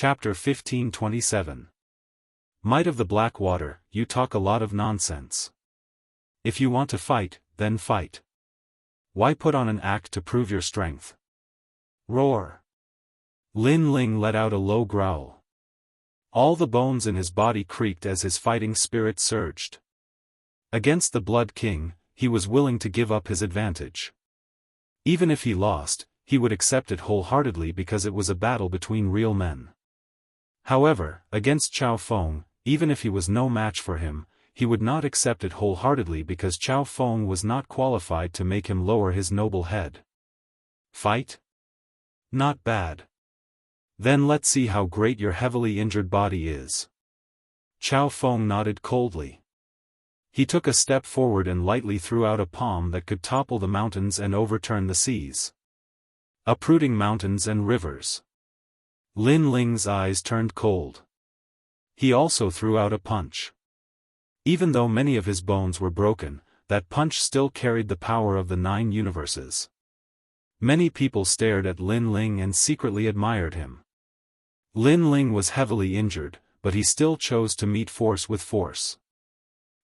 Chapter 1527. Might of the Black Water, you talk a lot of nonsense. If you want to fight, then fight. Why put on an act to prove your strength? Roar. Lin Ling let out a low growl. All the bones in his body creaked as his fighting spirit surged. Against the Blood King, he was willing to give up his advantage. Even if he lost, he would accept it wholeheartedly because it was a battle between real men. However, against Chao Feng, even if he was no match for him, he would not accept it wholeheartedly because Chao Feng was not qualified to make him lower his noble head. Fight? Not bad. Then let's see how great your heavily injured body is. Chao Feng nodded coldly. He took a step forward and lightly threw out a palm that could topple the mountains and overturn the seas. Uprooting mountains and rivers. Lin Ling's eyes turned cold. He also threw out a punch. Even though many of his bones were broken, that punch still carried the power of the 9 universes. Many people stared at Lin Ling and secretly admired him. Lin Ling was heavily injured, but he still chose to meet force with force.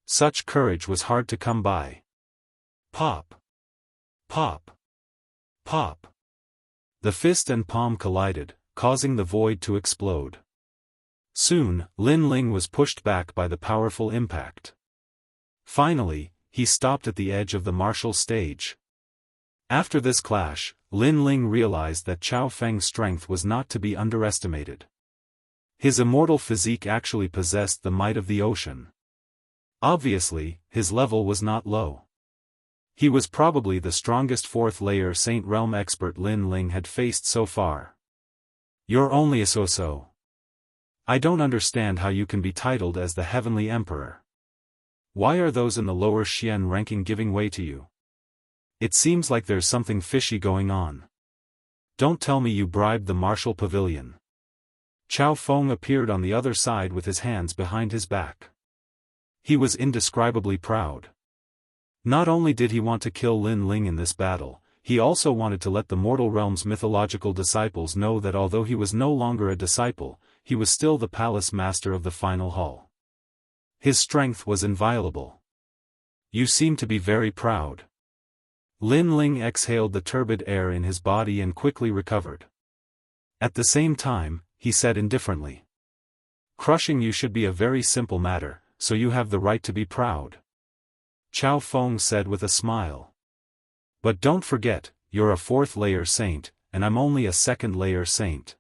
Such courage was hard to come by. Pop! Pop! Pop! The fist and palm collided, causing the void to explode. Soon, Lin Ling was pushed back by the powerful impact. Finally, he stopped at the edge of the martial stage. After this clash, Lin Ling realized that Chao Feng's strength was not to be underestimated. His immortal physique actually possessed the might of the ocean. Obviously, his level was not low. He was probably the strongest 4th-layer Saint Realm expert Lin Ling had faced so far. You're only a so-so. I don't understand how you can be titled as the Heavenly Emperor. Why are those in the lower Xian ranking giving way to you? It seems like there's something fishy going on. Don't tell me you bribed the martial pavilion. Chao Feng appeared on the other side with his hands behind his back. He was indescribably proud. Not only did he want to kill Lin Ling in this battle, he also wanted to let the mortal realm's mythological disciples know that although he was no longer a disciple, he was still the palace master of the final hall. His strength was inviolable. You seem to be very proud. Lin Ling exhaled the turbid air in his body and quickly recovered. At the same time, he said indifferently. Crushing you should be a very simple matter, so you have the right to be proud. Chao Feng said with a smile. But don't forget, you're a 4th-layer saint, and I'm only a 2nd-layer saint.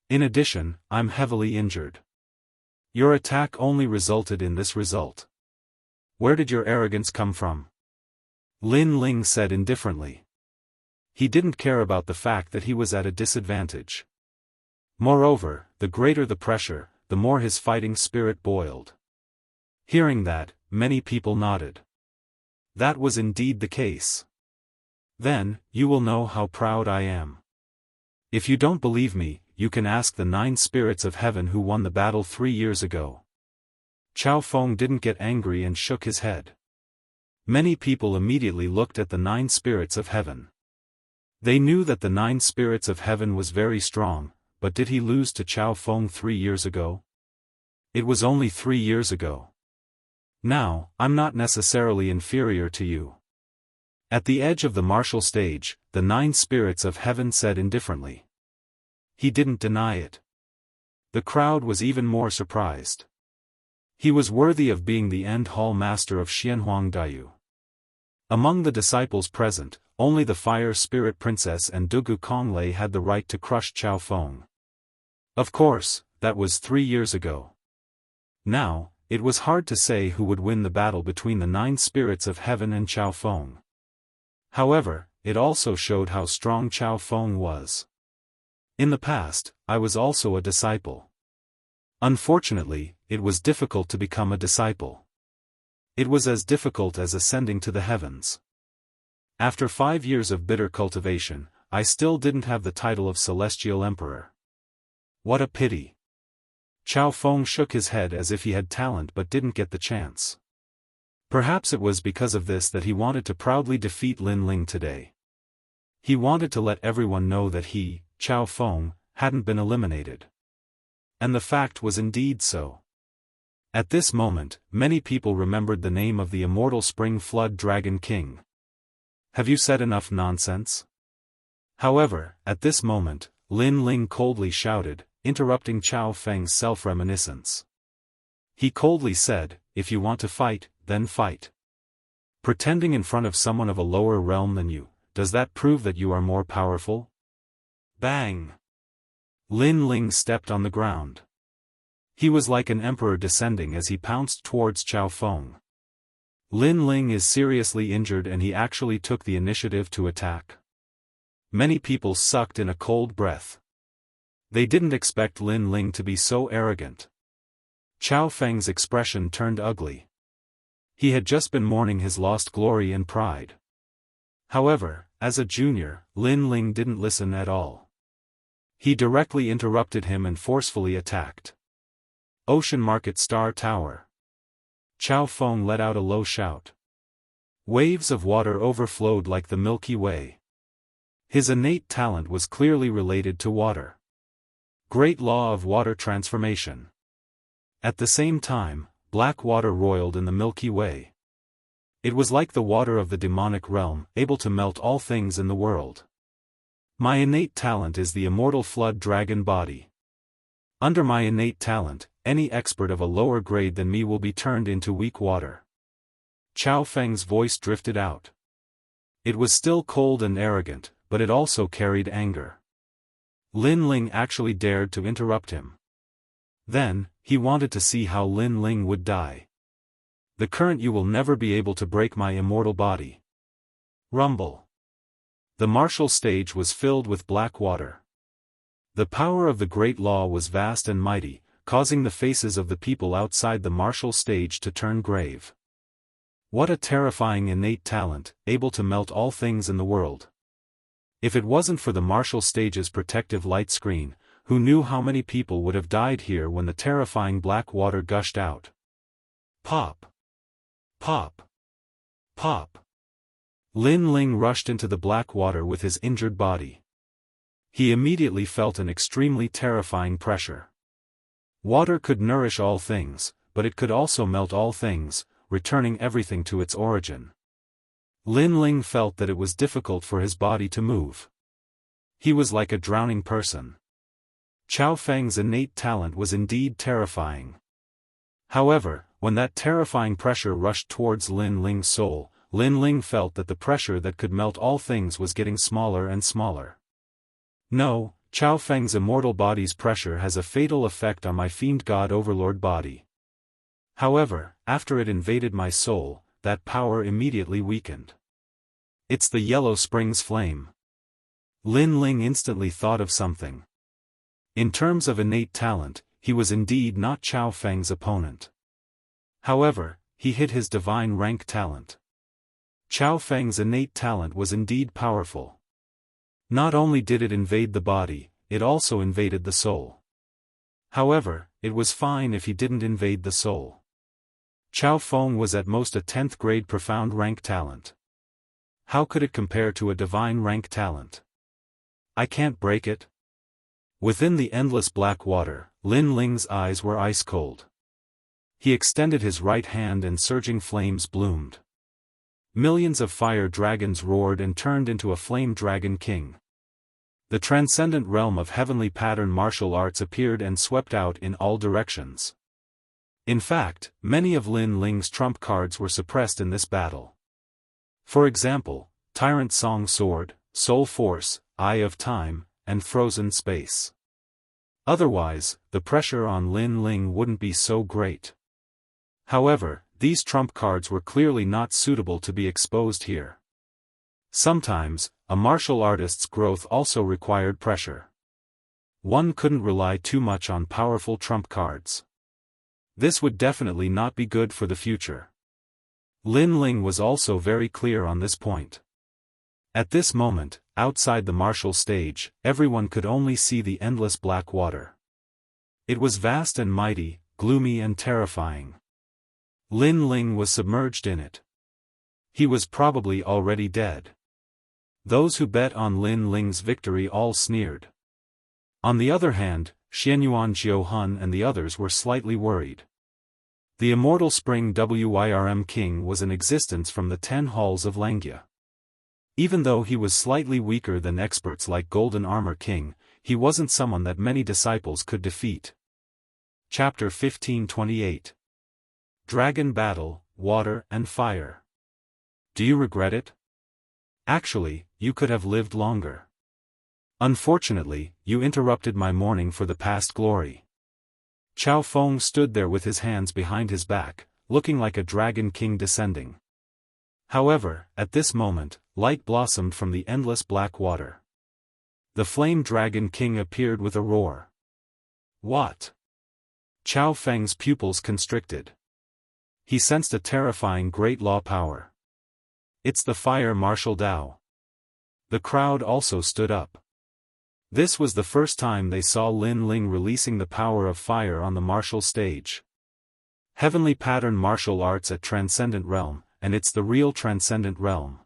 In addition, I'm heavily injured. Your attack only resulted in this result. Where did your arrogance come from? Lin Ling said indifferently. He didn't care about the fact that he was at a disadvantage. Moreover, the greater the pressure, the more his fighting spirit boiled. Hearing that, many people nodded. That was indeed the case. Then, you will know how proud I am. If you don't believe me, you can ask the 9 spirits of heaven who won the battle 3 years ago. Chao Feng didn't get angry and shook his head. Many people immediately looked at the 9 spirits of heaven. They knew that the 9 spirits of heaven was very strong, but did he lose to Chao Feng 3 years ago? It was only 3 years ago. Now, I'm not necessarily inferior to you. At the edge of the martial stage, the 9 spirits of heaven said indifferently. He didn't deny it. The crowd was even more surprised. He was worthy of being the end hall master of Xianhuang Dayu. Among the disciples present, only the Fire Spirit Princess and Dugu Konglei had the right to crush Chao Feng. Of course, that was 3 years ago. Now, it was hard to say who would win the battle between the 9 spirits of heaven and Chao Feng. However, it also showed how strong Chao Feng was. In the past, I was also a disciple. Unfortunately, it was difficult to become a disciple. It was as difficult as ascending to the heavens. After 5 years of bitter cultivation, I still didn't have the title of Celestial Emperor. What a pity. Chao Feng shook his head as if he had talent but didn't get the chance. Perhaps it was because of this that he wanted to proudly defeat Lin Ling today. He wanted to let everyone know that he, Chao Feng, hadn't been eliminated. And the fact was indeed so. At this moment, many people remembered the name of the immortal Spring Flood Dragon King. Have you said enough nonsense? However, at this moment, Lin Ling coldly shouted, interrupting Chao Feng's self-reminiscence. He coldly said, "If you want to fight, then fight. Pretending in front of someone of a lower realm than you, does that prove that you are more powerful?" Bang! Lin Ling stepped on the ground. He was like an emperor descending as he pounced towards Chao Feng. Lin Ling is seriously injured and he actually took the initiative to attack. Many people sucked in a cold breath. They didn't expect Lin Ling to be so arrogant. Chao Feng's expression turned ugly. He had just been mourning his lost glory and pride. However, as a junior, Lin Ling didn't listen at all. He directly interrupted him and forcefully attacked. Ocean Market Star Tower. Chao Feng let out a low shout. Waves of water overflowed like the Milky Way. His innate talent was clearly related to water. Great law of water transformation. At the same time, black water roiled in the Milky Way. It was like the water of the demonic realm, able to melt all things in the world. My innate talent is the immortal flood dragon body. Under my innate talent, any expert of a lower grade than me will be turned into weak water. Chao Feng's voice drifted out. It was still cold and arrogant, but it also carried anger. Lin Ling actually dared to interrupt him. Then, he wanted to see how Lin Ling would die. The current you will never be able to break my immortal body. Rumble. The martial stage was filled with black water. The power of the great law was vast and mighty, causing the faces of the people outside the martial stage to turn grave. What a terrifying innate talent, able to melt all things in the world. If it wasn't for the martial stage's protective light screen, who knew how many people would have died here when the terrifying black water gushed out? Pop! Pop! Pop! Lin Ling rushed into the black water with his injured body. He immediately felt an extremely terrifying pressure. Water could nourish all things, but it could also melt all things, returning everything to its origin. Lin Ling felt that it was difficult for his body to move. He was like a drowning person. Chao Feng's innate talent was indeed terrifying. However, when that terrifying pressure rushed towards Lin Ling's soul, Lin Ling felt that the pressure that could melt all things was getting smaller and smaller. No, Chao Feng's immortal body's pressure has a fatal effect on my fiend god overlord body. However, after it invaded my soul, that power immediately weakened. It's the Yellow Springs flame. Lin Ling instantly thought of something. In terms of innate talent, he was indeed not Chao Feng's opponent. However, he hid his divine rank talent. Chao Feng's innate talent was indeed powerful. Not only did it invade the body, it also invaded the soul. However, it was fine if he didn't invade the soul. Chao Feng was at most a 10th grade profound rank talent. How could it compare to a divine rank talent? I can't break it. Within the endless black water, Lin Ling's eyes were ice cold. He extended his right hand and surging flames bloomed. Millions of fire dragons roared and turned into a flame dragon king. The transcendent realm of heavenly pattern martial arts appeared and swept out in all directions. In fact, many of Lin Ling's trump cards were suppressed in this battle. For example, Tyrant Song Sword, Soul Force, Eye of Time, and Frozen Space. Otherwise, the pressure on Lin Ling wouldn't be so great. However, these trump cards were clearly not suitable to be exposed here. Sometimes, a martial artist's growth also required pressure. One couldn't rely too much on powerful trump cards. This would definitely not be good for the future. Lin Ling was also very clear on this point. At this moment, outside the martial stage, everyone could only see the endless black water. It was vast and mighty, gloomy and terrifying. Lin Ling was submerged in it. He was probably already dead. Those who bet on Lin Ling's victory all sneered. On the other hand, Xianyuan Jiuhun and the others were slightly worried. The immortal spring Wyrm king was in existence from the 10 halls of Langia. Even though he was slightly weaker than experts like Golden Armor King, he wasn't someone that many disciples could defeat. Chapter 1528. Dragon Battle, Water and Fire. Do you regret it? Actually, you could have lived longer. Unfortunately, you interrupted my mourning for the past glory. Chao Feng stood there with his hands behind his back, looking like a dragon king descending. However, at this moment, light blossomed from the endless black water. The flame dragon king appeared with a roar. What? Chao Feng's pupils constricted. He sensed a terrifying great law power. It's the fire martial Dao. The crowd also stood up. This was the first time they saw Lin Ling releasing the power of fire on the martial stage. Heavenly pattern martial arts at Transcendent Realm, and it's the real Transcendent Realm.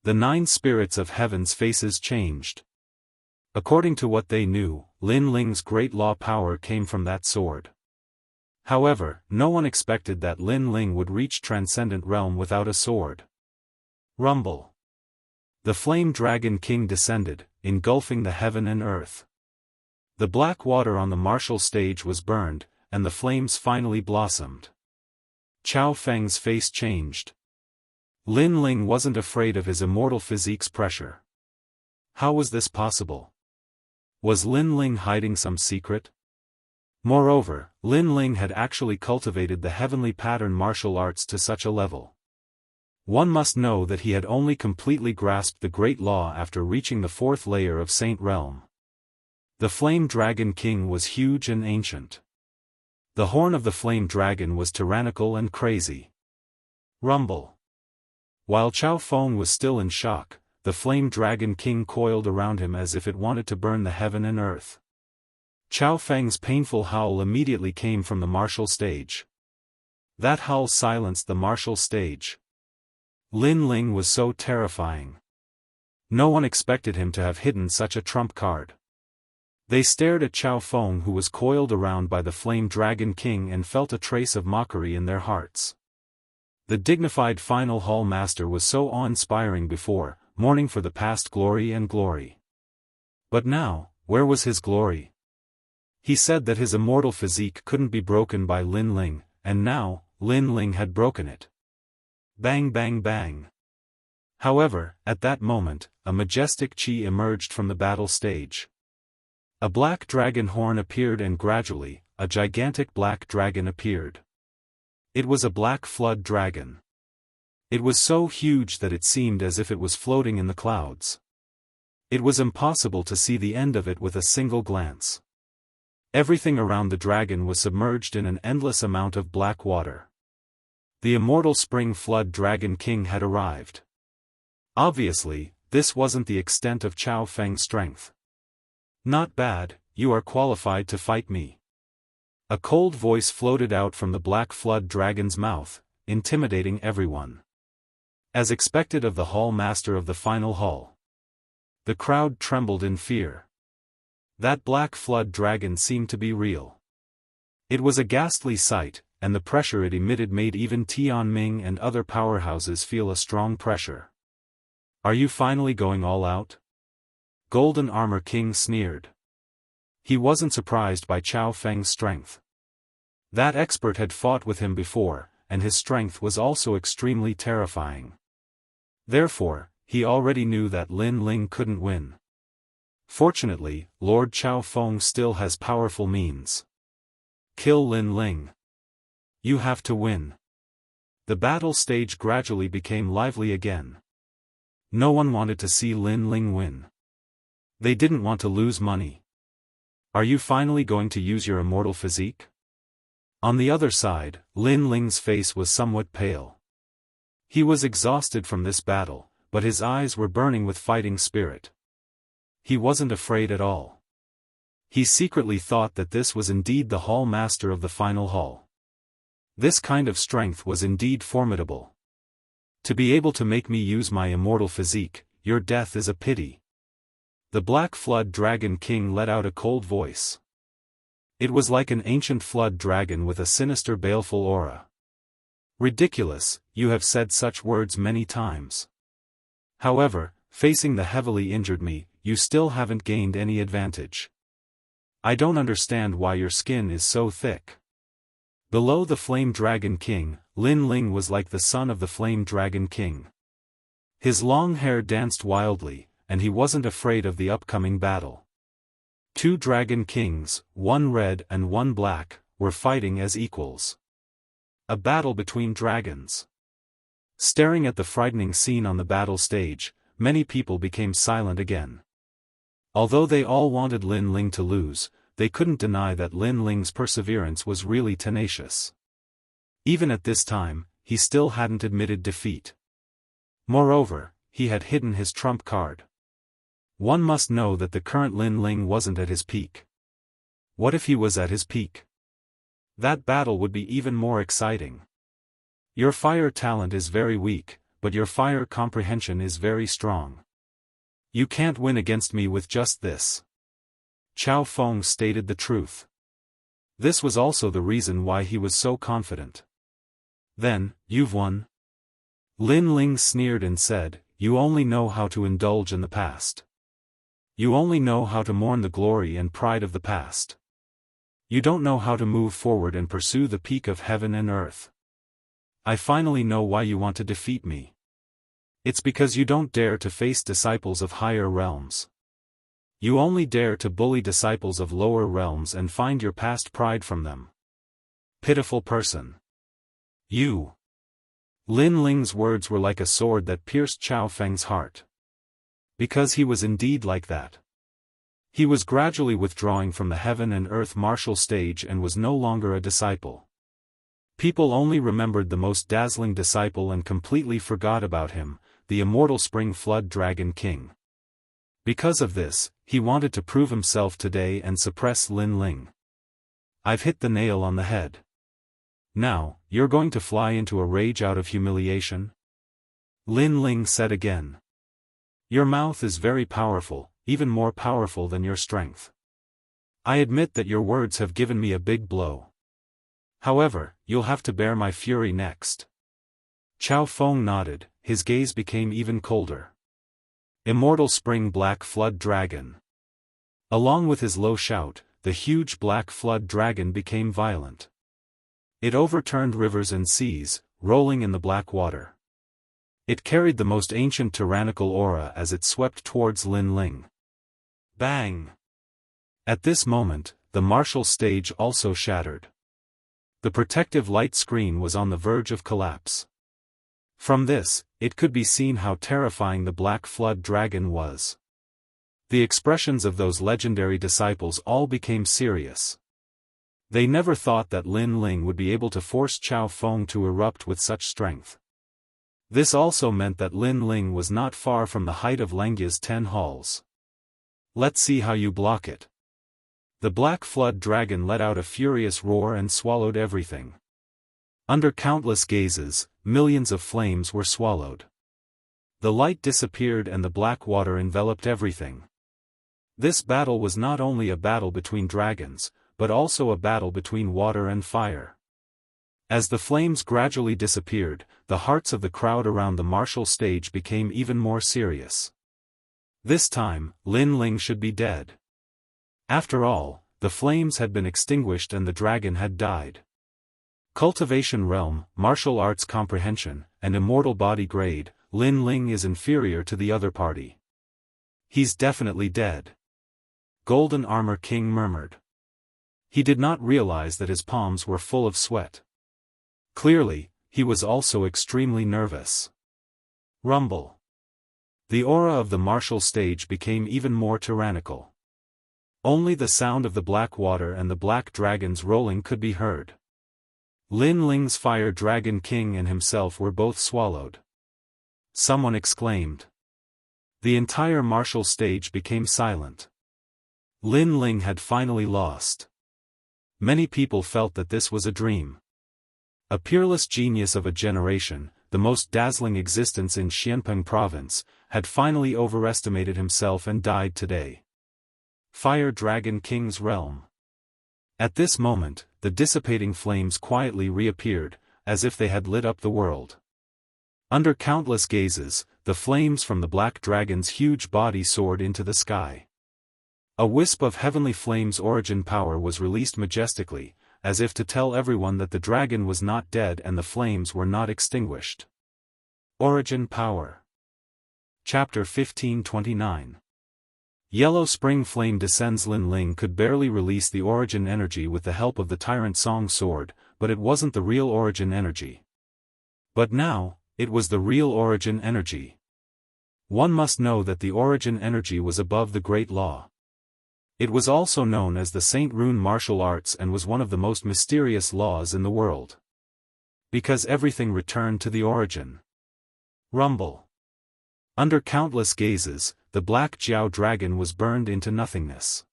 The 9 spirits of heaven's faces changed. According to what they knew, Lin Ling's great law power came from that sword. However, no one expected that Lin Ling would reach Transcendent Realm without a sword. Rumble. The flame dragon king descended, engulfing the heaven and earth. The black water on the martial stage was burned, and the flames finally blossomed. Chao Feng's face changed. Lin Ling wasn't afraid of his immortal physique's pressure. How was this possible? Was Lin Ling hiding some secret? Moreover, Lin Ling had actually cultivated the heavenly pattern martial arts to such a level. One must know that he had only completely grasped the great law after reaching the 4th layer of Saint Realm. The Flame Dragon King was huge and ancient. The horn of the Flame Dragon was tyrannical and crazy. Rumble. While Chao Feng was still in shock, the Flame Dragon King coiled around him as if it wanted to burn the heaven and earth. Chao Feng's painful howl immediately came from the martial stage. That howl silenced the martial stage. Lin Ling was so terrifying. No one expected him to have hidden such a trump card. They stared at Chao Feng, who was coiled around by the Flame Dragon King, and felt a trace of mockery in their hearts. The dignified final hall master was so awe-inspiring before, mourning for the past glory and glory. But now, where was his glory? He said that his immortal physique couldn't be broken by Lin Ling, and now, Lin Ling had broken it. Bang bang bang. However, at that moment, a majestic chi emerged from the battle stage. A black dragon horn appeared, and gradually, a gigantic black dragon appeared. It was a black flood dragon. It was so huge that it seemed as if it was floating in the clouds. It was impossible to see the end of it with a single glance. Everything around the dragon was submerged in an endless amount of black water. The immortal spring flood dragon king had arrived. Obviously, this wasn't the extent of Chao Feng's strength. Not bad, you are qualified to fight me. A cold voice floated out from the black flood dragon's mouth, intimidating everyone. As expected of the hall master of the final hall. The crowd trembled in fear. That black flood dragon seemed to be real. It was a ghastly sight, and the pressure it emitted made even Tianming and other powerhouses feel a strong pressure. Are you finally going all out? Golden Armor King sneered. He wasn't surprised by Chao Feng's strength. That expert had fought with him before, and his strength was also extremely terrifying. Therefore, he already knew that Lin Ling couldn't win. Fortunately, Lord Chao Feng still has powerful means. Kill Lin Ling. You have to win. The battle stage gradually became lively again. No one wanted to see Lin Ling win. They didn't want to lose money. Are you finally going to use your immortal physique? On the other side, Lin Ling's face was somewhat pale. He was exhausted from this battle, but his eyes were burning with fighting spirit. He wasn't afraid at all. He secretly thought that this was indeed the hall master of the final hall. This kind of strength was indeed formidable. To be able to make me use my immortal physique, your death is a pity. The Black Flood Dragon King let out a cold voice. It was like an ancient flood dragon with a sinister baleful aura. Ridiculous, you have said such words many times. However, facing the heavily injured me, you still haven't gained any advantage. I don't understand why your skin is so thick. Below the Flame Dragon King, Lin Ling was like the son of the Flame Dragon King. His long hair danced wildly, and he wasn't afraid of the upcoming battle. Two Dragon Kings, one red and one black, were fighting as equals. A battle between dragons. Staring at the frightening scene on the battle stage, many people became silent again. Although they all wanted Lin Ling to lose, they couldn't deny that Lin Ling's perseverance was really tenacious. Even at this time, he still hadn't admitted defeat. Moreover, he had hidden his trump card. One must know that the current Lin Ling wasn't at his peak. What if he was at his peak? That battle would be even more exciting. Your fire talent is very weak, but your fire comprehension is very strong. You can't win against me with just this. Chao Feng stated the truth. This was also the reason why he was so confident. Then, you've won? Lin Ling sneered and said, you only know how to indulge in the past. You only know how to mourn the glory and pride of the past. You don't know how to move forward and pursue the peak of heaven and earth. I finally know why you want to defeat me. It's because you don't dare to face disciples of higher realms. You only dare to bully disciples of lower realms and find your past pride from them. Pitiful person. You. Lin Ling's words were like a sword that pierced Chao Feng's heart. Because he was indeed like that. He was gradually withdrawing from the heaven and earth martial stage and was no longer a disciple. People only remembered the most dazzling disciple and completely forgot about him, the immortal Spring Flood Dragon King. Because of this, he wanted to prove himself today and suppress Lin Ling. I've hit the nail on the head. Now, you're going to fly into a rage out of humiliation? Lin Ling said again. Your mouth is very powerful, even more powerful than your strength. I admit that your words have given me a big blow. However, you'll have to bear my fury next. Chao Feng nodded, his gaze became even colder. Immortal Spring Black Flood Dragon. Along with his low shout, the huge black flood dragon became violent. It overturned rivers and seas, rolling in the black water. It carried the most ancient tyrannical aura as it swept towards Lin Ling. Bang! At this moment, the martial stage also shattered. The protective light screen was on the verge of collapse. From this, it could be seen how terrifying the Black Flood Dragon was. The expressions of those legendary disciples all became serious. They never thought that Lin Ling would be able to force Chao Feng to erupt with such strength. This also meant that Lin Ling was not far from the height of Lengya's 10 halls. Let's see how you block it. The Black Flood Dragon let out a furious roar and swallowed everything. Under countless gazes, millions of flames were swallowed. The light disappeared and the black water enveloped everything. This battle was not only a battle between dragons, but also a battle between water and fire. As the flames gradually disappeared, the hearts of the crowd around the martial stage became even more serious. This time, Lin Ling should be dead. After all, the flames had been extinguished and the dragon had died. Cultivation realm, martial arts comprehension, and immortal body grade, Lin Ling is inferior to the other party. He's definitely dead. Golden Armor King murmured. He did not realize that his palms were full of sweat. Clearly, he was also extremely nervous. Rumble. The aura of the martial stage became even more tyrannical. Only the sound of the black water and the black dragons rolling could be heard. Lin Ling's Fire Dragon King and himself were both swallowed. Someone exclaimed. The entire martial stage became silent. Lin Ling had finally lost. Many people felt that this was a dream. A peerless genius of a generation, the most dazzling existence in Xianpeng province, had finally overestimated himself and died today. Fire Dragon King's realm. At this moment, the dissipating flames quietly reappeared, as if they had lit up the world. Under countless gazes, the flames from the black dragon's huge body soared into the sky. A wisp of heavenly flames' origin power was released majestically, as if to tell everyone that the dragon was not dead and the flames were not extinguished. Origin Power. Chapter 1529. Yellow Spring Flame descends. Lin Ling could barely release the origin energy with the help of the Tyrant Song Sword, but it wasn't the real origin energy. But now, it was the real origin energy. One must know that the origin energy was above the Great Law. It was also known as the Saint Rune martial arts and was one of the most mysterious laws in the world. Because everything returned to the origin. Rumble. Under countless gazes, the black Jiao dragon was burned into nothingness.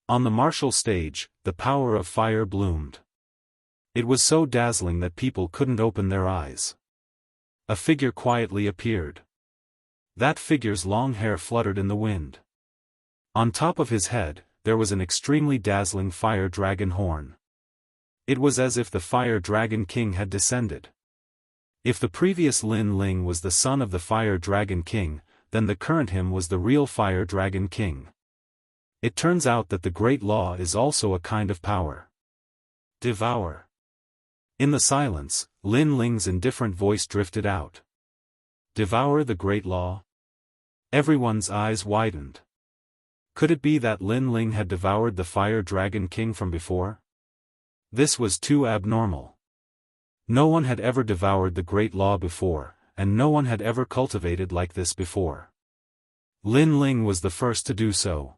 On the martial stage, the power of fire bloomed. It was so dazzling that people couldn't open their eyes. A figure quietly appeared. That figure's long hair fluttered in the wind. On top of his head, there was an extremely dazzling fire dragon horn. It was as if the fire dragon king had descended. If the previous Lin Ling was the son of the fire dragon king, then the current him was the real fire dragon king. It turns out that the Great Law is also a kind of power. Devour. In the silence, Lin Ling's indifferent voice drifted out. Devour the Great Law? Everyone's eyes widened. Could it be that Lin Ling had devoured the fire dragon king from before? This was too abnormal. No one had ever devoured the Great Law before, and no one had ever cultivated like this before. Lin Ling was the first to do so.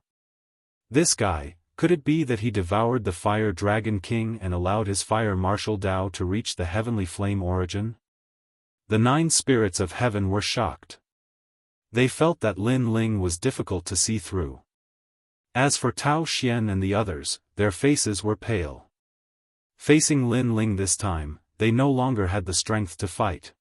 This guy, could it be that he devoured the fire dragon king and allowed his fire martial Dao to reach the heavenly flame origin? The 9 spirits of heaven were shocked. They felt that Lin Ling was difficult to see through. As for Tao Xian and the others, their faces were pale. Facing Lin Ling this time, they no longer had the strength to fight.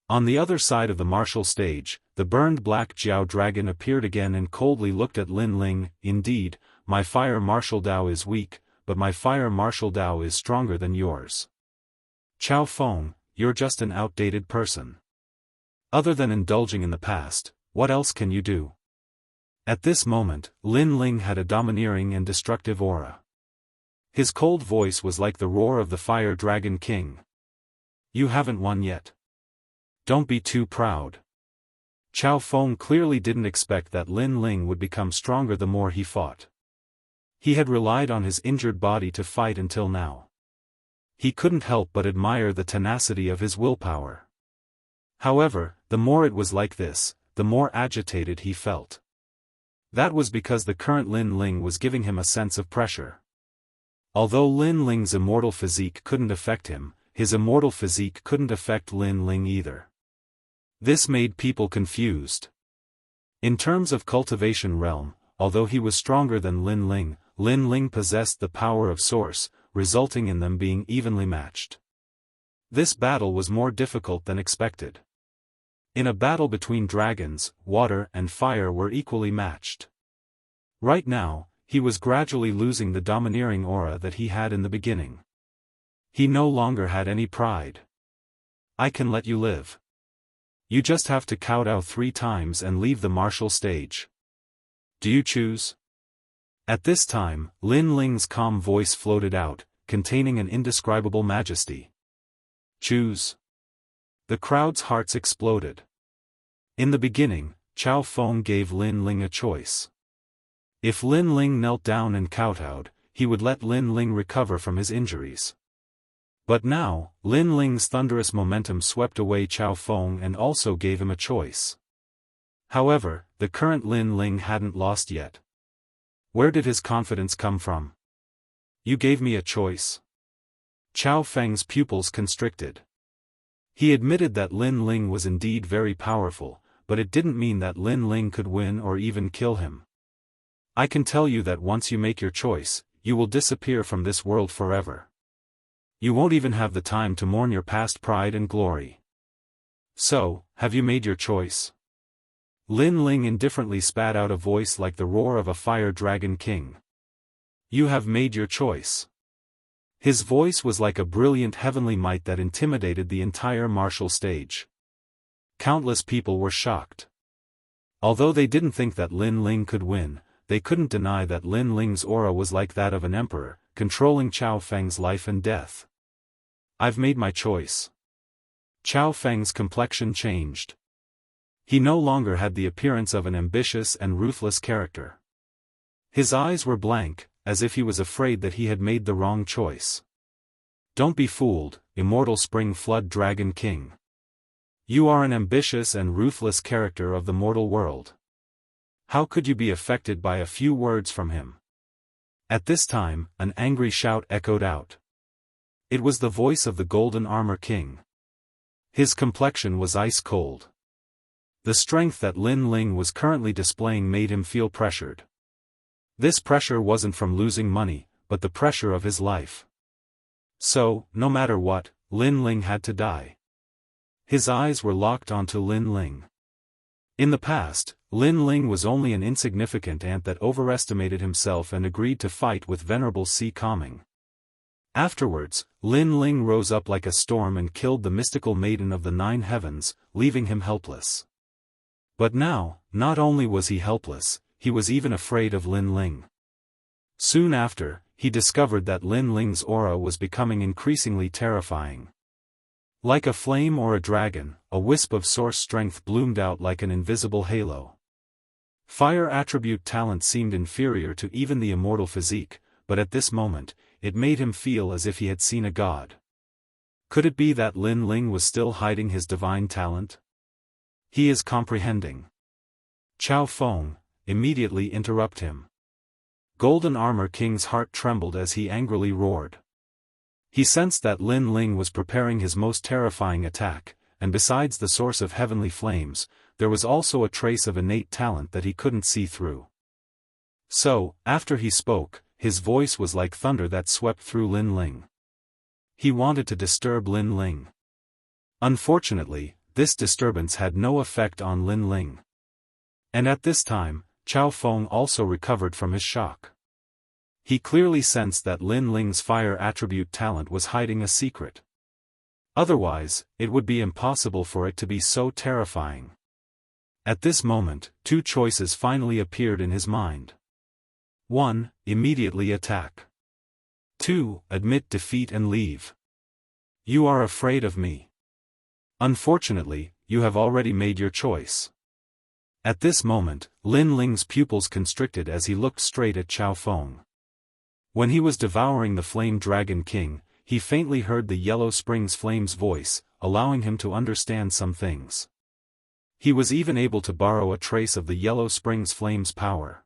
On the other side of the martial stage, the burned black Jiao dragon appeared again and coldly looked at Lin Ling. Indeed, my fire martial Dao is weak, but my fire martial Dao is stronger than yours. Chao Feng, you're just an outdated person. Other than indulging in the past, what else can you do? At this moment, Lin Ling had a domineering and destructive aura. His cold voice was like the roar of the fire dragon king. You haven't won yet. Don't be too proud. Chao Feng clearly didn't expect that Lin Ling would become stronger the more he fought. He had relied on his injured body to fight until now. He couldn't help but admire the tenacity of his willpower. However, the more it was like this, the more agitated he felt. That was because the current Lin Ling was giving him a sense of pressure. Although Lin Ling's immortal physique couldn't affect him, his immortal physique couldn't affect Lin Ling either. This made people confused. In terms of cultivation realm, although he was stronger than Lin Ling possessed the power of source, resulting in them being evenly matched. This battle was more difficult than expected. In a battle between dragons, water and fire were equally matched. Right now, he was gradually losing the domineering aura that he had in the beginning. He no longer had any pride. I can let you live. You just have to kowtow 3 times and leave the martial stage. Do you choose? At this time, Lin Ling's calm voice floated out, containing an indescribable majesty. Choose. The crowd's hearts exploded. In the beginning, Chao Feng gave Lin Ling a choice. If Lin Ling knelt down and kowtowed, he would let Lin Ling recover from his injuries. But now, Lin Ling's thunderous momentum swept away Chao Feng and also gave him a choice. However, the current Lin Ling hadn't lost yet. Where did his confidence come from? You gave me a choice. Chao Feng's pupils constricted. He admitted that Lin Ling was indeed very powerful, but it didn't mean that Lin Ling could win or even kill him. I can tell you that once you make your choice, you will disappear from this world forever. You won't even have the time to mourn your past pride and glory. So, have you made your choice? Lin Ling indifferently spat out a voice like the roar of a fire dragon king. You have made your choice. His voice was like a brilliant heavenly might that intimidated the entire martial stage. Countless people were shocked. Although they didn't think that Lin Ling could win, they couldn't deny that Lin Ling's aura was like that of an emperor, controlling Qiao Feng's life and death. I've made my choice. Qiao Feng's complexion changed. He no longer had the appearance of an ambitious and ruthless character. His eyes were blank, as if he was afraid that he had made the wrong choice. Don't be fooled, Immortal Spring Flood Dragon King. You are an ambitious and ruthless character of the mortal world. How could you be affected by a few words from him? At this time, an angry shout echoed out. It was the voice of the Golden Armor King. His complexion was ice cold. The strength that Lin Ling was currently displaying made him feel pressured. This pressure wasn't from losing money, but the pressure of his life. So, no matter what, Lin Ling had to die. His eyes were locked onto Lin Ling. In the past, Lin Ling was only an insignificant ant that overestimated himself and agreed to fight with Venerable Si Kongming. Afterwards, Lin Ling rose up like a storm and killed the mystical maiden of the 9 heavens, leaving him helpless. But now, not only was he helpless, he was even afraid of Lin Ling. Soon after, he discovered that Lin Ling's aura was becoming increasingly terrifying. Like a flame or a dragon, a wisp of source strength bloomed out like an invisible halo. Fire attribute talent seemed inferior to even the immortal physique, but at this moment, it made him feel as if he had seen a god. Could it be that Lin Ling was still hiding his divine talent? He is comprehending. Qiao Feng, immediately interrupt him. Golden Armor King's heart trembled as he angrily roared. He sensed that Lin Ling was preparing his most terrifying attack, and besides the source of heavenly flames, there was also a trace of innate talent that he couldn't see through. So, after he spoke, his voice was like thunder that swept through Lin Ling. He wanted to disturb Lin Ling. Unfortunately, this disturbance had no effect on Lin Ling. And at this time, Qiao Feng also recovered from his shock. He clearly sensed that Lin Ling's fire attribute talent was hiding a secret. Otherwise, it would be impossible for it to be so terrifying. At this moment, 2 choices finally appeared in his mind. 1. Immediately attack. 2. Admit defeat and leave. You are afraid of me. Unfortunately, you have already made your choice. At this moment, Lin Ling's pupils constricted as he looked straight at Qiao Feng. When he was devouring the Flame Dragon King, he faintly heard the Yellow Springs Flame's voice, allowing him to understand some things. He was even able to borrow a trace of the Yellow Springs Flame's power.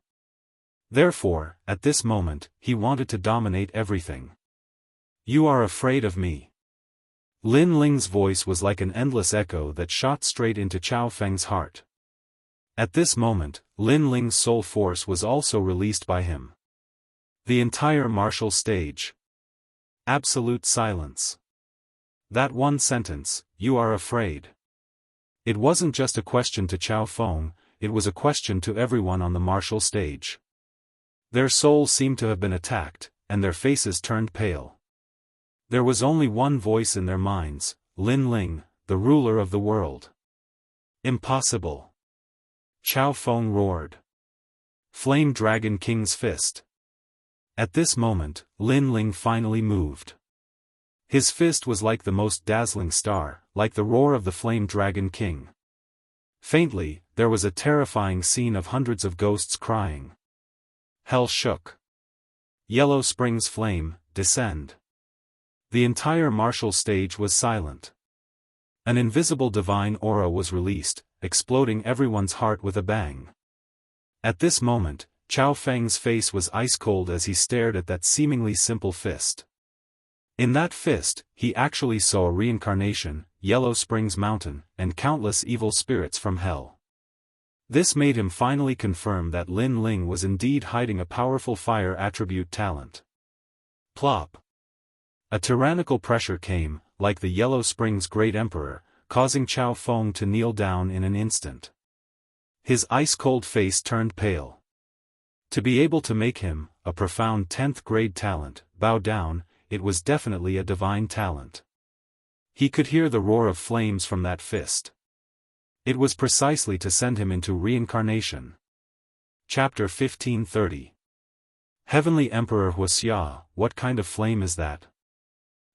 Therefore, at this moment, he wanted to dominate everything. You are afraid of me. Lin Ling's voice was like an endless echo that shot straight into Qiao Feng's heart. At this moment, Lin Ling's soul force was also released by him. The entire martial stage. Absolute silence. That one sentence, you are afraid. It wasn't just a question to Qiao Feng, it was a question to everyone on the martial stage. Their souls seemed to have been attacked, and their faces turned pale. There was only one voice in their minds, Lin Ling, the ruler of the world. Impossible. Qiao Feng roared. Flame Dragon King's fist. At this moment, Lin Ling finally moved. His fist was like the most dazzling star, like the roar of the Flame Dragon King. Faintly, there was a terrifying scene of hundreds of ghosts crying. Hell shook. Yellow Springs Flame, descend. The entire martial stage was silent. An invisible divine aura was released, exploding everyone's heart with a bang. At this moment, Qiao Feng's face was ice-cold as he stared at that seemingly simple fist. In that fist, he actually saw a reincarnation, Yellow Springs Mountain, and countless evil spirits from hell. This made him finally confirm that Lin Ling was indeed hiding a powerful fire attribute talent. Plop. A tyrannical pressure came, like the Yellow Springs Great Emperor, causing Qiao Feng to kneel down in an instant. His ice-cold face turned pale. To be able to make him, a profound 10th grade talent, bow down, it was definitely a divine talent. He could hear the roar of flames from that fist. It was precisely to send him into reincarnation. Chapter 1530. Heavenly Emperor Wuxia, what kind of flame is that?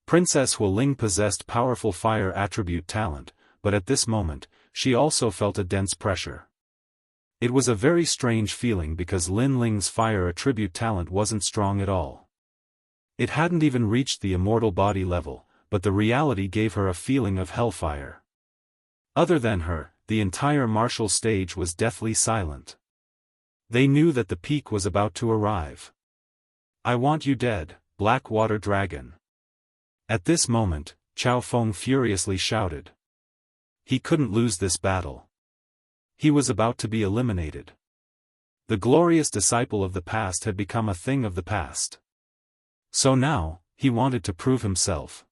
Princess Wuling possessed powerful fire attribute talent, but at this moment, she also felt a dense pressure. It was a very strange feeling because Lin Ling's fire attribute talent wasn't strong at all. It hadn't even reached the immortal body level, but the reality gave her a feeling of hellfire. Other than her, the entire martial stage was deathly silent. They knew that the peak was about to arrive. I want you dead, Black Water Dragon. At this moment, Chao Feng furiously shouted. He couldn't lose this battle. He was about to be eliminated. The glorious disciple of the past had become a thing of the past. So now, he wanted to prove himself.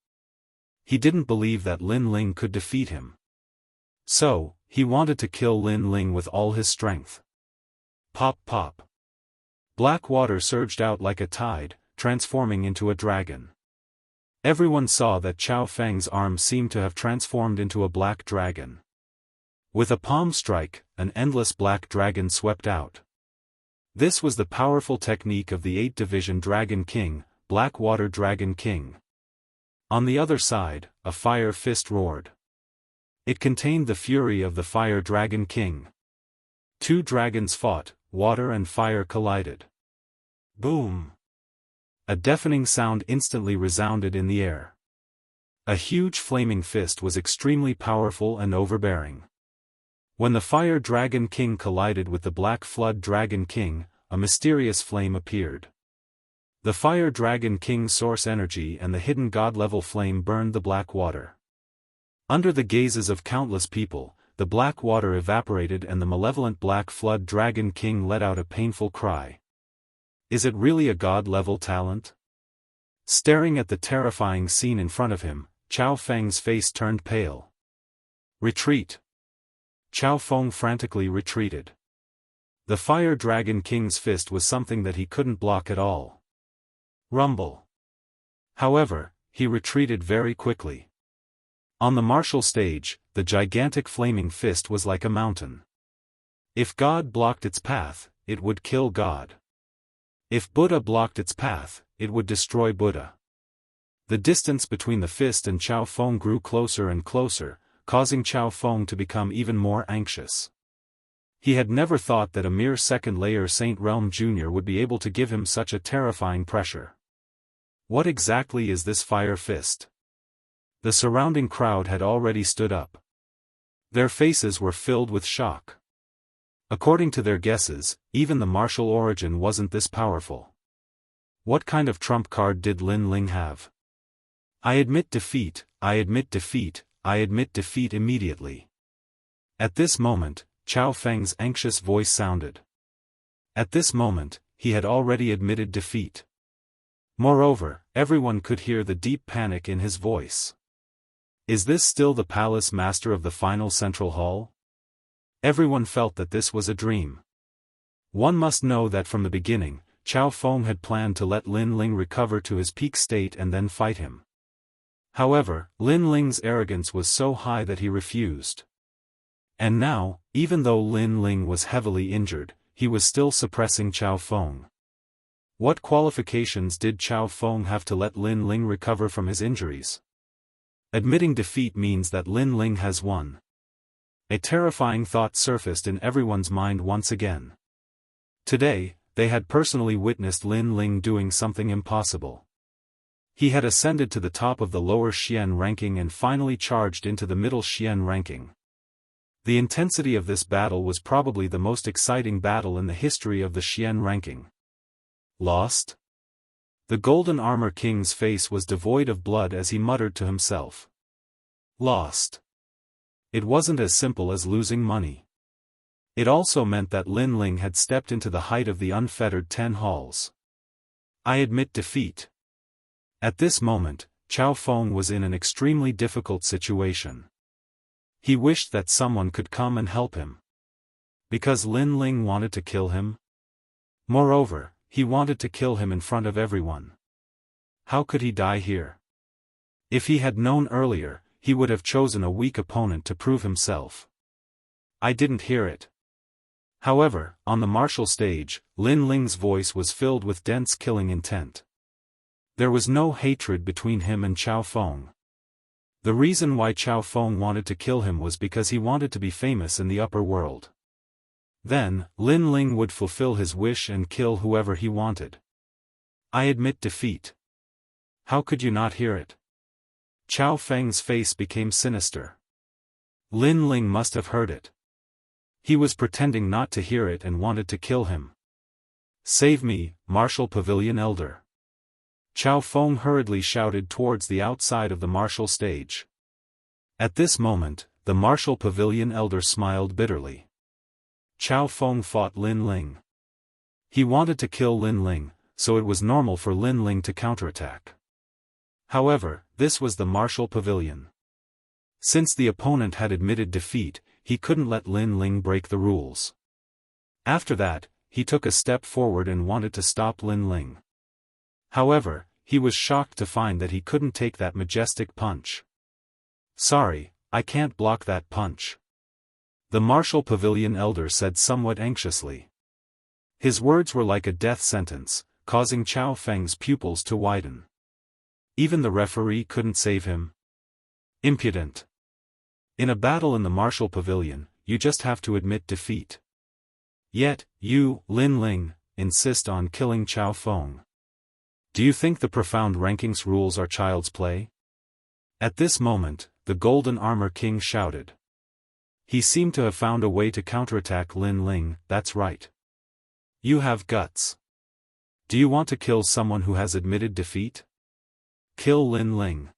He didn't believe that Lin Ling could defeat him. So, he wanted to kill Lin Ling with all his strength. Pop pop. Black water surged out like a tide, transforming into a dragon. Everyone saw that Chao Feng's arm seemed to have transformed into a black dragon. With a palm strike, an endless black dragon swept out. This was the powerful technique of the 8-division Dragon King, Black Water Dragon King. On the other side, a fire fist roared. It contained the fury of the Fire Dragon King. Two dragons fought, water and fire collided. Boom! A deafening sound instantly resounded in the air. A huge flaming fist was extremely powerful and overbearing. When the Fire Dragon King collided with the Black Flood Dragon King, a mysterious flame appeared. The Fire Dragon King's source energy and the hidden god-level flame burned the black water. Under the gazes of countless people, the black water evaporated and the malevolent Black Flood Dragon King let out a painful cry. Is it really a god-level talent? Staring at the terrifying scene in front of him, Chao Feng's face turned pale. Retreat! Chao Feng frantically retreated. The Fire Dragon King's fist was something that he couldn't block at all. Rumble. However, he retreated very quickly. On the martial stage, the gigantic flaming fist was like a mountain. If God blocked its path, it would kill God. If Buddha blocked its path, it would destroy Buddha. The distance between the fist and Chao Feng grew closer and closer, causing Chao Feng to become even more anxious. He had never thought that a mere second-layer Saint Realm Jr. would be able to give him such a terrifying pressure. What exactly is this fire fist? The surrounding crowd had already stood up. Their faces were filled with shock. According to their guesses, even the martial origin wasn't this powerful. What kind of trump card did Lin Ling have? I admit defeat, I admit defeat, I admit defeat immediately. At this moment, Chao Feng's anxious voice sounded. At this moment, he had already admitted defeat. Moreover, everyone could hear the deep panic in his voice. Is this still the palace master of the final central hall? Everyone felt that this was a dream. One must know that from the beginning, Chao Feng had planned to let Lin Ling recover to his peak state and then fight him. However, Lin Ling's arrogance was so high that he refused. And now, even though Lin Ling was heavily injured, he was still suppressing Chao Feng. What qualifications did Chao Feng have to let Lin Ling recover from his injuries? Admitting defeat means that Lin Ling has won. A terrifying thought surfaced in everyone's mind once again. Today, they had personally witnessed Lin Ling doing something impossible. He had ascended to the top of the lower Xian ranking and finally charged into the middle Xian ranking. The intensity of this battle was probably the most exciting battle in the history of the Xian ranking. Lost? The Golden Armor King's face was devoid of blood as he muttered to himself. Lost. It wasn't as simple as losing money. It also meant that Lin Ling had stepped into the height of the unfettered 10 halls. I admit defeat. At this moment, Chao Feng was in an extremely difficult situation. He wished that someone could come and help him. Because Lin Ling wanted to kill him? Moreover, he wanted to kill him in front of everyone. How could he die here? If he had known earlier, he would have chosen a weak opponent to prove himself. I didn't hear it. However, on the martial stage, Lin Ling's voice was filled with dense killing intent. There was no hatred between him and Chao Feng. The reason why Chao Feng wanted to kill him was because he wanted to be famous in the upper world. Then, Lin Ling would fulfill his wish and kill whoever he wanted. I admit defeat. How could you not hear it? Chao Feng's face became sinister. Lin Ling must have heard it. He was pretending not to hear it and wanted to kill him. Save me, Martial Pavilion Elder. Chao Feng hurriedly shouted towards the outside of the martial stage. At this moment, the Martial Pavilion Elder smiled bitterly. Chao Feng fought Lin Ling. He wanted to kill Lin Ling, so it was normal for Lin Ling to counterattack. However, this was the Martial Pavilion. Since the opponent had admitted defeat, he couldn't let Lin Ling break the rules. After that, he took a step forward and wanted to stop Lin Ling. However, he was shocked to find that he couldn't take that majestic punch. Sorry, I can't block that punch. The Martial Pavilion Elder said somewhat anxiously. His words were like a death sentence, causing Chao Feng's pupils to widen. Even the referee couldn't save him. Impudent. In a battle in the Martial Pavilion, you just have to admit defeat. Yet, you, Lin Ling, insist on killing Chao Feng. Do you think the profound rankings rules are child's play? At this moment, the Golden Armor King shouted. He seemed to have found a way to counterattack Lin Ling. That's right. You have guts. Do you want to kill someone who has admitted defeat? Kill Lin Ling.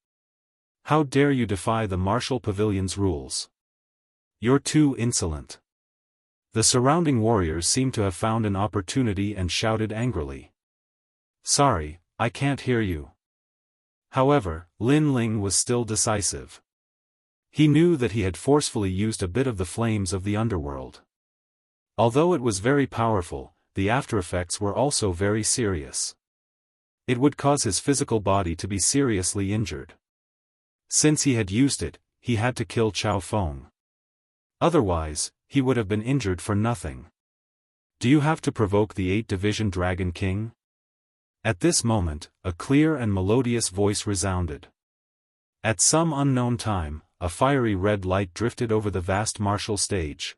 How dare you defy the Martial Pavilion's rules? You're too insolent. The surrounding warriors seemed to have found an opportunity and shouted angrily. Sorry, I can't hear you. However, Lin Ling was still decisive. He knew that he had forcefully used a bit of the flames of the underworld. Although it was very powerful, the aftereffects were also very serious. It would cause his physical body to be seriously injured. Since he had used it, he had to kill Chao Feng. Otherwise, he would have been injured for nothing. Do you have to provoke the 8th-division Dragon King? At this moment, a clear and melodious voice resounded. At some unknown time, a fiery red light drifted over the vast martial stage.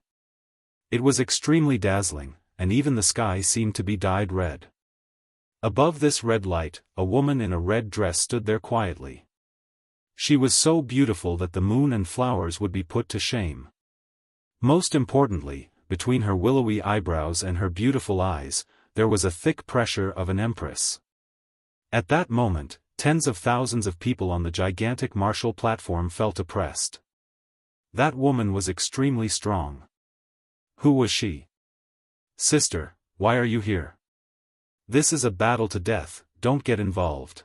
It was extremely dazzling, and even the sky seemed to be dyed red. Above this red light, a woman in a red dress stood there quietly. She was so beautiful that the moon and flowers would be put to shame. Most importantly, between her willowy eyebrows and her beautiful eyes, there was a thick pressure of an empress. At that moment, tens of thousands of people on the gigantic martial platform felt oppressed. That woman was extremely strong. Who was she? Sister, why are you here? This is a battle to death, don't get involved.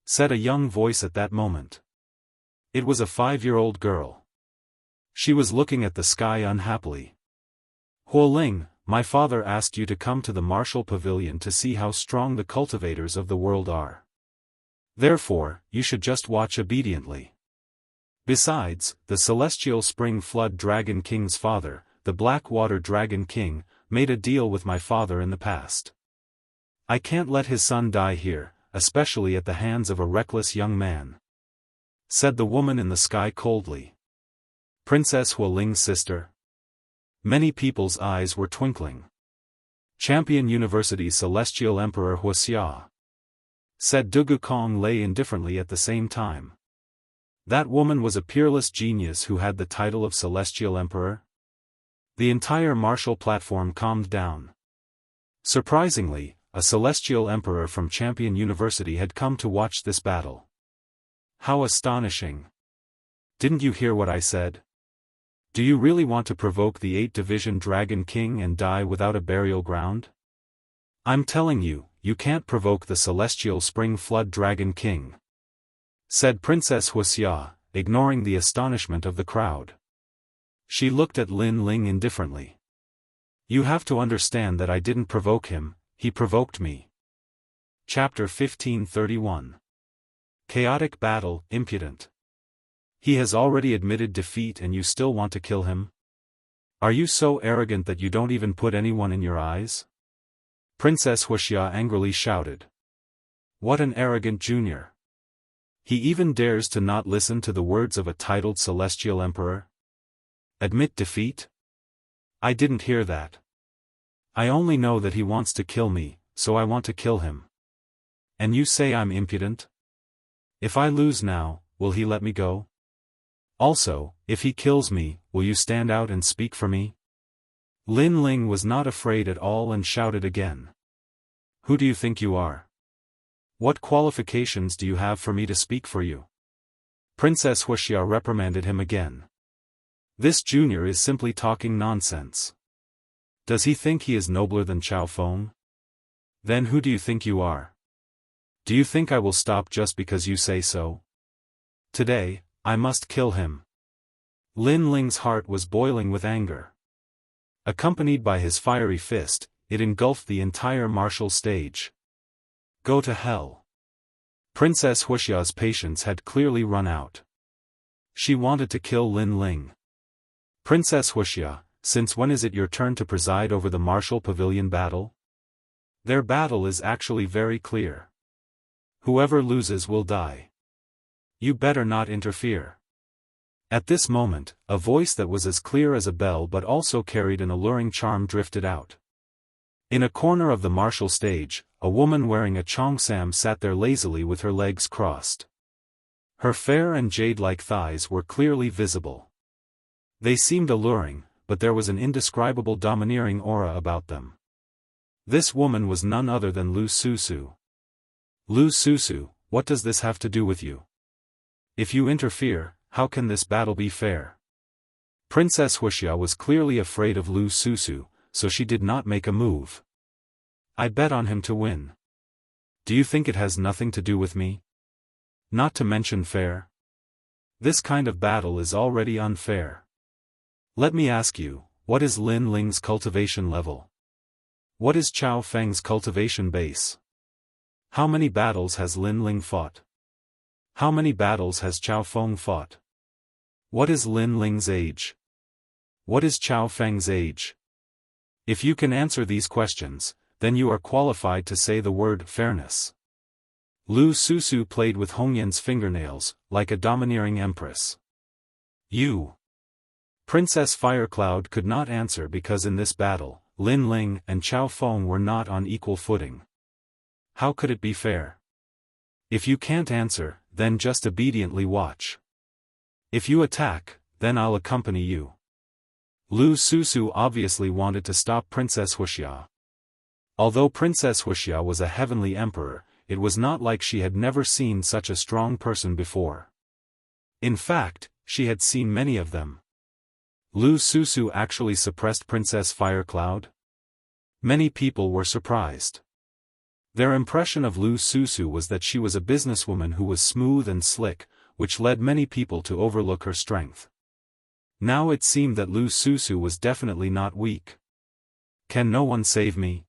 Said a young voice at that moment. It was a 5-year-old girl. She was looking at the sky unhappily. Huoling, my father asked you to come to the Martial Pavilion to see how strong the cultivators of the world are. Therefore, you should just watch obediently. Besides, the Celestial Spring Flood Dragon King's father, the Blackwater Dragon King, made a deal with my father in the past. I can't let his son die here, especially at the hands of a reckless young man. Said the woman in the sky coldly. Princess Huoling's sister. Many people's eyes were twinkling. Champion University Celestial Emperor Wuxia. Said Dugu Kong lay indifferently at the same time. That woman was a peerless genius who had the title of Celestial Emperor. The entire martial platform calmed down. Surprisingly, a Celestial Emperor from Champion University had come to watch this battle. How astonishing! Didn't you hear what I said? Do you really want to provoke the 8th-division Dragon King and die without a burial ground? I'm telling you, you can't provoke the Celestial Spring Flood Dragon King. Said Princess Wuxia, ignoring the astonishment of the crowd. She looked at Lin Ling indifferently. You have to understand that I didn't provoke him, he provoked me. Chapter 1531. Chaotic battle, impudent. He has already admitted defeat and you still want to kill him? Are you so arrogant that you don't even put anyone in your eyes? Princess Wuxia angrily shouted. What an arrogant junior. He even dares to not listen to the words of a titled celestial emperor? Admit defeat? I didn't hear that. I only know that he wants to kill me, so I want to kill him. And you say I'm impudent? If I lose now, will he let me go? Also, if he kills me, will you stand out and speak for me? Lin Ling was not afraid at all and shouted again. Who do you think you are? What qualifications do you have for me to speak for you? Princess Wuxia reprimanded him again. This junior is simply talking nonsense. Does he think he is nobler than Chao Feng? Then who do you think you are? Do you think I will stop just because you say so? Today, I must kill him. Lin Ling's heart was boiling with anger. Accompanied by his fiery fist, it engulfed the entire martial stage. Go to hell. Princess Wuxia's patience had clearly run out. She wanted to kill Lin Ling. Princess Wuxia, since when is it your turn to preside over the martial pavilion battle? Their battle is actually very clear. Whoever loses will die. You better not interfere. At this moment, a voice that was as clear as a bell but also carried an alluring charm drifted out. In a corner of the martial stage, a woman wearing a cheongsam sat there lazily with her legs crossed. Her fair and jade-like thighs were clearly visible. They seemed alluring, but there was an indescribable domineering aura about them. This woman was none other than Lu Susu. Lu Susu, what does this have to do with you? If you interfere, how can this battle be fair? Princess Wuxia was clearly afraid of Lu Susu, so she did not make a move. I bet on him to win. Do you think it has nothing to do with me? Not to mention fair? This kind of battle is already unfair. Let me ask you, what is Lin Ling's cultivation level? What is Chao Feng's cultivation base? How many battles has Lin Ling fought? How many battles has Chao Feng fought? What is Lin Ling's age? What is Chao Feng's age? If you can answer these questions, then you are qualified to say the word fairness. Lu Susu played with Hongyan's fingernails, like a domineering empress. You. Princess Firecloud could not answer because in this battle, Lin Ling and Chao Feng were not on equal footing. How could it be fair? If you can't answer, then just obediently watch. If you attack, then I'll accompany you. Lu Susu obviously wanted to stop Princess Wuxia. Although Princess Wuxia was a heavenly emperor, it was not like she had never seen such a strong person before. In fact, she had seen many of them. Lu Susu actually suppressed Princess Firecloud? Many people were surprised. Their impression of Lu Susu was that she was a businesswoman who was smooth and slick, which led many people to overlook her strength. Now it seemed that Lu Susu was definitely not weak. Can no one save me?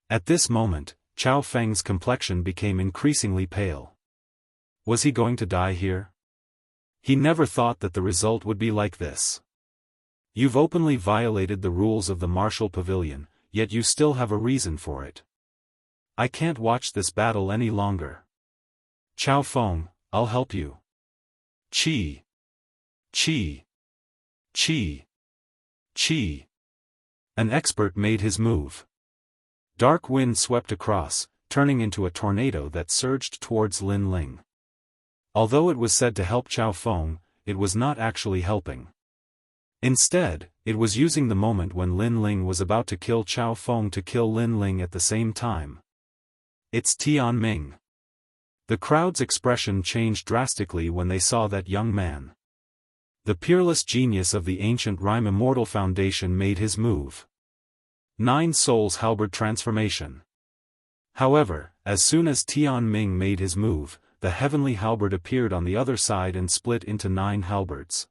At this moment, Chao Feng's complexion became increasingly pale. Was he going to die here? He never thought that the result would be like this. You've openly violated the rules of the martial pavilion, yet you still have a reason for it. I can't watch this battle any longer. Chao Feng, I'll help you. Chi. Chi. Chi. Chi. An expert made his move. Dark wind swept across, turning into a tornado that surged towards Lin Ling. Although it was said to help Chao Feng, it was not actually helping. Instead, it was using the moment when Lin Ling was about to kill Chao Feng to kill Lin Ling at the same time. It's Tian Ming. The crowd's expression changed drastically when they saw that young man. The peerless genius of the ancient Rhyme Immortal Foundation made his move. 9 Souls Halberd Transformation. However, as soon as Tian Ming made his move, the heavenly halberd appeared on the other side and split into 9 halberds.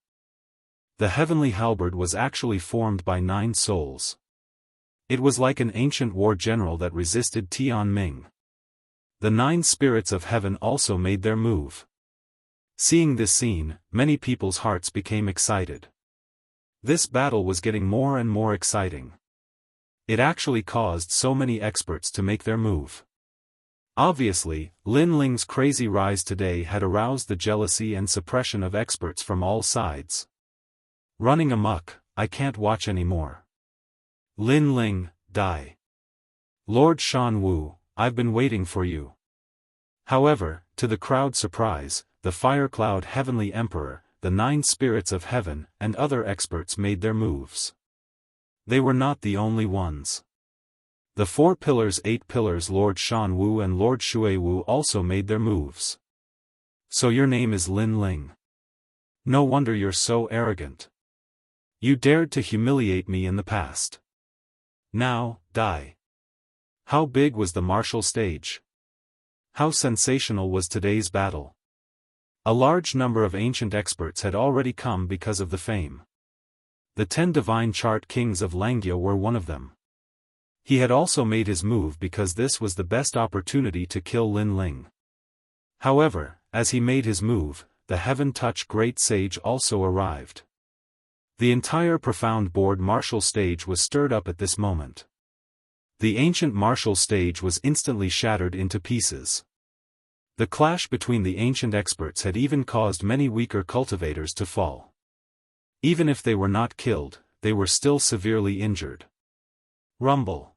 The heavenly halberd was actually formed by 9 souls. It was like an ancient war general that resisted Tianming. The 9 spirits of heaven also made their move. Seeing this scene, many people's hearts became excited. This battle was getting more and more exciting. It actually caused so many experts to make their move. Obviously, Lin Ling's crazy rise today had aroused the jealousy and suppression of experts from all sides. Running amok, I can't watch anymore. Lin Ling, die. Lord Shan Wu, I've been waiting for you. However, to the crowd's surprise, the Fire Cloud Heavenly Emperor, the 9 spirits of heaven, and other experts made their moves. They were not the only ones. The 4 pillars 8 pillars Lord Shan Wu and Lord Shui Wu also made their moves. So your name is Lin Ling. No wonder you're so arrogant. You dared to humiliate me in the past. Now, die. How big was the martial stage? How sensational was today's battle? A large number of ancient experts had already come because of the fame. The 10 divine chart kings of Langia were one of them. He had also made his move because this was the best opportunity to kill Lin Ling. However, as he made his move, the Heaven Touch Great Sage also arrived. The entire profound board martial stage was stirred up at this moment. The ancient martial stage was instantly shattered into pieces. The clash between the ancient experts had even caused many weaker cultivators to fall. Even if they were not killed, they were still severely injured. Rumble.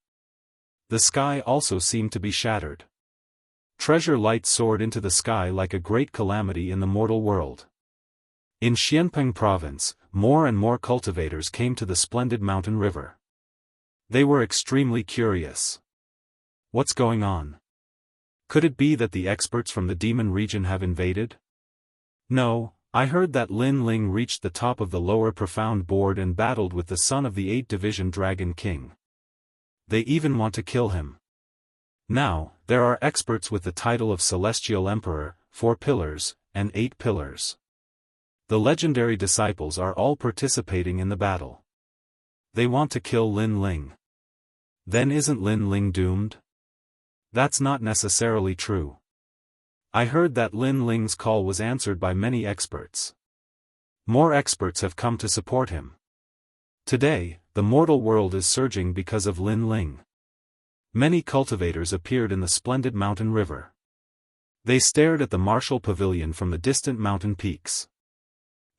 The sky also seemed to be shattered. Treasure light soared into the sky like a great calamity in the mortal world. In Xianpeng province, more and more cultivators came to the splendid mountain river. They were extremely curious. What's going on? Could it be that the experts from the demon region have invaded? No, I heard that Lin Ling reached the top of the lower profound board and battled with the son of the 8 Division Dragon King. They even want to kill him. Now, there are experts with the title of Celestial Emperor, 4 pillars, and 8 pillars. The legendary disciples are all participating in the battle. They want to kill Lin Ling. Then isn't Lin Ling doomed? That's not necessarily true. I heard that Lin Ling's call was answered by many experts. More experts have come to support him. Today, the mortal world is surging because of Lin Ling. Many cultivators appeared in the splendid mountain river. They stared at the martial pavilion from the distant mountain peaks.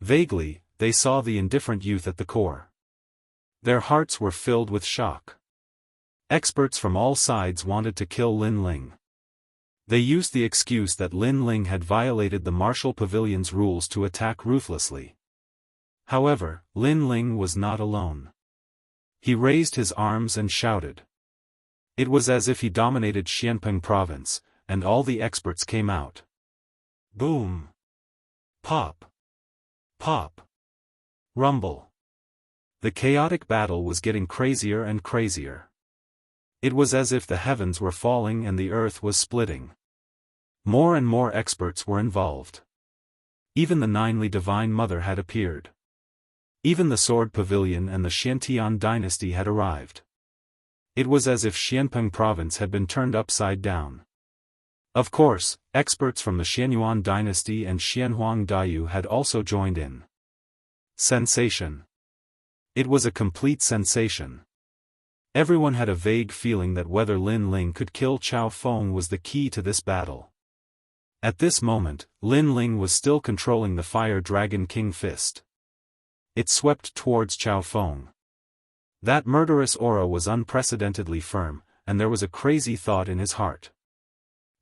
Vaguely, they saw the indifferent youth at the core. Their hearts were filled with shock. Experts from all sides wanted to kill Lin Ling. They used the excuse that Lin Ling had violated the martial pavilion's rules to attack ruthlessly. However, Lin Ling was not alone. He raised his arms and shouted. It was as if he dominated Xianpeng province, and all the experts came out. Boom! Pop! Pop! Rumble! The chaotic battle was getting crazier and crazier. It was as if the heavens were falling and the earth was splitting. More and more experts were involved. Even the Ninely Divine Mother had appeared. Even the Sword Pavilion and the Xiantian dynasty had arrived. It was as if Xianpeng province had been turned upside down. Of course, experts from the Xianyuan dynasty and Xianhuang Daiyu had also joined in. Sensation. It was a complete sensation. Everyone had a vague feeling that whether Lin Ling could kill Chao Feng was the key to this battle. At this moment, Lin Ling was still controlling the Fire Dragon King fist. It swept towards Chao Feng. That murderous aura was unprecedentedly firm, and there was a crazy thought in his heart.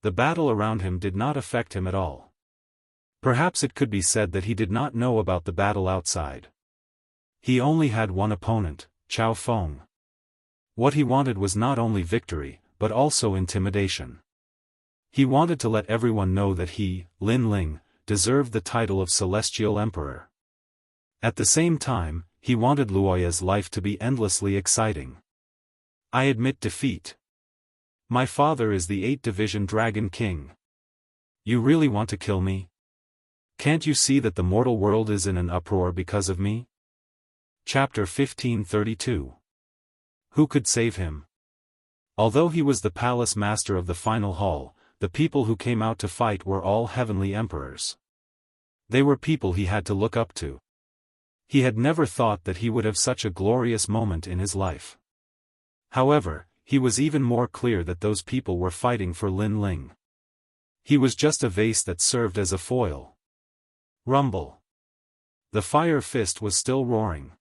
The battle around him did not affect him at all. Perhaps it could be said that he did not know about the battle outside. He only had one opponent, Chao Feng. What he wanted was not only victory, but also intimidation. He wanted to let everyone know that he, Lin Ling, deserved the title of Celestial Emperor. At the same time, he wanted Luoya's life to be endlessly exciting. I admit defeat. My father is the 8 Division Dragon King. You really want to kill me? Can't you see that the mortal world is in an uproar because of me? Chapter 1532. Who could save him? Although he was the palace master of the final hall, the people who came out to fight were all heavenly emperors. They were people he had to look up to. He had never thought that he would have such a glorious moment in his life. However, he was even more clear that those people were fighting for Lin Ling. He was just a vase that served as a foil. Rumble. The fire fist was still roaring.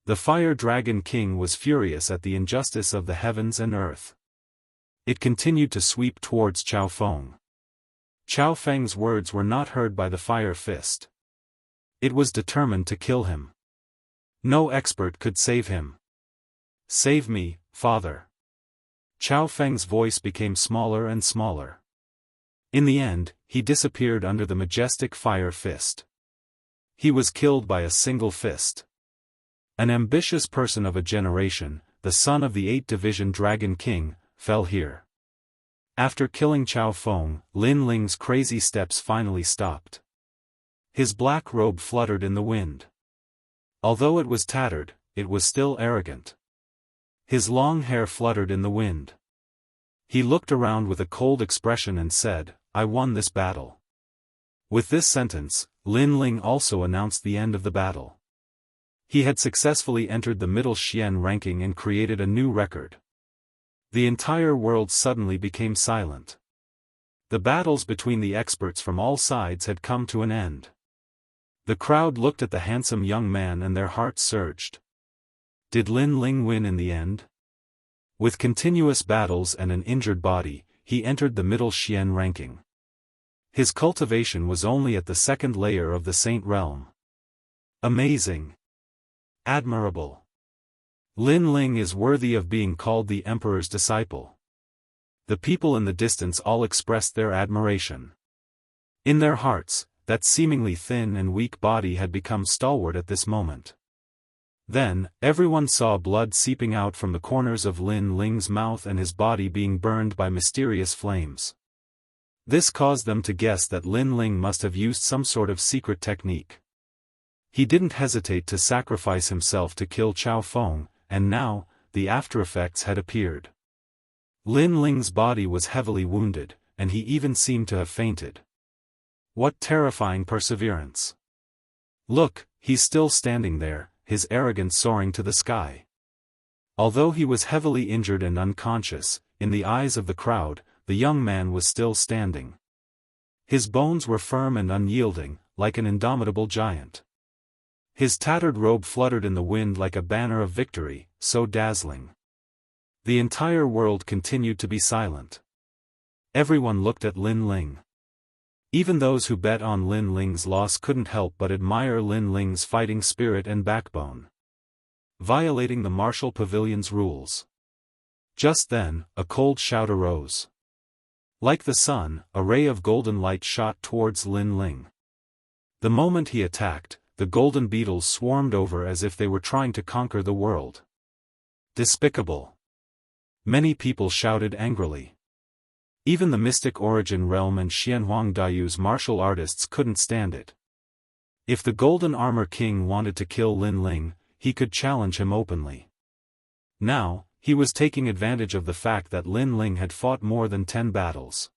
The Fire Dragon King was furious at the injustice of the heavens and earth. It continued to sweep towards Chao Feng. Chao Feng's words were not heard by the Fire Fist. It was determined to kill him. No expert could save him. Save me, father. Chao Feng's voice became smaller and smaller. In the end, he disappeared under the majestic Fire Fist. He was killed by a single fist. An ambitious person of a generation, the son of the 8th-division Dragon King, fell here. After killing Chao Feng, Lin Ling's crazy steps finally stopped. His black robe fluttered in the wind. Although it was tattered, it was still arrogant. His long hair fluttered in the wind. He looked around with a cold expression and said, "I won this battle." With this sentence, Lin Ling also announced the end of the battle. He had successfully entered the middle Xian ranking and created a new record. The entire world suddenly became silent. The battles between the experts from all sides had come to an end. The crowd looked at the handsome young man and their hearts surged. Did Lin Ling win in the end? With continuous battles and an injured body, he entered the middle Xian ranking. His cultivation was only at the second layer of the Saint Realm. Amazing! Admirable! Lin Ling is worthy of being called the Emperor's disciple. The people in the distance all expressed their admiration. In their hearts, that seemingly thin and weak body had become stalwart at this moment. Then, everyone saw blood seeping out from the corners of Lin Ling's mouth and his body being burned by mysterious flames. This caused them to guess that Lin Ling must have used some sort of secret technique. He didn't hesitate to sacrifice himself to kill Chao Feng, and now, the aftereffects had appeared. Lin Ling's body was heavily wounded, and he even seemed to have fainted. What terrifying perseverance! Look, he's still standing there, his arrogance soaring to the sky. Although he was heavily injured and unconscious, in the eyes of the crowd, the young man was still standing. His bones were firm and unyielding, like an indomitable giant. His tattered robe fluttered in the wind like a banner of victory, so dazzling. The entire world continued to be silent. Everyone looked at Lin Ling. Even those who bet on Lin Ling's loss couldn't help but admire Lin Ling's fighting spirit and backbone. Violating the martial pavilion's rules. Just then, a cold shout arose. Like the sun, a ray of golden light shot towards Lin Ling. The moment he attacked, the golden beetles swarmed over as if they were trying to conquer the world. Despicable! Many people shouted angrily. Even the Mystic Origin Realm and Xianhuang Daiyu's martial artists couldn't stand it. If the Golden Armor King wanted to kill Lin Ling, he could challenge him openly. Now, he was taking advantage of the fact that Lin Ling had fought more than 10 battles.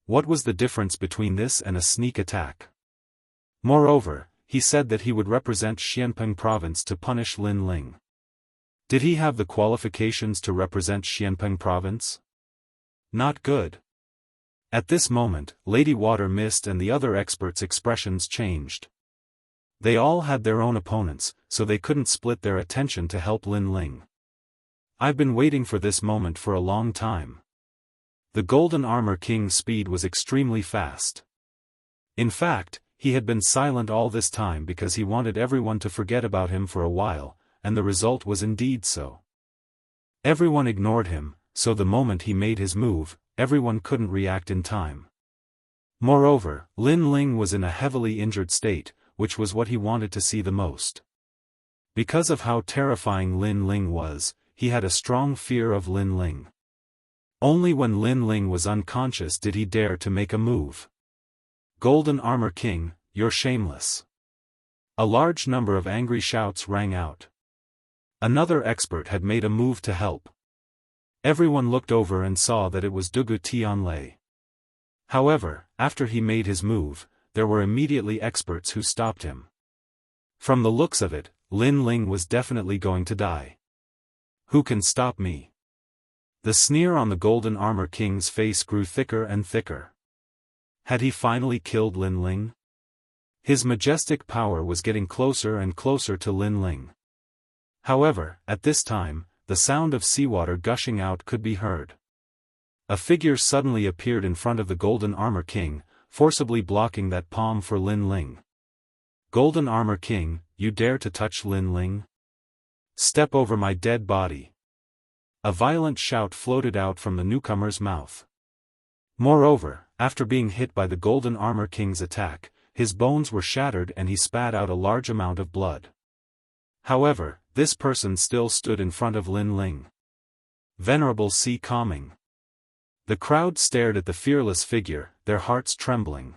What was the difference between this and a sneak attack? Moreover, he said that he would represent Xianpeng Province to punish Lin Ling. Did he have the qualifications to represent Xianpeng Province? Not good. At this moment, Lady Water Mist and the other experts' expressions changed. They all had their own opponents, so they couldn't split their attention to help Lin Ling. I've been waiting for this moment for a long time. The Golden Armor King's speed was extremely fast. In fact, he had been silent all this time because he wanted everyone to forget about him for a while, and the result was indeed so. Everyone ignored him, so the moment he made his move, everyone couldn't react in time. Moreover, Lin Ling was in a heavily injured state, which was what he wanted to see the most. Because of how terrifying Lin Ling was, he had a strong fear of Lin Ling. Only when Lin Ling was unconscious did he dare to make a move. Golden Armor King, you're shameless. A large number of angry shouts rang out. Another expert had made a move to help. Everyone looked over and saw that it was Dugu Tianlei. However, after he made his move, there were immediately experts who stopped him. From the looks of it, Lin Ling was definitely going to die. Who can stop me? The sneer on the Golden Armor King's face grew thicker and thicker. Had he finally killed Lin Ling? His majestic power was getting closer and closer to Lin Ling. However, at this time, the sound of seawater gushing out could be heard. A figure suddenly appeared in front of the Golden Armor King, forcibly blocking that palm for Lin Ling. Golden Armor King, you dare to touch Lin Ling? Step over my dead body. A violent shout floated out from the newcomer's mouth. Moreover, after being hit by the Golden Armor King's attack, his bones were shattered and he spat out a large amount of blood. However, this person still stood in front of Lin Ling. Venerable Sea Calming. The crowd stared at the fearless figure, their hearts trembling.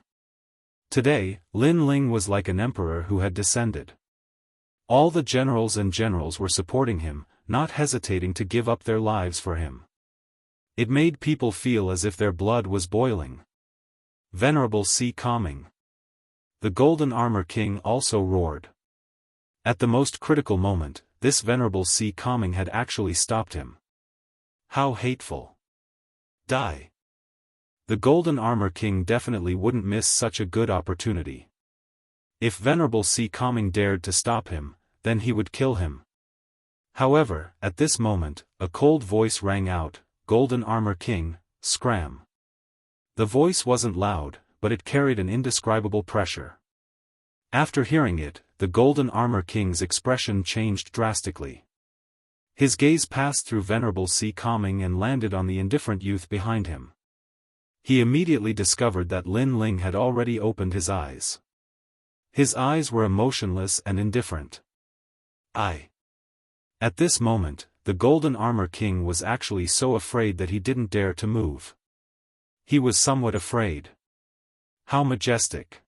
Today, Lin Ling was like an emperor who had descended. All the generals and generals were supporting him, not hesitating to give up their lives for him. It made people feel as if their blood was boiling. Venerable Sea Calming. The Golden Armor King also roared. At the most critical moment, this Venerable Sea Calming had actually stopped him. How hateful. Die. The Golden Armor King definitely wouldn't miss such a good opportunity. If Venerable Sea Calming dared to stop him, then he would kill him. However, at this moment, a cold voice rang out, Golden Armor King, scram. The voice wasn't loud, but it carried an indescribable pressure. After hearing it, the Golden Armor King's expression changed drastically. His gaze passed through Venerable Sea Calming and landed on the indifferent youth behind him. He immediately discovered that Lin Ling had already opened his eyes. His eyes were emotionless and indifferent. At this moment, the Golden Armor King was actually so afraid that he didn't dare to move. He was somewhat afraid. How majestic.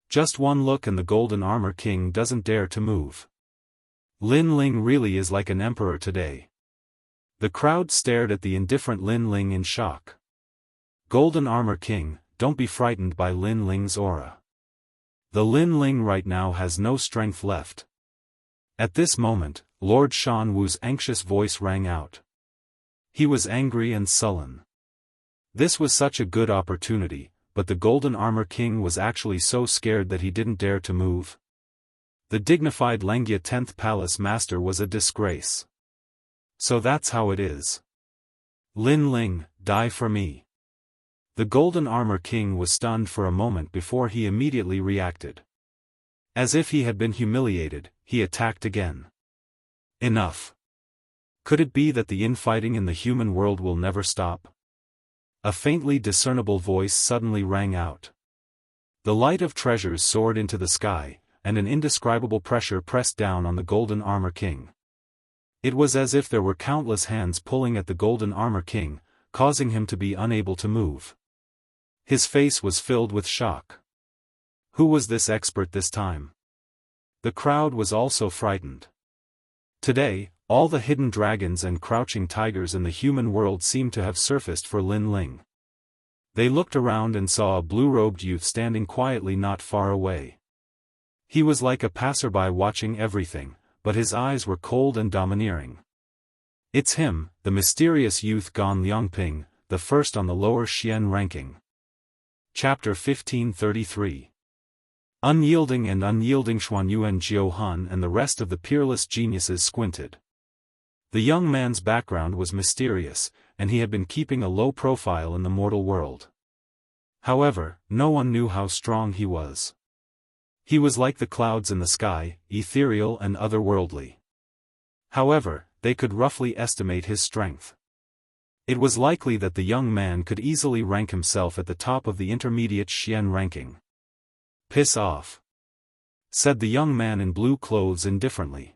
Just one look and the Golden Armor King doesn't dare to move. Lin Ling really is like an emperor today. The crowd stared at the indifferent Lin Ling in shock. Golden Armor King, don't be frightened by Lin Ling's aura. The Lin Ling right now has no strength left. At this moment, Lord Shan Wu's anxious voice rang out. He was angry and sullen. This was such a good opportunity, but the Golden Armor King was actually so scared that he didn't dare to move. The dignified Lengia 10th Palace Master was a disgrace. So that's how it is. Lin Ling, die for me. The Golden Armor King was stunned for a moment before he immediately reacted. As if he had been humiliated, he attacked again. Enough. Could it be that the infighting in the human world will never stop? A faintly discernible voice suddenly rang out. The light of treasures soared into the sky, and an indescribable pressure pressed down on the Golden Armor King. It was as if there were countless hands pulling at the Golden Armor King, causing him to be unable to move. His face was filled with shock. Who was this expert this time? The crowd was also frightened. Today, all the hidden dragons and crouching tigers in the human world seemed to have surfaced for Lin Ling. They looked around and saw a blue-robed youth standing quietly not far away. He was like a passerby watching everything, but his eyes were cold and domineering. It's him, the mysterious youth Gan Liangping, the first on the lower Xian ranking. Chapter 1533. Unyielding and unyielding Xuanyuan Jiuhan and the rest of the peerless geniuses squinted. The young man's background was mysterious, and he had been keeping a low profile in the mortal world. However, no one knew how strong he was. He was like the clouds in the sky, ethereal and otherworldly. However, they could roughly estimate his strength. It was likely that the young man could easily rank himself at the top of the intermediate Xian ranking. Piss off, said the young man in blue clothes indifferently.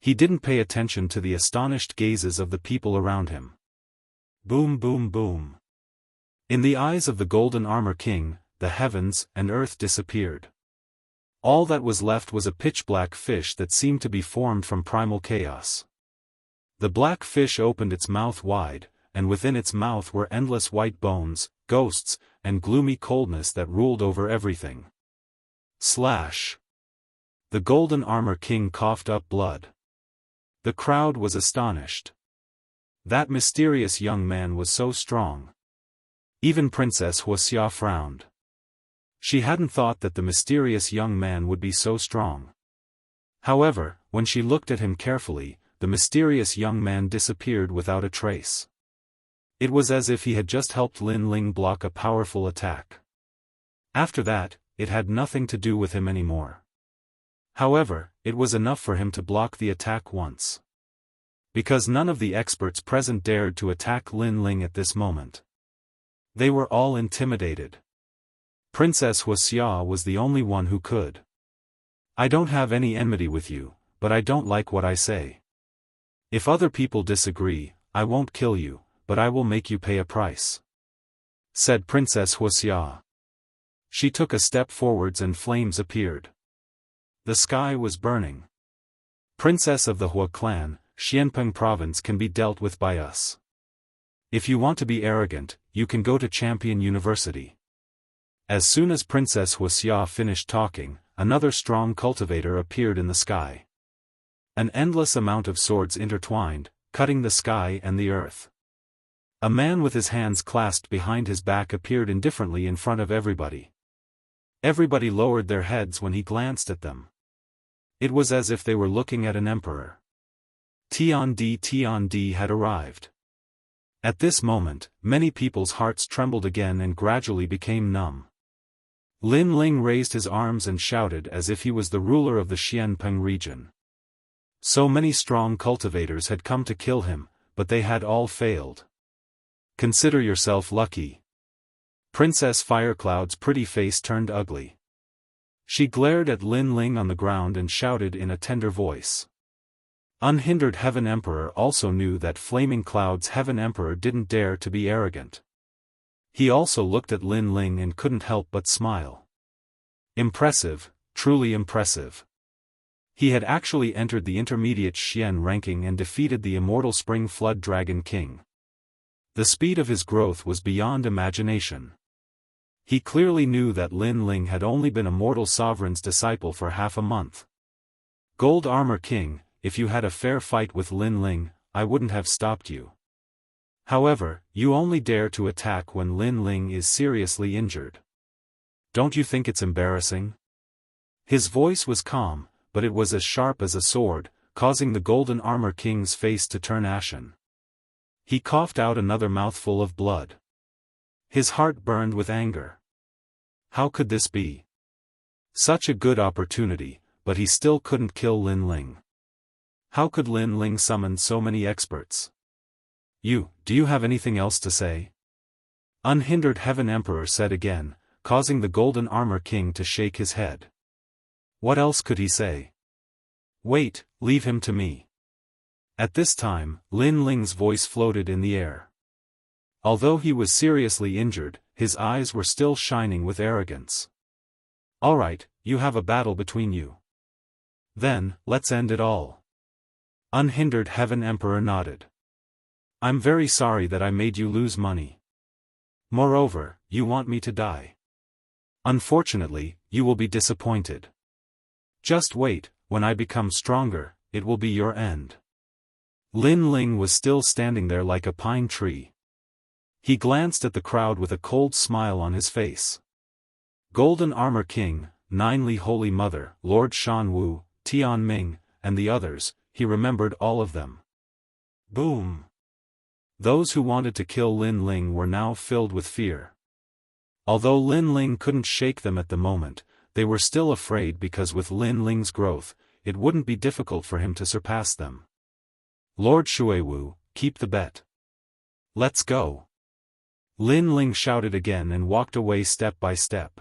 He didn't pay attention to the astonished gazes of the people around him. Boom boom boom. In the eyes of the Golden Armor King, the heavens and earth disappeared. All that was left was a pitch-black fish that seemed to be formed from primal chaos. The black fish opened its mouth wide, and within its mouth were endless white bones, ghosts, and gloomy coldness that ruled over everything. Slash! The Golden Armor King coughed up blood. The crowd was astonished. That mysterious young man was so strong. Even Princess Wuxia frowned. She hadn't thought that the mysterious young man would be so strong. However, when she looked at him carefully, the mysterious young man disappeared without a trace. It was as if he had just helped Lin Ling block a powerful attack. After that, it had nothing to do with him anymore. However, it was enough for him to block the attack once. Because none of the experts present dared to attack Lin Ling at this moment. They were all intimidated. Princess Wuxia was the only one who could. I don't have any enmity with you, but I don't like what I say. If other people disagree, I won't kill you, but I will make you pay a price, said Princess Wuxia. She took a step forwards and flames appeared. The sky was burning. Princess of the Hua clan, Xianpeng province can be dealt with by us. If you want to be arrogant, you can go to Champion University. As soon as Princess Wuxia finished talking, another strong cultivator appeared in the sky. An endless amount of swords intertwined, cutting the sky and the earth. A man with his hands clasped behind his back appeared indifferently in front of everybody. Everybody lowered their heads when he glanced at them. It was as if they were looking at an emperor. Tiandi had arrived. At this moment, many people's hearts trembled again and gradually became numb. Lin Ling raised his arms and shouted as if he was the ruler of the Xianpeng region. So many strong cultivators had come to kill him, but they had all failed. Consider yourself lucky. Princess Firecloud's pretty face turned ugly. She glared at Lin Ling on the ground and shouted in a tender voice. Unhindered Heaven Emperor also knew that Flaming Cloud's Heaven Emperor didn't dare to be arrogant. He also looked at Lin Ling and couldn't help but smile. Impressive, truly impressive. He had actually entered the intermediate Xian ranking and defeated the Immortal Spring Flood Dragon King. The speed of his growth was beyond imagination. He clearly knew that Lin Ling had only been a mortal sovereign's disciple for half a month. Gold Armor King, if you had a fair fight with Lin Ling, I wouldn't have stopped you. However, you only dare to attack when Lin Ling is seriously injured. Don't you think it's embarrassing? His voice was calm, but it was as sharp as a sword, causing the Golden Armor King's face to turn ashen. He coughed out another mouthful of blood. His heart burned with anger. How could this be? Such a good opportunity, but he still couldn't kill Lin Ling. How could Lin Ling summon so many experts? Do you have anything else to say? Unhindered Heaven Emperor said again, causing the Golden Armor King to shake his head. What else could he say? Wait, leave him to me. At this time, Lin Ling's voice floated in the air. Although he was seriously injured, his eyes were still shining with arrogance. Alright, you have a battle between you. Then, let's end it all. Unhindered Heaven Emperor nodded. I'm very sorry that I made you lose money. Moreover, you want me to die. Unfortunately, you will be disappointed. Just wait, when I become stronger, it will be your end. Lin Ling was still standing there like a pine tree. He glanced at the crowd with a cold smile on his face. Golden Armor King, Ninely Holy Mother, Lord Shan Wu, Tian Ming, and the others, he remembered all of them. Boom! Those who wanted to kill Lin Ling were now filled with fear. Although Lin Ling couldn't shake them at the moment, they were still afraid because with Lin Ling's growth, it wouldn't be difficult for him to surpass them. Lord Shuiwu, keep the bet. Let's go. Lin Ling shouted again and walked away step by step.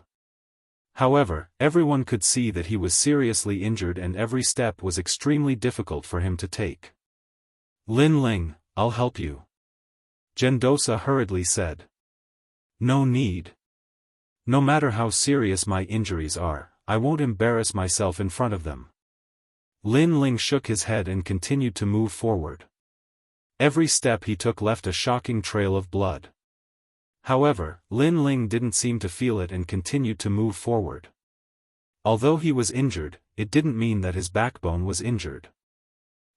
However, everyone could see that he was seriously injured and every step was extremely difficult for him to take. Lin Ling, I'll help you. Gendosa hurriedly said. No need. No matter how serious my injuries are, I won't embarrass myself in front of them. Lin Ling shook his head and continued to move forward. Every step he took left a shocking trail of blood. However, Lin Ling didn't seem to feel it and continued to move forward. Although he was injured, it didn't mean that his backbone was injured.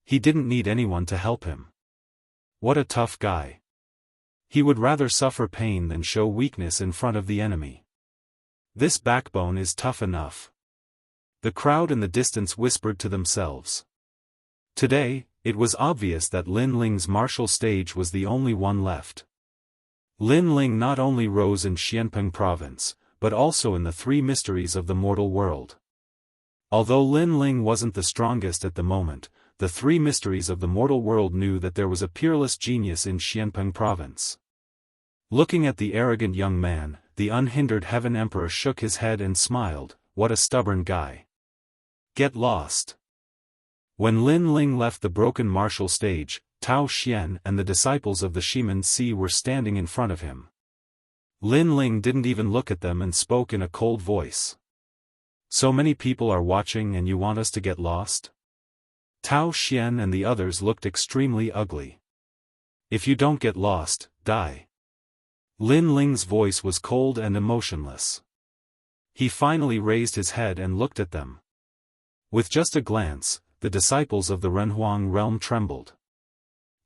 He didn't need anyone to help him. What a tough guy. He would rather suffer pain than show weakness in front of the enemy. This backbone is tough enough. The crowd in the distance whispered to themselves. Today, it was obvious that Lin Ling's martial stage was the only one left. Lin Ling not only rose in Xianpeng province, but also in the three mysteries of the mortal world. Although Lin Ling wasn't the strongest at the moment, the three mysteries of the mortal world knew that there was a peerless genius in Xianpeng province. Looking at the arrogant young man, the unhindered Heaven Emperor shook his head and smiled. What a stubborn guy. Get lost. When Lin Ling left the broken martial stage, Tao Xian and the disciples of the Shiman Si were standing in front of him. Lin Ling didn't even look at them and spoke in a cold voice. So many people are watching and you want us to get lost? Tao Xian and the others looked extremely ugly. If you don't get lost, die. Lin Ling's voice was cold and emotionless. He finally raised his head and looked at them. With just a glance, the disciples of the Renhuang realm trembled.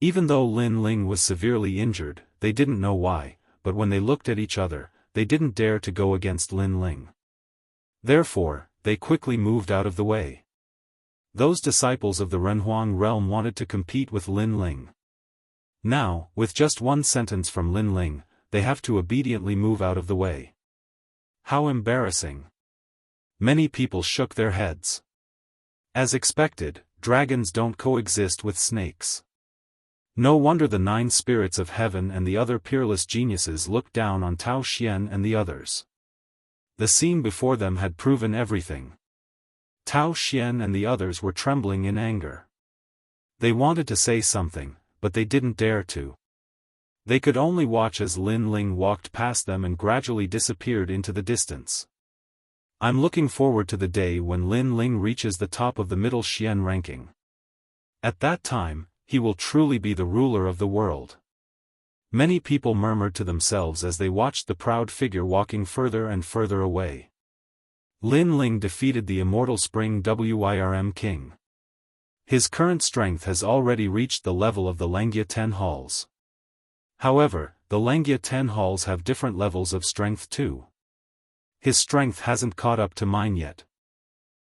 Even though Lin Ling was severely injured, they didn't know why, but when they looked at each other, they didn't dare to go against Lin Ling. Therefore, they quickly moved out of the way. Those disciples of the Renhuang realm wanted to compete with Lin Ling. Now, with just one sentence from Lin Ling, they have to obediently move out of the way. How embarrassing. Many people shook their heads. As expected, dragons don't coexist with snakes. No wonder the 9 spirits of heaven and the other peerless geniuses looked down on Tao Xian and the others. The scene before them had proven everything. Tao Xian and the others were trembling in anger. They wanted to say something, but they didn't dare to. They could only watch as Lin Ling walked past them and gradually disappeared into the distance. I'm looking forward to the day when Lin Ling reaches the top of the middle Xian ranking. At that time, he will truly be the ruler of the world. Many people murmured to themselves as they watched the proud figure walking further and further away. Lin Ling defeated the immortal Spring Wirm King. His current strength has already reached the level of the Langia 10 halls. However, the Langia 10 halls have different levels of strength too. His strength hasn't caught up to mine yet.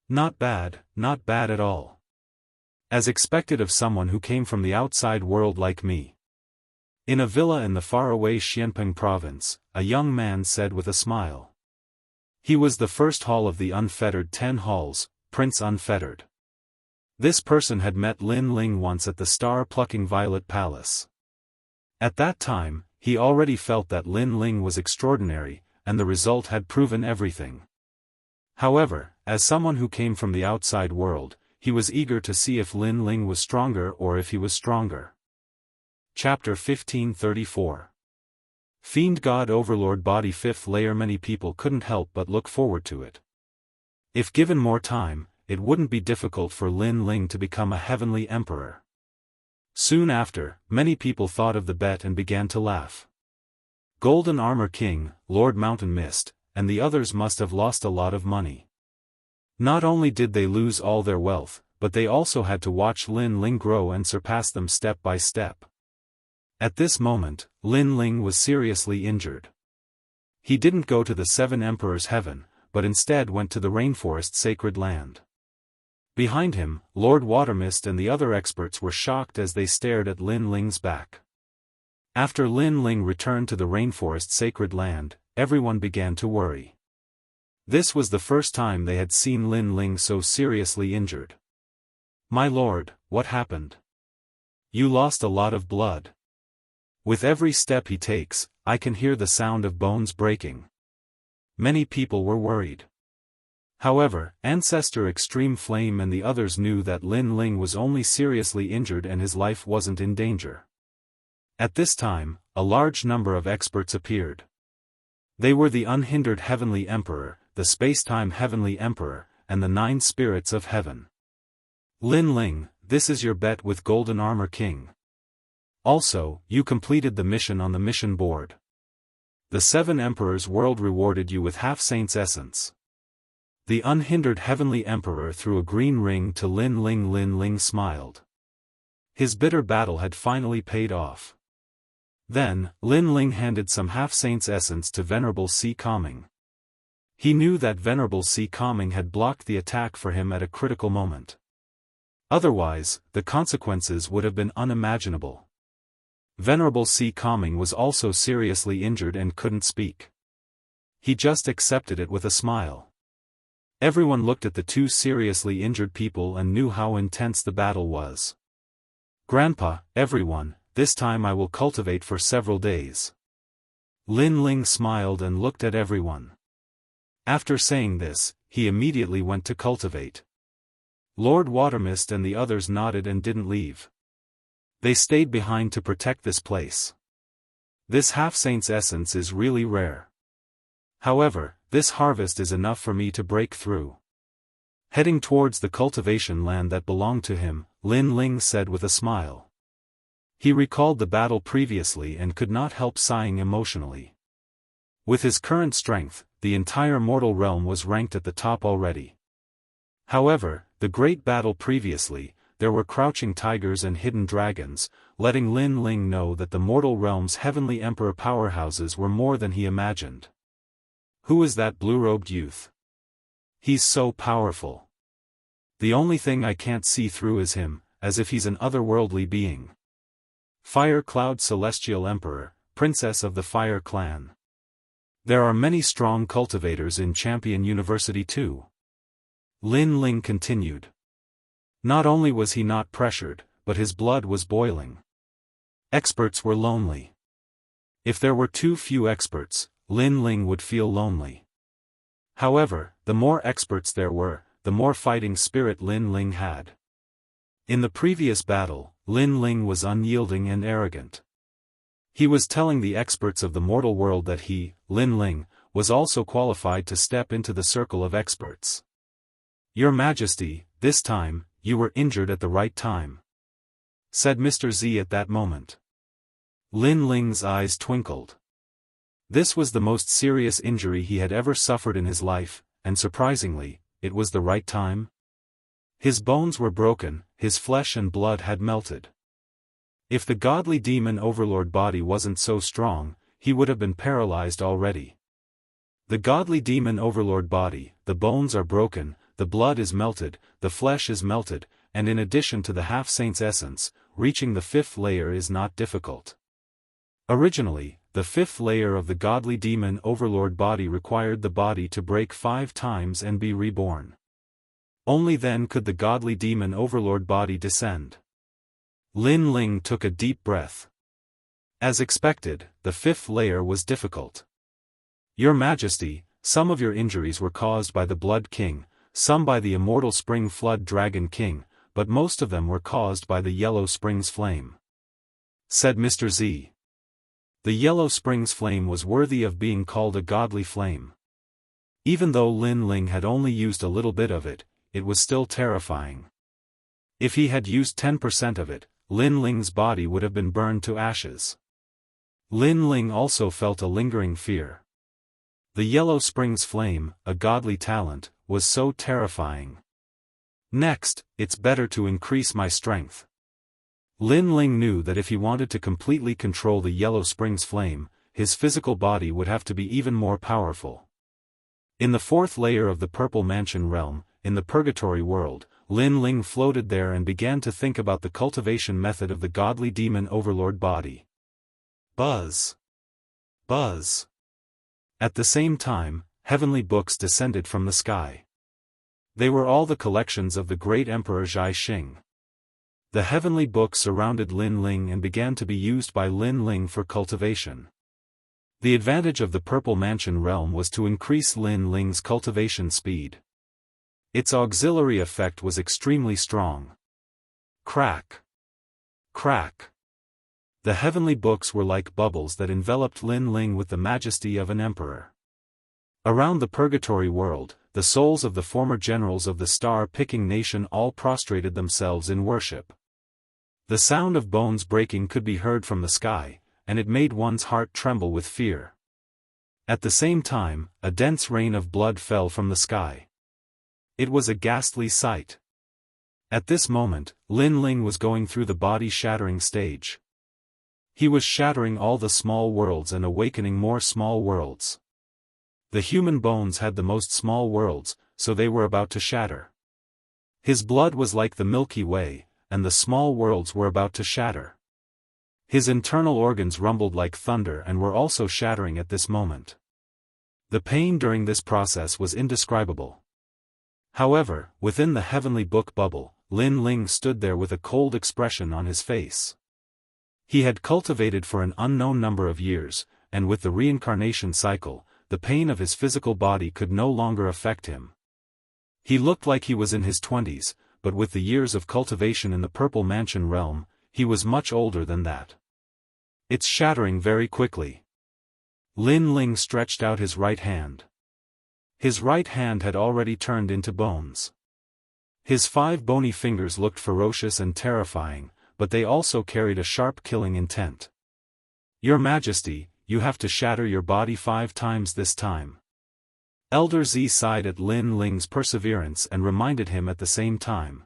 Not bad at all. As expected of someone who came from the outside world like me. In a villa in the faraway Xianpeng province, a young man said with a smile. He was the first hall of the unfettered 10 halls, Prince Unfettered. This person had met Lin Ling once at the star-plucking Violet Palace. At that time, he already felt that Lin Ling was extraordinary, and the result had proven everything. However, as someone who came from the outside world, he was eager to see if Lin Ling was stronger or if he was stronger. Chapter 1534. Fiend God Overlord Body 5th layer. Many people couldn't help but look forward to it. If given more time, it wouldn't be difficult for Lin Ling to become a heavenly emperor. Soon after, many people thought of the bet and began to laugh. Golden Armor King, Lord Mountain Mist, and the others must have lost a lot of money. Not only did they lose all their wealth, but they also had to watch Lin Ling grow and surpass them step by step. At this moment, Lin Ling was seriously injured. He didn't go to the 7 Emperors' Heaven, but instead went to the Rainforest Sacred Land. Behind him, Lord Watermist and the other experts were shocked as they stared at Lin Ling's back. After Lin Ling returned to the Rainforest Sacred Land, everyone began to worry. This was the first time they had seen Lin Ling so seriously injured. My lord, what happened? You lost a lot of blood. With every step he takes, I can hear the sound of bones breaking. Many people were worried. However, Ancestor Extreme Flame and the others knew that Lin Ling was only seriously injured and his life wasn't in danger. At this time, a large number of experts appeared. They were the unhindered Heavenly Emperor, the space-time Heavenly Emperor, and the 9 spirits of heaven. Lin Ling, this is your bet with Golden Armor King. Also, you completed the mission on the mission board. The 7 Emperors world rewarded you with half-saint's essence. The unhindered Heavenly Emperor threw a green ring to Lin Ling. Lin Ling smiled. His bitter battle had finally paid off. Then, Lin Ling handed some half-saint's essence to Venerable Si Calming. He knew that Venerable Si Calming had blocked the attack for him at a critical moment. Otherwise, the consequences would have been unimaginable. Venerable Si Calming was also seriously injured and couldn't speak. He just accepted it with a smile. Everyone looked at the 2 seriously injured people and knew how intense the battle was. Grandpa, everyone, this time I will cultivate for several days. Lin Ling smiled and looked at everyone. After saying this, he immediately went to cultivate. Lord Watermist and the others nodded and didn't leave. They stayed behind to protect this place. This half-saint's essence is really rare. However, this harvest is enough for me to break through. Heading towards the cultivation land that belonged to him, Lin Ling said with a smile. He recalled the battle previously and could not help sighing emotionally. With his current strength, the entire mortal realm was ranked at the top already. However, the great battle previously, there were crouching tigers and hidden dragons, letting Lin Ling know that the mortal realm's Heavenly Emperor powerhouses were more than he imagined. Who is that blue-robed youth? He's so powerful. The only thing I can't see through is him, as if he's an otherworldly being. Fire Cloud Celestial Emperor, Princess of the Fire Clan. There are many strong cultivators in Champion University too. Lin Ling continued. Not only was he not pressured, but his blood was boiling. Experts were lonely. If there were too few experts, Lin Ling would feel lonely. However, the more experts there were, the more fighting spirit Lin Ling had. In the previous battle, Lin Ling was unyielding and arrogant. He was telling the experts of the mortal world that he, Lin Ling, was also qualified to step into the circle of experts. Your Majesty, this time, you were injured at the right time, said Mr. Z at that moment. Lin Ling's eyes twinkled. This was the most serious injury he had ever suffered in his life, and surprisingly, it was the right time. His bones were broken, his flesh and blood had melted. If the godly demon overlord body wasn't so strong, he would have been paralyzed already. The godly demon overlord body, the bones are broken, the blood is melted, the flesh is melted, and in addition to the half-saint's essence, reaching the 5th layer is not difficult. Originally, the 5th layer of the godly demon overlord body required the body to break 5 times and be reborn. Only then could the godly demon overlord body descend. Lin Ling took a deep breath. As expected, the 5th layer was difficult. Your Majesty, some of your injuries were caused by the Blood King, some by the Immortal Spring Flood Dragon King, but most of them were caused by the Yellow Springs Flame, said Mr. Z. The Yellow Springs Flame was worthy of being called a godly flame. Even though Lin Ling had only used a little bit of it, it was still terrifying. If he had used 10% of it, Lin Ling's body would have been burned to ashes. Lin Ling also felt a lingering fear. The Yellow Springs Flame, a godly talent, was so terrifying. Next, it's better to increase my strength. Lin Ling knew that if he wanted to completely control the Yellow Springs Flame, his physical body would have to be even more powerful. In the 4th layer of the Purple Mansion realm, in the Purgatory world, Lin Ling floated there and began to think about the cultivation method of the godly demon overlord body. Buzz. Buzz. At the same time, heavenly books descended from the sky. They were all the collections of the great Emperor Zhai Xing. The heavenly books surrounded Lin Ling and began to be used by Lin Ling for cultivation. The advantage of the Purple Mansion realm was to increase Lin Ling's cultivation speed. Its auxiliary effect was extremely strong. Crack. Crack. The heavenly books were like bubbles that enveloped Lin Ling with the majesty of an emperor. Around the purgatory world, the souls of the former generals of the star-picking nation all prostrated themselves in worship. The sound of bones breaking could be heard from the sky, and it made one's heart tremble with fear. At the same time, a dense rain of blood fell from the sky. It was a ghastly sight. At this moment, Lin Ling was going through the body-shattering stage. He was shattering all the small worlds and awakening more small worlds. The human bones had the most small worlds, so they were about to shatter. His blood was like the Milky Way, and the small worlds were about to shatter. His internal organs rumbled like thunder and were also shattering at this moment. The pain during this process was indescribable. However, within the heavenly book bubble, Lin Ling stood there with a cold expression on his face. He had cultivated for an unknown number of years, and with the reincarnation cycle, the pain of his physical body could no longer affect him. He looked like he was in his 20s, but with the years of cultivation in the Purple Mansion realm, he was much older than that. It's shattering very quickly. Lin Ling stretched out his right hand. His right hand had already turned into bones. His 5 bony fingers looked ferocious and terrifying, but they also carried a sharp killing intent. Your Majesty, you have to shatter your body 5 times this time. Elder Z sighed at Lin Ling's perseverance and reminded him at the same time.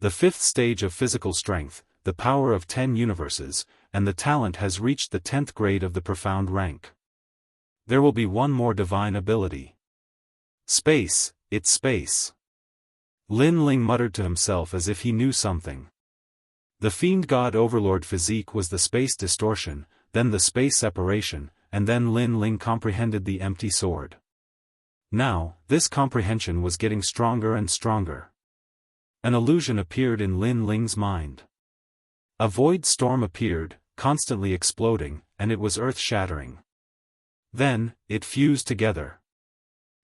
The 5th stage of physical strength, the power of 10 universes, and the talent has reached the 10th grade of the profound rank. There will be one more divine ability. Space, it's space. Lin Ling muttered to himself as if he knew something. The Fiend God Overlord physique was the space distortion, then the space separation, and then Lin Ling comprehended the empty sword. Now, this comprehension was getting stronger and stronger. An illusion appeared in Lin Ling's mind. A void storm appeared, constantly exploding, and it was earth-shattering. Then, it fused together.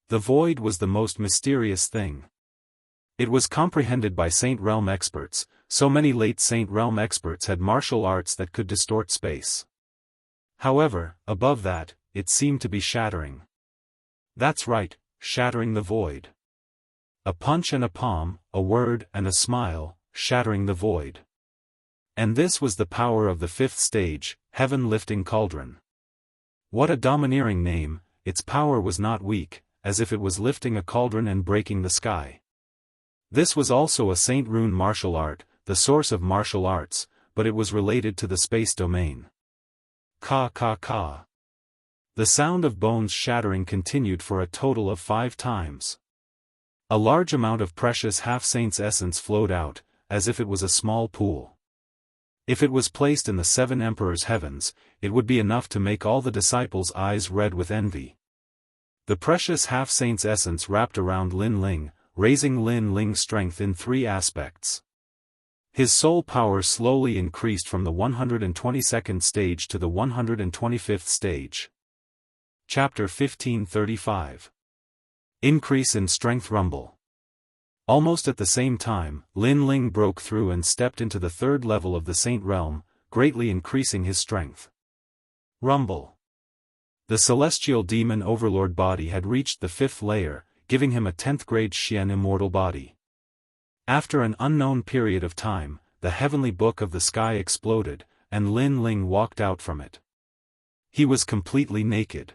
The void was the most mysterious thing. It was comprehended by Saint Realm experts, so many late Saint Realm experts had martial arts that could distort space. However, above that, it seemed to be shattering. That's right, shattering the void. A punch and a palm, a word and a smile, shattering the void. And this was the power of the 5th stage, Heaven-Lifting Cauldron. What a domineering name, its power was not weak, as if it was lifting a cauldron and breaking the sky. This was also a Saint Rune martial art, the source of martial arts, but it was related to the space domain. Ka ka ka. The sound of bones shattering continued for a total of 5 times. A large amount of precious half-saint's essence flowed out, as if it was a small pool. If it was placed in the 7 emperors' heavens, it would be enough to make all the disciples' eyes red with envy. The precious half-saint's essence wrapped around Lin Ling, raising Lin Ling's strength in 3 aspects. His soul power slowly increased from the 122nd stage to the 125th stage. Chapter 1535. Increase in Strength Rumble. Almost at the same time, Lin Ling broke through and stepped into the 3rd level of the Saint Realm, greatly increasing his strength. Rumble. The celestial demon overlord body had reached the 5th layer, giving him a 10th grade Xian immortal body. After an unknown period of time, the heavenly book of the sky exploded, and Lin Ling walked out from it. He was completely naked.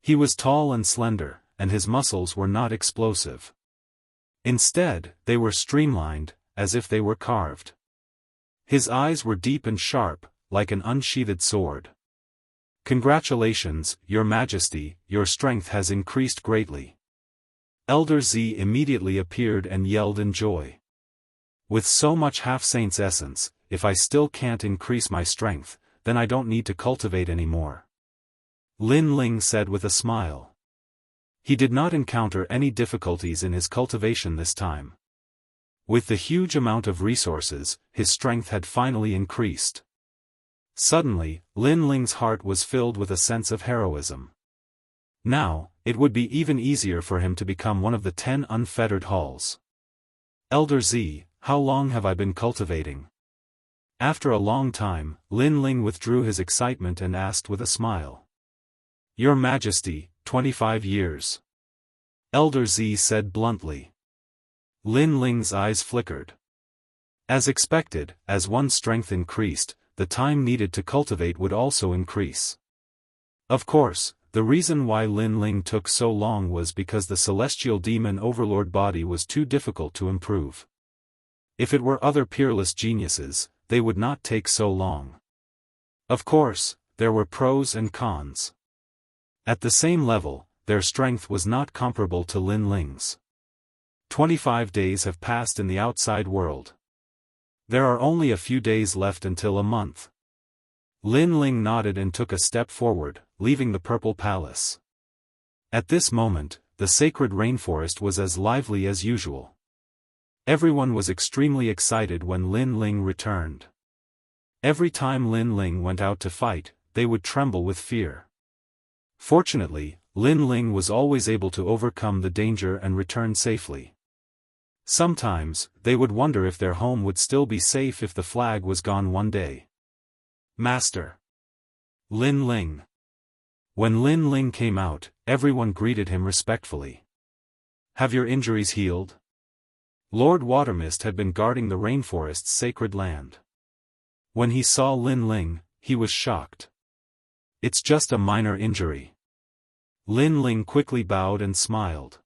He was tall and slender, and his muscles were not explosive. Instead, they were streamlined, as if they were carved. His eyes were deep and sharp, like an unsheathed sword. Congratulations, Your Majesty, your strength has increased greatly. Elder Z immediately appeared and yelled in joy. With so much half-saint's essence, if I still can't increase my strength, then I don't need to cultivate anymore. Lin Ling said with a smile. He did not encounter any difficulties in his cultivation this time. With the huge amount of resources, his strength had finally increased. Suddenly, Lin Ling's heart was filled with a sense of heroism. Now, it would be even easier for him to become one of the 10 unfettered halls. Elder Z, how long have I been cultivating? After a long time, Lin Ling withdrew his excitement and asked with a smile. Your Majesty, 25 years. Elder Z said bluntly. Lin Ling's eyes flickered. As expected, as one's strength increased, the time needed to cultivate would also increase. Of course, the reason why Lin Ling took so long was because the celestial demon overlord body was too difficult to improve. If it were other peerless geniuses, they would not take so long. Of course, there were pros and cons. At the same level, their strength was not comparable to Lin Ling's. 25 days have passed in the outside world. There are only a few days left until a month. Lin Ling nodded and took a step forward, leaving the Purple Palace. At this moment, the sacred rainforest was as lively as usual. Everyone was extremely excited when Lin Ling returned. Every time Lin Ling went out to fight, they would tremble with fear. Fortunately, Lin Ling was always able to overcome the danger and return safely. Sometimes, they would wonder if their home would still be safe if the flag was gone one day. Master. Lin Ling. When Lin Ling came out, everyone greeted him respectfully. Have your injuries healed? Lord Watermist had been guarding the rainforest's sacred land. When he saw Lin Ling, he was shocked. It's just a minor injury. Lin Ling quickly bowed and smiled.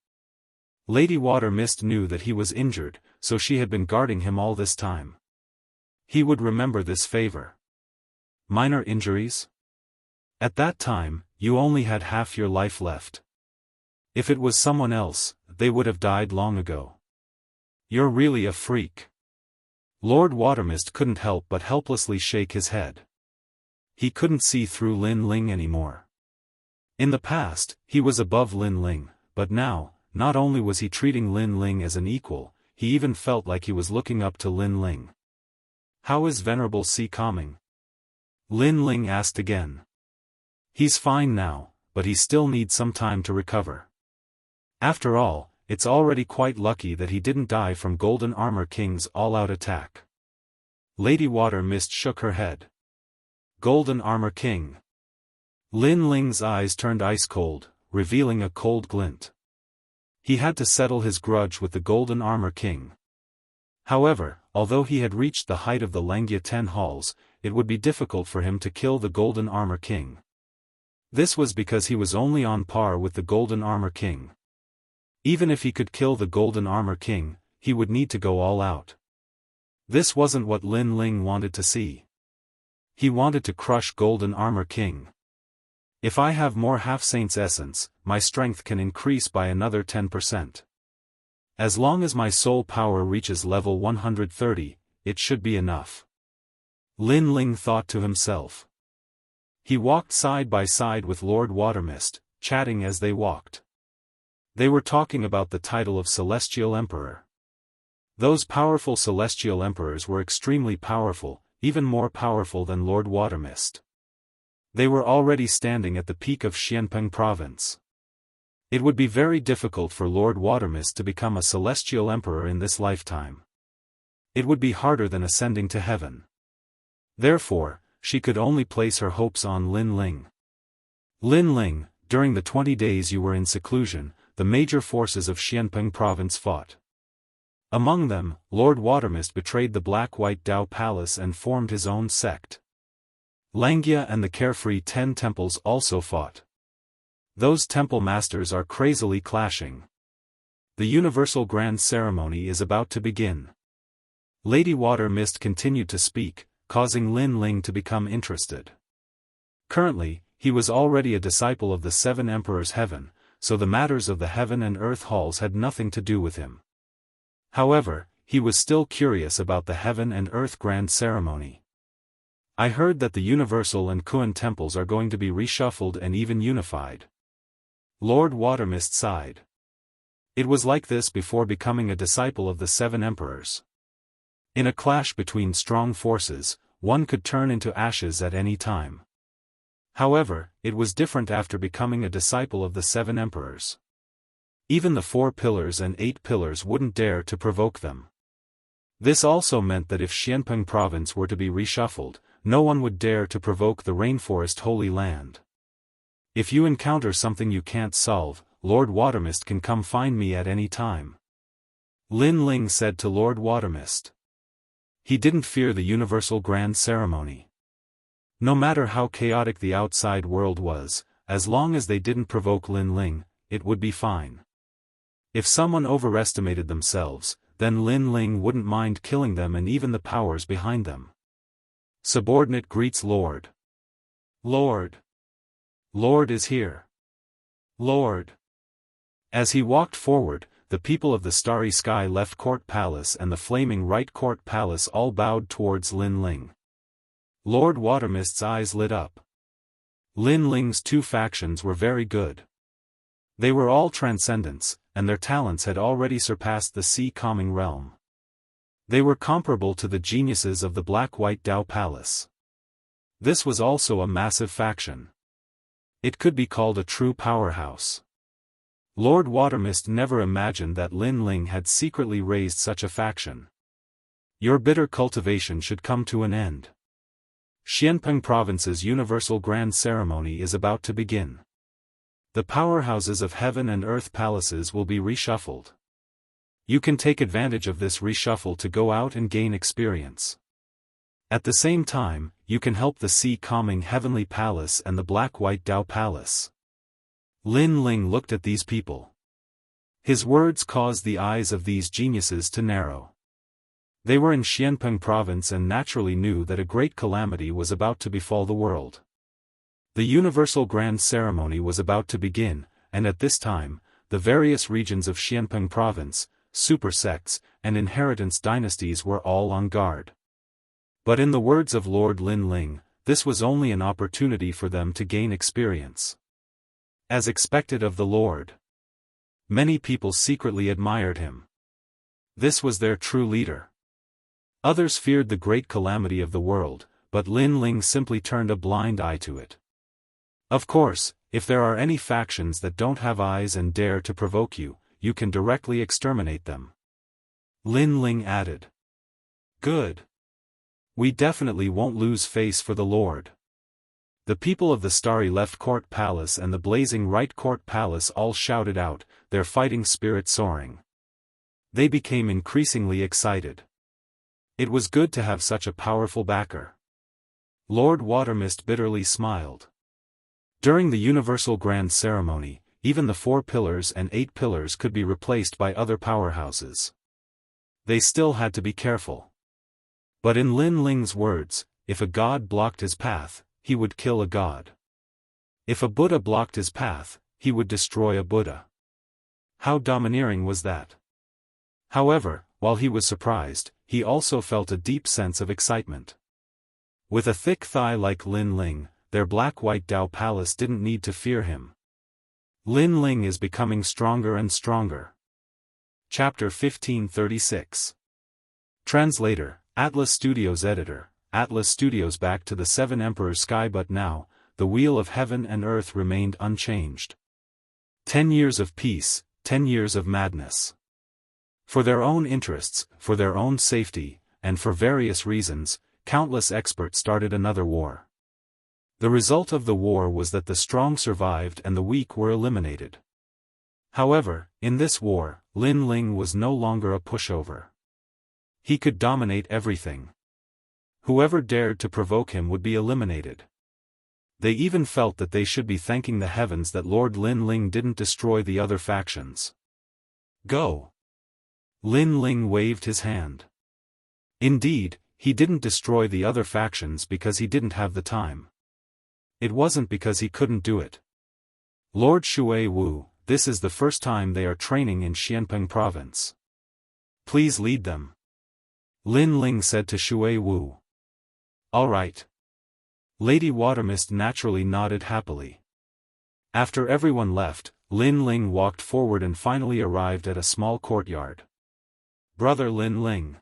Lady Watermist knew that he was injured, so she had been guarding him all this time. He would remember this favor. Minor injuries? At that time, you only had half your life left. If it was someone else, they would have died long ago. You're really a freak. Lord Watermist couldn't help but helplessly shake his head. He couldn't see through Lin Ling anymore. In the past, he was above Lin Ling, but now, not only was he treating Lin Ling as an equal, he even felt like he was looking up to Lin Ling. How is Venerable C calming? Lin Ling asked again. He's fine now, but he still needs some time to recover. After all, it's already quite lucky that he didn't die from Golden Armor King's all-out attack. Lady Watermist shook her head. Golden Armor King. Lin Ling's eyes turned ice-cold, revealing a cold glint. He had to settle his grudge with the Golden Armor King. However, although he had reached the height of the Langia 10 halls, it would be difficult for him to kill the Golden Armor King. This was because he was only on par with the Golden Armor King. Even if he could kill the Golden Armor King, he would need to go all out. This wasn't what Lin Ling wanted to see. He wanted to crush Golden Armor King. If I have more Half-Saint's essence, my strength can increase by another 10%. As long as my soul power reaches level 130, it should be enough. Lin Ling thought to himself. He walked side by side with Lord Watermist, chatting as they walked. They were talking about the title of Celestial Emperor. Those powerful Celestial Emperors were extremely powerful, even more powerful than Lord Watermist. They were already standing at the peak of Xianpeng province. It would be very difficult for Lord Watermist to become a Celestial Emperor in this lifetime. It would be harder than ascending to heaven. Therefore, she could only place her hopes on Lin Ling. Lin Ling, during the 20 days you were in seclusion, the major forces of Xianpeng province fought. Among them, Lord Watermist betrayed the Black-White Dao Palace and formed his own sect. Langia and the Carefree 10 temples also fought. Those temple masters are crazily clashing. The Universal Grand Ceremony is about to begin. Lady Watermist continued to speak, causing Lin Ling to become interested. Currently, he was already a disciple of the 7 Emperors' Heaven, so the matters of the Heaven and Earth halls had nothing to do with him. However, he was still curious about the Heaven and Earth Grand Ceremony. I heard that the Universal and Kuan temples are going to be reshuffled and even unified. Lord Watermist sighed. It was like this before becoming a disciple of the 7 Emperors. In a clash between strong forces, one could turn into ashes at any time. However, it was different after becoming a disciple of the 7 Emperors. Even the 4 pillars and 8 pillars wouldn't dare to provoke them. This also meant that if Xianpeng province were to be reshuffled, no one would dare to provoke the Rainforest Holy Land. If you encounter something you can't solve, Lord Watermist can come find me at any time. Lin Ling said to Lord Watermist. He didn't fear the universal grand ceremony. No matter how chaotic the outside world was, as long as they didn't provoke Lin Ling, it would be fine. If someone overestimated themselves, then Lin Ling wouldn't mind killing them and even the powers behind them. Subordinate greets Lord. Lord. Lord is here. Lord. As he walked forward, the people of the Starry Sky left Court Palace and the Flaming Right Court Palace all bowed towards Lin Ling. Lord Watermist's eyes lit up. Lin Ling's two factions were very good. They were all transcendents, and their talents had already surpassed the sea-calming realm. They were comparable to the geniuses of the Black-White Dao Palace. This was also a massive faction. It could be called a true powerhouse. Lord Watermist never imagined that Lin Ling had secretly raised such a faction. Your bitter cultivation should come to an end. Xianpeng Province's Universal Grand Ceremony is about to begin. The powerhouses of Heaven and Earth palaces will be reshuffled. You can take advantage of this reshuffle to go out and gain experience. At the same time, you can help the sea-calming Heavenly Palace and the Black-White Dao Palace. Lin Ling looked at these people. His words caused the eyes of these geniuses to narrow. They were in Xianpeng Province and naturally knew that a great calamity was about to befall the world. The Universal Grand Ceremony was about to begin, and at this time, the various regions of Xianpeng Province, super sects, and inheritance dynasties were all on guard. But in the words of Lord Lin Ling, this was only an opportunity for them to gain experience. As expected of the Lord. Many people secretly admired him. This was their true leader. Others feared the great calamity of the world, but Lin Ling simply turned a blind eye to it. Of course, if there are any factions that don't have eyes and dare to provoke you, you can directly exterminate them. Lin Ling added. Good. We definitely won't lose face for the Lord. The people of the Starry Left Court Palace and the Blazing Right Court Palace all shouted out, their fighting spirit soaring. They became increasingly excited. It was good to have such a powerful backer. Lord Watermist bitterly smiled. During the Universal Grand Ceremony, even the 4 pillars and 8 pillars could be replaced by other powerhouses. They still had to be careful. But in Lin Ling's words, if a god blocked his path, he would kill a god. If a Buddha blocked his path, he would destroy a Buddha. How domineering was that? However, while he was surprised, he also felt a deep sense of excitement. With a thick thigh like Lin Ling, their Black-White Dao Palace didn't need to fear him. Lin Ling is becoming stronger and stronger. Chapter 1536. Translator, Atlas Studios Editor, Atlas Studios. Back to the 7 Emperors Sky. But now, the wheel of heaven and earth remained unchanged. 10 years of peace, 10 years of madness. For their own interests, for their own safety, and for various reasons, countless experts started another war. The result of the war was that the strong survived and the weak were eliminated. However, in this war, Lin Ling was no longer a pushover. He could dominate everything. Whoever dared to provoke him would be eliminated. They even felt that they should be thanking the heavens that Lord Lin Ling didn't destroy the other factions. Go! Lin Ling waved his hand. Indeed, he didn't destroy the other factions because he didn't have the time. It wasn't because he couldn't do it. Lord Shui Wu, this is the first time they are training in Xianpeng Province. Please lead them. Lin Ling said to Shui Wu. All right. Lady Watermist naturally nodded happily. After everyone left, Lin Ling walked forward and finally arrived at a small courtyard. Brother Lin Ling.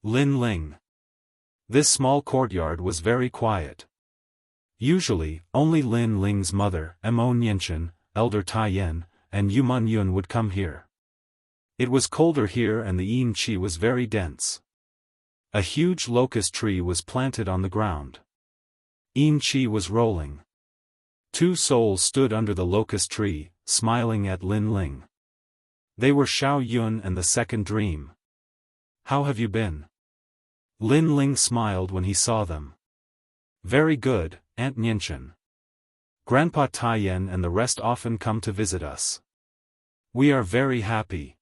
Lin Ling. This small courtyard was very quiet. Usually, only Lin Ling's mother, Mo Nianchen, Elder Tai Yan, and Yu Man Yun would come here. It was colder here and the yin qi was very dense. A huge locust tree was planted on the ground. Yin qi was rolling. Two souls stood under the locust tree, smiling at Lin Ling. They were Xiao Yun and the second dream. How have you been? Lin Ling smiled when he saw them. Very good, Aunt Nianchen. Grandpa Taiyan and the rest often come to visit us. We are very happy.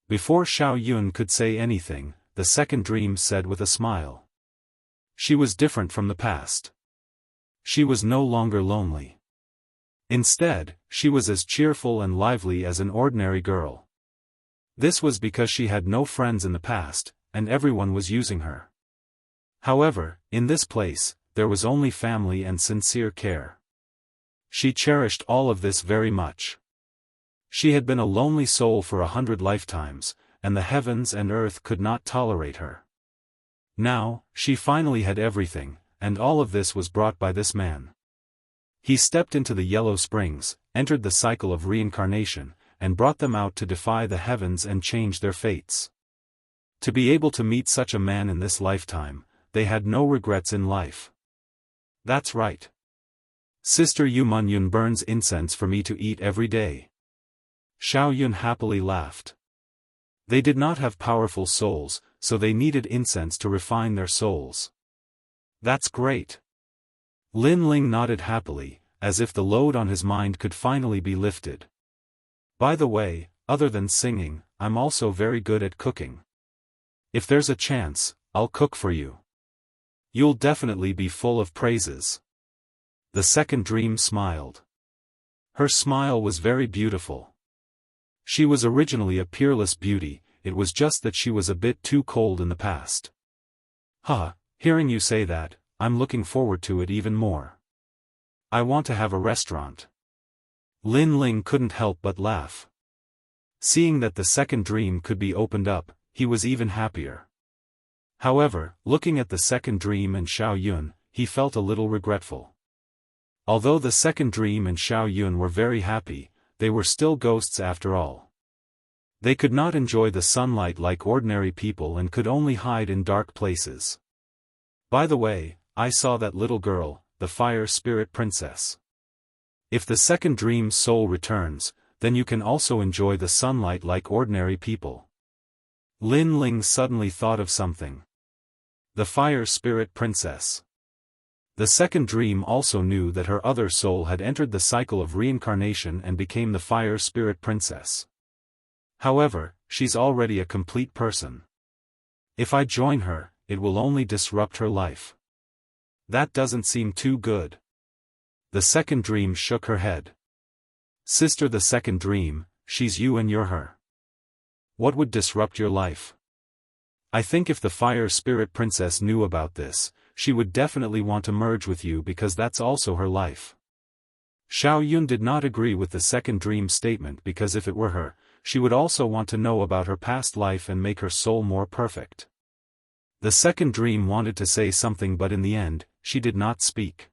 Before Xiao Yun could say anything, the second dream said with a smile. She was different from the past. She was no longer lonely. Instead, she was as cheerful and lively as an ordinary girl. This was because she had no friends in the past, and everyone was using her. However, in this place, there was only family and sincere care. She cherished all of this very much. She had been a lonely soul for 100 lifetimes, and the heavens and earth could not tolerate her. Now, she finally had everything, and all of this was brought by this man. He stepped into the yellow springs, entered the cycle of reincarnation, and brought them out to defy the heavens and change their fates. To be able to meet such a man in this lifetime, they had no regrets in life. That's right. Sister Yu Munyun burns incense for me to eat every day. Xiao Yun happily laughed. They did not have powerful souls, so they needed incense to refine their souls. That's great. Lin Ling nodded happily, as if the load on his mind could finally be lifted. By the way, other than singing, I'm also very good at cooking. If there's a chance, I'll cook for you. You'll definitely be full of praises. The second dream smiled. Her smile was very beautiful. She was originally a peerless beauty, it was just that she was a bit too cold in the past. Hearing you say that, I'm looking forward to it even more. I want to have a restaurant. Lin Ling couldn't help but laugh. Seeing that the second dream could be opened up, he was even happier. However, looking at the second dream and Xiao Yun, he felt a little regretful. Although the second dream and Xiao Yun were very happy, they were still ghosts after all. They could not enjoy the sunlight like ordinary people and could only hide in dark places. By the way, I saw that little girl, the fire spirit princess. If the second dream's soul returns, then you can also enjoy the sunlight like ordinary people. Lin Ling suddenly thought of something. The fire spirit princess. The second dream also knew that her other soul had entered the cycle of reincarnation and became the fire spirit princess. However, she's already a complete person. If I join her, it will only disrupt her life. That doesn't seem too good. The second dream shook her head. Sister, the second dream, she's you and you're her. What would disrupt your life? I think if the fire spirit princess knew about this, she would definitely want to merge with you because that's also her life. Xiao Yun did not agree with the second dream statement because if it were her, she would also want to know about her past life and make her soul more perfect. The second dream wanted to say something but in the end, she did not speak.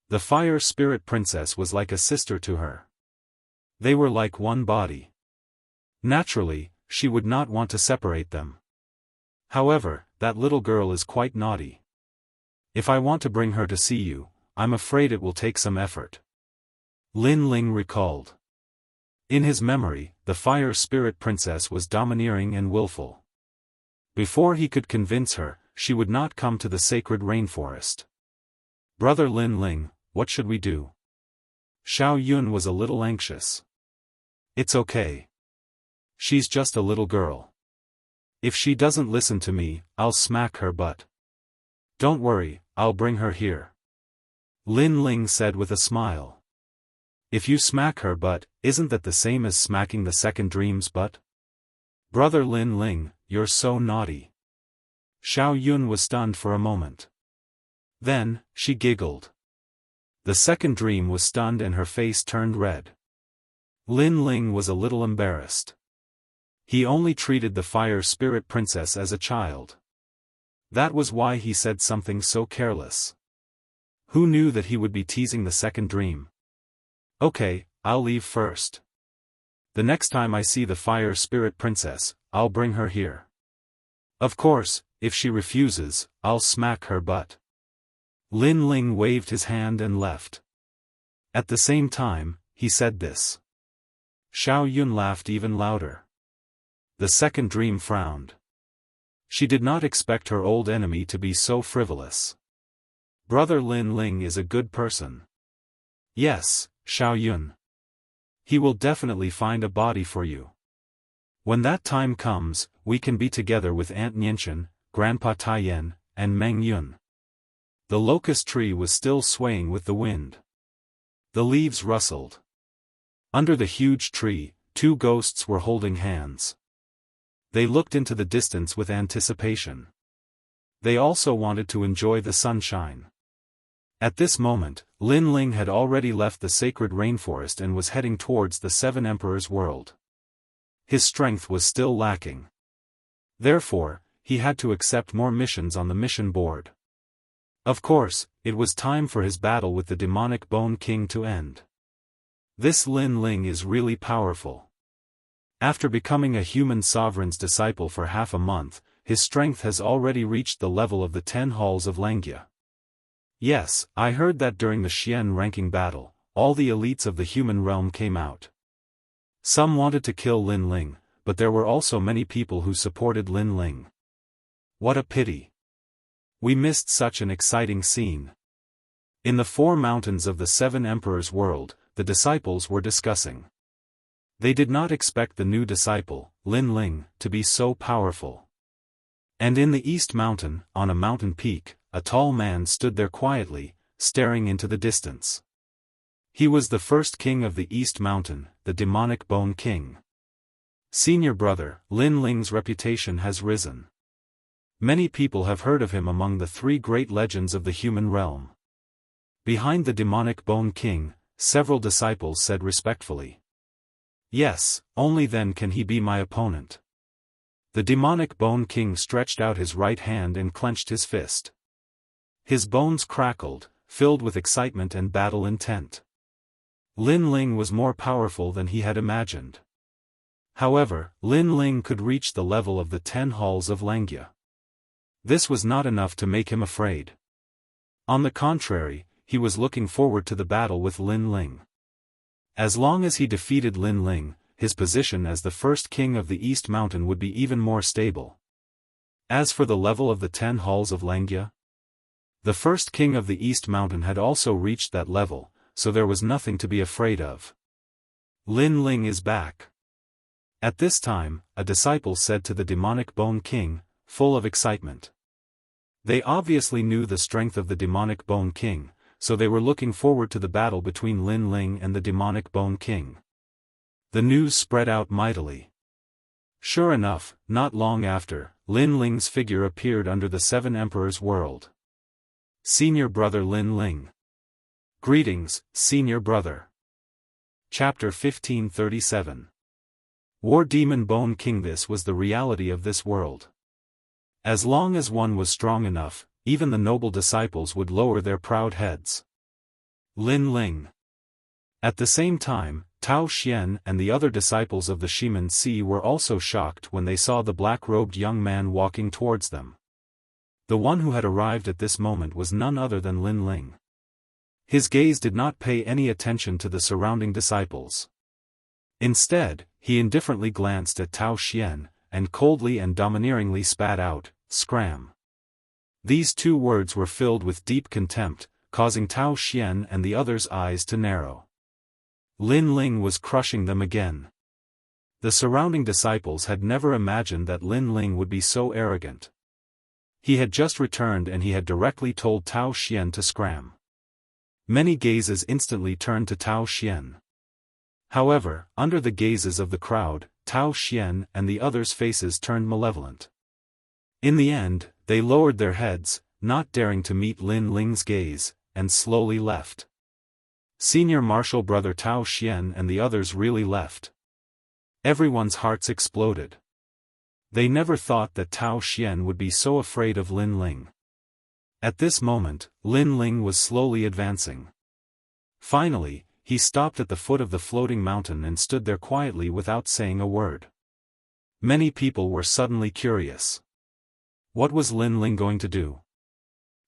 The fire spirit princess was like a sister to her. They were like one body. Naturally, she would not want to separate them. However, that little girl is quite naughty. If I want to bring her to see you, I'm afraid it will take some effort. Lin Ling recalled. In his memory, the fire spirit princess was domineering and willful. Before he could convince her, she would not come to the sacred rainforest. Brother Lin Ling, what should we do? Xiao Yun was a little anxious. It's okay. She's just a little girl. If she doesn't listen to me, I'll smack her butt. Don't worry, I'll bring her here. Lin Ling said with a smile. If you smack her butt, isn't that the same as smacking the second dream's butt? Brother Lin Ling, you're so naughty. Xiao Yun was stunned for a moment. Then, she giggled. The second dream was stunned and her face turned red. Lin Ling was a little embarrassed. He only treated the fire spirit princess as a child. That was why he said something so careless. Who knew that he would be teasing the second dream? Okay, I'll leave first. The next time I see the fire spirit princess, I'll bring her here. Of course, if she refuses, I'll smack her butt. Lin Ling waved his hand and left. At the same time, he said this. Xiao Yun laughed even louder. The second dream frowned. She did not expect her old enemy to be so frivolous. Brother Lin Ling is a good person. Yes, Xiao Yun. He will definitely find a body for you. When that time comes, we can be together with Aunt Nianchen, Grandpa Taiyan, and Meng Yun. The locust tree was still swaying with the wind. The leaves rustled. Under the huge tree, two ghosts were holding hands. They looked into the distance with anticipation. They also wanted to enjoy the sunshine. At this moment, Lin Ling had already left the sacred rainforest and was heading towards the Seven Emperors' world. His strength was still lacking. Therefore, he had to accept more missions on the mission board. Of course, it was time for his battle with the demonic Bone King to end. This Lin Ling is really powerful. After becoming a human sovereign's disciple for half a month, his strength has already reached the level of the 10 halls of Langia. Yes, I heard that during the Xian ranking battle, all the elites of the human realm came out. Some wanted to kill Lin Ling, but there were also many people who supported Lin Ling. What a pity. We missed such an exciting scene. In the 4 mountains of the Seven Emperors' world, the disciples were discussing. They did not expect the new disciple, Lin Ling, to be so powerful. And in the East Mountain, on a mountain peak, a tall man stood there quietly, staring into the distance. He was the first king of the East Mountain, the demonic Bone King. Senior brother, Lin Ling's reputation has risen. Many people have heard of him among the 3 great legends of the human realm. Behind the demonic Bone King, several disciples said respectfully. Yes, only then can he be my opponent. The demonic Bone King stretched out his right hand and clenched his fist. His bones crackled, filled with excitement and battle intent. Lin Ling was more powerful than he had imagined. However, Lin Ling could reach the level of the 10 halls of Langia. This was not enough to make him afraid. On the contrary, he was looking forward to the battle with Lin Ling. As long as he defeated Lin Ling, his position as the first king of the East Mountain would be even more stable. As for the level of the 10 halls of Langia, the first king of the East Mountain had also reached that level, so there was nothing to be afraid of. Lin Ling is back. At this time, a disciple said to the demonic Bone King, full of excitement. They obviously knew the strength of the demonic Bone King, so they were looking forward to the battle between Lin Ling and the demonic Bone King. The news spread out mightily. Sure enough, not long after, Lin Ling's figure appeared under the Seven Emperors' world. Senior brother Lin Ling. Greetings, senior brother. Chapter 1537. War Demon Bone King. This was the reality of this world. As long as one was strong enough, even the noble disciples would lower their proud heads. Lin Ling. At the same time, Tao Xian and the other disciples of the Shiman Si were also shocked when they saw the black-robed young man walking towards them. The one who had arrived at this moment was none other than Lin Ling. His gaze did not pay any attention to the surrounding disciples. Instead, he indifferently glanced at Tao Xian, and coldly and domineeringly spat out, "Scram." These 2 words were filled with deep contempt, causing Tao Xian and the others' eyes to narrow. Lin Ling was crushing them again. The surrounding disciples had never imagined that Lin Ling would be so arrogant. He had just returned and he had directly told Tao Xian to scram. Many gazes instantly turned to Tao Xian. However, under the gazes of the crowd, Tao Xian and the others' faces turned malevolent. In the end, they lowered their heads, not daring to meet Lin Ling's gaze, and slowly left. Senior martial brother Tao Xian and the others really left. Everyone's hearts exploded. They never thought that Tao Xian would be so afraid of Lin Ling. At this moment, Lin Ling was slowly advancing. Finally, he stopped at the foot of the floating mountain and stood there quietly without saying a word. Many people were suddenly curious. What was Lin Ling going to do?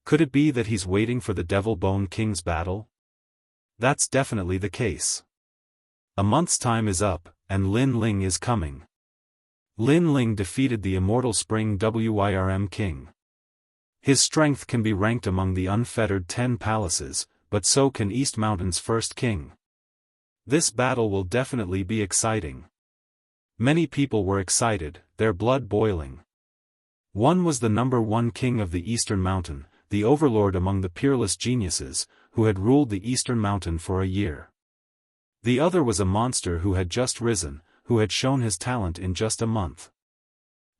Could it be that he's waiting for the Devil Bone King's battle? That's definitely the case. A month's time is up, and Lin Ling is coming. Lin Ling defeated the immortal Spring Wyrm King. His strength can be ranked among the unfettered 10 palaces, but so can East Mountain's first king. This battle will definitely be exciting. Many people were excited, their blood boiling. One was the #1 king of the Eastern Mountain, the overlord among the peerless geniuses, who had ruled the Eastern Mountain for a year. The other was a monster who had just risen, who had shown his talent in just a month.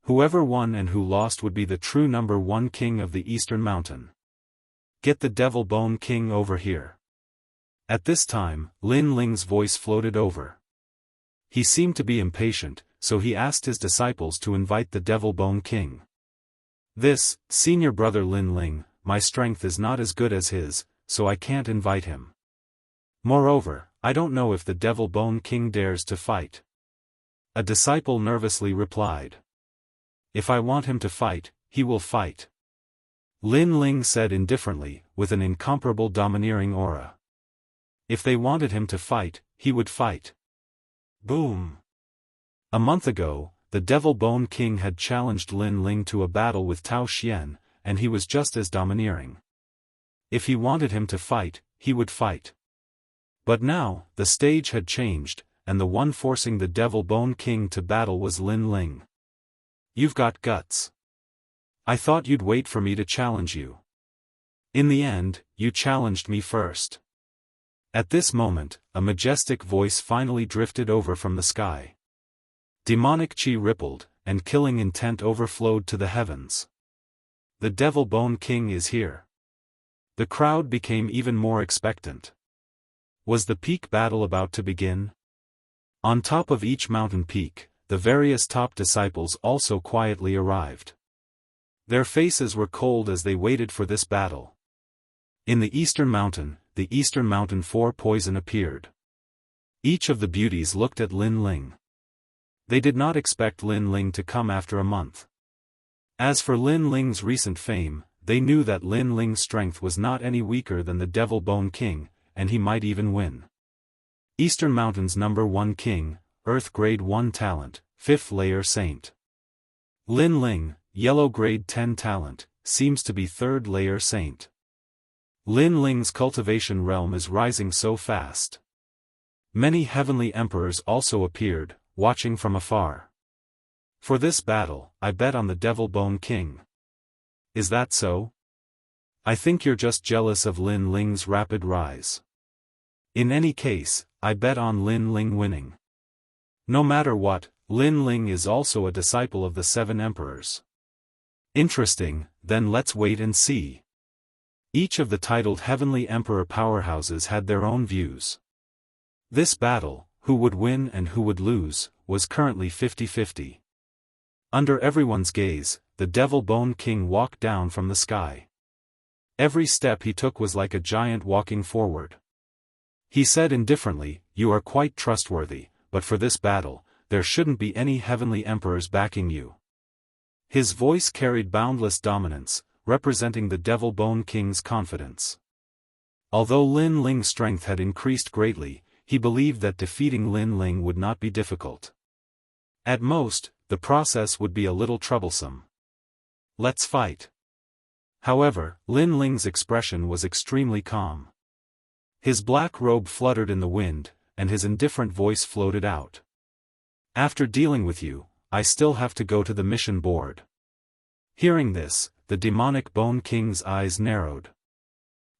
Whoever won and who lost would be the true #1 king of the Eastern Mountain. Get the Devil Bone King over here. At this time, Lin Ling's voice floated over. He seemed to be impatient, so he asked his disciples to invite the Devil Bone King. This, senior brother Lin Ling, my strength is not as good as his, so I can't invite him. Moreover, I don't know if the Devil Bone King dares to fight. A disciple nervously replied. If I want him to fight, he will fight. Lin Ling said indifferently, with an incomparable domineering aura. If they wanted him to fight, he would fight. Boom! A month ago, the Devil Bone King had challenged Lin Ling to a battle with Tao Xian, and he was just as domineering. If he wanted him to fight, he would fight. But now, the stage had changed, and the one forcing the Devil Bone King to battle was Lin Ling. You've got guts. I thought you'd wait for me to challenge you. In the end, you challenged me first. At this moment, a majestic voice finally drifted over from the sky. Demonic chi rippled, and killing intent overflowed to the heavens. The Devil Bone King is here. The crowd became even more expectant. Was the peak battle about to begin? On top of each mountain peak, the various top disciples also quietly arrived. Their faces were cold as they waited for this battle. In the Eastern Mountain, the Eastern Mountain 4 poison appeared. Each of the beauties looked at Lin Ling. They did not expect Lin Ling to come after a month. As for Lin Ling's recent fame, they knew that Lin Ling's strength was not any weaker than the Devil Bone King, and he might even win. Eastern Mountain's #1 king, Earth Grade 1 talent, 5th layer saint. Lin Ling, Yellow Grade 10 talent, seems to be 3rd layer saint. Lin Ling's cultivation realm is rising so fast. Many heavenly emperors also appeared, watching from afar. For this battle, I bet on the Devil Bone King. Is that so? I think you're just jealous of Lin Ling's rapid rise. In any case, I bet on Lin Ling winning. No matter what, Lin Ling is also a disciple of the 7 emperors. Interesting, then let's wait and see. Each of the titled Heavenly Emperor powerhouses had their own views. This battle, who would win and who would lose, was currently 50-50. Under everyone's gaze, the Devil Bone King walked down from the sky. Every step he took was like a giant walking forward. He said indifferently, "You are quite trustworthy, but for this battle, there shouldn't be any heavenly emperors backing you." His voice carried boundless dominance, representing the Devil Bone King's confidence. Although Lin Ling's strength had increased greatly, he believed that defeating Lin Ling would not be difficult. At most, the process would be a little troublesome. Let's fight. However, Lin Ling's expression was extremely calm. His black robe fluttered in the wind, and his indifferent voice floated out. After dealing with you, I still have to go to the mission board. Hearing this, the demonic Bone King's eyes narrowed.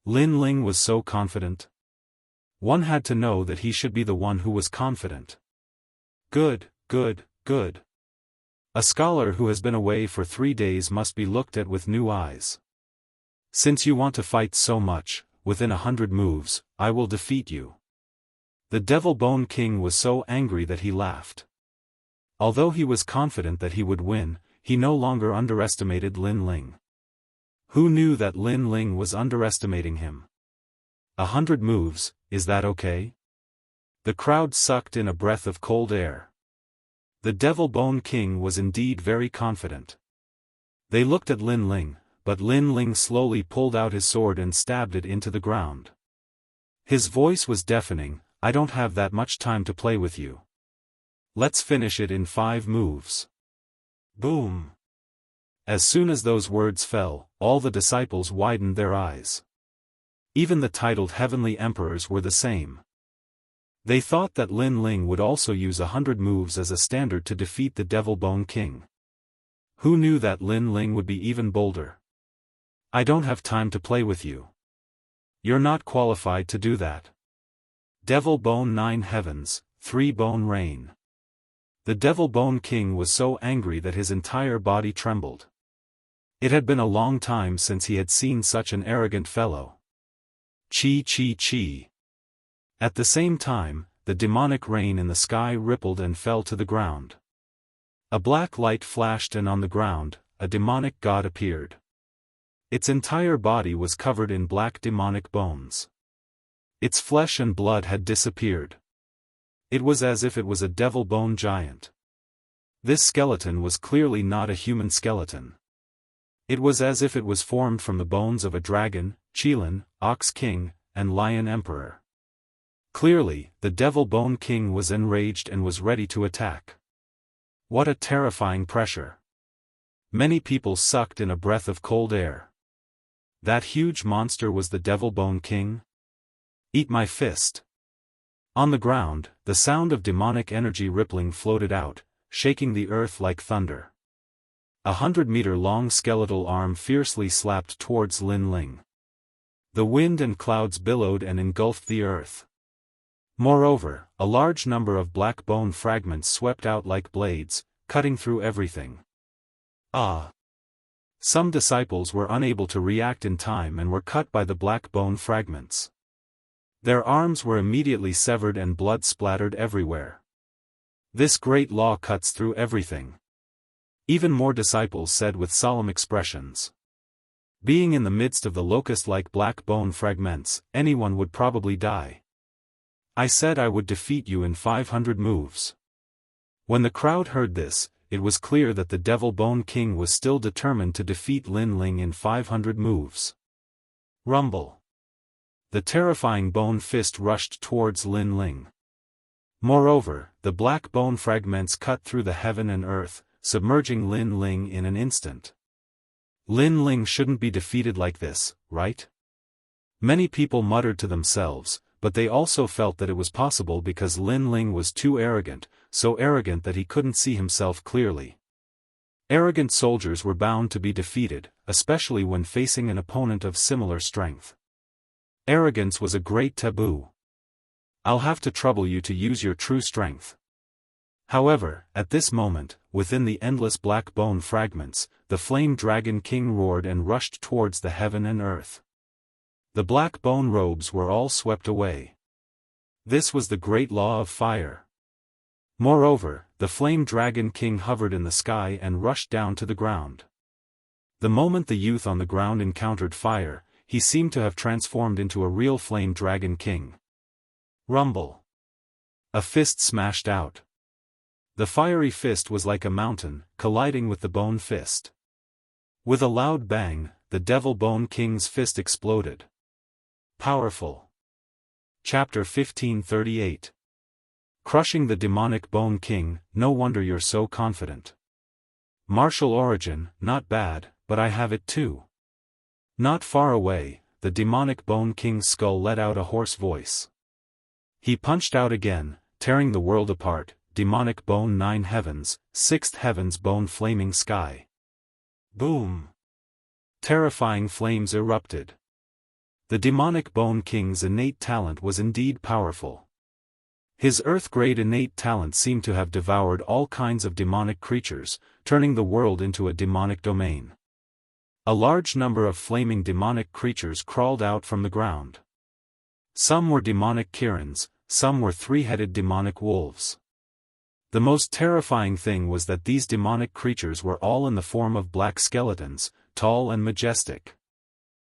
Lin Ling was so confident. One had to know that he should be the one who was confident. Good, good, good. A scholar who has been away for 3 days must be looked at with new eyes. Since you want to fight so much, within 100 moves, I will defeat you. The Devil Bone King was so angry that he laughed. Although he was confident that he would win, he no longer underestimated Lin Ling. Who knew that Lin Ling was underestimating him? 100 moves, is that okay? The crowd sucked in a breath of cold air. The Devil Bone King was indeed very confident. They looked at Lin Ling, but Lin Ling slowly pulled out his sword and stabbed it into the ground. His voice was deafening. I don't have that much time to play with you. Let's finish it in 5 moves. Boom. As soon as those words fell, all the disciples widened their eyes. Even the titled heavenly emperors were the same. They thought that Lin Ling would also use 100 moves as a standard to defeat the Devil Bone King. Who knew that Lin Ling would be even bolder? I don't have time to play with you. You're not qualified to do that. Devil Bone 9 Heavens, 3 Bone Rain. The Devil Bone King was so angry that his entire body trembled. It had been a long time since he had seen such an arrogant fellow. Chi chi chi. At the same time, the demonic rain in the sky rippled and fell to the ground. A black light flashed and on the ground, a demonic god appeared. Its entire body was covered in black demonic bones. Its flesh and blood had disappeared. It was as if it was a devil bone giant. This skeleton was clearly not a human skeleton. It was as if it was formed from the bones of a dragon, Qilin, Ox King, and Lion Emperor. Clearly, the Devil Bone King was enraged and was ready to attack. What a terrifying pressure. Many people sucked in a breath of cold air. That huge monster was the Devil Bone King? Eat my fist. On the ground, the sound of demonic energy rippling floated out, shaking the earth like thunder. 100-meter-long skeletal arm fiercely slapped towards Lin Ling. The wind and clouds billowed and engulfed the earth. Moreover, a large number of black bone fragments swept out like blades, cutting through everything. Ah! Some disciples were unable to react in time and were cut by the black bone fragments. Their arms were immediately severed and blood splattered everywhere. This great law cuts through everything. Even more disciples said with solemn expressions. Being in the midst of the locust-like black bone fragments, anyone would probably die. I said I would defeat you in 500 moves. When the crowd heard this, it was clear that the Devil Bone King was still determined to defeat Lin Ling in 500 moves. Rumble. The terrifying bone fist rushed towards Lin Ling. Moreover, the black bone fragments cut through the heaven and earth, submerging Lin Ling in an instant. Lin Ling shouldn't be defeated like this, right? Many people muttered to themselves, but they also felt that it was possible because Lin Ling was too arrogant, so arrogant that he couldn't see himself clearly. Arrogant soldiers were bound to be defeated, especially when facing an opponent of similar strength. Arrogance was a great taboo. I'll have to trouble you to use your true strength. However, at this moment, within the endless black bone fragments, the Flame Dragon King roared and rushed towards the heaven and earth. The black bone robes were all swept away. This was the great law of fire. Moreover, the Flame Dragon King hovered in the sky and rushed down to the ground. The moment the youth on the ground encountered fire, he seemed to have transformed into a real Flame Dragon King. Rumble. A fist smashed out. The fiery fist was like a mountain, colliding with the bone fist. With a loud bang, the Devil Bone King's fist exploded. Powerful. Chapter 1538. Crushing the Demonic Bone King, no wonder you're so confident. Martial origin, not bad, but I have it too. Not far away, the Demonic Bone King's skull let out a hoarse voice. He punched out again, tearing the world apart. Demonic Bone 9 Heavens, 6th Heavens Bone Flaming Sky. Boom! Terrifying flames erupted. The Demonic Bone King's innate talent was indeed powerful. His Earth-grade innate talent seemed to have devoured all kinds of demonic creatures, turning the world into a demonic domain. A large number of flaming demonic creatures crawled out from the ground. Some were demonic Kirins, some were three-headed demonic wolves. The most terrifying thing was that these demonic creatures were all in the form of black skeletons, tall and majestic.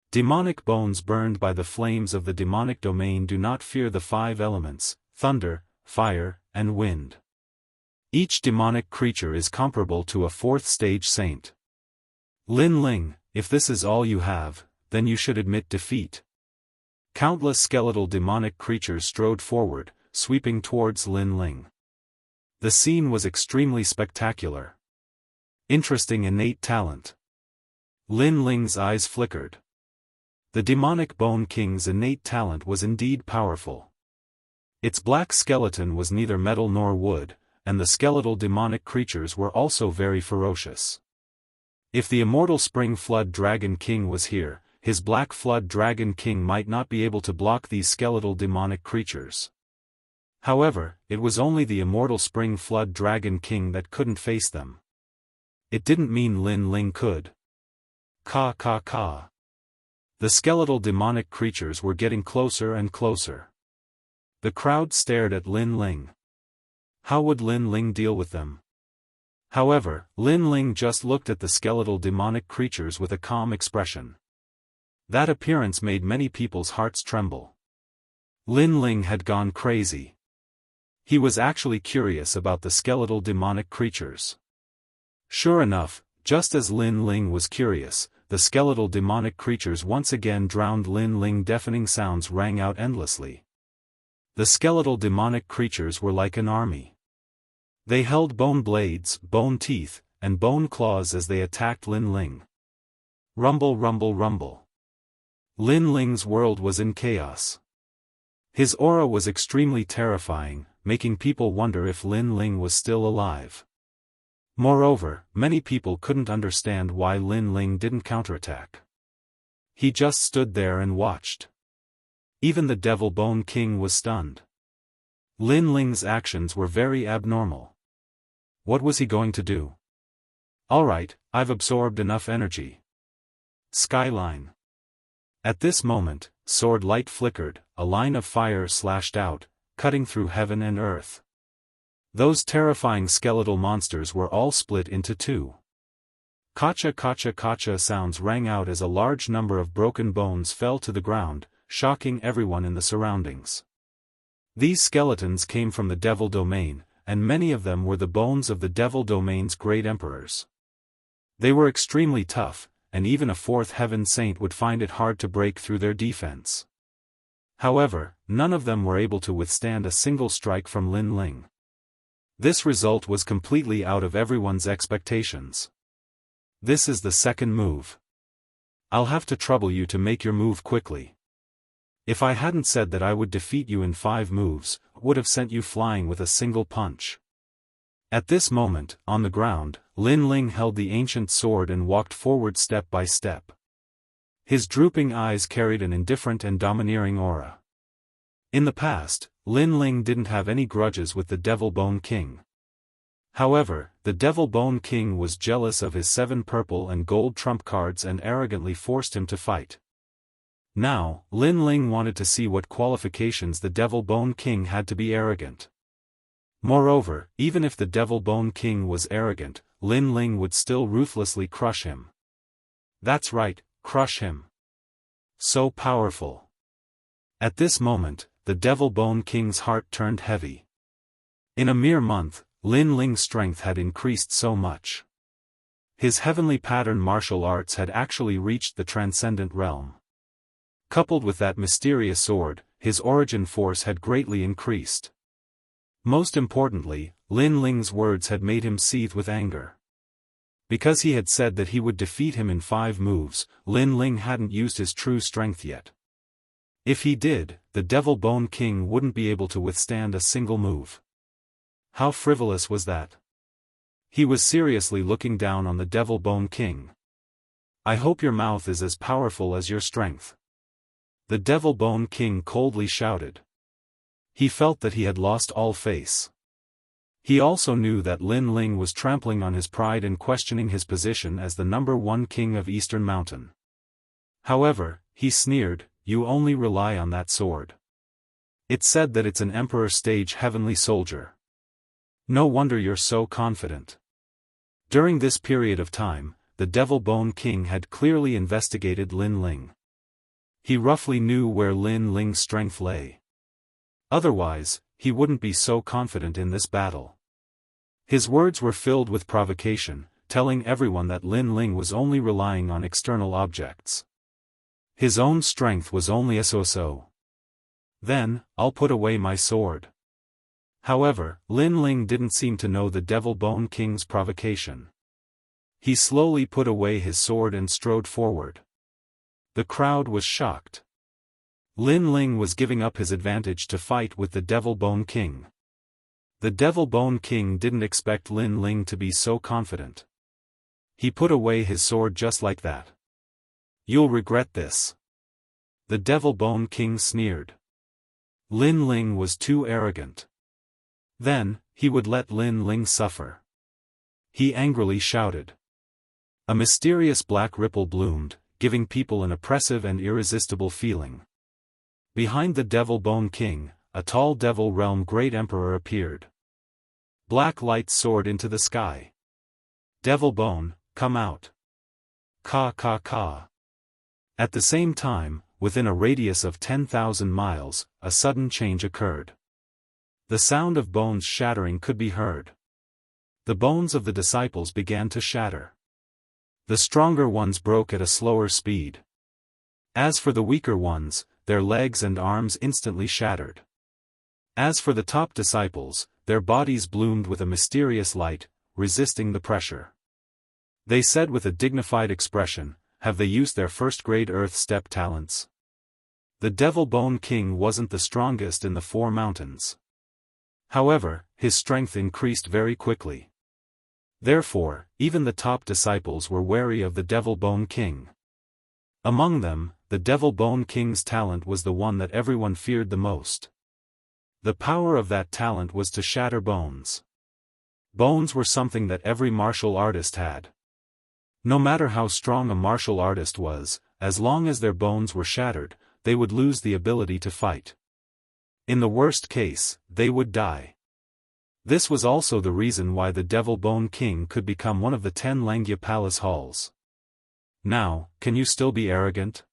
Demonic bones burned by the flames of the demonic domain do not fear the 5 elements, thunder, fire, and wind. Each demonic creature is comparable to a 4th-stage saint. Lin Ling, if this is all you have, then you should admit defeat. Countless skeletal demonic creatures strode forward, sweeping towards Lin Ling. The scene was extremely spectacular. Interesting innate talent. Lin Ling's eyes flickered. The demonic Bone King's innate talent was indeed powerful. Its black skeleton was neither metal nor wood, and the skeletal demonic creatures were also very ferocious. If the immortal Spring Flood Dragon King was here, his Black Flood Dragon King might not be able to block these skeletal demonic creatures. However, it was only the immortal Spring Flood Dragon King that couldn't face them. It didn't mean Lin Ling could. Ka ka ka. The skeletal demonic creatures were getting closer and closer. The crowd stared at Lin Ling. How would Lin Ling deal with them? However, Lin Ling just looked at the skeletal demonic creatures with a calm expression. That appearance made many people's hearts tremble. Lin Ling had gone crazy. He was actually curious about the skeletal demonic creatures. Sure enough, just as Lin Ling was curious, the skeletal demonic creatures once again drowned Lin Ling. Deafening sounds rang out endlessly. The skeletal demonic creatures were like an army. They held bone blades, bone teeth, and bone claws as they attacked Lin Ling. Rumble, rumble, rumble. Lin Ling's world was in chaos. His aura was extremely terrifying, making people wonder if Lin Ling was still alive. Moreover, many people couldn't understand why Lin Ling didn't counterattack. He just stood there and watched. Even the Devil Bone King was stunned. Lin Ling's actions were very abnormal. What was he going to do? Alright, I've absorbed enough energy. Skyline. At this moment, sword light flickered, a line of fire slashed out, cutting through heaven and earth. Those terrifying skeletal monsters were all split into two. Kacha kacha kacha sounds rang out as a large number of broken bones fell to the ground, shocking everyone in the surroundings. These skeletons came from the Devil Domain, and many of them were the bones of the Devil Domain's great emperors. They were extremely tough, and even a fourth heaven saint would find it hard to break through their defense. However, none of them were able to withstand a single strike from Lin Ling. This result was completely out of everyone's expectations. This is the second move. I'll have to trouble you to make your move quickly. If I hadn't said that I would defeat you in 5 moves, would have sent you flying with a single punch. At this moment, on the ground, Lin Ling held the ancient sword and walked forward step by step. His drooping eyes carried an indifferent and domineering aura. In the past, Lin Ling didn't have any grudges with the Devil Bone King. However, the Devil Bone King was jealous of his 7 purple and gold trump cards and arrogantly forced him to fight. Now, Lin Ling wanted to see what qualifications the Devil Bone King had to be arrogant. Moreover, even if the Devil Bone King was arrogant, Lin Ling would still ruthlessly crush him. That's right, crush him. So powerful. At this moment, the Devil Bone King's heart turned heavy. In a mere month, Lin Ling's strength had increased so much. His heavenly pattern martial arts had actually reached the transcendent realm. Coupled with that mysterious sword, his origin force had greatly increased. Most importantly, Lin Ling's words had made him seethe with anger. Because he had said that he would defeat him in 5 moves, Lin Ling hadn't used his true strength yet. If he did, the Devil Bone King wouldn't be able to withstand a single move. How frivolous was that? He was seriously looking down on the Devil Bone King. I hope your mouth is as powerful as your strength. The Devil Bone King coldly shouted. He felt that he had lost all face. He also knew that Lin Ling was trampling on his pride and questioning his position as the #1 king of Eastern Mountain. However, he sneered, "You only rely on that sword. It said that it's an Emperor stage heavenly soldier. No wonder you're so confident." During this period of time, the Devil Bone King had clearly investigated Lin Ling. He roughly knew where Lin Ling's strength lay. Otherwise, he wouldn't be so confident in this battle. His words were filled with provocation, telling everyone that Lin Ling was only relying on external objects. His own strength was only a so-so. Then, I'll put away my sword. However, Lin Ling didn't seem to know the Devil Bone King's provocation. He slowly put away his sword and strode forward. The crowd was shocked. Lin Ling was giving up his advantage to fight with the Devil Bone King. The Devil Bone King didn't expect Lin Ling to be so confident. He put away his sword just like that. You'll regret this. The Devil Bone King sneered. Lin Ling was too arrogant. Then, he would let Lin Ling suffer. He angrily shouted. A mysterious black ripple bloomed, giving people an oppressive and irresistible feeling. Behind the Devil Bone King, a tall Devil Realm Great Emperor appeared. Black light soared into the sky. Devil Bone, come out. Ka ka ka. At the same time, within a radius of 10,000 miles, a sudden change occurred. The sound of bones shattering could be heard. The bones of the disciples began to shatter. The stronger ones broke at a slower speed. As for the weaker ones, their legs and arms instantly shattered. As for the top disciples, their bodies bloomed with a mysterious light, resisting the pressure. They said with a dignified expression, "Have they used their first-grade earth step talents?" The Devil Bone King wasn't the strongest in the four mountains. However, his strength increased very quickly. Therefore, even the top disciples were wary of the Devil Bone King. Among them, the Devil Bone King's talent was the one that everyone feared the most. The power of that talent was to shatter bones. Bones were something that every martial artist had. No matter how strong a martial artist was, as long as their bones were shattered, they would lose the ability to fight. In the worst case, they would die. This was also the reason why the Devil Bone King could become one of the 10 Langya Palace halls. Now, can you still be arrogant?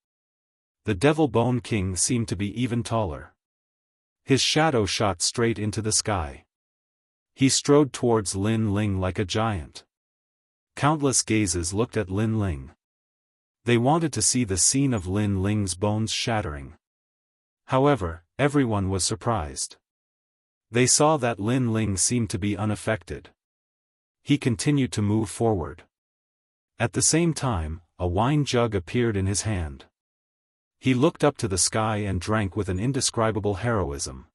The Devil Bone King seemed to be even taller. His shadow shot straight into the sky. He strode towards Lin Ling like a giant. Countless gazes looked at Lin Ling. They wanted to see the scene of Lin Ling's bones shattering. However, everyone was surprised. They saw that Lin Ling seemed to be unaffected. He continued to move forward. At the same time, a wine jug appeared in his hand. He looked up to the sky and drank with an indescribable heroism.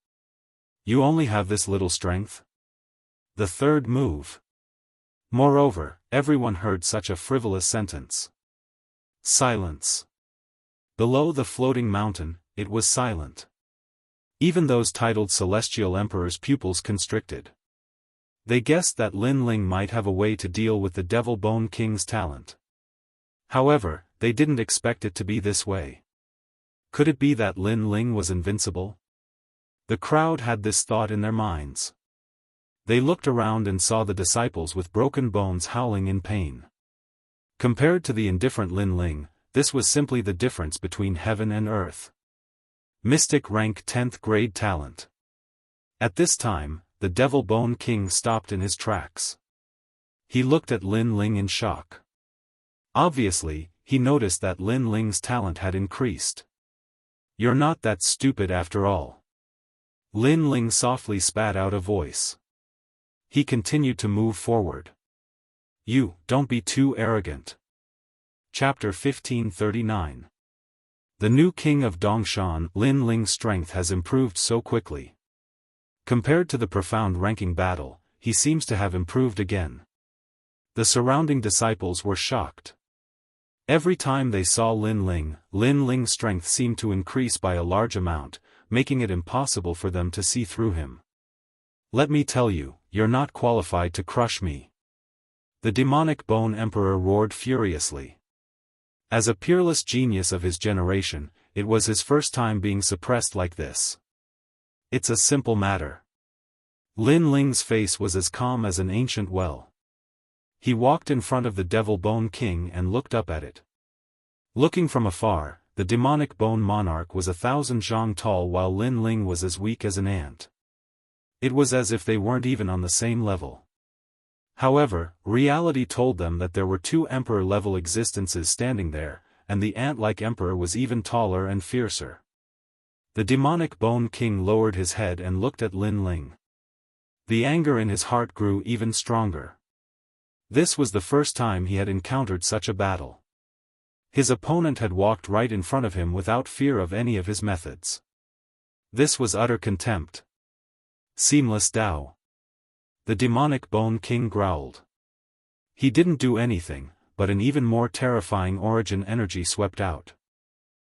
You only have this little strength? The third move. Moreover, everyone heard such a frivolous sentence. Silence. Below the floating mountain, it was silent. Even those titled Celestial Emperor's pupils constricted. They guessed that Lin Ling might have a way to deal with the Devil Bone King's talent. However, they didn't expect it to be this way. Could it be that Lin Ling was invincible? The crowd had this thought in their minds. They looked around and saw the disciples with broken bones howling in pain. Compared to the indifferent Lin Ling, this was simply the difference between heaven and earth. Mystic rank 10th grade talent. At this time, the Devil Bone King stopped in his tracks. He looked at Lin Ling in shock. Obviously, he noticed that Lin Ling's talent had increased. You're not that stupid after all. Lin Ling softly spat out a voice. He continued to move forward. You, don't be too arrogant. Chapter 1539. The new king of Dongshan, Lin Ling's strength has improved so quickly. Compared to the profound ranking battle, he seems to have improved again. The surrounding disciples were shocked. Every time they saw Lin Ling's strength seemed to increase by a large amount, making it impossible for them to see through him. Let me tell you, you're not qualified to crush me. The demonic Bone Emperor roared furiously. As a peerless genius of his generation, it was his first time being suppressed like this. It's a simple matter. Lin Ling's face was as calm as an ancient well. He walked in front of the Devil Bone King and looked up at it. Looking from afar, the demonic Bone Monarch was 1,000 zhang tall while Lin Ling was as weak as an ant. It was as if they weren't even on the same level. However, reality told them that there were two emperor-level existences standing there, and the ant-like emperor was even taller and fiercer. The demonic Bone King lowered his head and looked at Lin Ling. The anger in his heart grew even stronger. This was the first time he had encountered such a battle. His opponent had walked right in front of him without fear of any of his methods. This was utter contempt. Seamless Dao. The demonic Bone King growled. He didn't do anything, but an even more terrifying origin energy swept out.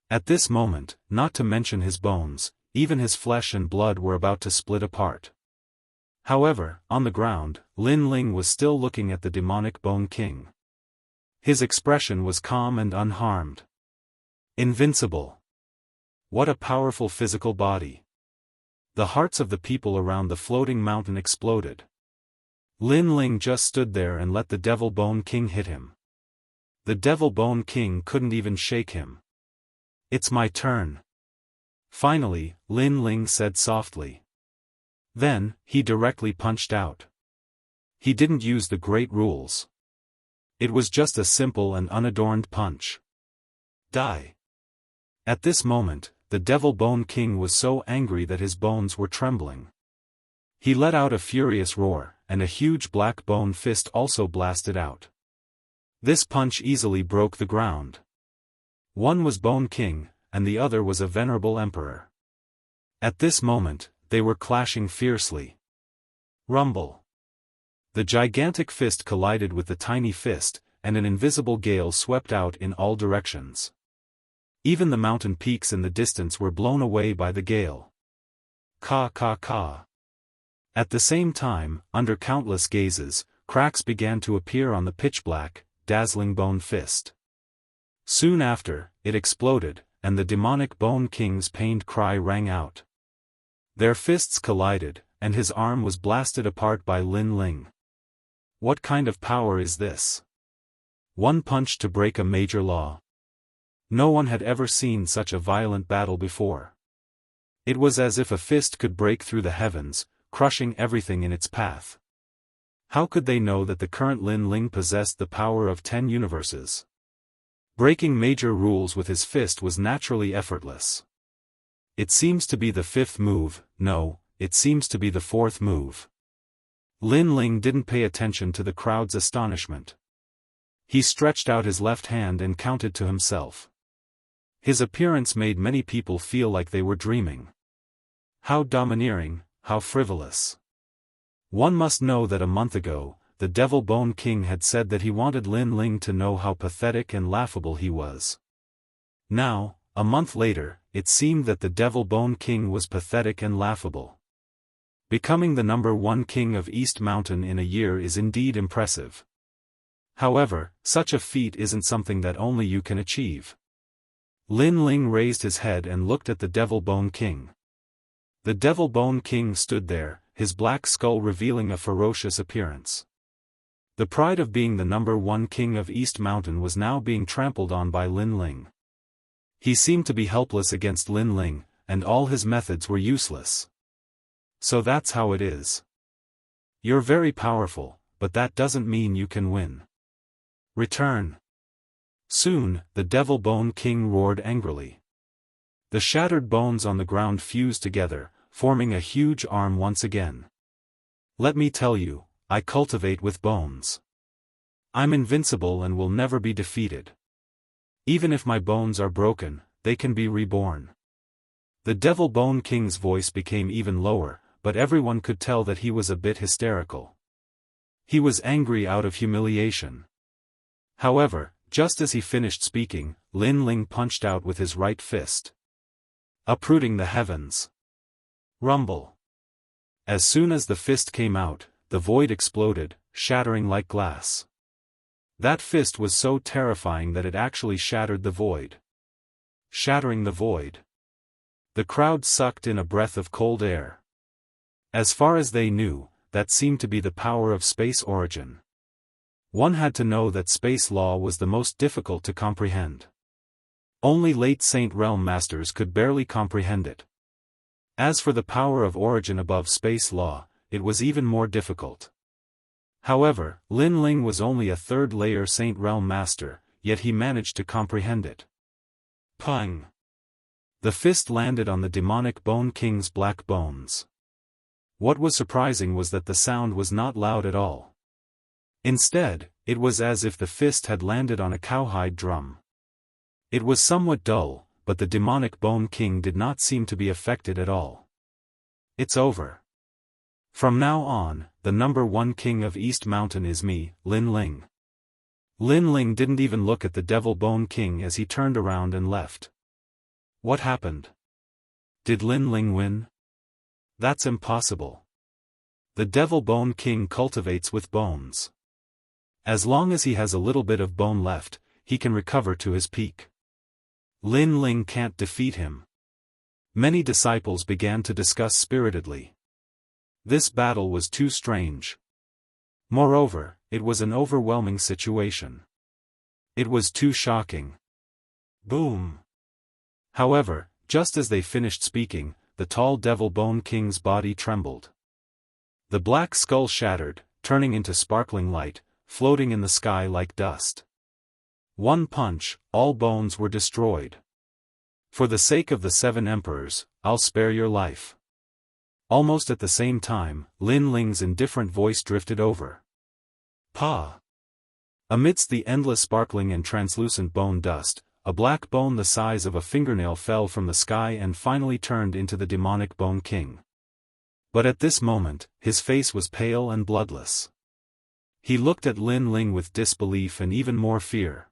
At this moment, not to mention his bones, even his flesh and blood were about to split apart. However, on the ground, Lin Ling was still looking at the demonic Bone King. His expression was calm and unharmed. Invincible. What a powerful physical body. The hearts of the people around the floating mountain exploded. Lin Ling just stood there and let the Devil Bone King hit him. The Devil Bone King couldn't even shake him. "It's my turn." Finally, Lin Ling said softly. Then, he directly punched out. He didn't use the great rules. It was just a simple and unadorned punch. Die. At this moment, the Devil Bone King was so angry that his bones were trembling. He let out a furious roar, and a huge black bone fist also blasted out. This punch easily broke the ground. One was Bone King, and the other was a venerable emperor. At this moment, they were clashing fiercely. Rumble. The gigantic fist collided with the tiny fist, and an invisible gale swept out in all directions. Even the mountain peaks in the distance were blown away by the gale. Ka ka ka. At the same time, under countless gazes, cracks began to appear on the pitch-black, dazzling bone fist. Soon after, it exploded, and the demonic Bone King's pained cry rang out. Their fists collided, and his arm was blasted apart by Lin Ling. What kind of power is this? One punch to break a major law. No one had ever seen such a violent battle before. It was as if a fist could break through the heavens, crushing everything in its path. How could they know that the current Lin Ling possessed the power of 10 universes? Breaking major rules with his fist was naturally effortless. It seems to be the 5th move, no, it seems to be the 4th move. Lin Ling didn't pay attention to the crowd's astonishment. He stretched out his left hand and counted to himself. His appearance made many people feel like they were dreaming. How domineering, how frivolous. One must know that a month ago, the Devil Bone King had said that he wanted Lin Ling to know how pathetic and laughable he was. Now, a month later, it seemed that the Devil Bone King was pathetic and laughable. Becoming the #1 king of East Mountain in a year is indeed impressive. However, such a feat isn't something that only you can achieve. Lin Ling raised his head and looked at the Devil Bone King. The Devil Bone King stood there, his black skull revealing a ferocious appearance. The pride of being the #1 king of East Mountain was now being trampled on by Lin Ling. He seemed to be helpless against Lin Ling, and all his methods were useless. So that's how it is. You're very powerful, but that doesn't mean you can win. Return. Soon, the Devil Bone King roared angrily. The shattered bones on the ground fused together, forming a huge arm once again. Let me tell you, I cultivate with bones. I'm invincible and will never be defeated. Even if my bones are broken, they can be reborn. The Devil Bone King's voice became even lower, but everyone could tell that he was a bit hysterical. He was angry out of humiliation. However, just as he finished speaking, Lin Ling punched out with his right fist, uprooting the heavens. Rumble. As soon as the fist came out, the void exploded, shattering like glass. That fist was so terrifying that it actually shattered the void. Shattering the void. The crowd sucked in a breath of cold air. As far as they knew, that seemed to be the power of space origin. One had to know that space law was the most difficult to comprehend. Only late Saint Realm masters could barely comprehend it. As for the power of origin above space law, it was even more difficult. However, Lin Ling was only a 3rd layer Saint Realm master, yet he managed to comprehend it. Pang! The fist landed on the demonic Bone King's black bones. What was surprising was that the sound was not loud at all. Instead, it was as if the fist had landed on a cowhide drum. It was somewhat dull, but the demonic Bone King did not seem to be affected at all. It's over. From now on, the number 1 king of East Mountain is me, Lin Ling. Lin Ling didn't even look at the Devil Bone King as he turned around and left. What happened? Did Lin Ling win? That's impossible. The Devil Bone King cultivates with bones. As long as he has a little bit of bone left, he can recover to his peak. Lin Ling can't defeat him. Many disciples began to discuss spiritedly. This battle was too strange. Moreover, it was an overwhelming situation. It was too shocking. Boom! However, just as they finished speaking, the tall Devil Bone King's body trembled. The black skull shattered, turning into sparkling light, floating in the sky like dust. One punch, all bones were destroyed. For the sake of the 7 emperors, I'll spare your life. Almost at the same time, Lin Ling's indifferent voice drifted over. Pa! Amidst the endless sparkling and translucent bone dust, a black bone the size of a fingernail fell from the sky and finally turned into the demonic Bone King. But at this moment, his face was pale and bloodless. He looked at Lin Ling with disbelief and even more fear.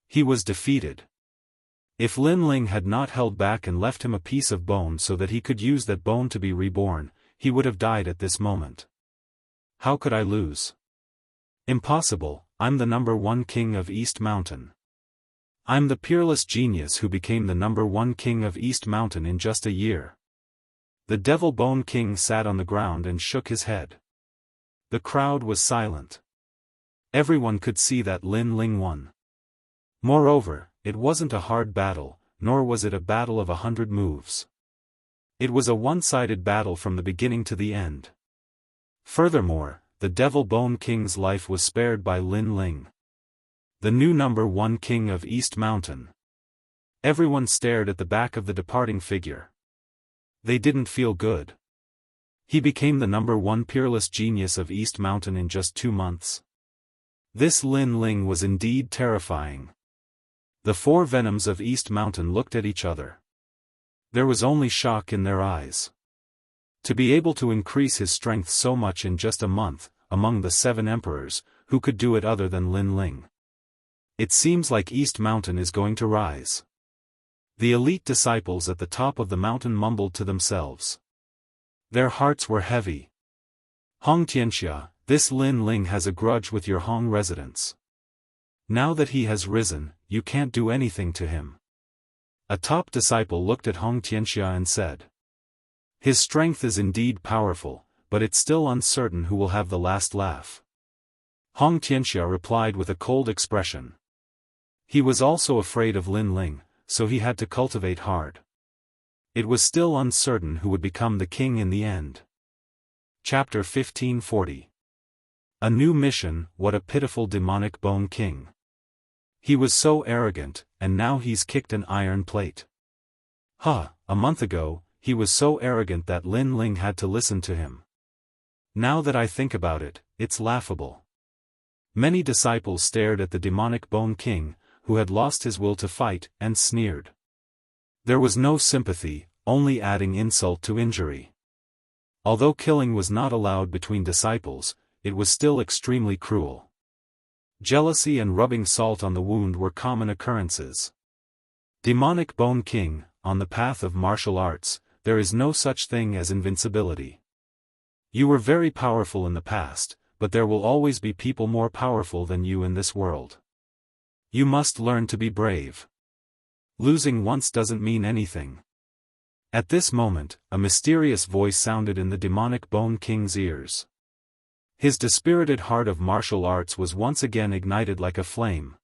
He was defeated. If Lin Ling had not held back and left him a piece of bone so that he could use that bone to be reborn, he would have died at this moment. How could I lose? Impossible, I'm the number 1 king of East Mountain. I'm the peerless genius who became the number 1 king of East Mountain in just a year. The Devil Bone King sat on the ground and shook his head. The crowd was silent. Everyone could see that Lin Ling won. Moreover, it wasn't a hard battle, nor was it a battle of 100 moves. It was a one-sided battle from the beginning to the end. Furthermore, the Devil Bone King's life was spared by Lin Ling, the new number 1 king of East Mountain. Everyone stared at the back of the departing figure. They didn't feel good. He became the number 1 peerless genius of East Mountain in just 2 months. This Lin Ling was indeed terrifying. The 4 venoms of East Mountain looked at each other. There was only shock in their eyes. To be able to increase his strength so much in just a month, among the 7 emperors, who could do it other than Lin Ling? It seems like East Mountain is going to rise. The elite disciples at the top of the mountain mumbled to themselves. Their hearts were heavy. Hong Tianxia, this Lin Ling has a grudge with your Hong residents. Now that he has risen, you can't do anything to him. A top disciple looked at Hong Tianxia and said. His strength is indeed powerful, but it's still uncertain who will have the last laugh. Hong Tianxia replied with a cold expression. He was also afraid of Lin Ling, so he had to cultivate hard. It was still uncertain who would become the king in the end. Chapter 1540. A new mission, what a pitiful demonic Bone King. He was so arrogant, and now he's kicked an iron plate. A month ago, he was so arrogant that Lin Ling had to listen to him. Now that I think about it, it's laughable. Many disciples stared at the demonic Bone King, who had lost his will to fight, and sneered. There was no sympathy, only adding insult to injury. Although killing was not allowed between disciples, it was still extremely cruel. Jealousy and rubbing salt on the wound were common occurrences. Demonic Bone King, on the path of martial arts, there is no such thing as invincibility. You were very powerful in the past, but there will always be people more powerful than you in this world. You must learn to be brave. Losing once doesn't mean anything. At this moment, a mysterious voice sounded in the demonic Bone King's ears. His dispirited heart of martial arts was once again ignited like a flame.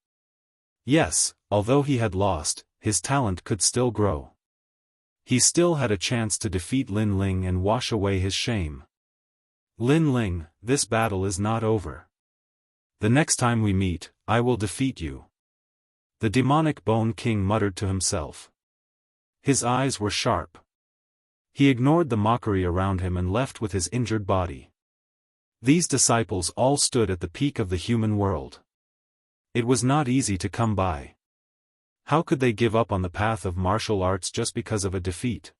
Yes, although he had lost, his talent could still grow. He still had a chance to defeat Lin Ling and wash away his shame. Lin Ling, this battle is not over. The next time we meet, I will defeat you. The demonic Bone King muttered to himself. His eyes were sharp. He ignored the mockery around him and left with his injured body. These disciples all stood at the peak of the human world. It was not easy to come by. How could they give up on the path of martial arts just because of a defeat?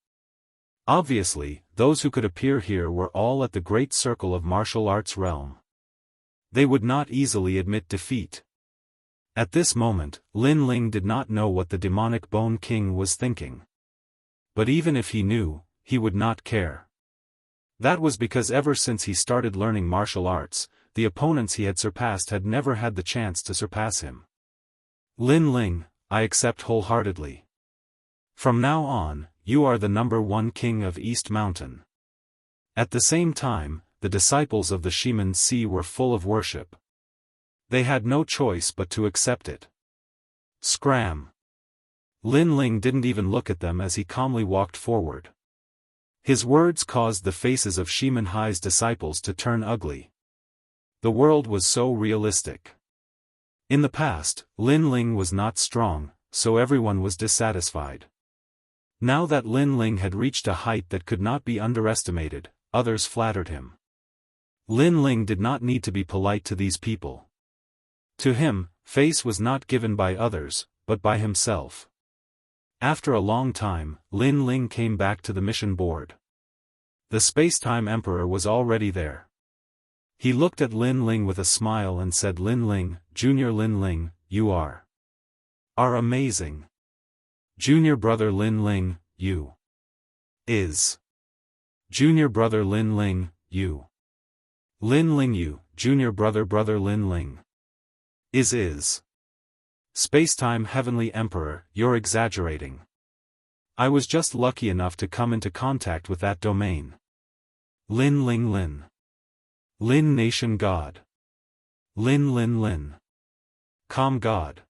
Obviously, those who could appear here were all at the great circle of martial arts realm. They would not easily admit defeat. At this moment, Lin Ling did not know what the demonic Bone King was thinking. But even if he knew, he would not care. That was because ever since he started learning martial arts, the opponents he had surpassed had never had the chance to surpass him. Lin Ling, I accept wholeheartedly. From now on, you are the #1 king of East Mountain. At the same time, the disciples of the Shiman Sea were full of worship. They had no choice but to accept it. Scram! Lin Ling didn't even look at them as he calmly walked forward. His words caused the faces of Shiman Hai's disciples to turn ugly. The world was so realistic. In the past, Lin Ling was not strong, so everyone was dissatisfied. Now that Lin Ling had reached a height that could not be underestimated, others flattered him. Lin Ling did not need to be polite to these people. To him, face was not given by others, but by himself. After a long time, Lin Ling came back to the mission board. The Spacetime Emperor was already there. He looked at Lin Ling with a smile and said, Lin Ling, Junior Lin Ling, you are amazing. Junior brother Lin Ling, you is. Junior brother Lin Ling, you. Lin Ling you, junior brother Lin Ling. Is. Spacetime Heavenly Emperor, you're exaggerating. I was just lucky enough to come into contact with that domain. Lin Ling Lin. Lin Nation God. Lin. Calm God.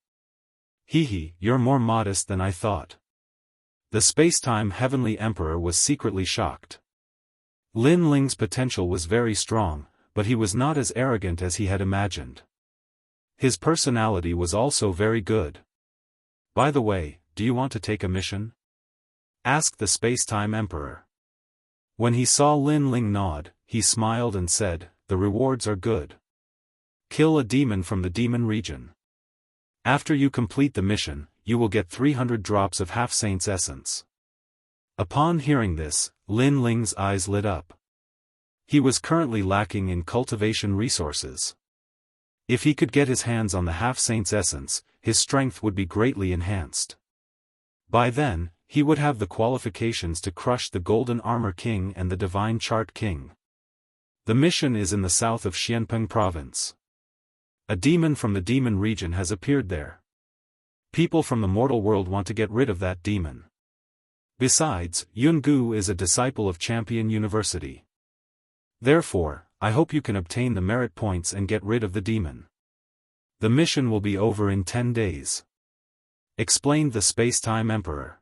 Hee, you're more modest than I thought. The Spacetime Heavenly Emperor was secretly shocked. Lin Ling's potential was very strong, but he was not as arrogant as he had imagined. His personality was also very good. By the way, do you want to take a mission? Asked the Spacetime Emperor. When he saw Lin Ling nod, he smiled and said, the rewards are good. Kill a demon from the demon region. After you complete the mission, you will get 300 drops of Half-Saint's essence. Upon hearing this, Lin Ling's eyes lit up. He was currently lacking in cultivation resources. If he could get his hands on the Half-Saint's essence, his strength would be greatly enhanced. By then, he would have the qualifications to crush the Golden Armor King and the Divine Chart King. The mission is in the south of Xianpeng Province. A demon from the demon region has appeared there. People from the mortal world want to get rid of that demon. Besides, Yungu is a disciple of Champion University. Therefore, I hope you can obtain the merit points and get rid of the demon. The mission will be over in 10 days. Explained the Spacetime Emperor.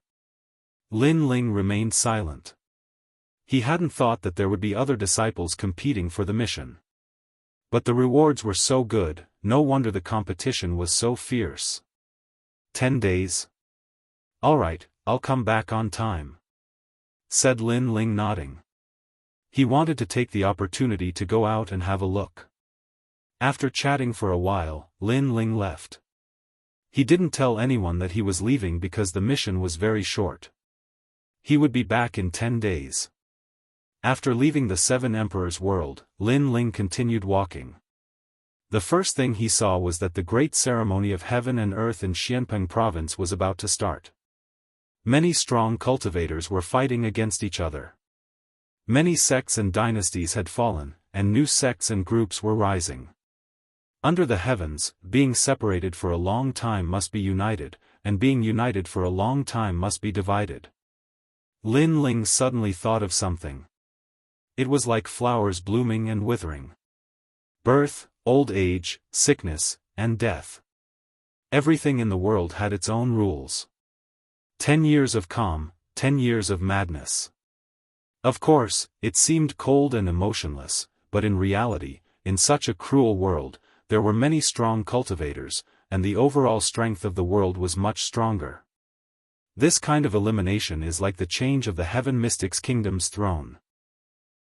Lin Ling remained silent. He hadn't thought that there would be other disciples competing for the mission. But the rewards were so good, no wonder the competition was so fierce. 10 days? Alright, I'll come back on time. Said Lin Ling nodding. He wanted to take the opportunity to go out and have a look. After chatting for a while, Lin Ling left. He didn't tell anyone that he was leaving because the mission was very short. He would be back in 10 days. After leaving the Seven Emperors world, Lin Ling continued walking. The first thing he saw was that the great ceremony of heaven and earth in Xianpeng province was about to start. Many strong cultivators were fighting against each other. Many sects and dynasties had fallen, and new sects and groups were rising. Under the heavens, being separated for a long time must be united, and being united for a long time must be divided. Lin Ling suddenly thought of something. It was like flowers blooming and withering. Birth, old age, sickness, and death. Everything in the world had its own rules. 10 years of calm, 10 years of madness. Of course, it seemed cold and emotionless, but in reality, in such a cruel world, there were many strong cultivators, and the overall strength of the world was much stronger. This kind of elimination is like the change of the Heaven Mystic's kingdom's throne.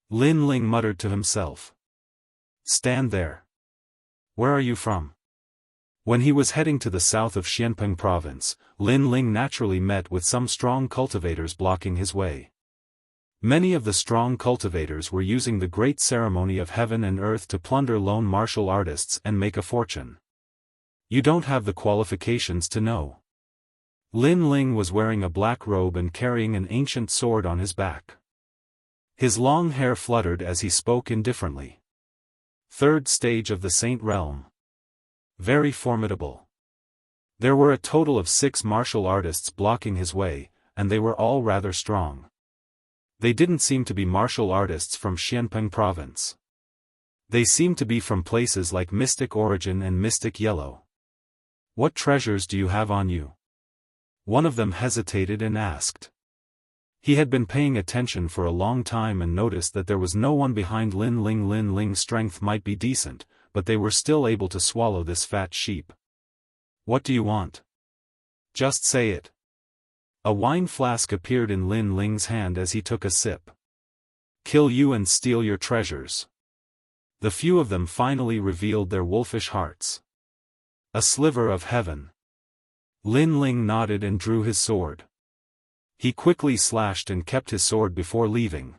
Lin Ling muttered to himself. Stand there. Where are you from? When he was heading to the south of Xianpeng province, Lin Ling naturally met with some strong cultivators blocking his way. Many of the strong cultivators were using the great ceremony of heaven and earth to plunder lone martial artists and make a fortune. You don't have the qualifications to know. Lin Ling was wearing a black robe and carrying an ancient sword on his back. His long hair fluttered as he spoke indifferently. Third stage of the Saint Realm. Very formidable. There were a total of 6 martial artists blocking his way, and they were all rather strong. They didn't seem to be martial artists from Xianpeng province. They seemed to be from places like Mystic Origin and Mystic Yellow. What treasures do you have on you? One of them hesitated and asked. He had been paying attention for a long time and noticed that there was no one behind Lin Ling. Lin Ling's strength might be decent, but they were still able to swallow this fat sheep. What do you want? Just say it. A wine flask appeared in Lin Ling's hand as he took a sip. Kill you and steal your treasures. The few of them finally revealed their wolfish hearts. A sliver of heaven. Lin Ling nodded and drew his sword. He quickly slashed and kept his sword before leaving.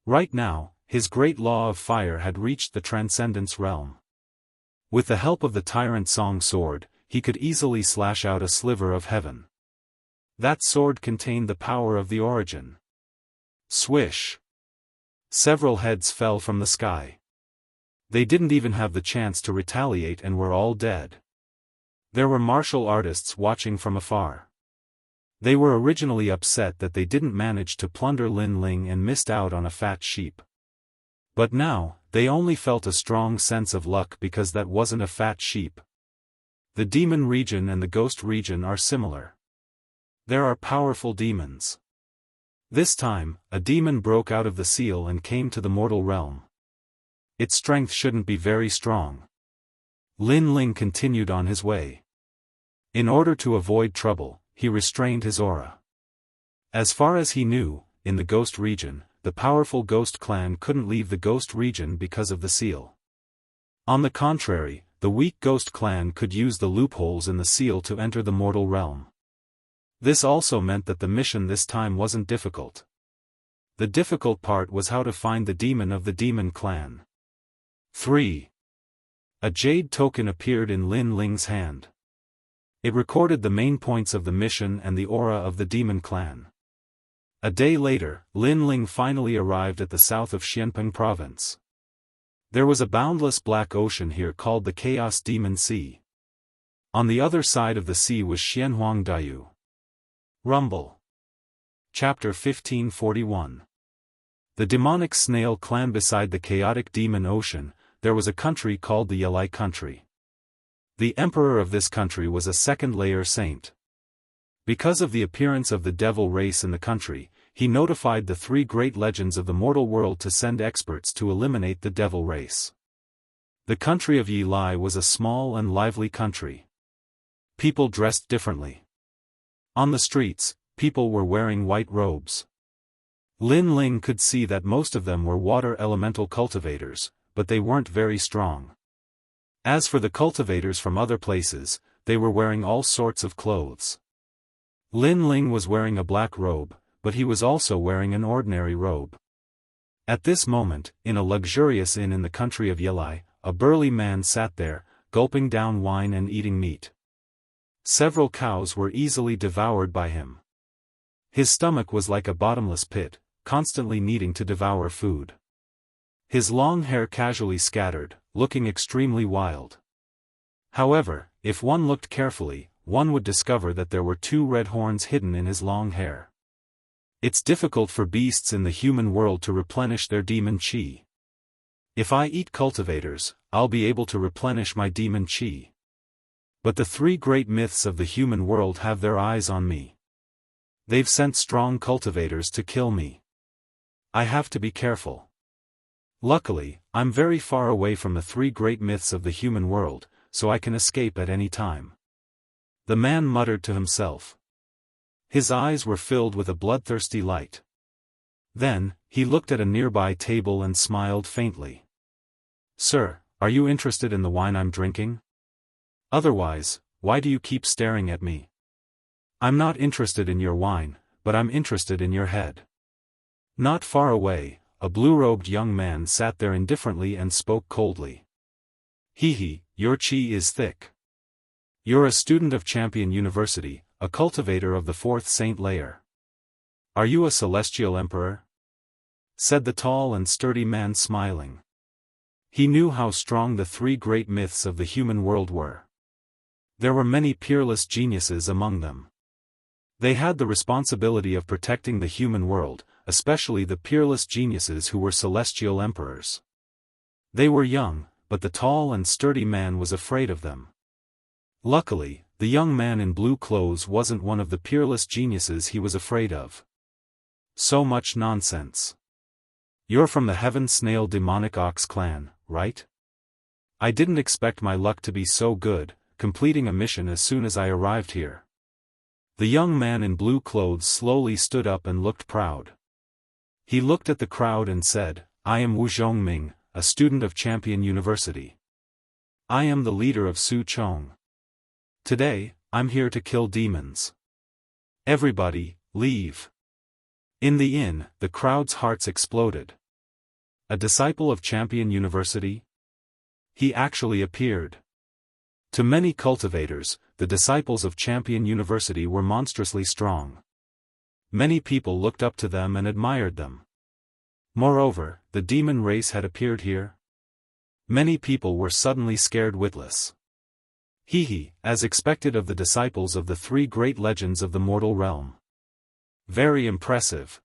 Right now, his great law of fire had reached the Transcendence realm. With the help of the Tyrant Song sword, he could easily slash out a sliver of heaven. That sword contained the power of the origin. Swish! Several heads fell from the sky. They didn't even have the chance to retaliate and were all dead. There were martial artists watching from afar. They were originally upset that they didn't manage to plunder Lin Ling and missed out on a fat sheep. But now, they only felt a strong sense of luck because that wasn't a fat sheep. The demon region and the ghost region are similar. There are powerful demons. This time, a demon broke out of the seal and came to the mortal realm. Its strength shouldn't be very strong. Lin Ling continued on his way. In order to avoid trouble, he restrained his aura. As far as he knew, in the ghost region, the powerful ghost clan couldn't leave the ghost region because of the seal. On the contrary, the weak ghost clan could use the loopholes in the seal to enter the mortal realm. This also meant that the mission this time wasn't difficult. The difficult part was how to find the demon of the demon clan. 3. A jade token appeared in Lin Ling's hand. It recorded the main points of the mission and the aura of the demon clan. A day later, Lin Ling finally arrived at the south of Xianpeng province. There was a boundless black ocean here called the Chaos Demon Sea. On the other side of the sea was Xianhuang Daiyu. Rumble. Chapter 1541. The demonic snail clan. Beside the chaotic demon ocean, there was a country called the Yelai country. The emperor of this country was a second-layer saint. Because of the appearance of the devil race in the country, he notified the 3 great legends of the mortal world to send experts to eliminate the devil race. The country of Yilai was a small and lively country. People dressed differently. On the streets, people were wearing white robes. Lin Ling could see that most of them were water elemental cultivators, but they weren't very strong. As for the cultivators from other places, they were wearing all sorts of clothes. Lin Ling was wearing a black robe, but he was also wearing an ordinary robe. At this moment, in a luxurious inn in the country of Yelai, a burly man sat there, gulping down wine and eating meat. Several cows were easily devoured by him. His stomach was like a bottomless pit, constantly needing to devour food. His long hair casually scattered, looking extremely wild. However, if one looked carefully, one would discover that there were 2 red horns hidden in his long hair. It's difficult for beasts in the human world to replenish their demon chi. If I eat cultivators, I'll be able to replenish my demon chi. But the 3 great myths of the human world have their eyes on me. They've sent strong cultivators to kill me. I have to be careful. Luckily, I'm very far away from the 3 great myths of the human world, so I can escape at any time." The man muttered to himself. His eyes were filled with a bloodthirsty light. Then, he looked at a nearby table and smiled faintly. "Sir, are you interested in the wine I'm drinking? Otherwise, why do you keep staring at me?" "I'm not interested in your wine, but I'm interested in your head." Not far away, a blue-robed young man sat there indifferently and spoke coldly. "Hee, your chi is thick. You're a student of Champion University, a cultivator of the 4th Saint layer. Are you a celestial emperor?" said the tall and sturdy man smiling. He knew how strong the 3 great myths of the human world were. There were many peerless geniuses among them. They had the responsibility of protecting the human world, especially the peerless geniuses who were celestial emperors. They were young, but the tall and sturdy man was afraid of them. Luckily, the young man in blue clothes wasn't one of the peerless geniuses he was afraid of. "So much nonsense. You're from the Heaven Snail Demonic Ox clan, right? I didn't expect my luck to be so good, completing a mission as soon as I arrived here." The young man in blue clothes slowly stood up and looked proud. He looked at the crowd and said, "I am Wu Zhongming, a student of Champion University. I am the leader of Su Chong. Today, I'm here to kill demons. Everybody, leave." In the inn, the crowd's hearts exploded. A disciple of Champion University? He actually appeared. To many cultivators, the disciples of Champion University were monstrously strong. Many people looked up to them and admired them. Moreover, the demon race had appeared here. Many people were suddenly scared witless. As expected of the disciples of the 3 great legends of the mortal realm. Very impressive.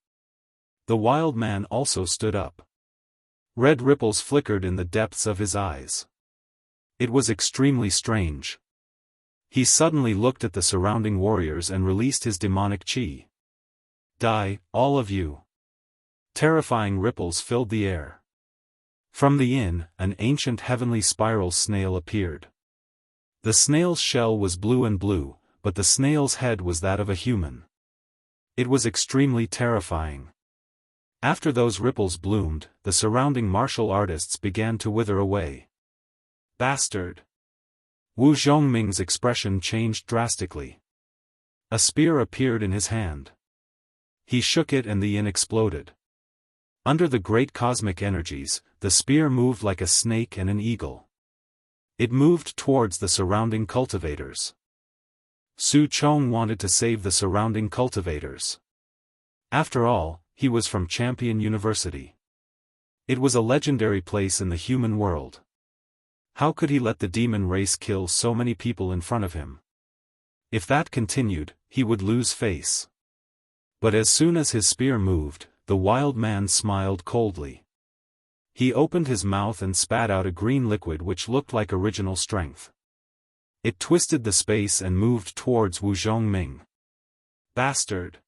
The wild man also stood up. Red ripples flickered in the depths of his eyes. It was extremely strange. He suddenly looked at the surrounding warriors and released his demonic chi. "Die, all of you." Terrifying ripples filled the air. From the inn, an ancient heavenly spiral snail appeared. The snail's shell was blue, but the snail's head was that of a human. It was extremely terrifying. After those ripples bloomed, the surrounding martial artists began to wither away. "Bastard!" Wu Zhongming's expression changed drastically. A spear appeared in his hand. He shook it and the inn exploded. Under the great cosmic energies, the spear moved like a snake and an eagle. It moved towards the surrounding cultivators. Su Chong wanted to save the surrounding cultivators. After all, he was from Champion University. It was a legendary place in the human world. How could he let the demon race kill so many people in front of him? If that continued, he would lose face. But as soon as his spear moved, the wild man smiled coldly. He opened his mouth and spat out a green liquid which looked like original strength. It twisted the space and moved towards Wu Zhongming. "Bastard!"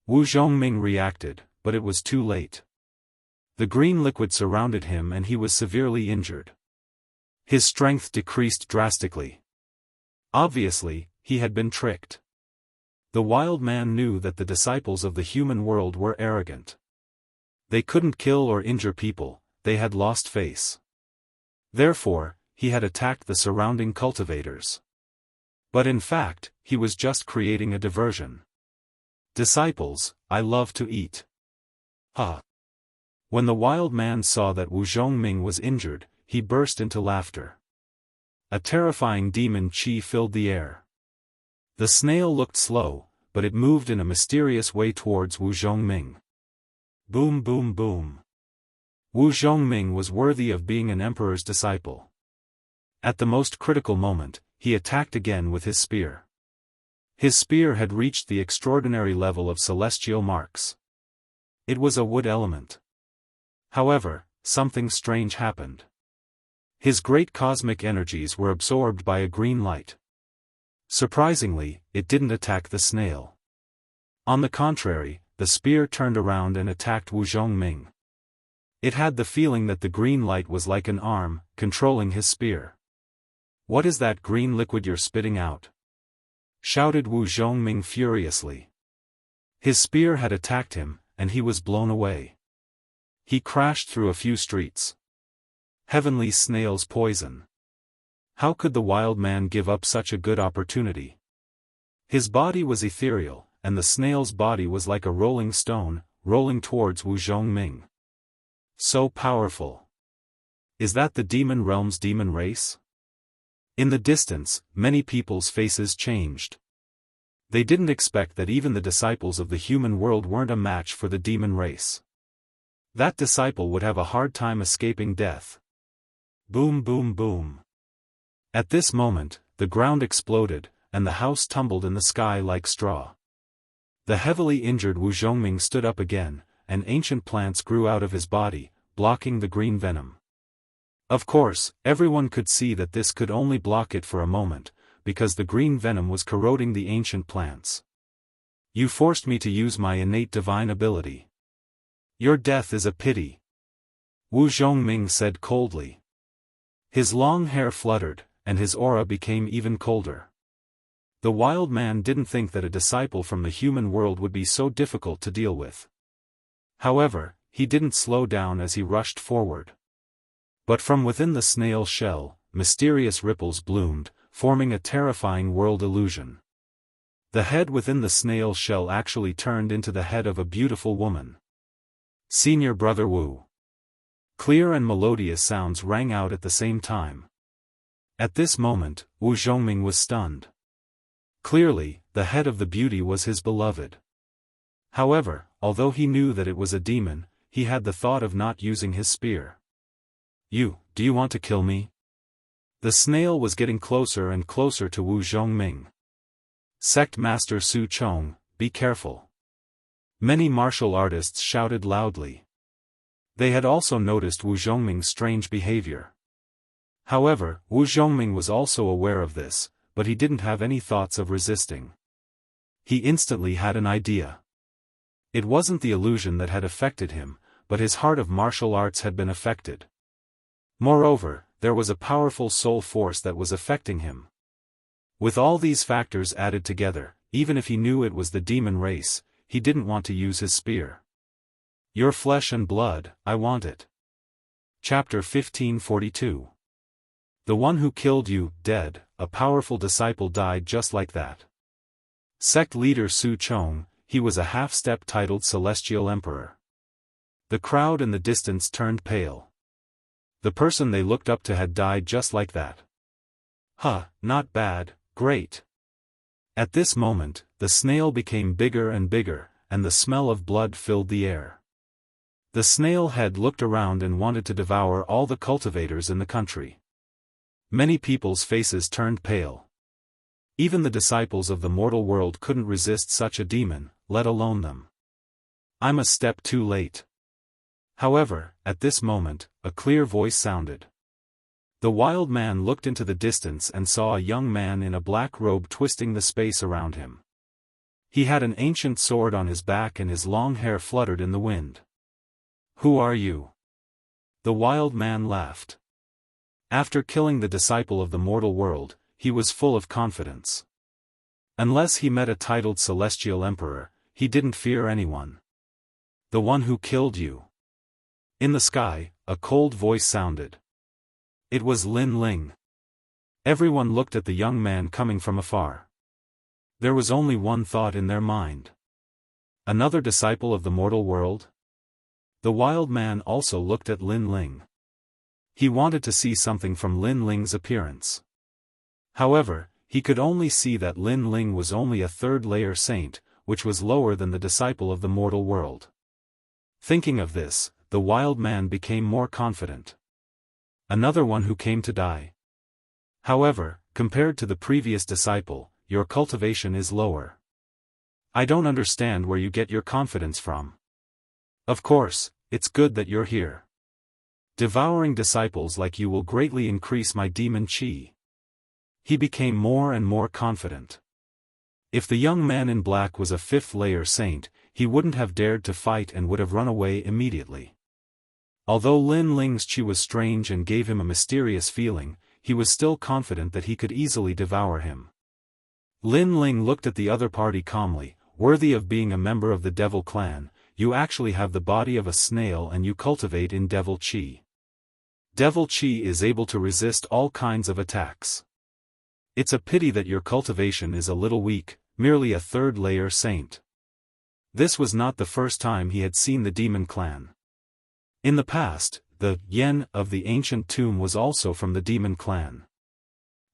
Wu Zhongming reacted, but it was too late. The green liquid surrounded him and he was severely injured. His strength decreased drastically. Obviously, he had been tricked. The wild man knew that the disciples of the human world were arrogant. They couldn't kill or injure people, they had lost face. Therefore, he had attacked the surrounding cultivators. But in fact, he was just creating a diversion. "Disciples, I love to eat." Ha! When the wild man saw that Wu Zhongming was injured, he burst into laughter. A terrifying demon chi filled the air. The snail looked slow, but it moved in a mysterious way towards Wu Zhongming. Boom boom boom. Wu Zhongming was worthy of being an emperor's disciple. At the most critical moment, he attacked again with his spear. His spear had reached the extraordinary level of celestial marks. It was a wood element. However, something strange happened. His great cosmic energies were absorbed by a green light. Surprisingly, it didn't attack the snail. On the contrary, the spear turned around and attacked Wu Zhongming. It had the feeling that the green light was like an arm, controlling his spear. What is that green liquid you're spitting out? Shouted Wu Zhongming furiously. His spear had attacked him, and he was blown away. He crashed through a few streets. Heavenly snail's poison. How could the wild man give up such a good opportunity? His body was ethereal, and the snail's body was like a rolling stone, rolling towards Wu Zhongming. So powerful. Is that the demon realm's demon race? In the distance, many people's faces changed. They didn't expect that even the disciples of the human world weren't a match for the demon race. That disciple would have a hard time escaping death. Boom, boom, boom. At this moment, the ground exploded, and the house tumbled in the sky like straw. The heavily injured Wu Zhongming stood up again, and ancient plants grew out of his body, blocking the green venom. Of course, everyone could see that this could only block it for a moment, because the green venom was corroding the ancient plants. You forced me to use my innate divine ability. Your death is a pity. Wu Zhongming said coldly. His long hair fluttered, and his aura became even colder. The wild man didn't think that a disciple from the human world would be so difficult to deal with. However, he didn't slow down as he rushed forward. But from within the snail shell, mysterious ripples bloomed, forming a terrifying world illusion. The head within the snail shell actually turned into the head of a beautiful woman. Senior Brother Wu. Clear and melodious sounds rang out at the same time. At this moment, Wu Zhongming was stunned. Clearly, the head of the beauty was his beloved. However, although he knew that it was a demon, he had the thought of not using his spear. Do you want to kill me? The snail was getting closer and closer to Wu Zhongming. Sect Master Su Chong, be careful. Many martial artists shouted loudly. They had also noticed Wu Zhongming's strange behavior. However, Wu Zhongming was also aware of this, but he didn't have any thoughts of resisting. He instantly had an idea. It wasn't the illusion that had affected him, but his heart of martial arts had been affected. Moreover, there was a powerful soul force that was affecting him. With all these factors added together, even if he knew it was the demon race, he didn't want to use his spear. Your flesh and blood, I want it. Chapter 1542. The one who killed you, dead, a powerful disciple died just like that. Sect leader Su Chong, he was a half-step titled Celestial Emperor. The crowd in the distance turned pale. The person they looked up to had died just like that. Not bad, great. At this moment, the snail became bigger and bigger, and the smell of blood filled the air. The snail head looked around and wanted to devour all the cultivators in the country. Many people's faces turned pale. Even the disciples of the mortal world couldn't resist such a demon, let alone them. I'm a step too late. However, at this moment, a clear voice sounded. The wild man looked into the distance and saw a young man in a black robe twisting the space around him. He had an ancient sword on his back and his long hair fluttered in the wind. Who are you? The wild man laughed. After killing the disciple of the mortal world, he was full of confidence. Unless he met a titled Celestial Emperor, he didn't fear anyone. The one who killed you. In the sky, a cold voice sounded. It was Lin Ling. Everyone looked at the young man coming from afar. There was only one thought in their mind. Another disciple of the mortal world? The wild man also looked at Lin Ling. He wanted to see something from Lin Ling's appearance. However, he could only see that Lin Ling was only a third-layer saint, which was lower than the disciple of the mortal world. Thinking of this, the wild man became more confident. Another one who came to die. However, compared to the previous disciple, your cultivation is lower. I don't understand where you get your confidence from. Of course, it's good that you're here. Devouring disciples like you will greatly increase my demon chi. He became more and more confident. If the young man in black was a fifth-layer saint, he wouldn't have dared to fight and would have run away immediately. Although Lin Ling's chi was strange and gave him a mysterious feeling, he was still confident that he could easily devour him. Lin Ling looked at the other party calmly. Worthy of being a member of the Devil Clan, you actually have the body of a snail and you cultivate in Devil Chi. Devil Chi is able to resist all kinds of attacks. It's a pity that your cultivation is a little weak, merely a third-layer saint. This was not the first time he had seen the Demon Clan. In the past, the Yen of the ancient tomb was also from the Demon Clan.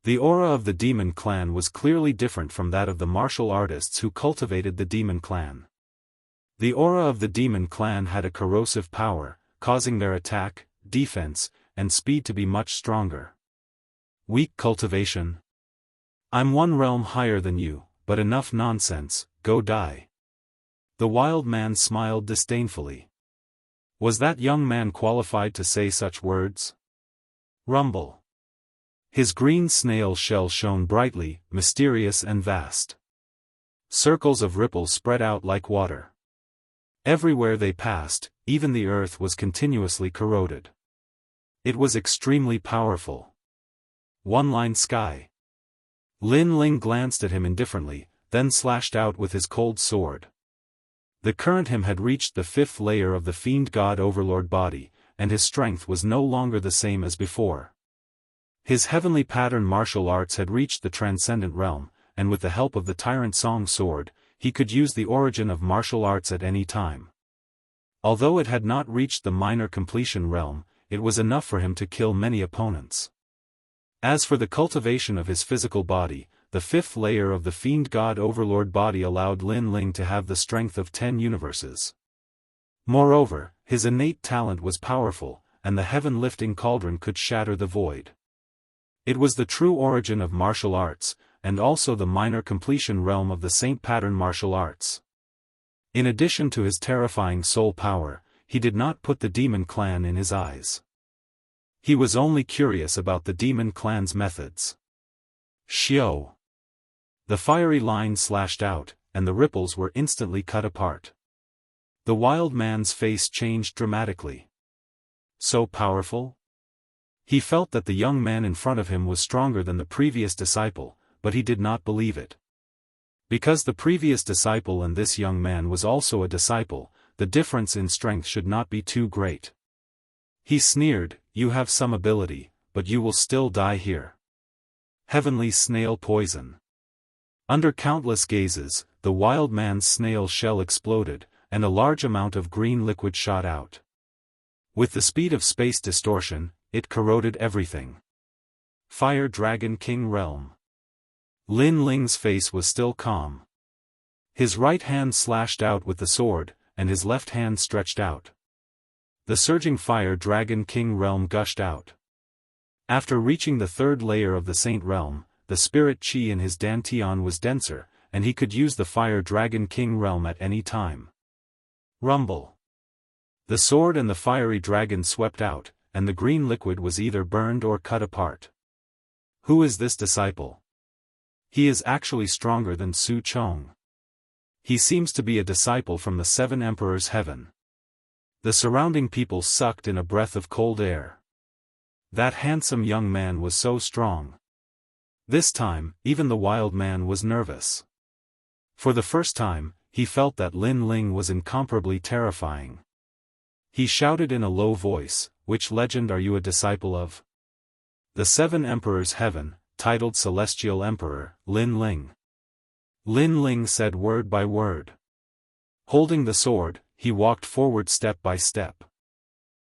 The aura of the Demon Clan was clearly different from that of the martial artists who cultivated the Demon Clan. The aura of the Demon Clan had a corrosive power, causing their attack, defense, and speed to be much stronger. Weak cultivation. I'm one realm higher than you, but enough nonsense, go die. The wild man smiled disdainfully. Was that young man qualified to say such words? Rumble. His green snail shell shone brightly, mysterious and vast. Circles of ripples spread out like water. Everywhere they passed, even the earth was continuously corroded. It was extremely powerful. One-line sky. Lin Ling glanced at him indifferently, then slashed out with his cold sword. The current him had reached the 5th layer of the fiend god overlord body, and his strength was no longer the same as before. His heavenly pattern martial arts had reached the transcendent realm, and with the help of the Tyrant Song sword, he could use the origin of martial arts at any time. Although it had not reached the minor completion realm, it was enough for him to kill many opponents. As for the cultivation of his physical body, the 5th layer of the fiend god overlord body allowed Lin Ling to have the strength of 10 universes. Moreover, his innate talent was powerful, and the heaven-lifting cauldron could shatter the void. It was the true origin of martial arts, and also the minor completion realm of the Saint Pattern martial arts. In addition to his terrifying soul power, he did not put the Demon Clan in his eyes. He was only curious about the Demon Clan's methods. Xiao. The fiery line slashed out, and the ripples were instantly cut apart. The wild man's face changed dramatically. So powerful? He felt that the young man in front of him was stronger than the previous disciple, but he did not believe it. Because the previous disciple and this young man was also a disciple, the difference in strength should not be too great. He sneered, "You have some ability, but you will still die here." Heavenly snail poison. Under countless gazes, the wild man's snail shell exploded, and a large amount of green liquid shot out. With the speed of space distortion, it corroded everything. Fire Dragon King Realm. Lin Ling's face was still calm. His right hand slashed out with the sword, and his left hand stretched out. The surging Fire Dragon King Realm gushed out. After reaching the 3rd layer of the Saint Realm, the spirit chi in his dantian was denser, and he could use the Fire Dragon King Realm at any time. Rumble. The sword and the fiery dragon swept out, and the green liquid was either burned or cut apart. Who is this disciple? He is actually stronger than Su Chong. He seems to be a disciple from the 7 Emperors' heaven. The surrounding people sucked in a breath of cold air. That handsome young man was so strong. This time, even the wild man was nervous. For the first time, he felt that Lin Ling was incomparably terrifying. He shouted in a low voice, "Which legend are you a disciple of?" The 7 Emperors' heaven, titled Celestial Emperor, Lin Ling. Lin Ling said word by word. Holding the sword, he walked forward step by step.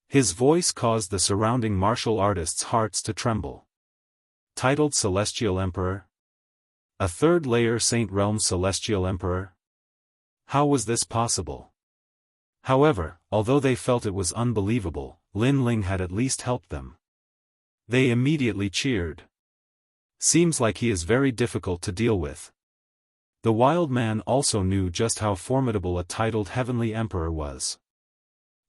His voice caused the surrounding martial artists' hearts to tremble. Titled Celestial Emperor? A 3rd layer Saint Realm Celestial Emperor? How was this possible? However, although they felt it was unbelievable, Lin Ling had at least helped them. They immediately cheered. Seems like he is very difficult to deal with. The wild man also knew just how formidable a titled Heavenly Emperor was.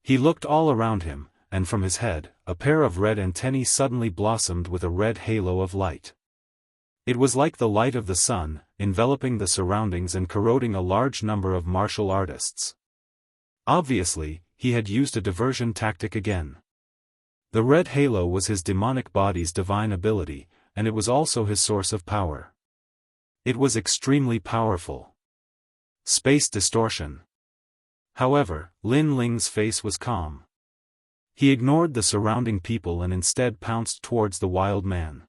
He looked all around him, and from his head, a pair of red antennae suddenly blossomed with a red halo of light. It was like the light of the sun, enveloping the surroundings and corroding a large number of martial artists. Obviously, he had used a diversion tactic again. The red halo was his demonic body's divine ability, and it was also his source of power. It was extremely powerful. Space distortion. However, Lin Ling's face was calm. He ignored the surrounding people and instead pounced towards the wild man.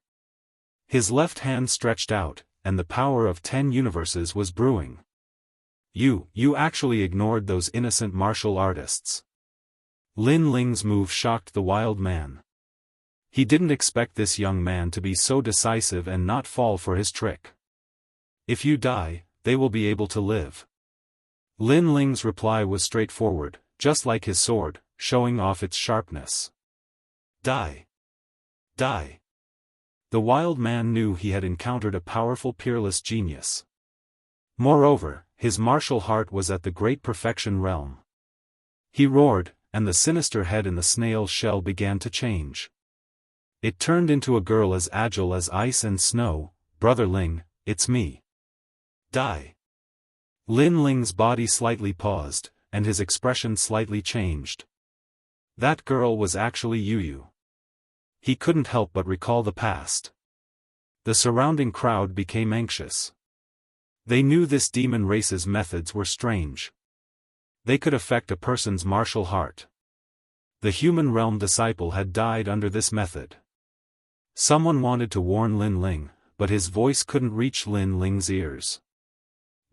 His left hand stretched out, and the power of 10 universes was brewing. You actually ignored those innocent martial artists. Lin Ling's move shocked the wild man. He didn't expect this young man to be so decisive and not fall for his trick. If you die, they will be able to live. Lin Ling's reply was straightforward, just like his sword, showing off its sharpness. Die. Die. The wild man knew he had encountered a powerful peerless genius. Moreover, his martial heart was at the great perfection realm. He roared, and the sinister head in the snail shell began to change. It turned into a girl as agile as ice and snow. Brother Ling, it's me. Die. Lin Ling's body slightly paused, and his expression slightly changed. That girl was actually Yu. He couldn't help but recall the past. The surrounding crowd became anxious. They knew this demon race's methods were strange. They could affect a person's martial heart. The human realm disciple had died under this method. Someone wanted to warn Lin Ling, but his voice couldn't reach Lin Ling's ears.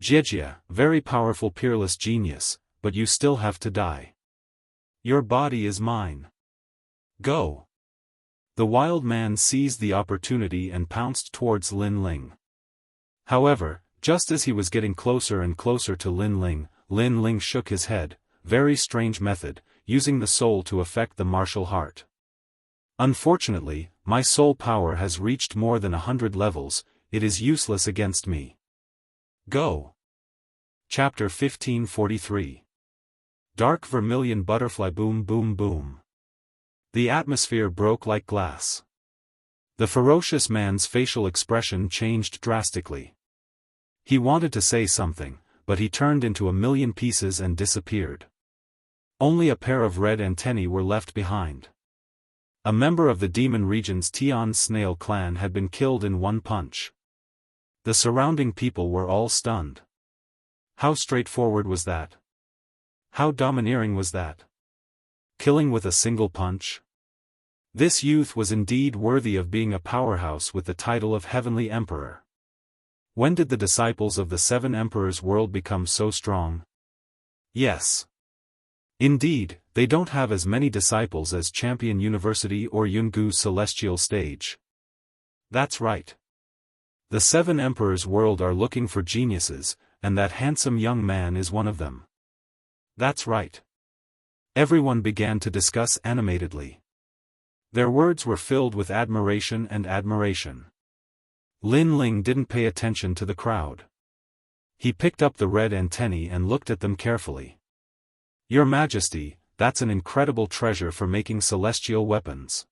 Jiejia, very powerful peerless genius, but you still have to die. Your body is mine. Go. The wild man seized the opportunity and pounced towards Lin Ling. However, just as he was getting closer and closer to Lin Ling shook his head. Very strange method, using the soul to affect the martial heart. Unfortunately, my soul power has reached more than 100 levels, it is useless against me. Go. Chapter 1543. Dark vermilion butterfly boom boom boom. The atmosphere broke like glass. The ferocious man's facial expression changed drastically. He wanted to say something, but he turned into a million pieces and disappeared. Only a pair of red antennae were left behind. A member of the demon region's Tian snail clan had been killed in one punch. The surrounding people were all stunned. How straightforward was that? How domineering was that? Killing with a single punch? This youth was indeed worthy of being a powerhouse with the title of Heavenly Emperor. When did the disciples of the Seven Emperors world become so strong? Yes. Indeed, they don't have as many disciples as Champion University or Yungu Celestial Stage. That's right. The Seven Emperors world are looking for geniuses, and that handsome young man is one of them. That's right. Everyone began to discuss animatedly. Their words were filled with admiration and admiration. Lin Ling didn't pay attention to the crowd. He picked up the red antennae and looked at them carefully. Your Majesty, that's an incredible treasure for making celestial weapons.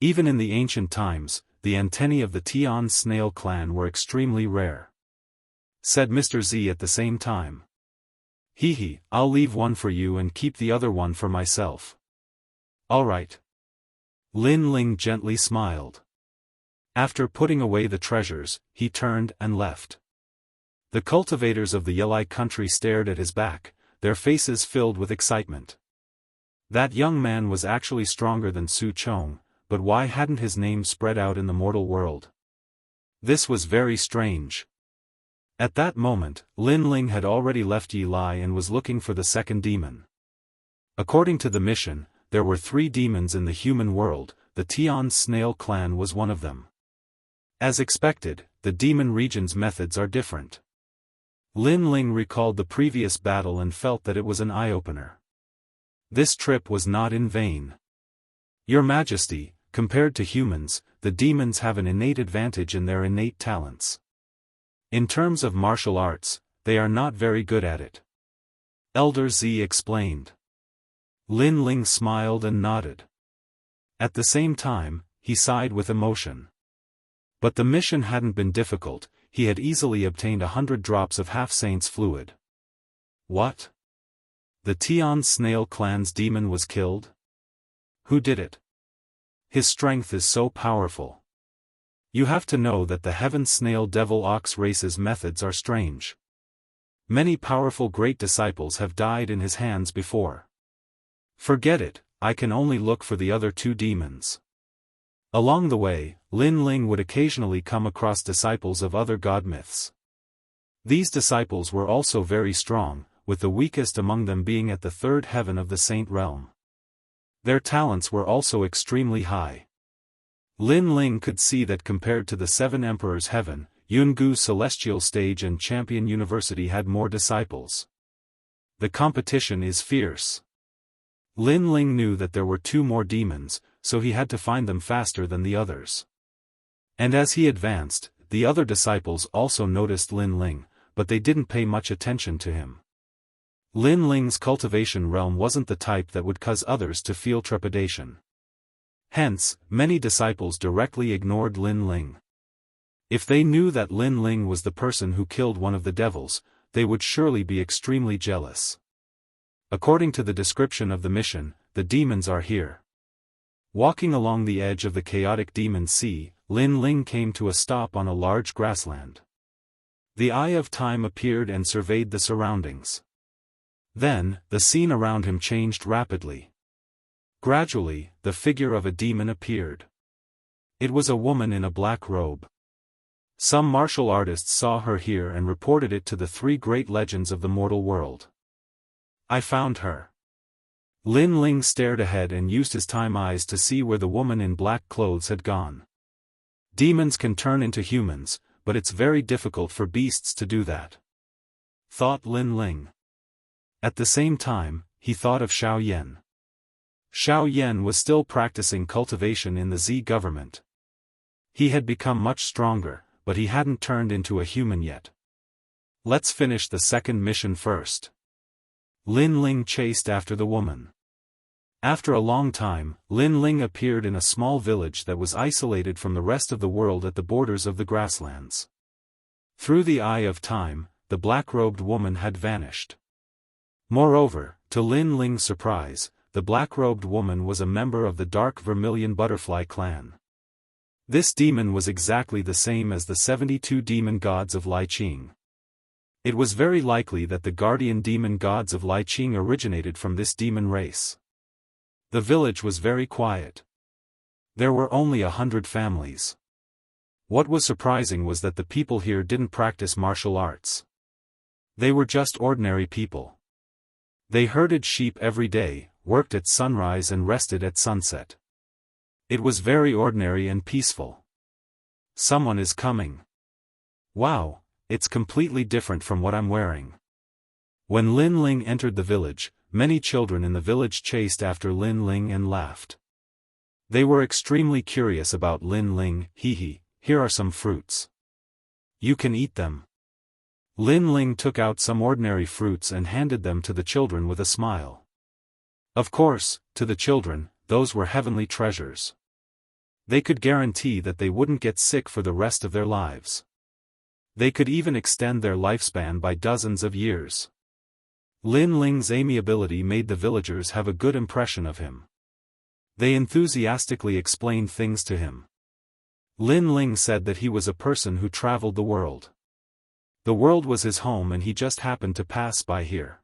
Even in the ancient times, the antennae of the Tian snail clan were extremely rare. Said Mr. Z at the same time. Hee, I'll leave one for you and keep the other one for myself. All right. Lin Ling gently smiled. After putting away the treasures, he turned and left. The cultivators of the Yelai country stared at his back, their faces filled with excitement. That young man was actually stronger than Su Chong, but why hadn't his name spread out in the mortal world? This was very strange. At that moment, Lin Ling had already left Yilai and was looking for the second demon. According to the mission, there were 3 demons in the human world, the Tian snail clan was one of them. As expected, the demon region's methods are different. Lin Ling recalled the previous battle and felt that it was an eye-opener. This trip was not in vain. Your Majesty, compared to humans, the demons have an innate advantage in their innate talents. In terms of martial arts, they are not very good at it. Elder Z explained. Lin Ling smiled and nodded. At the same time, he sighed with emotion. But the mission hadn't been difficult, he had easily obtained 100 drops of half-saint's fluid. What? The Tian snail clan's demon was killed? Who did it? His strength is so powerful. You have to know that the heaven snail devil ox race's methods are strange. Many powerful great disciples have died in his hands before. Forget it, I can only look for the other two demons. Along the way, Lin Ling would occasionally come across disciples of other god myths. These disciples were also very strong, with the weakest among them being at the third heaven of the saint realm. Their talents were also extremely high. Lin Ling could see that compared to the Seven Emperors' Heaven, Yungu Celestial Stage and Champion University had more disciples. The competition is fierce. Lin Ling knew that there were two more demons, so he had to find them faster than the others. And as he advanced, the other disciples also noticed Lin Ling, but they didn't pay much attention to him. Lin Ling's cultivation realm wasn't the type that would cause others to feel trepidation. Hence, many disciples directly ignored Lin Ling. If they knew that Lin Ling was the person who killed one of the devils, they would surely be extremely jealous. According to the description of the mission, the demons are here. Walking along the edge of the chaotic demon sea, Lin Ling came to a stop on a large grassland. The Eye of Time appeared and surveyed the surroundings. Then, the scene around him changed rapidly. Gradually, the figure of a demon appeared. It was a woman in a black robe. Some martial artists saw her here and reported it to the three great legends of the mortal world. I found her. Lin Ling stared ahead and used his time eyes to see where the woman in black clothes had gone. Demons can turn into humans, but it's very difficult for beasts to do that, thought Lin Ling. At the same time, he thought of Xiao Yan. Xiao Yan was still practicing cultivation in the Z government. He had become much stronger, but he hadn't turned into a human yet. Let's finish the second mission first. Lin Ling chased after the woman. After a long time, Lin Ling appeared in a small village that was isolated from the rest of the world at the borders of the grasslands. Through the Eye of Time, the black-robed woman had vanished. Moreover, to Lin Ling's surprise, the black-robed woman was a member of the Dark Vermilion Butterfly clan. This demon was exactly the same as the 72 demon gods of Lai Qing. It was very likely that the guardian demon gods of Lai Qing originated from this demon race. The village was very quiet. There were only 100 families. What was surprising was that the people here didn't practice martial arts. They were just ordinary people. They herded sheep every day, worked at sunrise and rested at sunset. It was very ordinary and peaceful. Someone is coming. Wow, it's completely different from what I'm wearing. When Lin Ling entered the village, many children in the village chased after Lin Ling and laughed. They were extremely curious about Lin Ling. Hee, here are some fruits. You can eat them. Lin Ling took out some ordinary fruits and handed them to the children with a smile. Of course, to the children, those were heavenly treasures. They could guarantee that they wouldn't get sick for the rest of their lives. They could even extend their lifespan by dozens of years. Lin Ling's amiability made the villagers have a good impression of him. They enthusiastically explained things to him. Lin Ling said that he was a person who traveled the world. The world was his home and he just happened to pass by here.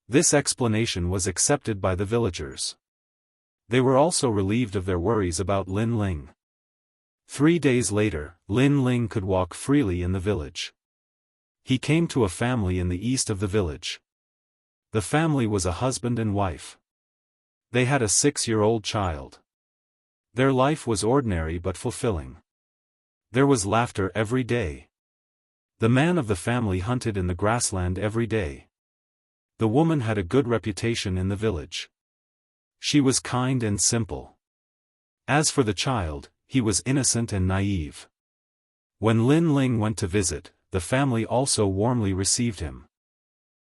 This explanation was accepted by the villagers. They were also relieved of their worries about Lin Ling. 3 days later, Lin Ling could walk freely in the village. He came to a family in the east of the village. The family was a husband and wife. They had a 6-year-old child. Their life was ordinary but fulfilling. There was laughter every day. The man of the family hunted in the grassland every day. The woman had a good reputation in the village. She was kind and simple. As for the child, he was innocent and naive. When Lin Ling went to visit, the family also warmly received him.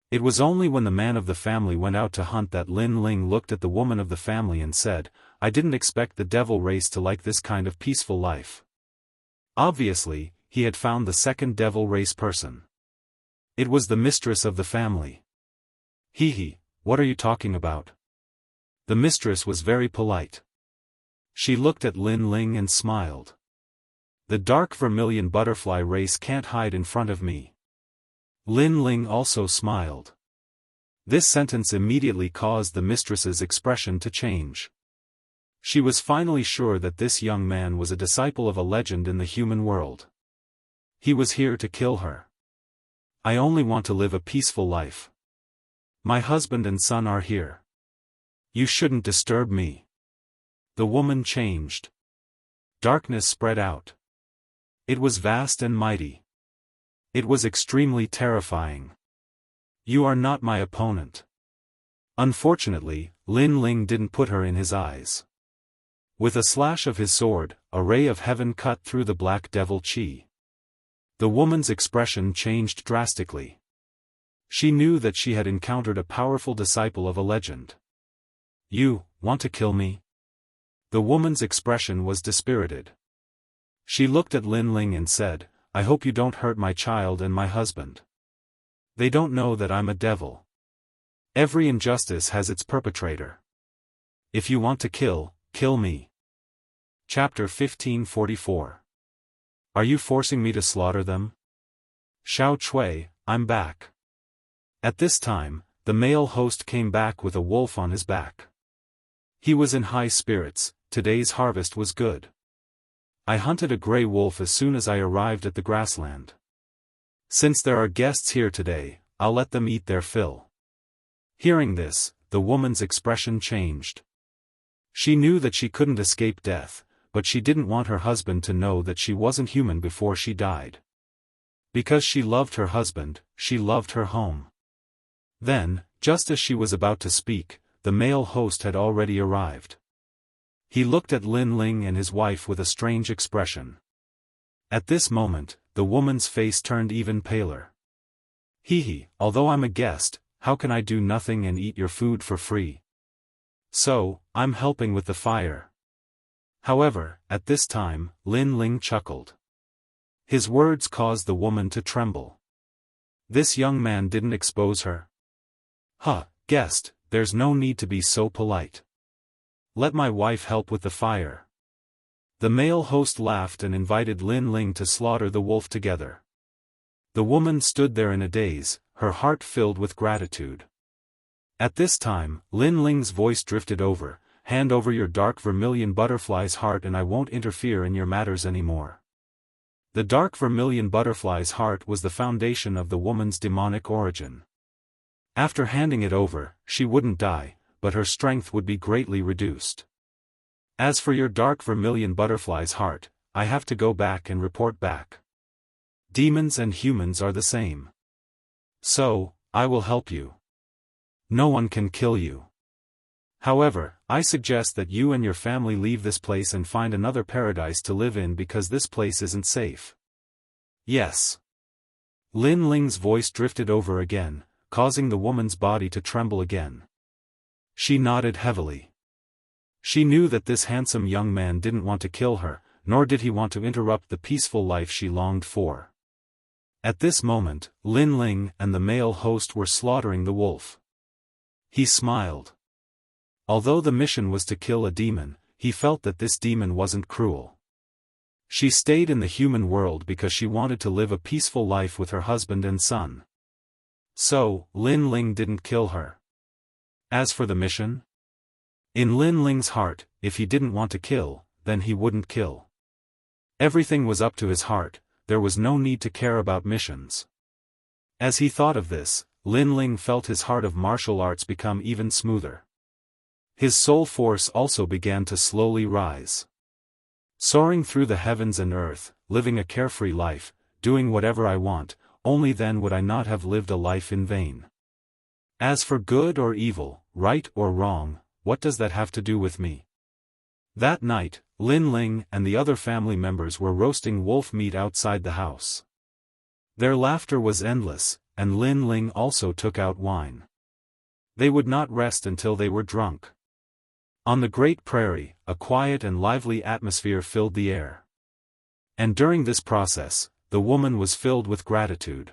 It was only when the man of the family went out to hunt that Lin Ling looked at the woman of the family and said, "I didn't expect the devil race to like this kind of peaceful life." Obviously, he had found the second devil race person. It was the mistress of the family. Hee, what are you talking about? The mistress was very polite. She looked at Lin Ling and smiled. The dark vermilion butterfly race can't hide in front of me. Lin Ling also smiled. This sentence immediately caused the mistress's expression to change. She was finally sure that this young man was a disciple of a legend in the human world. He was here to kill her. I only want to live a peaceful life. My husband and son are here. You shouldn't disturb me. The woman changed. Darkness spread out. It was vast and mighty. It was extremely terrifying. You are not my opponent. Unfortunately, Lin Ling didn't put her in his eyes. With a slash of his sword, a ray of heaven cut through the black devil chi. The woman's expression changed drastically. She knew that she had encountered a powerful disciple of a legend. You want to kill me? The woman's expression was dispirited. She looked at Lin Ling and said, I hope you don't hurt my child and my husband. They don't know that I'm a devil. Every injustice has its perpetrator. If you want to kill me. Chapter 1544. Are you forcing me to slaughter them? Xiao Chui, I'm back. At this time, the male host came back with a wolf on his back. He was in high spirits. Today's harvest was good. I hunted a gray wolf as soon as I arrived at the grassland. Since there are guests here today, I'll let them eat their fill. Hearing this, the woman's expression changed. She knew that she couldn't escape death, but she didn't want her husband to know that she wasn't human before she died. Because she loved her husband, she loved her home. Then, just as she was about to speak, the male host had already arrived. He looked at Lin Ling and his wife with a strange expression. At this moment, the woman's face turned even paler. Hee, although I'm a guest, how can I do nothing and eat your food for free? So, I'm helping with the fire. However, at this time, Lin Ling chuckled. His words caused the woman to tremble. This young man didn't expose her. Guest, there's no need to be so polite. Let my wife help with the fire. The male host laughed and invited Lin Ling to slaughter the wolf together. The woman stood there in a daze, her heart filled with gratitude. At this time, Lin Ling's voice drifted over, hand over your dark vermilion butterfly's heart and I won't interfere in your matters anymore. The dark vermilion butterfly's heart was the foundation of the woman's demonic origin. After handing it over, she wouldn't die, but her strength would be greatly reduced. As for your dark vermilion butterfly's heart, I have to go back and report back. Demons and humans are the same. So, I will help you. No one can kill you. However, I suggest that you and your family leave this place and find another paradise to live in because this place isn't safe. Yes. Lin Ling's voice drifted over again, causing the woman's body to tremble again. She nodded heavily. She knew that this handsome young man didn't want to kill her, nor did he want to interrupt the peaceful life she longed for. At this moment, Lin Ling and the male host were slaughtering the wolf. He smiled. Although the mission was to kill a demon, he felt that this demon wasn't cruel. She stayed in the human world because she wanted to live a peaceful life with her husband and son. So, Lin Ling didn't kill her. As for the mission? In Lin Ling's heart, if he didn't want to kill, then he wouldn't kill. Everything was up to his heart, there was no need to care about missions. As he thought of this, Lin Ling felt his heart of martial arts become even smoother. His soul force also began to slowly rise. Soaring through the heavens and earth, living a carefree life, doing whatever I want, only then would I not have lived a life in vain. As for good or evil, right or wrong, what does that have to do with me? That night, Lin Ling and the other family members were roasting wolf meat outside the house. Their laughter was endless, and Lin Ling also took out wine. They would not rest until they were drunk. On the great prairie, a quiet and lively atmosphere filled the air. And during this process, the woman was filled with gratitude.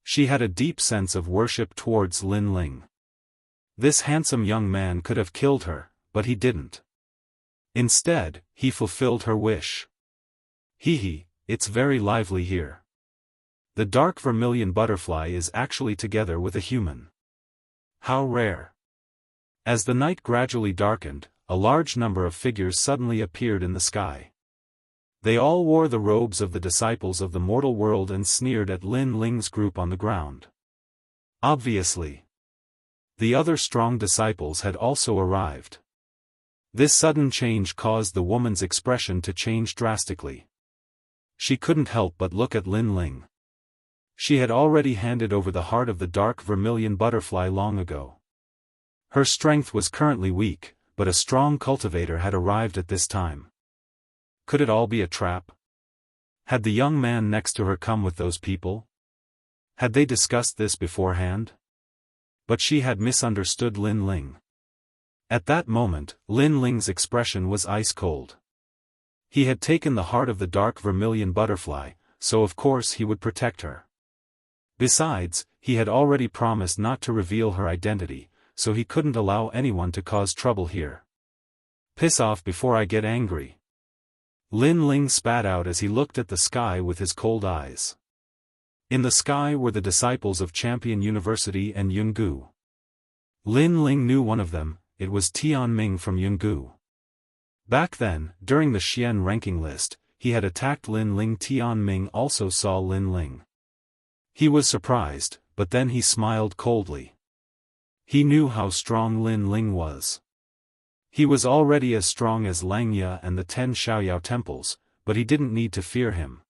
She had a deep sense of worship towards Lin Ling. This handsome young man could have killed her, but he didn't. Instead, he fulfilled her wish. Hee, it's very lively here. The dark vermilion butterfly is actually together with a human. How rare. As the night gradually darkened, a large number of figures suddenly appeared in the sky. They all wore the robes of the disciples of the mortal world and sneered at Lin Ling's group on the ground. Obviously, the other strong disciples had also arrived. This sudden change caused the woman's expression to change drastically. She couldn't help but look at Lin Ling. She had already handed over the heart of the dark vermilion butterfly long ago. Her strength was currently weak, but a strong cultivator had arrived at this time. Could it all be a trap? Had the young man next to her come with those people? Had they discussed this beforehand? But she had misunderstood Lin Ling. At that moment, Lin Ling's expression was ice-cold. He had taken the heart of the dark vermilion butterfly, so of course he would protect her. Besides, he had already promised not to reveal her identity, so he couldn't allow anyone to cause trouble here. Piss off before I get angry. Lin Ling spat out as he looked at the sky with his cold eyes. In the sky were the disciples of Champion University and Jianghu. Lin Ling knew one of them, it was Tian Ming from Jianghu. Back then, during the Xian ranking list, he had attacked Lin Ling. Tian Ming also saw Lin Ling. He was surprised, but then he smiled coldly. He knew how strong Lin Ling was. He was already as strong as Langya and the 10 Xiaoyao temples, but he didn't need to fear him.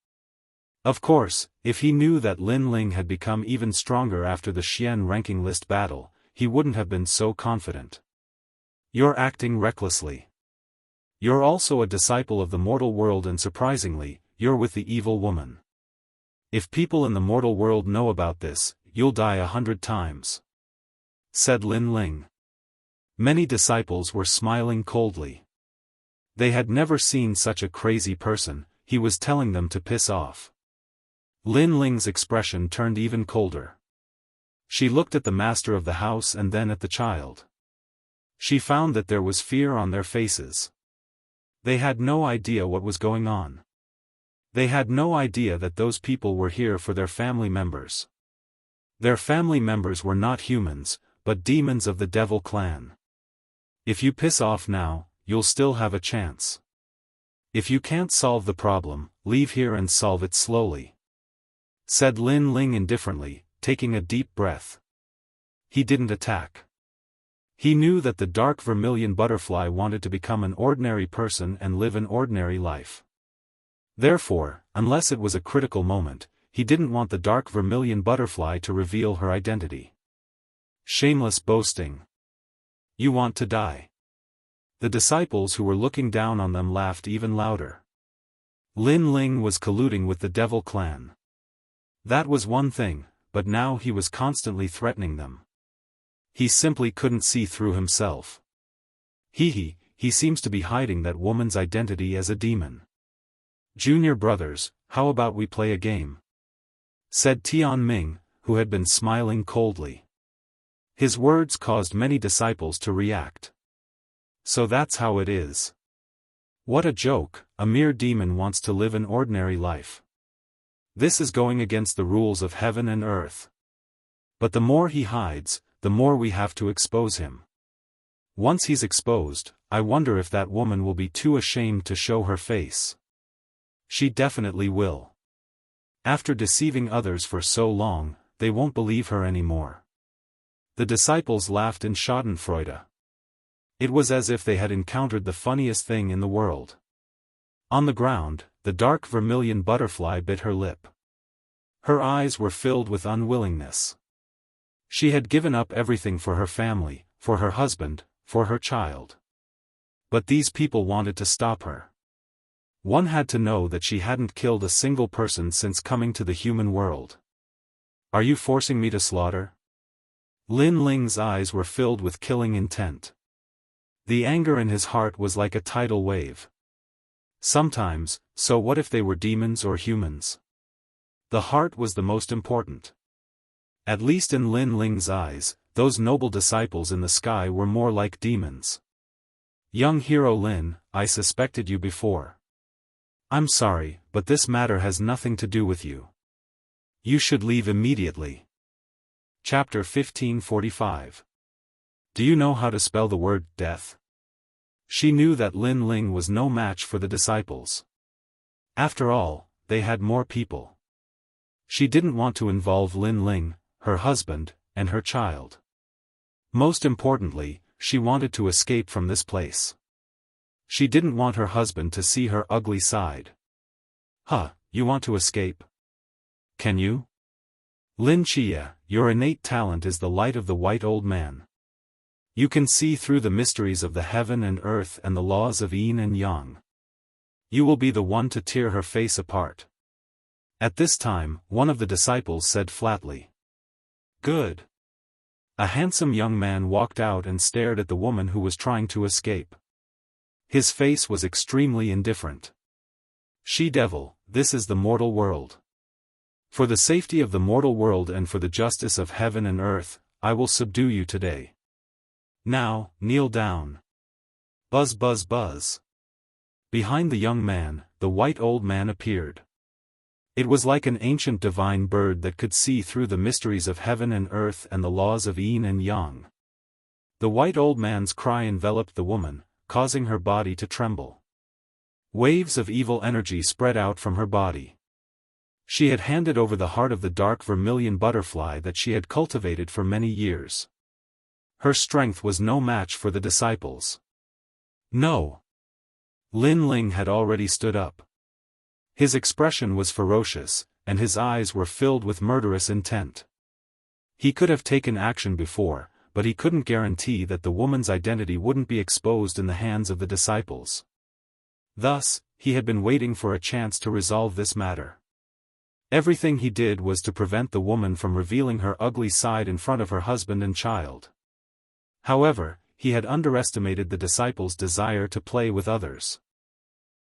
Of course, if he knew that Lin Ling had become even stronger after the Xian ranking list battle, he wouldn't have been so confident. You're acting recklessly. You're also a disciple of the mortal world and surprisingly, you're with the evil woman. If people in the mortal world know about this, you'll die 100 times. Said Lin Ling. Many disciples were smiling coldly. They had never seen such a crazy person, he was telling them to piss off. Lin Ling's expression turned even colder. She looked at the master of the house and then at the child. She found that there was fear on their faces. They had no idea what was going on. They had no idea that those people were here for their family members. Their family members were not humans, but demons of the devil clan. If you piss off now, you'll still have a chance. If you can't solve the problem, leave here and solve it slowly. Said Lin Ling indifferently, taking a deep breath. He didn't attack. He knew that the dark vermilion butterfly wanted to become an ordinary person and live an ordinary life. Therefore, unless it was a critical moment, he didn't want the dark vermilion butterfly to reveal her identity. Shameless boasting. You want to die. The disciples who were looking down on them laughed even louder. Lin Ling was colluding with the devil clan. That was one thing, but now he was constantly threatening them. He simply couldn't see through himself. He seems to be hiding that woman's identity as a demon. Junior brothers, how about we play a game? Said Tian Ming, who had been smiling coldly. His words caused many disciples to react. So that's how it is. What a joke, a mere demon wants to live an ordinary life. This is going against the rules of heaven and earth. But the more he hides, the more we have to expose him. Once he's exposed, I wonder if that woman will be too ashamed to show her face. She definitely will. After deceiving others for so long, they won't believe her anymore. The disciples laughed in schadenfreude. It was as if they had encountered the funniest thing in the world. On the ground, the dark vermilion butterfly bit her lip. Her eyes were filled with unwillingness. She had given up everything for her family, for her husband, for her child. But these people wanted to stop her. One had to know that she hadn't killed a single person since coming to the human world. Are you forcing me to slaughter? Lin Ling's eyes were filled with killing intent. The anger in his heart was like a tidal wave. Sometimes, so what if they were demons or humans? The heart was the most important. At least in Lin Ling's eyes, those noble disciples in the sky were more like demons. Young hero Lin, I suspected you before. I'm sorry, but this matter has nothing to do with you. You should leave immediately. Chapter 1545. Do you know how to spell the word death? She knew that Lin Ling was no match for the disciples. After all, they had more people. She didn't want to involve Lin Ling, her husband, and her child. Most importantly, she wanted to escape from this place. She didn't want her husband to see her ugly side. Huh, you want to escape? Can you? Lin Chia, your innate talent is the light of the white old man. You can see through the mysteries of the heaven and earth and the laws of yin and yang. You will be the one to tear her face apart. At this time, one of the disciples said flatly. Good. A handsome young man walked out and stared at the woman who was trying to escape. His face was extremely indifferent. She-devil, this is the mortal world. For the safety of the mortal world and for the justice of heaven and earth, I will subdue you today. Now, kneel down. Buzz buzz buzz. Behind the young man, the white old man appeared. It was like an ancient divine bird that could see through the mysteries of heaven and earth and the laws of yin and yang. The white old man's cry enveloped the woman, causing her body to tremble. Waves of evil energy spread out from her body. She had handed over the heart of the dark vermilion butterfly that she had cultivated for many years. Her strength was no match for the disciples. No. Lin Ling had already stood up. His expression was ferocious, and his eyes were filled with murderous intent. He could have taken action before, but he couldn't guarantee that the woman's identity wouldn't be exposed in the hands of the disciples. Thus, he had been waiting for a chance to resolve this matter. Everything he did was to prevent the woman from revealing her ugly side in front of her husband and child. However, he had underestimated the disciples' desire to play with others.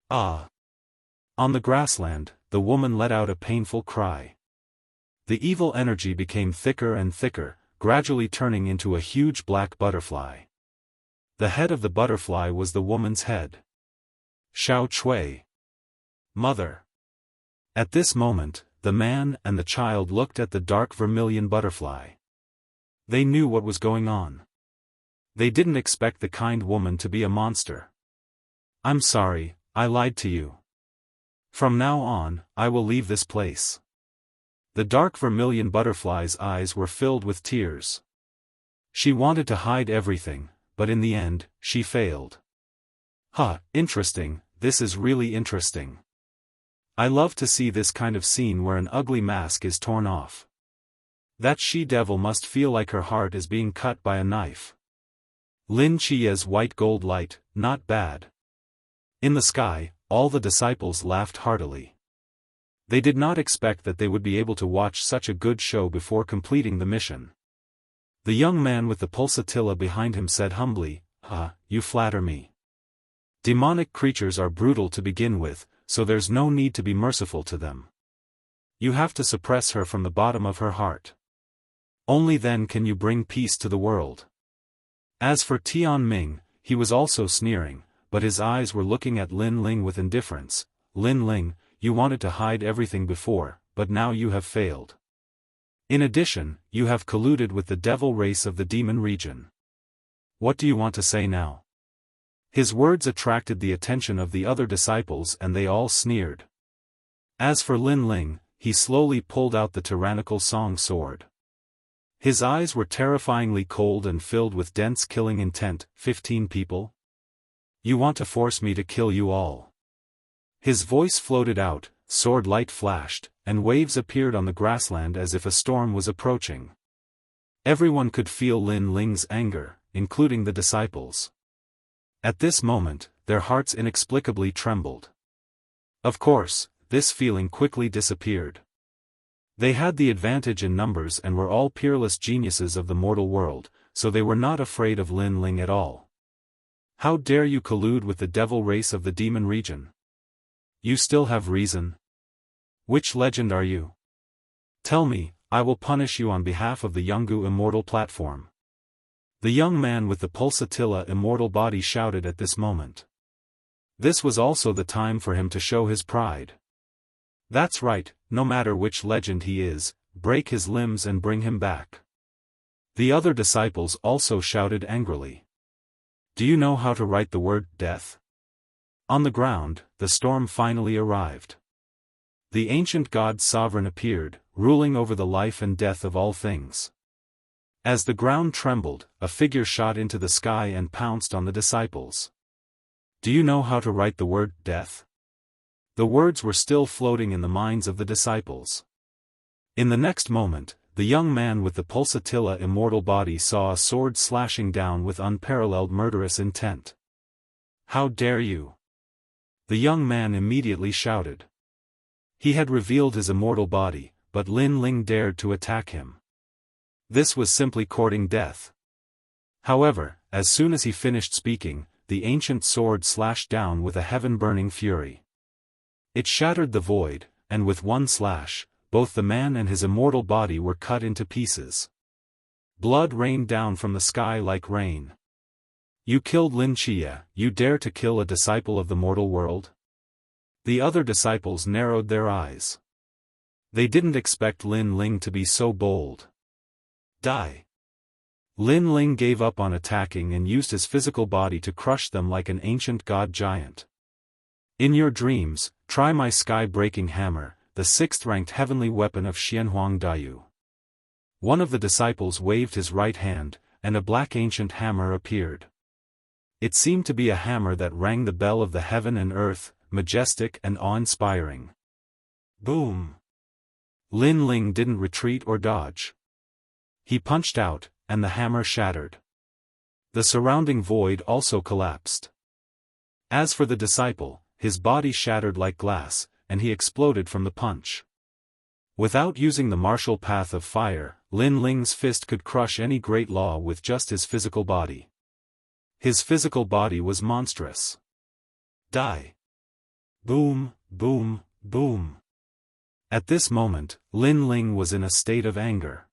Ah! On the grassland, the woman let out a painful cry. The evil energy became thicker and thicker, gradually turning into a huge black butterfly. The head of the butterfly was the woman's head. Xiao Chui. Mother. At this moment, the man and the child looked at the dark vermilion butterfly. They knew what was going on. They didn't expect the kind woman to be a monster. I'm sorry, I lied to you. From now on, I will leave this place. The dark vermilion butterfly's eyes were filled with tears. She wanted to hide everything, but in the end, she failed. Huh, interesting, this is really interesting. I love to see this kind of scene where an ugly mask is torn off. That she-devil must feel like her heart is being cut by a knife. Lin Chia's white gold light, not bad. In the sky, all the disciples laughed heartily. They did not expect that they would be able to watch such a good show before completing the mission. The young man with the pulsatilla behind him said humbly, you flatter me. Demonic creatures are brutal to begin with, so there's no need to be merciful to them. You have to suppress her from the bottom of her heart. Only then can you bring peace to the world. As for Tian Ming, he was also sneering, but his eyes were looking at Lin Ling with indifference. Lin Ling, you wanted to hide everything before, but now you have failed. In addition, you have colluded with the devil race of the demon region. What do you want to say now? His words attracted the attention of the other disciples and they all sneered. As for Lin Ling, he slowly pulled out the tyrannical song sword. His eyes were terrifyingly cold and filled with dense killing intent. 15 people? You want to force me to kill you all. His voice floated out, sword light flashed, and waves appeared on the grassland as if a storm was approaching. Everyone could feel Lin Ling's anger, including the disciples. At this moment, their hearts inexplicably trembled. Of course, this feeling quickly disappeared. They had the advantage in numbers and were all peerless geniuses of the mortal world, so they were not afraid of Lin Ling at all. How dare you collude with the devil race of the demon region? You still have reason? Which legend are you? Tell me, I will punish you on behalf of the Jianghu Immortal platform. The young man with the pulsatilla immortal body shouted at this moment. This was also the time for him to show his pride. That's right, no matter which legend he is, break his limbs and bring him back. The other disciples also shouted angrily. Do you know how to write the word death? On the ground, the storm finally arrived. The ancient god sovereign appeared, ruling over the life and death of all things. As the ground trembled, a figure shot into the sky and pounced on the disciples. Do you know how to write the word death? The words were still floating in the minds of the disciples. In the next moment, the young man with the pulsatilla immortal body saw a sword slashing down with unparalleled murderous intent. How dare you? The young man immediately shouted. He had revealed his immortal body, but Lin Ling dared to attack him. This was simply courting death. However, as soon as he finished speaking, the ancient sword slashed down with a heaven-burning fury. It shattered the void, and with one slash, both the man and his immortal body were cut into pieces. Blood rained down from the sky like rain. You killed Lin Xia, you dare to kill a disciple of the mortal world? The other disciples narrowed their eyes. They didn't expect Lin Ling to be so bold. Die. Lin Ling gave up on attacking and used his physical body to crush them like an ancient god giant. In your dreams, try my sky-breaking hammer, the sixth-ranked heavenly weapon of Xianhuang Daiyu. One of the disciples waved his right hand, and a black ancient hammer appeared. It seemed to be a hammer that rang the bell of the heaven and earth, majestic and awe-inspiring. Boom! Lin Ling didn't retreat or dodge. He punched out, and the hammer shattered. The surrounding void also collapsed. As for the disciple, his body shattered like glass, and he exploded from the punch. Without using the martial path of fire, Lin Ling's fist could crush any great law with just his physical body. His physical body was monstrous. Die. Boom, boom, boom. At this moment, Lin Ling was in a state of anger.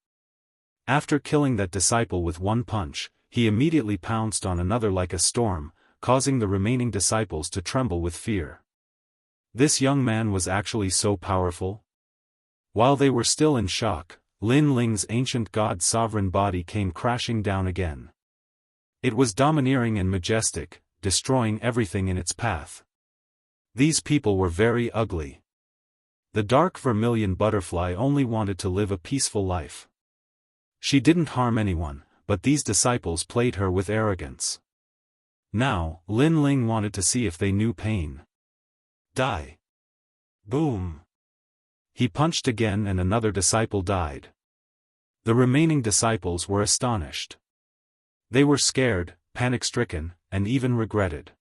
After killing that disciple with one punch, he immediately pounced on another like a storm, causing the remaining disciples to tremble with fear. This young man was actually so powerful? While they were still in shock, Lin Ling's ancient god sovereign body came crashing down again. It was domineering and majestic, destroying everything in its path. These people were very ugly. The dark vermilion butterfly only wanted to live a peaceful life. She didn't harm anyone, but these disciples played her with arrogance. Now, Lin Ling wanted to see if they knew pain. Die. Boom. He punched again and another disciple died. The remaining disciples were astonished. They were scared, panic-stricken, and even regretted.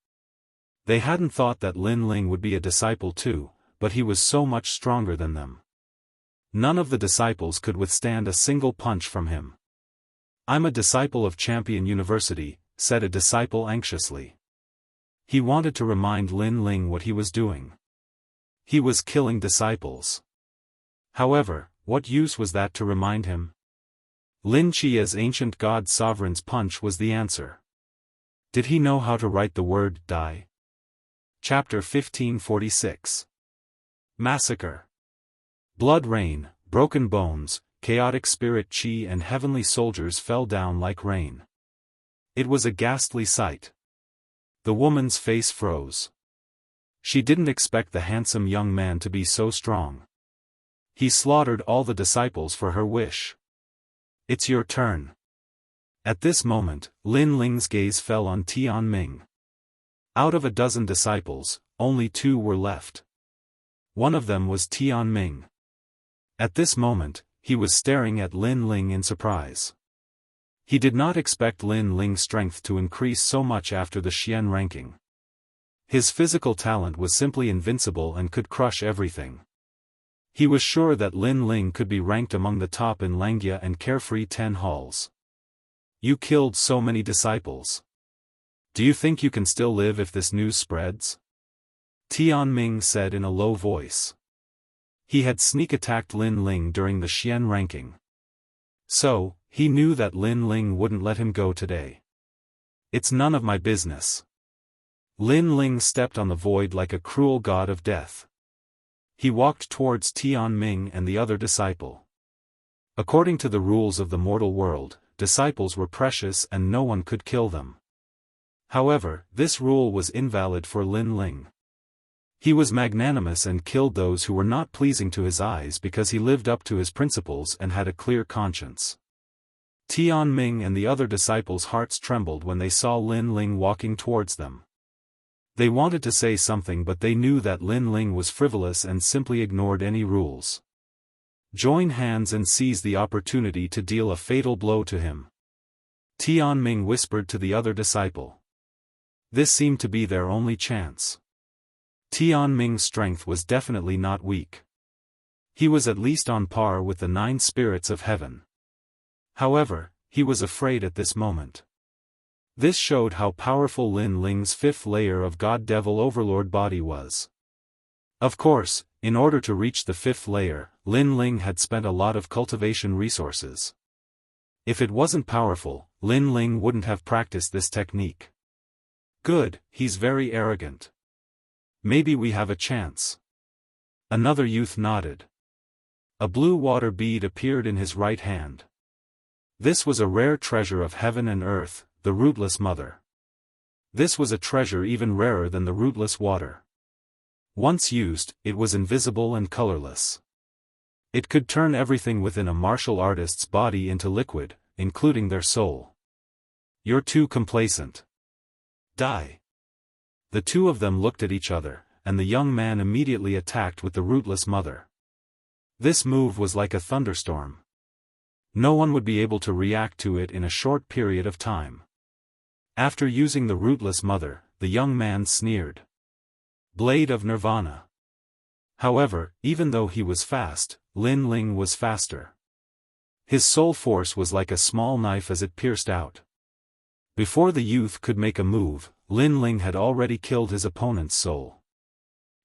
They hadn't thought that Lin Ling would be a disciple too, but he was so much stronger than them. None of the disciples could withstand a single punch from him. I'm a disciple of Champion University, said a disciple anxiously. He wanted to remind Lin Ling what he was doing. He was killing disciples. However, what use was that to remind him? Lin Qia's ancient god sovereign's punch was the answer. Did he know how to write the word die? Chapter 1546. Massacre. Blood rain, broken bones, chaotic spirit chi and heavenly soldiers fell down like rain. It was a ghastly sight. The woman's face froze. She didn't expect the handsome young man to be so strong. He slaughtered all the disciples for her wish. It's your turn. At this moment, Lin Ling's gaze fell on Tian Ming. Out of a dozen disciples, only 2 were left. One of them was Tian Ming. At this moment, he was staring at Lin Ling in surprise. He did not expect Lin Ling's strength to increase so much after the Xian ranking. His physical talent was simply invincible and could crush everything. He was sure that Lin Ling could be ranked among the top in Langia and Carefree 10 halls. You killed so many disciples. Do you think you can still live if this news spreads? Tian Ming said in a low voice. He had sneak attacked Lin Ling during the Xian ranking. So, he knew that Lin Ling wouldn't let him go today. It's none of my business. Lin Ling stepped on the void like a cruel god of death. He walked towards Tian Ming and the other disciple. According to the rules of the mortal world, disciples were precious and no one could kill them. However, this rule was invalid for Lin Ling. He was magnanimous and killed those who were not pleasing to his eyes because he lived up to his principles and had a clear conscience. Tian Ming and the other disciples' hearts trembled when they saw Lin Ling walking towards them. They wanted to say something but they knew that Lin Ling was frivolous and simply ignored any rules. Join hands and seize the opportunity to deal a fatal blow to him. Tian Ming whispered to the other disciple. This seemed to be their only chance. Tian Ming's strength was definitely not weak. He was at least on par with the 9 spirits of heaven. However, he was afraid at this moment. This showed how powerful Lin Ling's 5th layer of God-Devil Overlord body was. Of course, in order to reach the 5th layer, Lin Ling had spent a lot of cultivation resources. If it wasn't powerful, Lin Ling wouldn't have practiced this technique. Good, he's very arrogant. Maybe we have a chance. Another youth nodded. A blue water bead appeared in his right hand. This was a rare treasure of heaven and earth, the rootless mother. This was a treasure even rarer than the rootless water. Once used, it was invisible and colorless. It could turn everything within a martial artist's body into liquid, including their soul. You're too complacent. Die. The two of them looked at each other, and the young man immediately attacked with the rootless mother. This move was like a thunderstorm. No one would be able to react to it in a short period of time. After using the rootless mother, the young man sneered. Blade of Nirvana. However, even though he was fast, Lin Ling was faster. His soul force was like a small knife as it pierced out. Before the youth could make a move, Lin Ling had already killed his opponent's soul.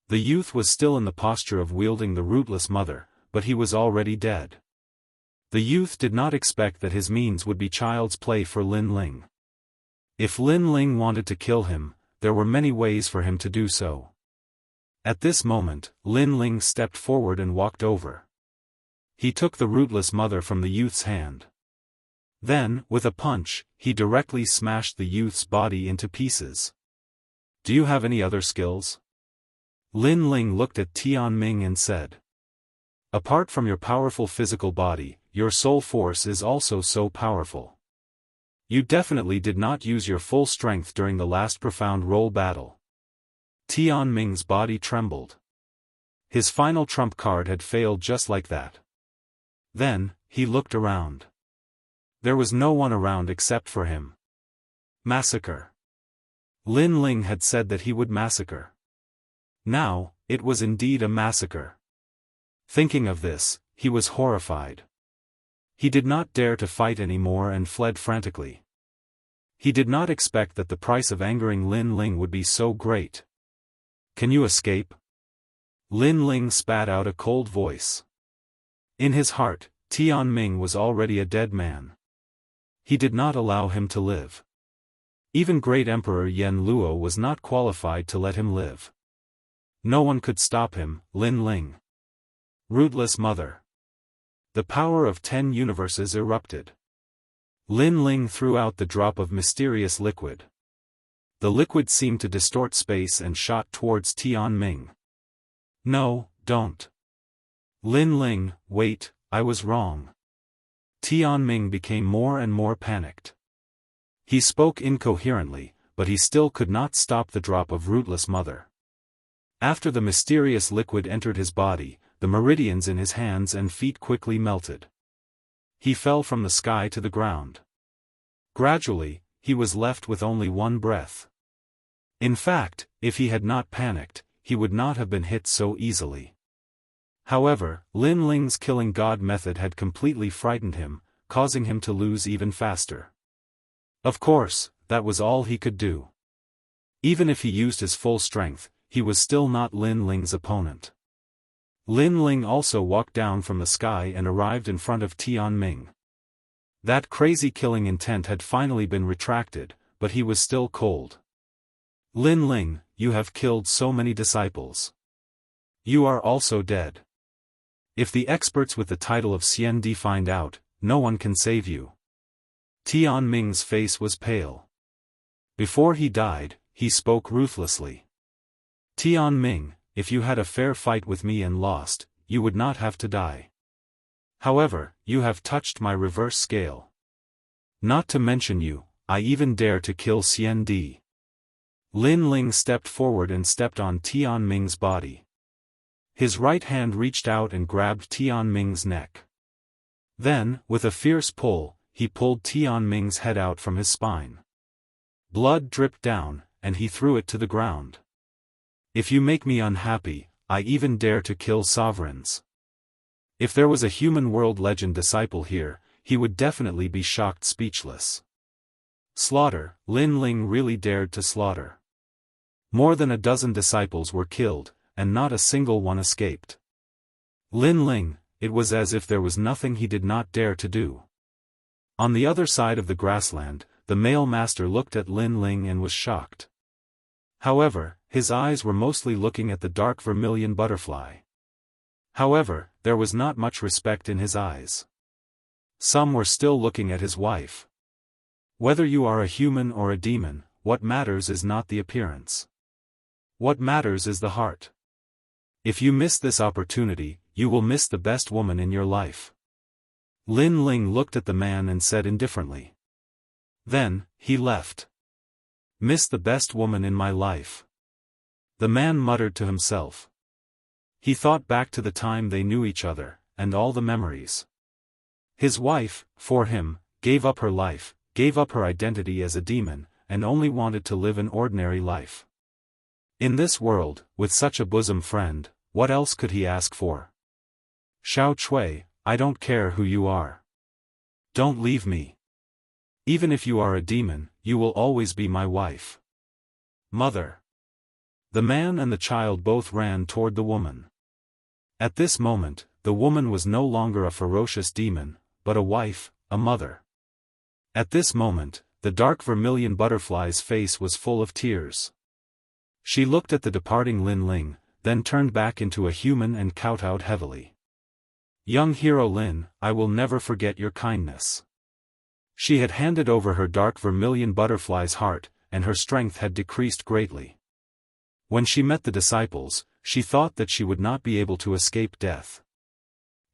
The youth was still in the posture of wielding the rootless mother, but he was already dead. The youth did not expect that his means would be child's play for Lin Ling. If Lin Ling wanted to kill him, there were many ways for him to do so. At this moment, Lin Ling stepped forward and walked over. He took the rootless mother from the youth's hand. Then, with a punch, he directly smashed the youth's body into pieces. Do you have any other skills? Lin Ling looked at Tian Ming and said. Apart from your powerful physical body, your soul force is also so powerful. You definitely did not use your full strength during the last profound role battle. Tian Ming's body trembled. His final trump card had failed just like that. Then, he looked around. There was no one around except for him. Massacre. Lin Ling had said that he would massacre. Now, it was indeed a massacre. Thinking of this, he was horrified. He did not dare to fight anymore and fled frantically. He did not expect that the price of angering Lin Ling would be so great. Can you escape? Lin Ling spat out a cold voice. In his heart, Tian Ming was already a dead man. He did not allow him to live. Even Great Emperor Yen Luo was not qualified to let him live. No one could stop him, Lin Ling. Rootless mother. The power of 10 universes erupted. Lin Ling threw out the drop of mysterious liquid. The liquid seemed to distort space and shot towards Tian Ming. No, don't. Lin Ling, wait, I was wrong. Tian Ming became more and more panicked. He spoke incoherently, but he still could not stop the drop of rootless mother. After the mysterious liquid entered his body, the meridians in his hands and feet quickly melted. He fell from the sky to the ground. Gradually, he was left with only one breath. In fact, if he had not panicked, he would not have been hit so easily. However, Lin Ling's killing god method had completely frightened him, causing him to lose even faster. Of course, that was all he could do. Even if he used his full strength, he was still not Lin Ling's opponent. Lin Ling also walked down from the sky and arrived in front of Tian Ming. That crazy killing intent had finally been retracted, but he was still cold. Lin Ling, you have killed so many disciples. You are also dead. If the experts with the title of Xian Di find out, no one can save you. Tian Ming's face was pale. Before he died, he spoke ruthlessly. Tian Ming, if you had a fair fight with me and lost, you would not have to die. However, you have touched my reverse scale. Not to mention you, I even dare to kill Xian Di. Lin Ling stepped forward and stepped on Tian Ming's body. His right hand reached out and grabbed Tian Ming's neck. Then, with a fierce pull, he pulled Tian Ming's head out from his spine. Blood dripped down, and he threw it to the ground. If you make me unhappy, I even dare to kill sovereigns. If there was a human world legend disciple here, he would definitely be shocked speechless. Slaughter, Lin Ling really dared to slaughter. More than a dozen disciples were killed, and not a single one escaped. Lin Ling, it was as if there was nothing he did not dare to do. On the other side of the grassland, the male master looked at Lin Ling and was shocked. However, his eyes were mostly looking at the dark vermilion butterfly. However, there was not much respect in his eyes. Some were still looking at his wife. Whether you are a human or a demon, what matters is not the appearance. What matters is the heart. If you miss this opportunity, you will miss the best woman in your life. Lin Ling looked at the man and said indifferently. Then, he left. Miss the best woman in my life. The man muttered to himself. He thought back to the time they knew each other, and all the memories. His wife, for him, gave up her life, gave up her identity as a demon, and only wanted to live an ordinary life. In this world, with such a bosom friend, what else could he ask for? Xiao Chui, I don't care who you are. Don't leave me. Even if you are a demon, you will always be my wife. Mother. The man and the child both ran toward the woman. At this moment, the woman was no longer a ferocious demon, but a wife, a mother. At this moment, the dark vermilion butterfly's face was full of tears. She looked at the departing Lin Ling, then turned back into a human and kowtowed heavily. Young hero Lin, I will never forget your kindness. She had handed over her dark vermilion butterfly's heart, and her strength had decreased greatly. When she met the disciples, she thought that she would not be able to escape death.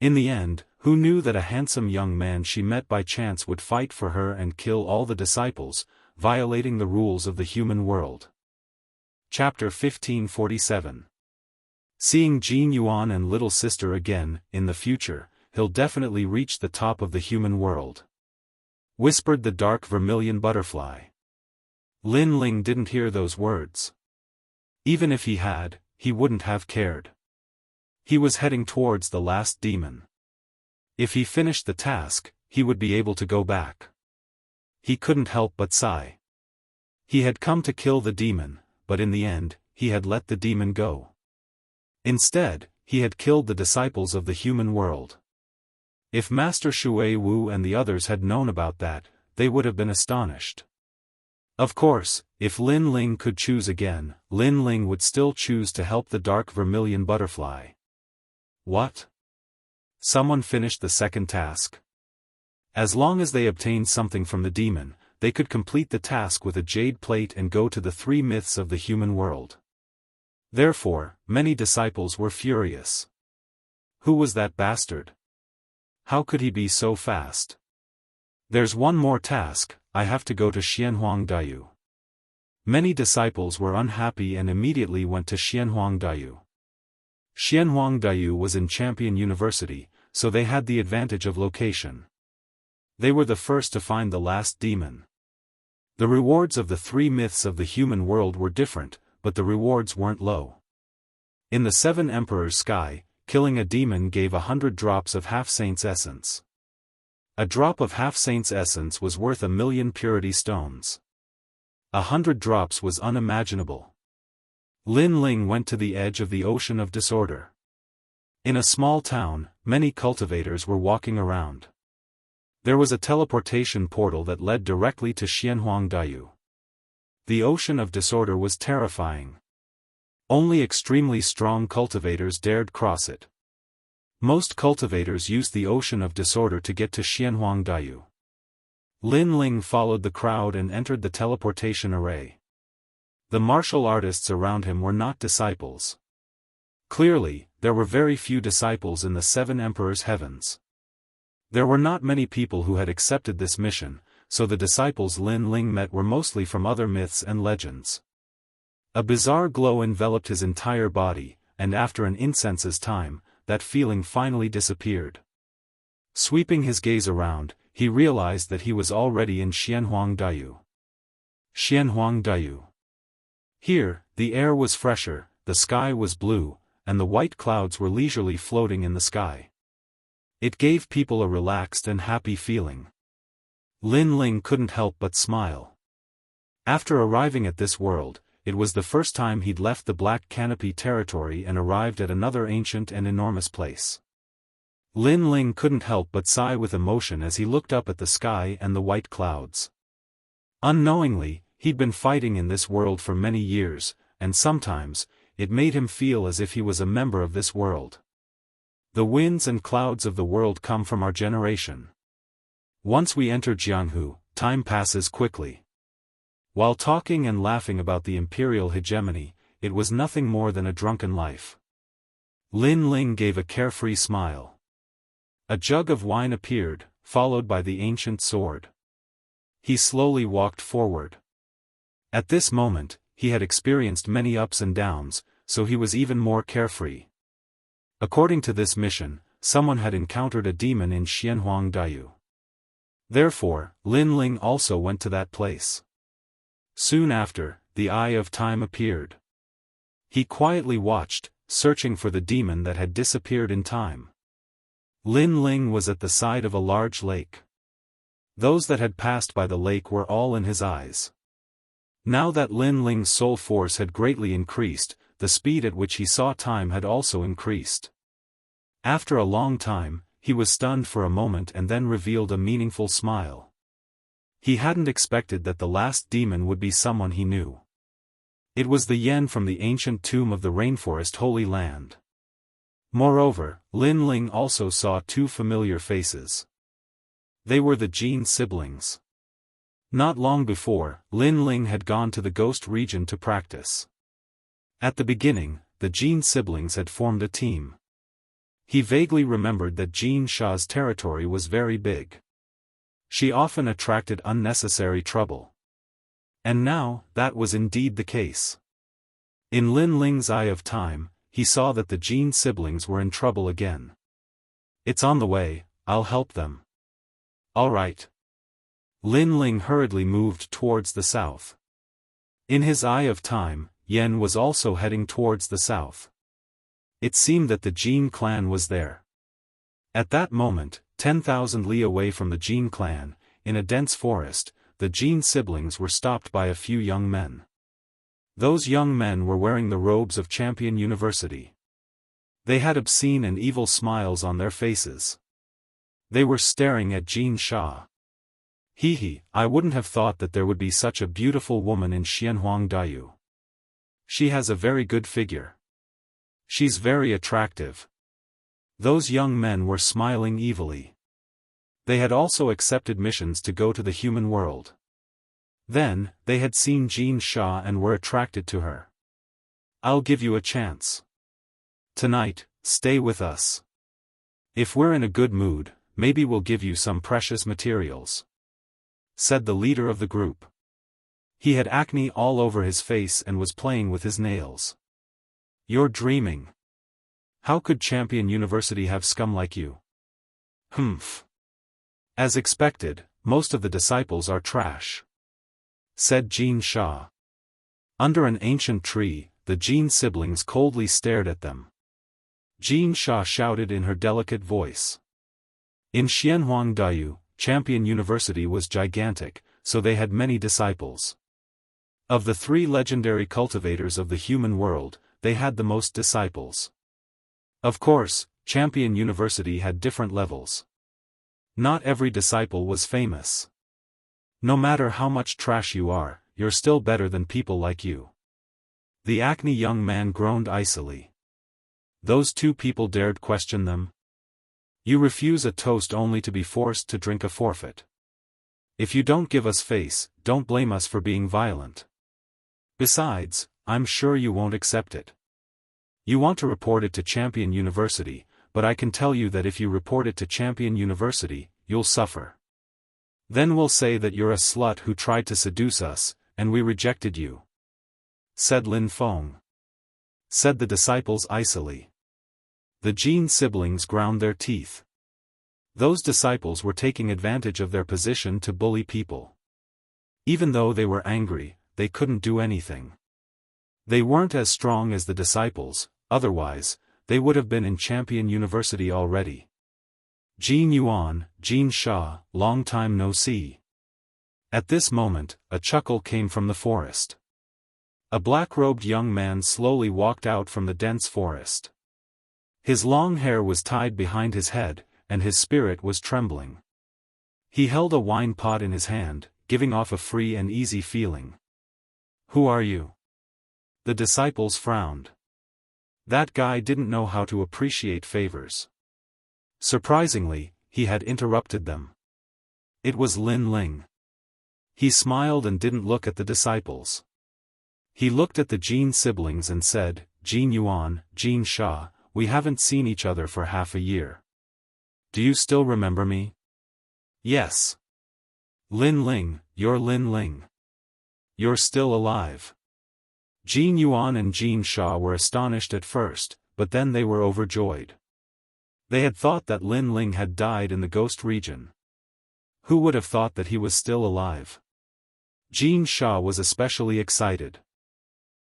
In the end, who knew that a handsome young man she met by chance would fight for her and kill all the disciples, violating the rules of the human world? Chapter 1547. Seeing Jin Yuan and little sister again, in the future, he'll definitely reach the top of the human world. Whispered the dark vermilion butterfly. Lin Ling didn't hear those words. Even if he had, he wouldn't have cared. He was heading towards the last demon. If he finished the task, he would be able to go back. He couldn't help but sigh. He had come to kill the demon, but in the end, he had let the demon go. Instead, he had killed the disciples of the human world. If Master Shui Wu and the others had known about that, they would have been astonished. Of course, if Lin Ling could choose again, Lin Ling would still choose to help the dark vermilion butterfly. What? Someone finished the second task. As long as they obtained something from the demon, they could complete the task with a jade plate and go to the 3 myths of the human world. Therefore, many disciples were furious. Who was that bastard? How could he be so fast? There's one more task, I have to go to Xianhuangdayu. Many disciples were unhappy and immediately went to Xianhuangdayu. Xianhuangdayu was in Champion University, so they had the advantage of location. They were the first to find the last demon. The rewards of the 3 myths of the human world were different, but the rewards weren't low. In the 7 Emperors' sky, killing a demon gave 100 drops of half-saint's essence. A drop of half-saint's essence was worth 1,000,000 purity stones. 100 drops was unimaginable. Lin Ling went to the edge of the ocean of disorder. In a small town, many cultivators were walking around. There was a teleportation portal that led directly to Xianhuangdayu. The ocean of disorder was terrifying. Only extremely strong cultivators dared cross it. Most cultivators used the ocean of disorder to get to Xianhuangdayu. Lin Ling followed the crowd and entered the teleportation array. The martial artists around him were not disciples. Clearly, there were very few disciples in the Seven Emperors' heavens. There were not many people who had accepted this mission, so the disciples Lin Ling met were mostly from other myths and legends. A bizarre glow enveloped his entire body, and after an incense's time, that feeling finally disappeared. Sweeping his gaze around, he realized that he was already in Xianhuangdayu. Xianhuangdayu. Here, the air was fresher, the sky was blue, and the white clouds were leisurely floating in the sky. It gave people a relaxed and happy feeling. Lin Ling couldn't help but smile. After arriving at this world, it was the first time he'd left the Black Canopy territory and arrived at another ancient and enormous place. Lin Ling couldn't help but sigh with emotion as he looked up at the sky and the white clouds. Unknowingly, he'd been fighting in this world for many years, and sometimes, it made him feel as if he was a member of this world. The winds and clouds of the world come from our generation. Once we enter Jianghu, time passes quickly. While talking and laughing about the imperial hegemony, it was nothing more than a drunken life. Lin Ling gave a carefree smile. A jug of wine appeared, followed by the ancient sword. He slowly walked forward. At this moment, he had experienced many ups and downs, so he was even more carefree. According to this mission, someone had encountered a demon in Xianhuangdayu. Therefore, Lin Ling also went to that place. Soon after, the Eye of Time appeared. He quietly watched, searching for the demon that had disappeared in time. Lin Ling was at the side of a large lake. Those that had passed by the lake were all in his eyes. Now that Lin Ling's soul force had greatly increased, the speed at which he saw time had also increased. After a long time, he was stunned for a moment and then revealed a meaningful smile. He hadn't expected that the last demon would be someone he knew. It was the Yen from the ancient tomb of the rainforest Holy Land. Moreover, Lin Ling also saw two familiar faces. They were the Jin siblings. Not long before, Lin Ling had gone to the ghost region to practice. At the beginning, the Jin siblings had formed a team. He vaguely remembered that Jin Sha's territory was very big. She often attracted unnecessary trouble. And now, that was indeed the case. In Lin Ling's Eye of Time, he saw that the Jin siblings were in trouble again. It's on the way, I'll help them. All right. Lin Ling hurriedly moved towards the south. In his Eye of Time, Yen was also heading towards the south. It seemed that the Jin clan was there. At that moment, 10,000 li away from the Jin clan, in a dense forest, the Jin siblings were stopped by a few young men. Those young men were wearing the robes of Champion University. They had obscene and evil smiles on their faces. They were staring at Jin Sha. Hee, I wouldn't have thought that there would be such a beautiful woman in Xianhuangdayu. She has a very good figure. She's very attractive. Those young men were smiling evilly. They had also accepted missions to go to the human world. Then, they had seen Jin Sha and were attracted to her. I'll give you a chance. Tonight, stay with us. If we're in a good mood, maybe we'll give you some precious materials," said the leader of the group. He had acne all over his face and was playing with his nails. "You're dreaming. How could Champion University have scum like you?" "Humph. As expected, most of the disciples are trash," said Jin Sha. Under an ancient tree, the Jin siblings coldly stared at them. Jin Sha shouted in her delicate voice. In Xianhuangdayu, Champion University was gigantic, so they had many disciples. Of the 3 legendary cultivators of the human world, they had the most disciples. Of course, Champion University had different levels. Not every disciple was famous. No matter how much trash you are, you're still better than people like you. The acne young man groaned icily. Those two people dared question them? You refuse a toast only to be forced to drink a forfeit. If you don't give us face, don't blame us for being violent. Besides, I'm sure you won't accept it. You want to report it to Champion University, but I can tell you that if you report it to Champion University, you'll suffer. Then we'll say that you're a slut who tried to seduce us, and we rejected you. Said Lin Feng. Said the disciples icily. The Jin siblings ground their teeth. Those disciples were taking advantage of their position to bully people. Even though they were angry, they couldn't do anything. They weren't as strong as the disciples, otherwise, they would have been in Champion University already. Jin Yuan, Jin Sha, long time no see. At this moment, a chuckle came from the forest. A black-robed young man slowly walked out from the dense forest. His long hair was tied behind his head, and his spirit was trembling. He held a wine pot in his hand, giving off a free and easy feeling. Who are you? The disciples frowned. That guy didn't know how to appreciate favors. Surprisingly, he had interrupted them. It was Lin Ling. He smiled and didn't look at the disciples. He looked at the Jin siblings and said, Jin Yuan, Jin Sha, we haven't seen each other for half a year. Do you still remember me? Yes. Lin Ling, you're Lin Ling. You're still alive. Jin Yuan and Jin Sha were astonished at first, but then they were overjoyed. They had thought that Lin Ling had died in the ghost region. Who would have thought that he was still alive? Jin Sha was especially excited.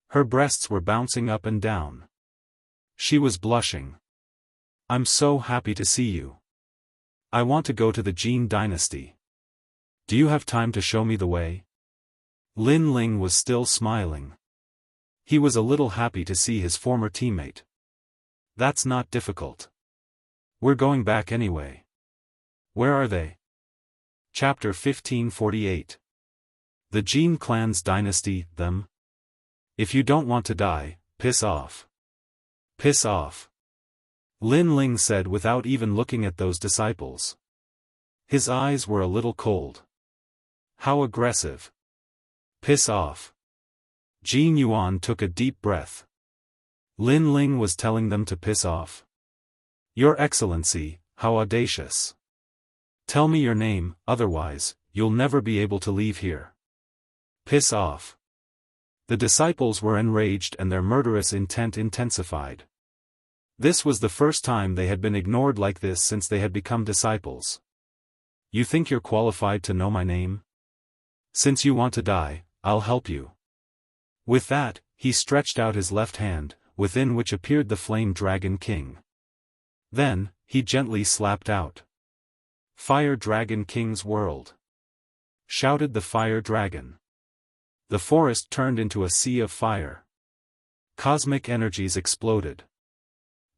Her breasts were bouncing up and down. She was blushing. I'm so happy to see you. I want to go to the Jin dynasty. Do you have time to show me the way? Lin Ling was still smiling. He was a little happy to see his former teammate. That's not difficult. We're going back anyway. Where are they? Chapter 1548. The Jin clan's dynasty, them. If you don't want to die, piss off. Piss off. Lin Ling said without even looking at those disciples. His eyes were a little cold. How aggressive. Piss off. Jin Yuan took a deep breath. Lin Ling was telling them to piss off. Your Excellency, how audacious. Tell me your name, otherwise, you'll never be able to leave here. Piss off. The disciples were enraged and their murderous intent intensified. This was the first time they had been ignored like this since they had become disciples. You think you're qualified to know my name? Since you want to die, I'll help you. With that, he stretched out his left hand, within which appeared the Flame Dragon King. Then, he gently slapped out. Fire Dragon King's world. Shouted the Fire Dragon. The forest turned into a sea of fire. Cosmic energies exploded.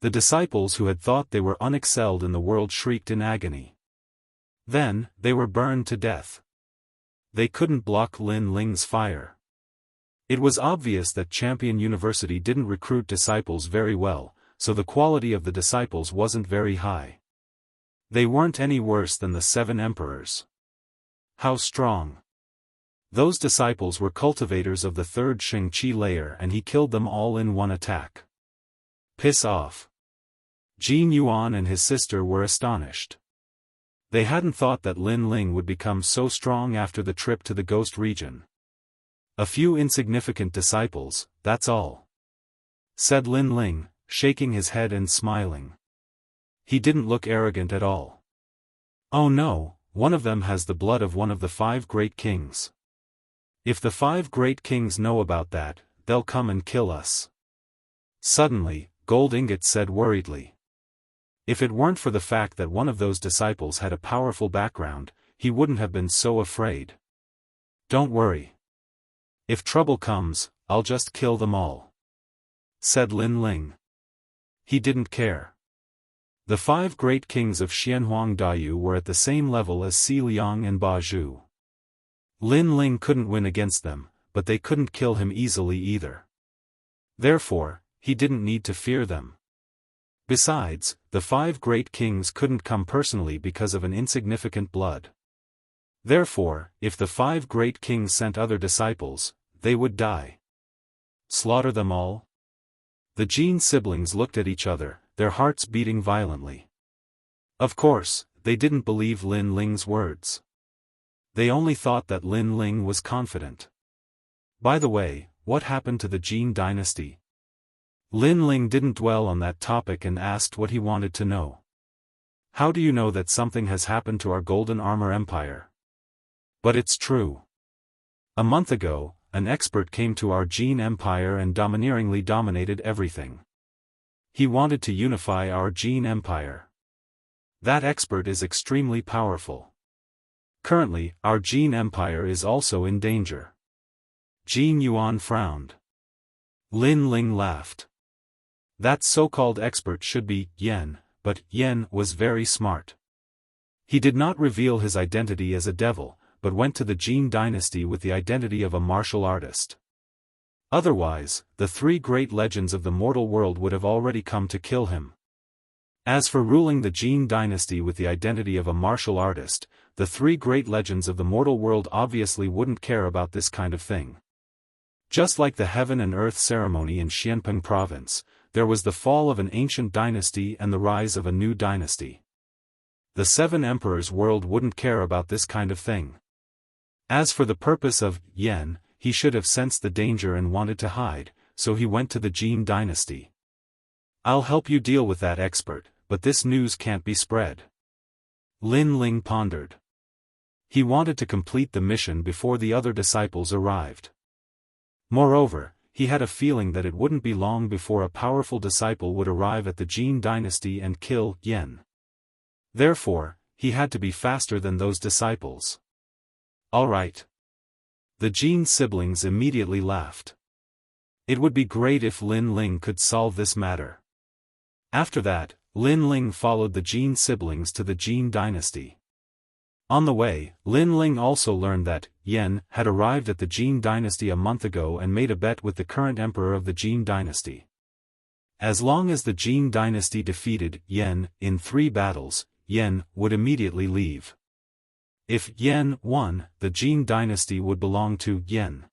The disciples who had thought they were unexcelled in the world shrieked in agony. Then, they were burned to death. They couldn't block Lin Ling's fire. It was obvious that Champion University didn't recruit disciples very well, so the quality of the disciples wasn't very high. They weren't any worse than the 7 emperors. How strong. Those disciples were cultivators of the 3rd Shang-Chi layer and he killed them all in one attack. Piss off. Jin Yuan and his sister were astonished. They hadn't thought that Lin Ling would become so strong after the trip to the ghost region. A few insignificant disciples, that's all. Said Lin Ling, shaking his head and smiling. He didn't look arrogant at all. Oh no, one of them has the blood of one of the 5 great kings. If the 5 great kings know about that, they'll come and kill us. Suddenly, Gold Ingot said worriedly. If it weren't for the fact that one of those disciples had a powerful background, he wouldn't have been so afraid. Don't worry. If trouble comes, I'll just kill them all. Said Lin Ling. He didn't care. The 5 great kings of Xianhuang Daiyu were at the same level as Si Liang and Ba Zhu. Lin Ling couldn't win against them, but they couldn't kill him easily either. Therefore, he didn't need to fear them. Besides, the 5 great kings couldn't come personally because of an insignificant blood. Therefore, if the 5 great kings sent other disciples, they would die. Slaughter them all? The Jin siblings looked at each other, their hearts beating violently. Of course, they didn't believe Lin Ling's words. They only thought that Lin Ling was confident. By the way, what happened to the Jin dynasty? Lin Ling didn't dwell on that topic and asked what he wanted to know. How do you know that something has happened to our Golden Armor Empire? But it's true. A month ago, an expert came to our Jin Empire and domineeringly dominated everything. He wanted to unify our Jin Empire. That expert is extremely powerful. Currently, our Jin Empire is also in danger. Jin Yuan frowned. Lin Ling laughed. That so-called expert should be Yen, but Yen was very smart. He did not reveal his identity as a devil, but went to the Jin dynasty with the identity of a martial artist. Otherwise, the 3 great legends of the mortal world would have already come to kill him. As for ruling the Jin dynasty with the identity of a martial artist, the 3 great legends of the mortal world obviously wouldn't care about this kind of thing. Just like the heaven and earth ceremony in Xianpeng province, there was the fall of an ancient dynasty and the rise of a new dynasty. The 7 emperors' world wouldn't care about this kind of thing. As for the purpose of Yen, he should have sensed the danger and wanted to hide, so he went to the Jin dynasty. I'll help you deal with that expert, but this news can't be spread. Lin Ling pondered. He wanted to complete the mission before the other disciples arrived. Moreover, he had a feeling that it wouldn't be long before a powerful disciple would arrive at the Jin dynasty and kill Yen. Therefore, he had to be faster than those disciples. All right. The Jin siblings immediately laughed. It would be great if Lin Ling could solve this matter. After that, Lin Ling followed the Jin siblings to the Jin dynasty. On the way, Lin Ling also learned that Yen had arrived at the Jin dynasty a month ago and made a bet with the current emperor of the Jin dynasty. As long as the Jin dynasty defeated Yen in 3 battles, Yen would immediately leave. If Yen won, the Jin dynasty would belong to Yen.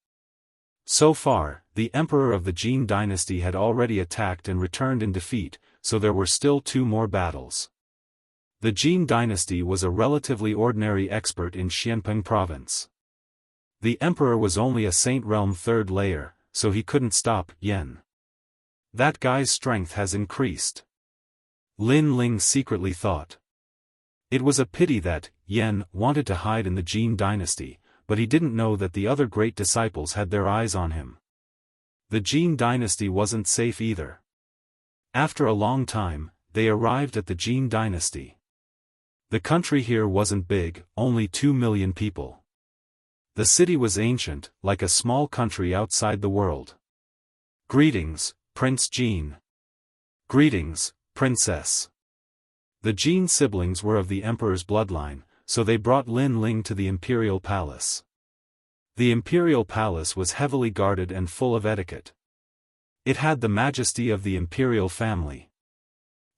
So far, the emperor of the Jin dynasty had already attacked and returned in defeat, so there were still 2 more battles. The Jin dynasty was a relatively ordinary expert in Xianpeng province. The emperor was only a Saint Realm 3rd layer, so he couldn't stop Yen. That guy's strength has increased. Lin Ling secretly thought. It was a pity that Yen wanted to hide in the Jin dynasty, but he didn't know that the other great disciples had their eyes on him. The Jin dynasty wasn't safe either. After a long time, they arrived at the Jin dynasty. The country here wasn't big, only 2 million people. The city was ancient, like a small country outside the world. Greetings, Prince Jin. Greetings, Princess. The Jin siblings were of the emperor's bloodline, so they brought Lin Ling to the imperial palace. The imperial palace was heavily guarded and full of etiquette. It had the majesty of the imperial family.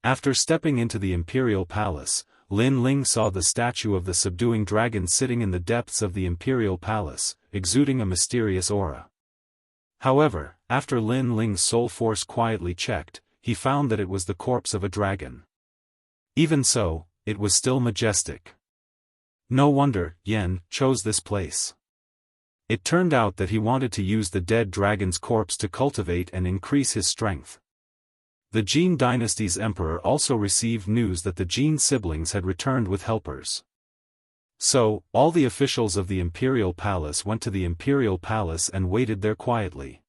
After stepping into the imperial palace, Lin Ling saw the statue of the subduing dragon sitting in the depths of the imperial palace, exuding a mysterious aura. However, after Lin Ling's soul force quietly checked, he found that it was the corpse of a dragon. Even so, it was still majestic. No wonder Yen chose this place. It turned out that he wanted to use the dead dragon's corpse to cultivate and increase his strength. The Jin dynasty's emperor also received news that the Jin siblings had returned with helpers. So, all the officials of the imperial palace went to the imperial palace and waited there quietly.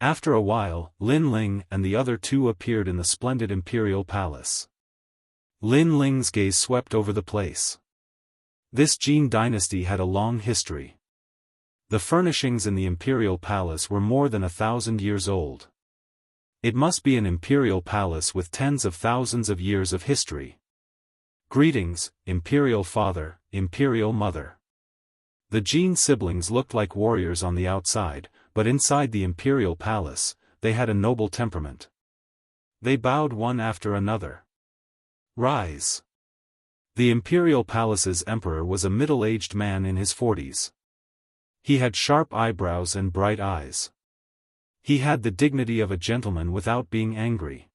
After a while, Lin Ling and the other 2 appeared in the splendid imperial palace. Lin Ling's gaze swept over the place. This Jin dynasty had a long history. The furnishings in the imperial palace were more than 1,000 years old. It must be an imperial palace with tens of thousands of years of history. Greetings, Imperial Father, Imperial Mother. The Jin siblings looked like warriors on the outside, but inside the imperial palace, they had a noble temperament. They bowed one after another. Rise. The imperial palace's emperor was a middle-aged man in his 40s. He had sharp eyebrows and bright eyes. He had the dignity of a gentleman without being angry.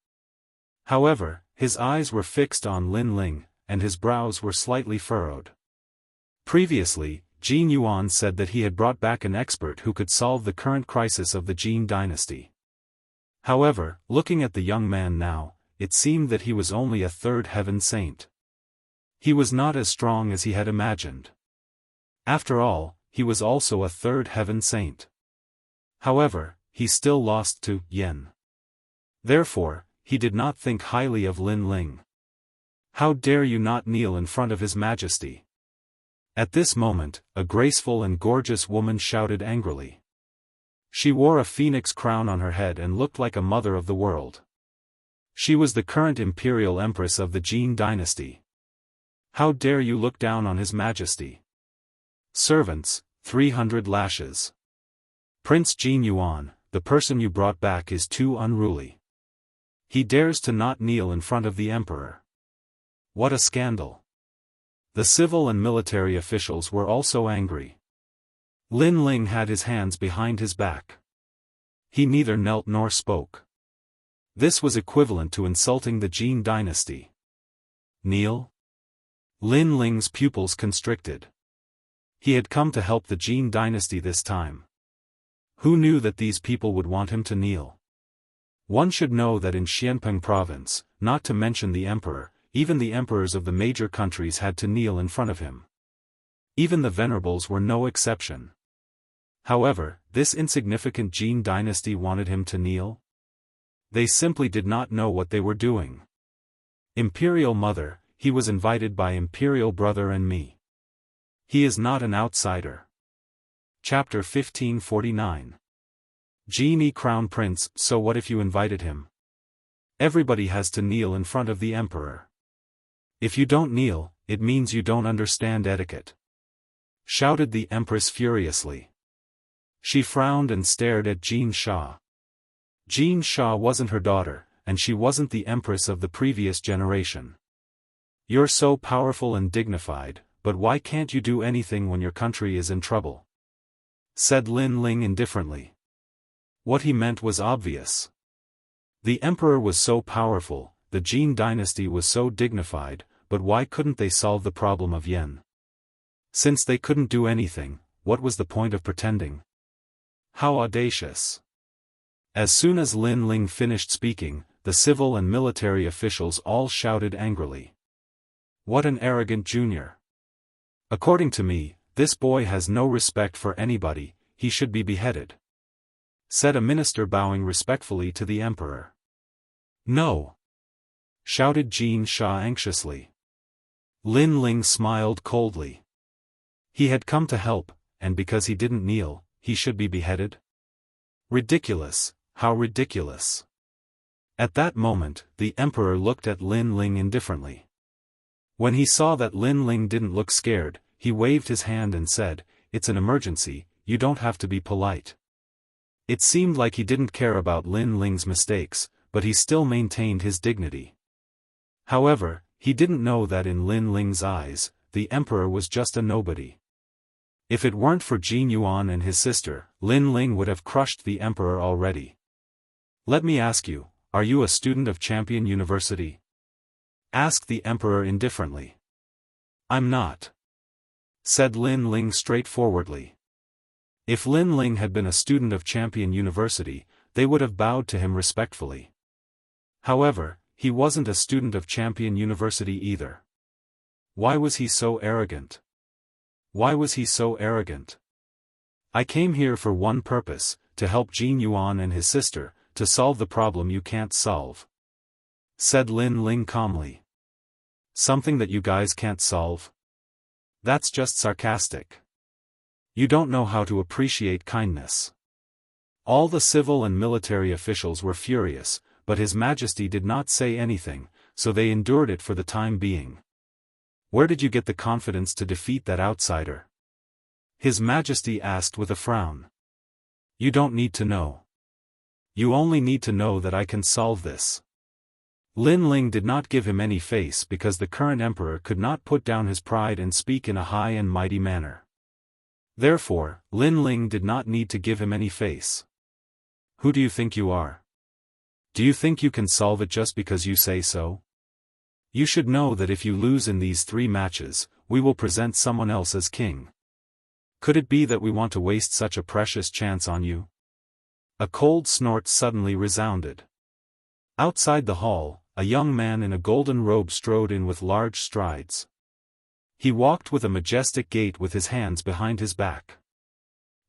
However, his eyes were fixed on Lin Ling, and his brows were slightly furrowed. Previously, Jin Yuan said that he had brought back an expert who could solve the current crisis of the Jin dynasty. However, looking at the young man now, it seemed that he was only a third heaven saint. He was not as strong as he had imagined. After all, he was also a third heaven saint. However, he still lost to Yen. Therefore, he did not think highly of Lin Ling. How dare you not kneel in front of His Majesty? At this moment, a graceful and gorgeous woman shouted angrily. She wore a phoenix crown on her head and looked like a mother of the world. She was the current imperial empress of the Jin dynasty. How dare you look down on His Majesty? Servants, 300 lashes. Prince Jin Yuan, the person you brought back is too unruly. He dares to not kneel in front of the emperor. What a scandal. The civil and military officials were also angry. Lin Ling had his hands behind his back. He neither knelt nor spoke. This was equivalent to insulting the Jin dynasty. Kneel? Lin Ling's pupils constricted. He had come to help the Jin dynasty this time. Who knew that these people would want him to kneel? One should know that in Xianpeng province, not to mention the emperor, even the emperors of the major countries had to kneel in front of him. Even the venerables were no exception. However, this insignificant Jin dynasty wanted him to kneel? They simply did not know what they were doing. Imperial Mother, he was invited by Imperial Brother and me. He is not an outsider. Chapter 1549. Genie Crown Prince, so what if you invited him? Everybody has to kneel in front of the emperor. If you don't kneel, it means you don't understand etiquette. Shouted the empress furiously. She frowned and stared at Jin Sha. Jin Sha wasn't her daughter, and she wasn't the empress of the previous generation. You're so powerful and dignified, but why can't you do anything when your country is in trouble? Said Lin Ling indifferently. What he meant was obvious. The emperor was so powerful, the Jin dynasty was so dignified, but why couldn't they solve the problem of Yen? Since they couldn't do anything, what was the point of pretending? How audacious! As soon as Lin Ling finished speaking, the civil and military officials all shouted angrily. What an arrogant junior! According to me, this boy has no respect for anybody, he should be beheaded. Said a minister bowing respectfully to the emperor. No! Shouted Jin Sha anxiously. Lin Ling smiled coldly. He had come to help, and because he didn't kneel, he should be beheaded? Ridiculous, how ridiculous! At that moment, the emperor looked at Lin Ling indifferently. When he saw that Lin Ling didn't look scared, he waved his hand and said, "It's an emergency, you don't have to be polite." It seemed like he didn't care about Lin Ling's mistakes, but he still maintained his dignity. However, he didn't know that in Lin Ling's eyes, the emperor was just a nobody. If it weren't for Jin Yuan and his sister, Lin Ling would have crushed the emperor already. Let me ask you, are you a student of Champion University? Asked the emperor indifferently. I'm not. Said Lin Ling straightforwardly. If Lin Ling had been a student of Champion University, they would have bowed to him respectfully. However, he wasn't a student of Champion University either. Why was he so arrogant? Why was he so arrogant? I came here for one purpose, to help Jin Yuan and his sister, to solve the problem you can't solve. Said Lin Ling calmly. Something that you guys can't solve? That's just sarcastic. You don't know how to appreciate kindness. All the civil and military officials were furious, but His Majesty did not say anything, so they endured it for the time being. Where did you get the confidence to defeat that outsider? His Majesty asked with a frown. You don't need to know. You only need to know that I can solve this. Lin Ling did not give him any face because the current emperor could not put down his pride and speak in a high and mighty manner. Therefore, Lin Ling did not need to give him any face. Who do you think you are? Do you think you can solve it just because you say so? You should know that if you lose in these 3 matches, we will present someone else as king. Could it be that we want to waste such a precious chance on you? A cold snort suddenly resounded. Outside the hall, a young man in a golden robe strode in with large strides. He walked with a majestic gait with his hands behind his back.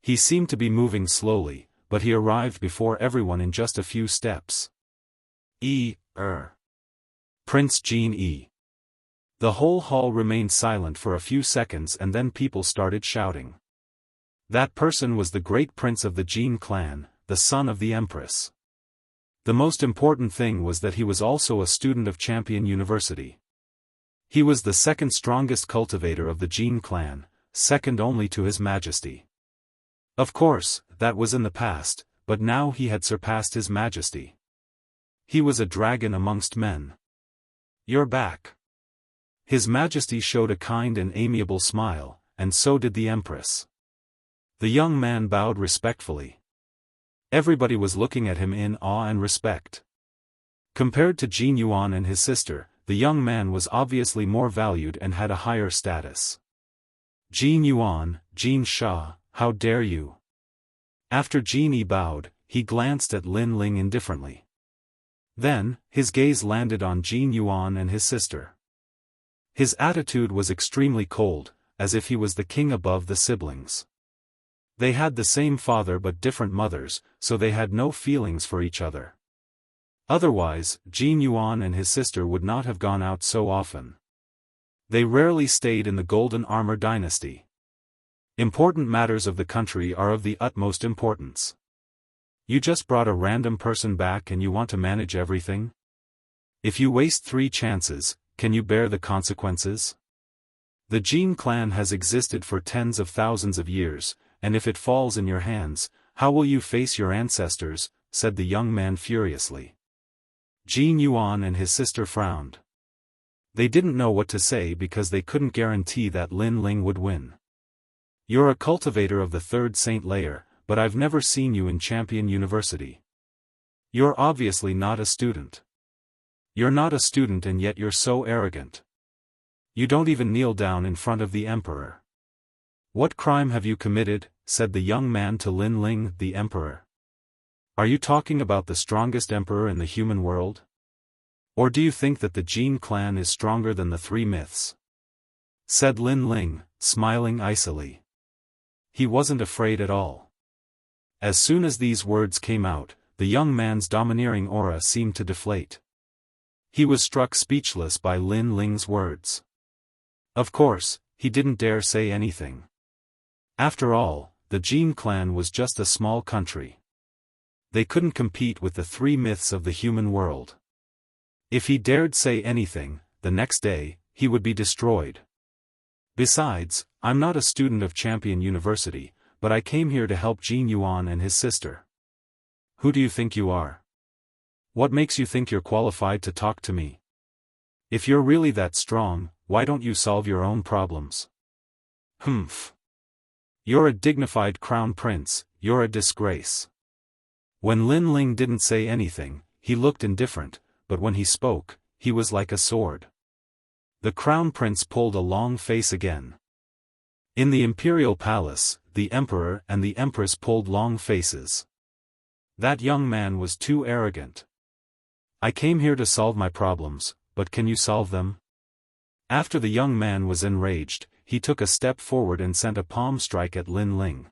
He seemed to be moving slowly, but he arrived before everyone in just a few steps. Prince Jin E. The whole hall remained silent for a few seconds and then people started shouting. That person was the great prince of the Jin clan, the son of the empress. The most important thing was that he was also a student of Champion University. He was the second strongest cultivator of the Jin clan, second only to His Majesty. Of course, that was in the past, but now he had surpassed His Majesty. He was a dragon amongst men. You're back. His Majesty showed a kind and amiable smile, and so did the Empress. The young man bowed respectfully. Everybody was looking at him in awe and respect. Compared to Jin Yuan and his sister, the young man was obviously more valued and had a higher status. Jin Yuan, Jin Sha, how dare you? After Jin Yi bowed, he glanced at Lin Ling indifferently. Then, his gaze landed on Jin Yuan and his sister. His attitude was extremely cold, as if he was the king above the siblings. They had the same father but different mothers, so they had no feelings for each other. Otherwise, Jin Yuan and his sister would not have gone out so often. They rarely stayed in the Golden Armor dynasty. Important matters of the country are of the utmost importance. You just brought a random person back and you want to manage everything? If you waste 3 chances, can you bear the consequences? The Jin clan has existed for tens of thousands of years, and if it falls in your hands, how will you face your ancestors? Said the young man furiously. Jin Yuan and his sister frowned. They didn't know what to say because they couldn't guarantee that Lin Ling would win. You're a cultivator of the 3rd Saint layer, but I've never seen you in Champion University. You're obviously not a student. You're not a student and yet you're so arrogant. You don't even kneel down in front of the emperor. What crime have you committed? Said the young man to Lin Ling, the emperor. Are you talking about the strongest emperor in the human world? Or do you think that the Jin clan is stronger than the 3 myths? Said Lin Ling, smiling icily. He wasn't afraid at all. As soon as these words came out, the young man's domineering aura seemed to deflate. He was struck speechless by Lin Ling's words. Of course, he didn't dare say anything. After all, the Jin clan was just a small country. They couldn't compete with the 3 myths of the human world. If he dared say anything, the next day, he would be destroyed. Besides, I'm not a student of Champion University, but I came here to help Jin Yuan and his sister. Who do you think you are? What makes you think you're qualified to talk to me? If you're really that strong, why don't you solve your own problems? Humph. You're a dignified crown prince, you're a disgrace. When Lin Ling didn't say anything, he looked indifferent, but when he spoke, he was like a sword. The crown prince pulled a long face again. In the imperial palace, the emperor and the empress pulled long faces. That young man was too arrogant. I came here to solve my problems, but can you solve them? After the young man was enraged, he took a step forward and sent a palm strike at Lin Ling.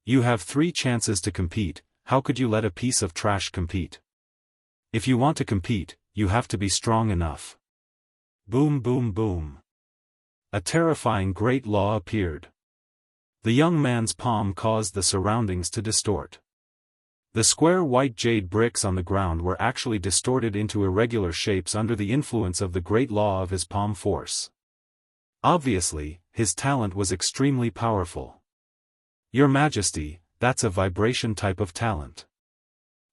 You have 3 chances to compete, how could you let a piece of trash compete? If you want to compete, you have to be strong enough. Boom boom boom. A terrifying great law appeared. The young man's palm caused the surroundings to distort. The square white jade bricks on the ground were actually distorted into irregular shapes under the influence of the great law of his palm force. Obviously, his talent was extremely powerful. Your Majesty, that's a vibration type of talent.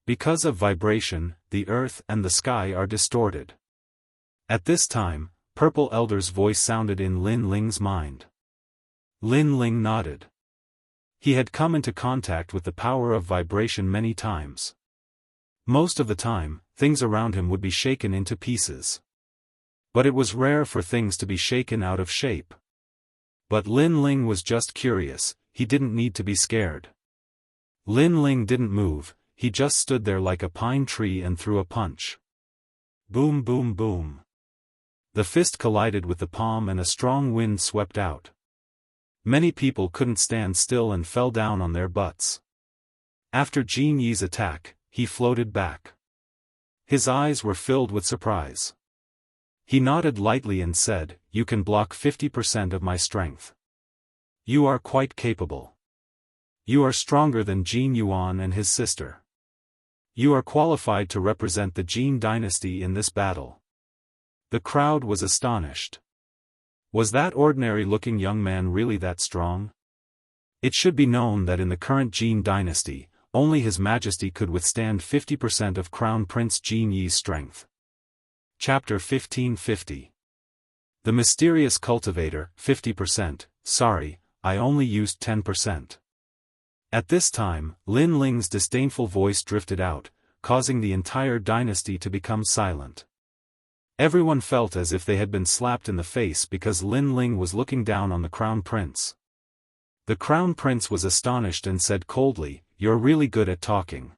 Because of vibration, the earth and the sky are distorted. At this time, Purple Elder's voice sounded in Lin Ling's mind. Lin Ling nodded. He had come into contact with the power of vibration many times. Most of the time, things around him would be shaken into pieces. But it was rare for things to be shaken out of shape. But Lin Ling was just curious, he didn't need to be scared. Lin Ling didn't move, he just stood there like a pine tree and threw a punch. Boom boom boom. The fist collided with the palm and a strong wind swept out. Many people couldn't stand still and fell down on their butts. After Jin Yi's attack, he floated back. His eyes were filled with surprise. He nodded lightly and said, "You can block 50% of my strength. You are quite capable. You are stronger than Jin Yuan and his sister. You are qualified to represent the Jin dynasty in this battle." The crowd was astonished. Was that ordinary-looking young man really that strong? It should be known that in the current Jin dynasty, only His Majesty could withstand 50% of Crown Prince Jin Yi's strength. Chapter 1550. The Mysterious Cultivator, 50%, sorry, I only used 10%. At this time, Lin Ling's disdainful voice drifted out, causing the entire dynasty to become silent. Everyone felt as if they had been slapped in the face because Lin Ling was looking down on the Crown Prince. The Crown Prince was astonished and said coldly, "You're really good at talking.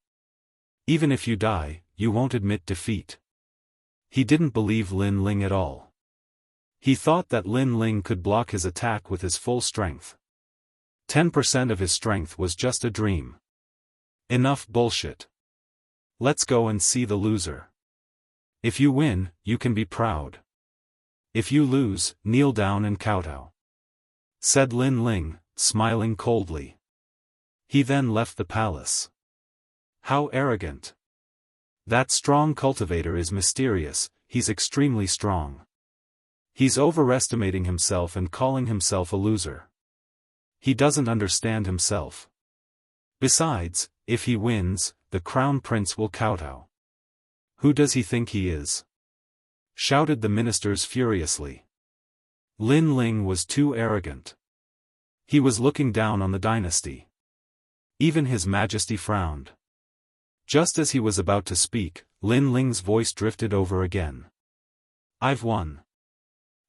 Even if you die, you won't admit defeat." He didn't believe Lin Ling at all. He thought that Lin Ling could block his attack with his full strength. 10% of his strength was just a dream. Enough bullshit. Let's go and see the loser. If you win, you can be proud. If you lose, kneel down and kowtow," said Lin Ling, smiling coldly. He then left the palace. How arrogant. That strong cultivator is mysterious, he's extremely strong. He's overestimating himself and calling himself a loser. He doesn't understand himself. Besides, if he wins, the Crown Prince will kowtow. Who does he think he is? Shouted the ministers furiously. Lin Ling was too arrogant. He was looking down on the dynasty. Even His Majesty frowned. Just as he was about to speak, Lin Ling's voice drifted over again. "I've won.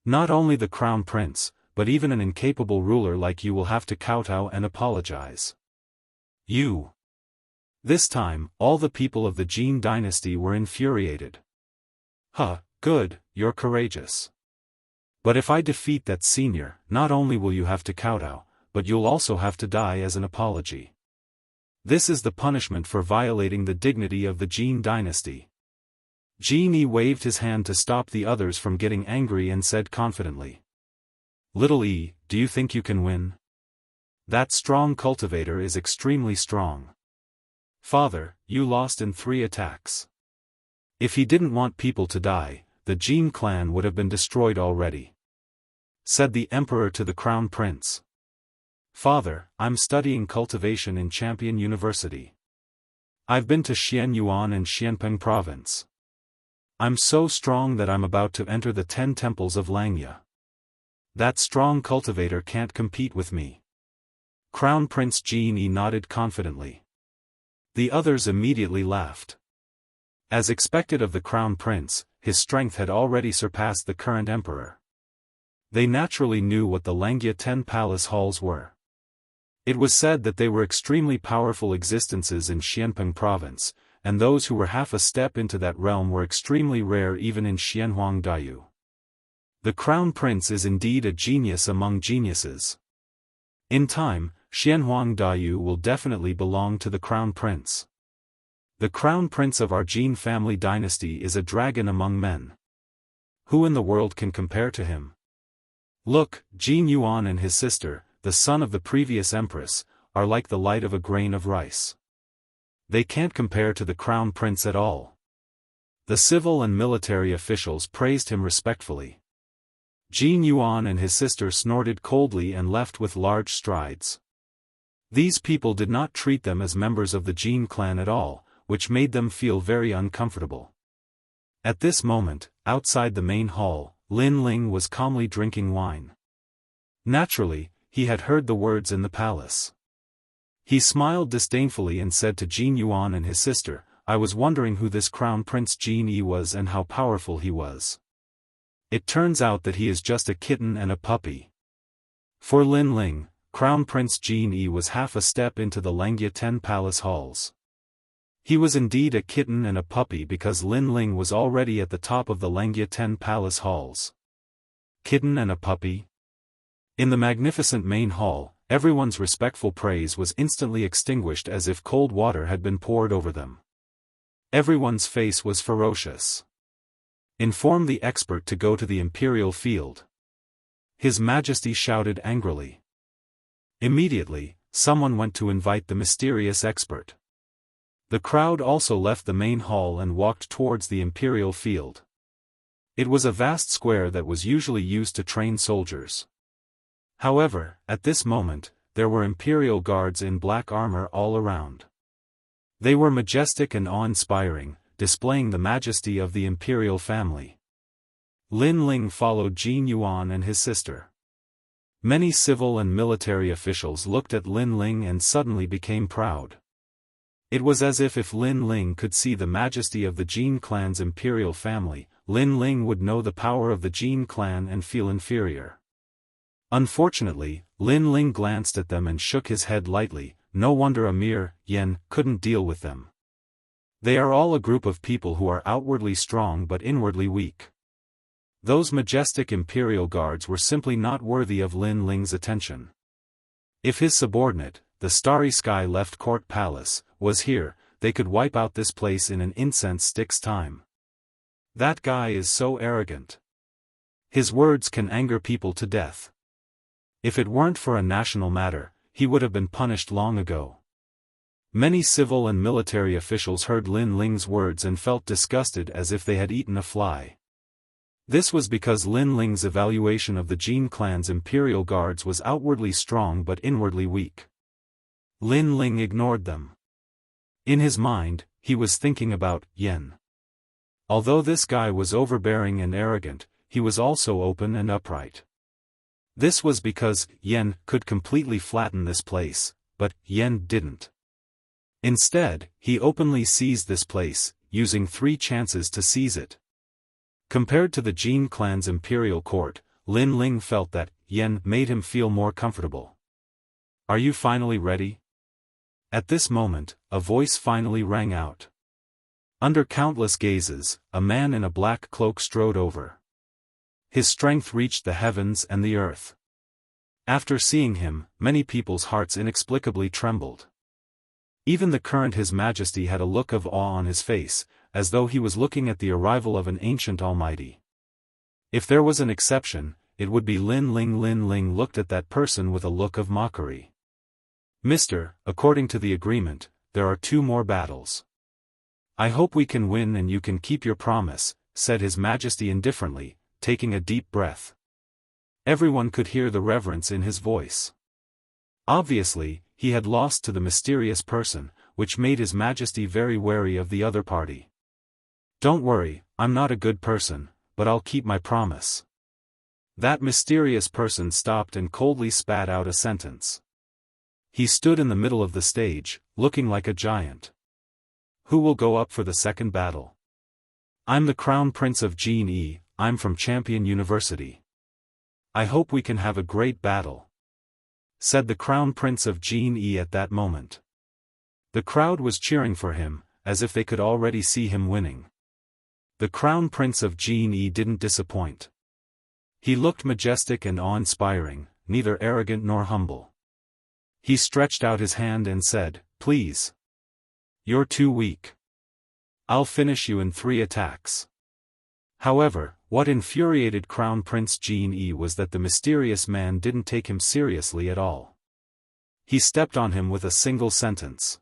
Not only the Crown Prince, but even an incapable ruler like you will have to kowtow and apologize. You." This time, all the people of the Jin dynasty were infuriated. "Huh, good, you're courageous. But if I defeat that senior, not only will you have to kowtow, but you'll also have to die as an apology. This is the punishment for violating the dignity of the Jin dynasty." Jin Yi waved his hand to stop the others from getting angry and said confidently, "Little E, do you think you can win? That strong cultivator is extremely strong. Father, you lost in 3 attacks. If he didn't want people to die, the Jin clan would have been destroyed already," said the emperor to the Crown Prince. "Father, I'm studying cultivation in Champion University. I've been to Xianyuan and Xianpeng province. I'm so strong that I'm about to enter the 10 temples of Langya. That strong cultivator can't compete with me." Crown Prince Jin Yi nodded confidently. The others immediately laughed. As expected of the Crown Prince, his strength had already surpassed the current emperor. They naturally knew what the Langya 10 palace halls were. It was said that they were extremely powerful existences in Xianpeng province, and those who were half a step into that realm were extremely rare even in Xianhuang Daiyu. The Crown Prince is indeed a genius among geniuses. In time, Xianhuang Daiyu will definitely belong to the Crown Prince. The Crown Prince of our Jin family dynasty is a dragon among men. Who in the world can compare to him? Look, Jin Yuan and his sister, the son of the previous empress, are like the light of a grain of rice. They can't compare to the Crown Prince at all. The civil and military officials praised him respectfully. Jin Yuan and his sister snorted coldly and left with large strides. These people did not treat them as members of the Jin clan at all, which made them feel very uncomfortable. At this moment, outside the main hall, Lin Ling was calmly drinking wine. Naturally, he had heard the words in the palace. He smiled disdainfully and said to Jin Yuan and his sister, "I was wondering who this Crown Prince Jin Yi was and how powerful he was. It turns out that he is just a kitten and a puppy." For Lin Ling, Crown Prince Jin Yi was half a step into the Langia 10 palace halls. He was indeed a kitten and a puppy because Lin Ling was already at the top of the Langia 10 palace halls. Kitten and a puppy? In the magnificent main hall, everyone's respectful praise was instantly extinguished as if cold water had been poured over them. Everyone's face was ferocious. "Inform the expert to go to the imperial field." His Majesty shouted angrily. Immediately, someone went to invite the mysterious expert. The crowd also left the main hall and walked towards the imperial field. It was a vast square that was usually used to train soldiers. However, at this moment, there were imperial guards in black armor all around. They were majestic and awe-inspiring, displaying the majesty of the imperial family. Lin Ling followed Jin Yuan and his sister. Many civil and military officials looked at Lin Ling and suddenly became proud. It was as if Lin Ling could see the majesty of the Jin clan's imperial family, Lin Ling would know the power of the Jin clan and feel inferior. Unfortunately, Lin Ling glanced at them and shook his head lightly. No wonder a mere yen couldn't deal with them. They are all a group of people who are outwardly strong but inwardly weak. Those majestic imperial guards were simply not worthy of Lin Ling's attention. If his subordinate, the Starry Sky Left Court Palace, was here, they could wipe out this place in an incense stick's time. That guy is so arrogant. His words can anger people to death. If it weren't for a national matter, he would have been punished long ago. Many civil and military officials heard Lin Ling's words and felt disgusted as if they had eaten a fly. This was because Lin Ling's evaluation of the Jin clan's imperial guards was outwardly strong but inwardly weak. Lin Ling ignored them. In his mind, he was thinking about Yen. Although this guy was overbearing and arrogant, he was also open and upright. This was because Yen could completely flatten this place, but Yen didn't. Instead, he openly seized this place, using 3 chances to seize it. Compared to the Jin clan's imperial court, Lin Ling felt that Yen made him feel more comfortable. "Are you finally ready?" At this moment, a voice finally rang out. Under countless gazes, a man in a black cloak strode over. His strength reached the heavens and the earth. After seeing him, many people's hearts inexplicably trembled. Even the current His Majesty had a look of awe on his face, as though he was looking at the arrival of an ancient almighty. If there was an exception, it would be Lin Ling. Lin Ling looked at that person with a look of mockery. "Mister, according to the agreement, there are 2 more battles. I hope we can win and you can keep your promise," said His Majesty indifferently, taking a deep breath. Everyone could hear the reverence in his voice. Obviously, he had lost to the mysterious person, which made His Majesty very wary of the other party. "Don't worry, I'm not a good person, but I'll keep my promise." That mysterious person stopped and coldly spat out a sentence. He stood in the middle of the stage, looking like a giant. "Who will go up for the second battle?" "I'm the Crown Prince of Jin Yi, I'm from Champion University. I hope we can have a great battle," said the Crown Prince of Jin Yi at that moment. The crowd was cheering for him, as if they could already see him winning. The Crown Prince of Jin Yi didn't disappoint. He looked majestic and awe-inspiring, neither arrogant nor humble. He stretched out his hand and said, "Please. You're too weak. I'll finish you in 3 attacks." However, what infuriated Crown Prince Jin Yi was that the mysterious man didn't take him seriously at all. He stepped on him with a single sentence.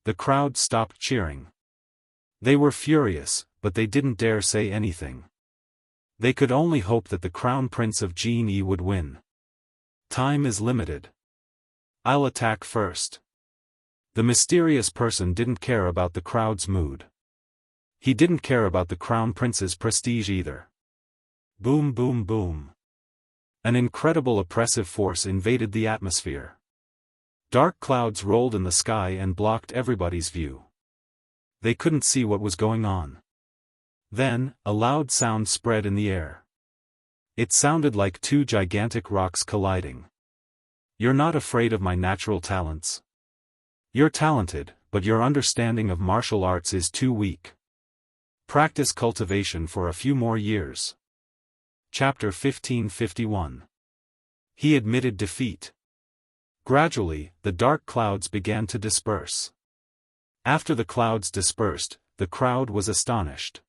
The crowd stopped cheering. They were furious, but they didn't dare say anything. They could only hope that the Crown Prince of Jianghu would win. Time is limited. I'll attack first. The mysterious person didn't care about the crowd's mood. He didn't care about the Crown Prince's prestige either. Boom, boom, boom. An incredible oppressive force invaded the atmosphere. Dark clouds rolled in the sky and blocked everybody's view. They couldn't see what was going on. Then, a loud sound spread in the air. It sounded like two gigantic rocks colliding. You're not afraid of my natural talents. You're talented, but your understanding of martial arts is too weak. Practice cultivation for a few more years. Chapter 1551. He admitted defeat. Gradually, the dark clouds began to disperse. After the clouds dispersed, the crowd was astonished.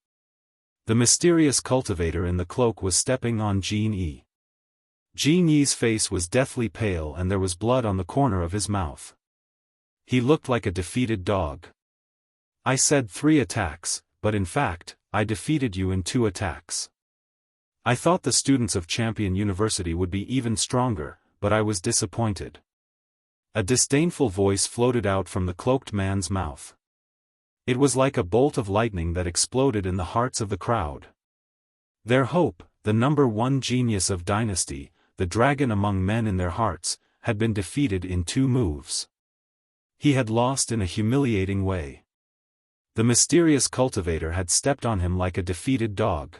The mysterious cultivator in the cloak was stepping on Jianghu. Jianghu's face was deathly pale and there was blood on the corner of his mouth. He looked like a defeated dog. I said 3 attacks, but in fact, I defeated you in 2 attacks. I thought the students of Champion University would be even stronger, but I was disappointed. A disdainful voice floated out from the cloaked man's mouth. It was like a bolt of lightning that exploded in the hearts of the crowd. Their hope, the number 1 genius of dynasty, the dragon among men in their hearts, had been defeated in 2 moves. He had lost in a humiliating way. The mysterious cultivator had stepped on him like a defeated dog.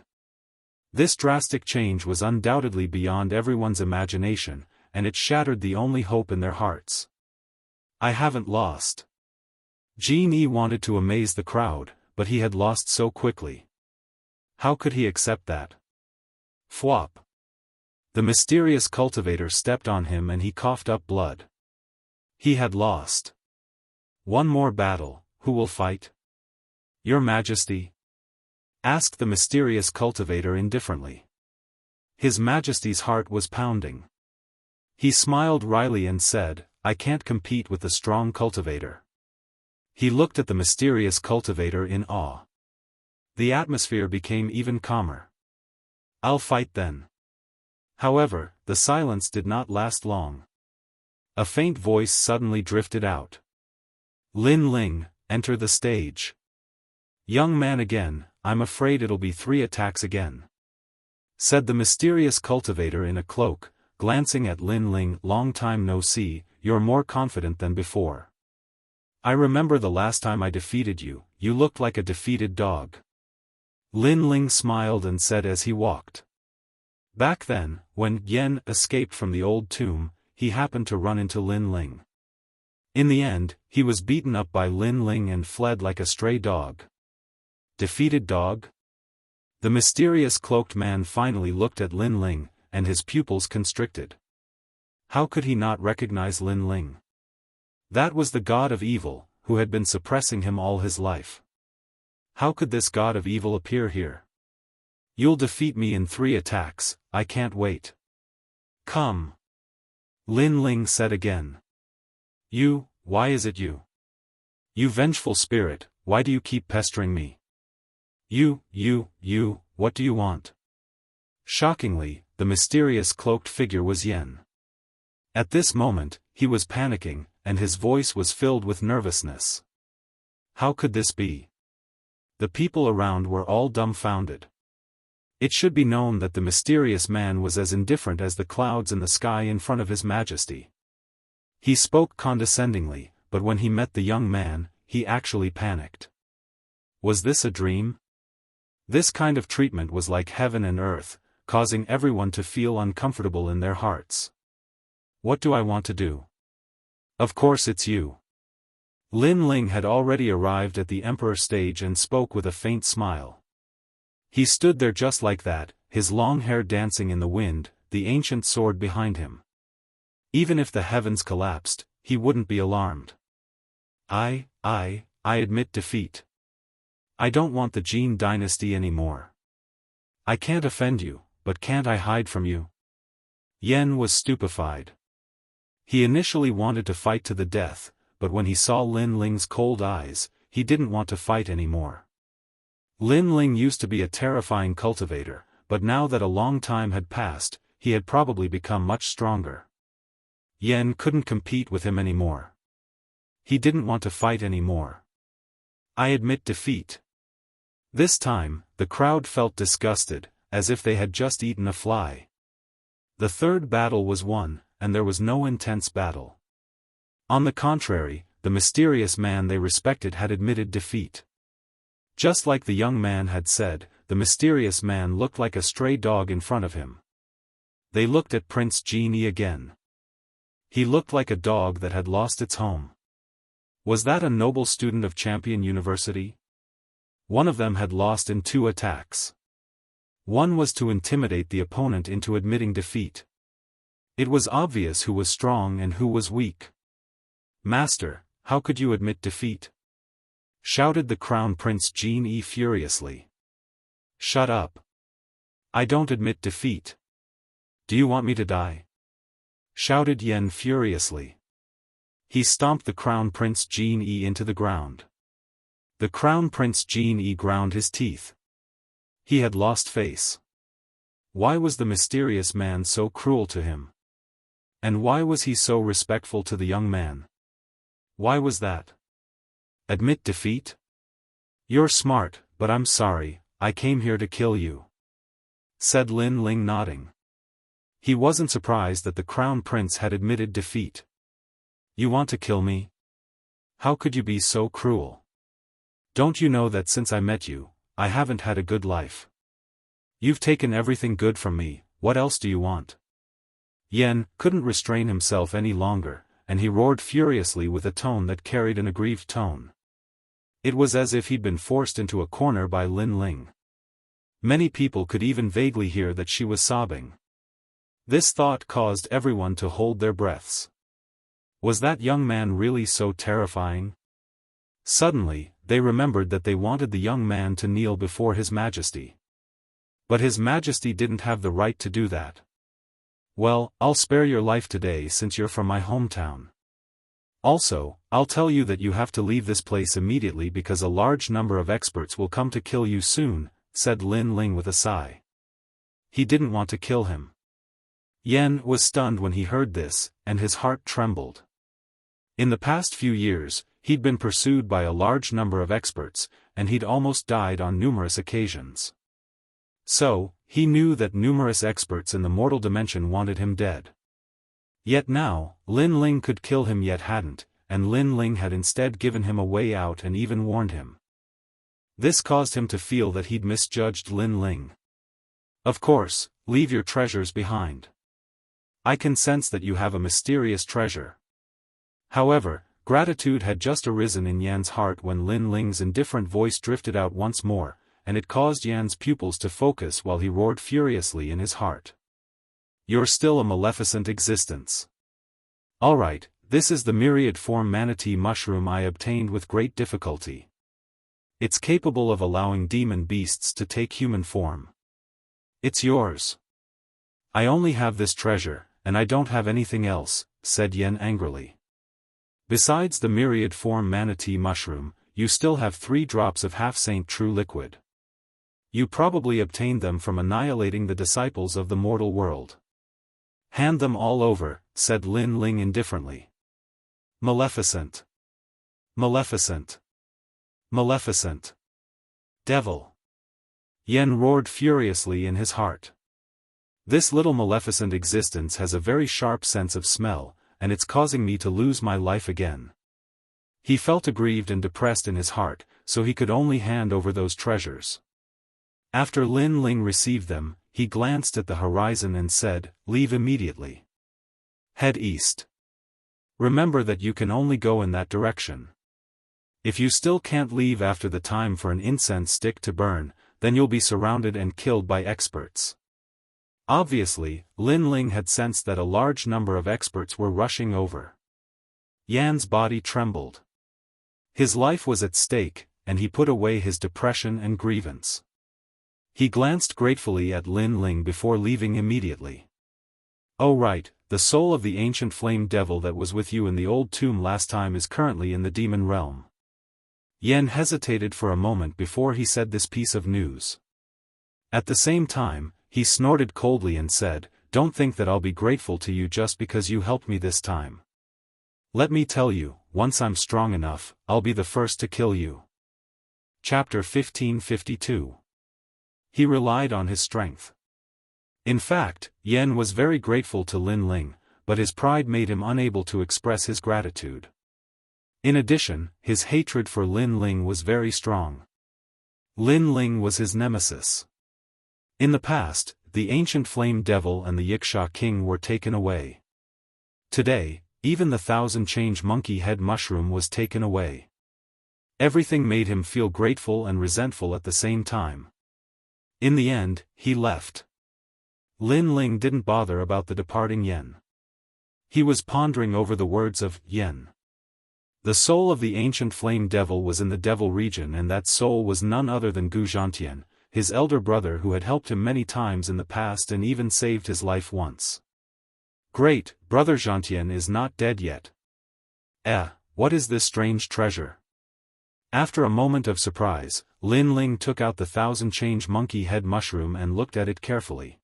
This drastic change was undoubtedly beyond everyone's imagination, and it shattered the only hope in their hearts. I haven't lost. Jianghu wanted to amaze the crowd, but he had lost so quickly. How could he accept that? Fwop. The mysterious cultivator stepped on him and he coughed up blood. He had lost. One more battle, who will fight? Your Majesty? Asked the mysterious cultivator indifferently. His Majesty's heart was pounding. He smiled wryly and said, I can't compete with the strong cultivator. He looked at the mysterious cultivator in awe. The atmosphere became even calmer. I'll fight then. However, the silence did not last long. A faint voice suddenly drifted out. Lin Ling, enter the stage. Young man again, I'm afraid it'll be 3 attacks again. Said the mysterious cultivator in a cloak, glancing at Lin Ling. Long time no see, you're more confident than before. I remember the last time I defeated you, you looked like a defeated dog. Lin Ling smiled and said as he walked. Back then, when Yen escaped from the old tomb, he happened to run into Lin Ling. In the end, he was beaten up by Lin Ling and fled like a stray dog. Defeated dog? The mysterious cloaked man finally looked at Lin Ling, and his pupils constricted. How could he not recognize Lin Ling? That was the god of evil, who had been suppressing him all his life. How could this god of evil appear here? You'll defeat me in 3 attacks, I can't wait. Come. Lin Ling said again. You, why is it you? You vengeful spirit, why do you keep pestering me? You, what do you want? Shockingly, the mysterious cloaked figure was Yen. At this moment, he was panicking, and his voice was filled with nervousness. How could this be? The people around were all dumbfounded. It should be known that the mysterious man was as indifferent as the clouds in the sky in front of His Majesty. He spoke condescendingly, but when he met the young man, he actually panicked. Was this a dream? This kind of treatment was like heaven and earth, causing everyone to feel uncomfortable in their hearts. What do I want to do? Of course it's you. Lin Ling had already arrived at the emperor stage and spoke with a faint smile. He stood there just like that, his long hair dancing in the wind, the ancient sword behind him. Even if the heavens collapsed, he wouldn't be alarmed. I admit defeat. I don't want the Jin dynasty anymore. I can't offend you, but can't I hide from you? Yen was stupefied. He initially wanted to fight to the death, but when he saw Lin Ling's cold eyes, he didn't want to fight anymore. Lin Ling used to be a terrifying cultivator, but now that a long time had passed, he had probably become much stronger. Yan couldn't compete with him anymore. He didn't want to fight anymore. I admit defeat. This time, the crowd felt disgusted, as if they had just eaten a fly. The third battle was won, and there was no intense battle. On the contrary, the mysterious man they respected had admitted defeat. Just like the young man had said, the mysterious man looked like a stray dog in front of him. They looked at Prince Jianghu again. He looked like a dog that had lost its home. Was that a noble student of Champion University? One of them had lost in 2 attacks. One was to intimidate the opponent into admitting defeat. It was obvious who was strong and who was weak. "Master, how could you admit defeat?" shouted the Crown Prince Jianghu furiously. "Shut up. I don't admit defeat. Do you want me to die?" shouted Yan furiously. He stomped the Crown Prince Jianghu into the ground. The Crown Prince Jianghu ground his teeth. He had lost face. Why was the mysterious man so cruel to him? And why was he so respectful to the young man? Why was that? Admit defeat? "You're smart, but I'm sorry, I came here to kill you," said Lin Ling nodding. He wasn't surprised that the Crown Prince had admitted defeat. "You want to kill me? How could you be so cruel? Don't you know that since I met you, I haven't had a good life? You've taken everything good from me, what else do you want?" Yan couldn't restrain himself any longer, and he roared furiously with a tone that carried an aggrieved tone. It was as if he'd been forced into a corner by Lin Ling. Many people could even vaguely hear that she was sobbing. This thought caused everyone to hold their breaths. Was that young man really so terrifying? Suddenly, they remembered that they wanted the young man to kneel before His Majesty. But His Majesty didn't have the right to do that. "Well, I'll spare your life today since you're from my hometown. Also, I'll tell you that you have to leave this place immediately because a large number of experts will come to kill you soon," said Lin Ling with a sigh. He didn't want to kill him. Yan was stunned when he heard this, and his heart trembled. In the past few years, he'd been pursued by a large number of experts, and he'd almost died on numerous occasions. So, he knew that numerous experts in the mortal dimension wanted him dead. Yet now, Lin Ling could kill him yet hadn't, and Lin Ling had instead given him a way out and even warned him. This caused him to feel that he'd misjudged Lin Ling. "Of course, leave your treasures behind. I can sense that you have a mysterious treasure." However, gratitude had just arisen in Yan's heart when Lin Ling's indifferent voice drifted out once more, and it caused Yan's pupils to focus while he roared furiously in his heart. "You're still a maleficent existence. Alright, this is the myriad form manatee mushroom I obtained with great difficulty. It's capable of allowing demon beasts to take human form. It's yours. I only have this treasure, and I don't have anything else," said Yan angrily. "Besides the myriad form manatee mushroom, you still have 3 drops of half-saint true liquid. You probably obtained them from annihilating the disciples of the mortal world. Hand them all over," said Lin Ling indifferently. "Maleficent. Maleficent. Maleficent. Devil." Yan roared furiously in his heart. "This little maleficent existence has a very sharp sense of smell, and it's causing me to lose my life again." He felt aggrieved and depressed in his heart, so he could only hand over those treasures. After Lin Ling received them, he glanced at the horizon and said, "Leave immediately. Head east. Remember that you can only go in that direction. If you still can't leave after the time for an incense stick to burn, then you'll be surrounded and killed by experts." Obviously, Lin Ling had sensed that a large number of experts were rushing over. Yan's body trembled. His life was at stake, and he put away his depression and grievance. He glanced gratefully at Lin Ling before leaving immediately. "Oh right, the soul of the ancient flame devil that was with you in the old tomb last time is currently in the demon realm. Yen hesitated for a moment before he said this piece of news. At the same time, he snorted coldly and said, "Don't think that I'll be grateful to you just because you helped me this time. Let me tell you, once I'm strong enough, I'll be the first to kill you." Chapter 1552. He relied on his strength. In fact, Yen was very grateful to Lin Ling, but his pride made him unable to express his gratitude. In addition, his hatred for Lin Ling was very strong. Lin Ling was his nemesis. In the past, the ancient flame devil and the Yiksha king were taken away. Today, even the 1,000-change monkey head mushroom was taken away. Everything made him feel grateful and resentful at the same time. In the end, he left. Lin Ling didn't bother about the departing Yen. He was pondering over the words of Yen. The soul of the ancient flame devil was in the devil region, and that soul was none other than Gu Zhantian, his elder brother who had helped him many times in the past and even saved his life once. Great, brother Zhantian is not dead yet. What is this strange treasure? After a moment of surprise, Lin Ling took out the 1,000-change monkey head mushroom and looked at it carefully.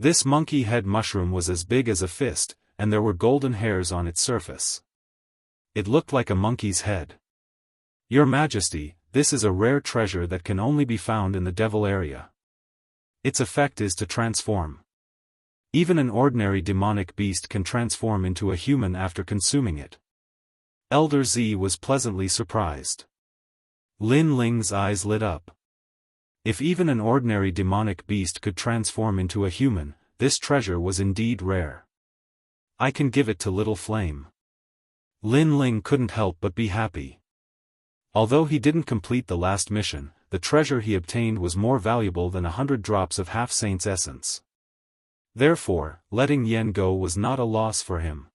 This monkey head mushroom was as big as a fist, and there were golden hairs on its surface. It looked like a monkey's head. Your Majesty, this is a rare treasure that can only be found in the devil area. Its effect is to transform. Even an ordinary demonic beast can transform into a human after consuming it. Elder Z was pleasantly surprised. Lin Ling's eyes lit up. If even an ordinary demonic beast could transform into a human, this treasure was indeed rare. I can give it to Little Flame. Lin Ling couldn't help but be happy. Although he didn't complete the last mission, the treasure he obtained was more valuable than 100 drops of half-saint's essence. Therefore, letting Yen go was not a loss for him.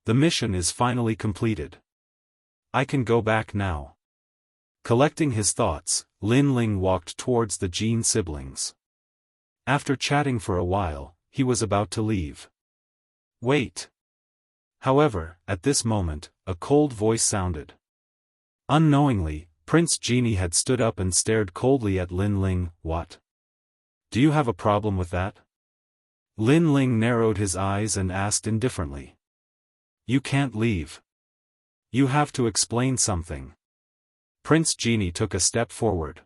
The mission is finally completed. I can go back now. Collecting his thoughts, Lin Ling walked towards the Jin siblings. After chatting for a while, he was about to leave. Wait. However, at this moment, a cold voice sounded. Unknowingly, Prince Genie had stood up and stared coldly at Lin Ling. What? Do you have a problem with that? Lin Ling narrowed his eyes and asked indifferently. You can't leave. You have to explain something. Prince Genie took a step forward.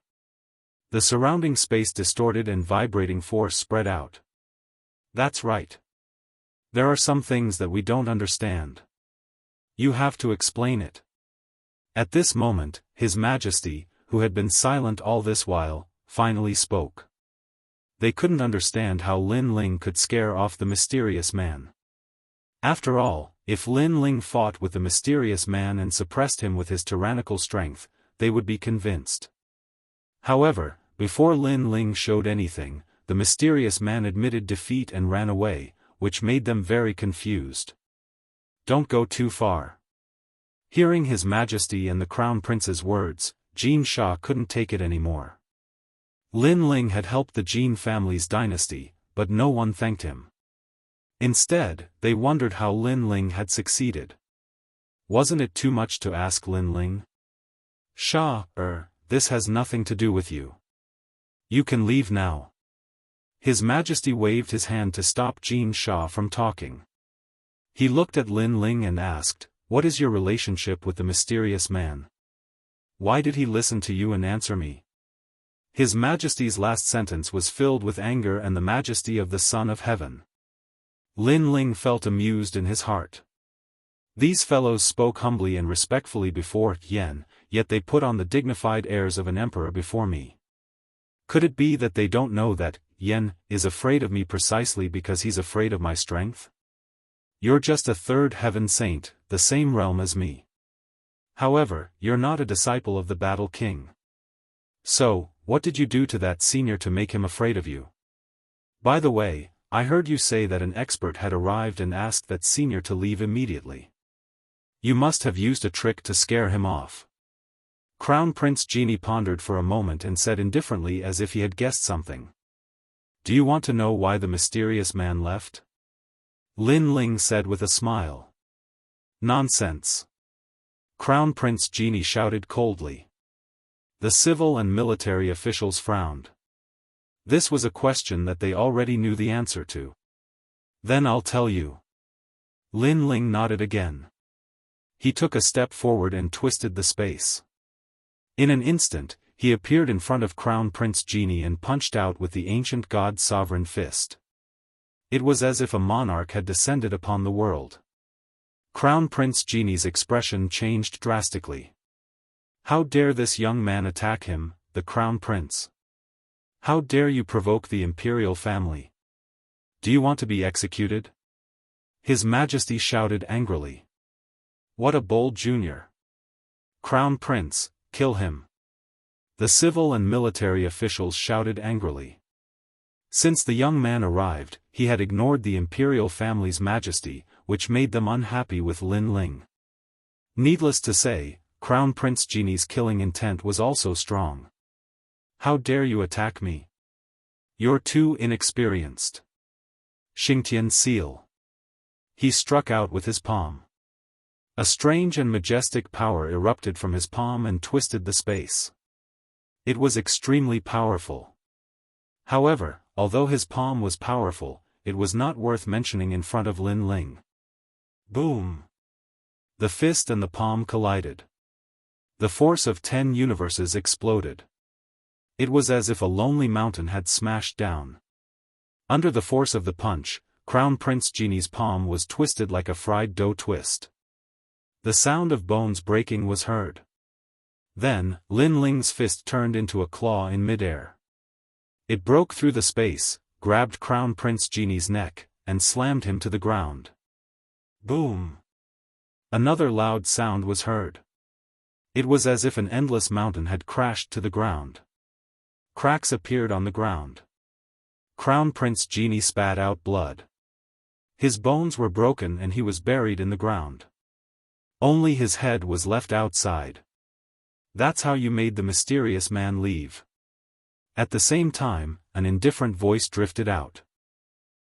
The surrounding space distorted and vibrating force spread out. That's right. There are some things that we don't understand. You have to explain it. At this moment, His Majesty, who had been silent all this while, finally spoke. They couldn't understand how Lin Ling could scare off the mysterious man. After all, if Lin Ling fought with the mysterious man and suppressed him with his tyrannical strength, they would be convinced. However, before Lin Ling showed anything, the mysterious man admitted defeat and ran away, which made them very confused. Don't go too far. Hearing His Majesty and the Crown Prince's words, Jin Sha couldn't take it anymore. Lin Ling had helped the Jin family's dynasty, but no one thanked him. Instead, they wondered how Lin Ling had succeeded. Wasn't it too much to ask Lin Ling? Sha, this has nothing to do with you. You can leave now. His Majesty waved his hand to stop Jin Sha from talking. He looked at Lin Ling and asked, what is your relationship with the mysterious man? Why did he listen to you and answer me? His Majesty's last sentence was filled with anger and the majesty of the Son of Heaven. Lin Ling felt amused in his heart. These fellows spoke humbly and respectfully before Yen, yet they put on the dignified airs of an emperor before me. Could it be that they don't know that Yen is afraid of me precisely because he's afraid of my strength? You're just a third heaven saint, the same realm as me. However, you're not a disciple of the Battle King. So, what did you do to that senior to make him afraid of you? By the way, I heard you say that an expert had arrived and asked that senior to leave immediately. You must have used a trick to scare him off. Crown Prince Genie pondered for a moment and said indifferently as if he had guessed something. Do you want to know why the mysterious man left? Lin Ling said with a smile. Nonsense. Crown Prince Genie shouted coldly. The civil and military officials frowned. This was a question that they already knew the answer to. Then I'll tell you. Lin Ling nodded again. He took a step forward and twisted the space. In an instant, he appeared in front of Crown Prince Genie and punched out with the ancient god's sovereign fist. It was as if a monarch had descended upon the world. Crown Prince Genie's expression changed drastically. How dare this young man attack him, the Crown Prince? How dare you provoke the imperial family? Do you want to be executed? His Majesty shouted angrily. What a bold junior! Crown Prince, kill him! The civil and military officials shouted angrily. Since the young man arrived, he had ignored the imperial family's majesty, which made them unhappy with Lin Ling. Needless to say, Crown Prince Genie's killing intent was also strong. How dare you attack me? You're too inexperienced. Xingtian seal. He struck out with his palm. A strange and majestic power erupted from his palm and twisted the space. It was extremely powerful. However, although his palm was powerful, it was not worth mentioning in front of Lin Ling. Boom! The fist and the palm collided. The force of 10 universes exploded. It was as if a lonely mountain had smashed down. Under the force of the punch, Crown Prince Genie's palm was twisted like a fried dough twist. The sound of bones breaking was heard. Then, Lin Ling's fist turned into a claw in midair. It broke through the space, grabbed Crown Prince Genie's neck, and slammed him to the ground. Boom! Another loud sound was heard. It was as if an endless mountain had crashed to the ground. Cracks appeared on the ground. Crown Prince Genie spat out blood. His bones were broken and he was buried in the ground. Only his head was left outside. That's how you made the mysterious man leave. At the same time, an indifferent voice drifted out.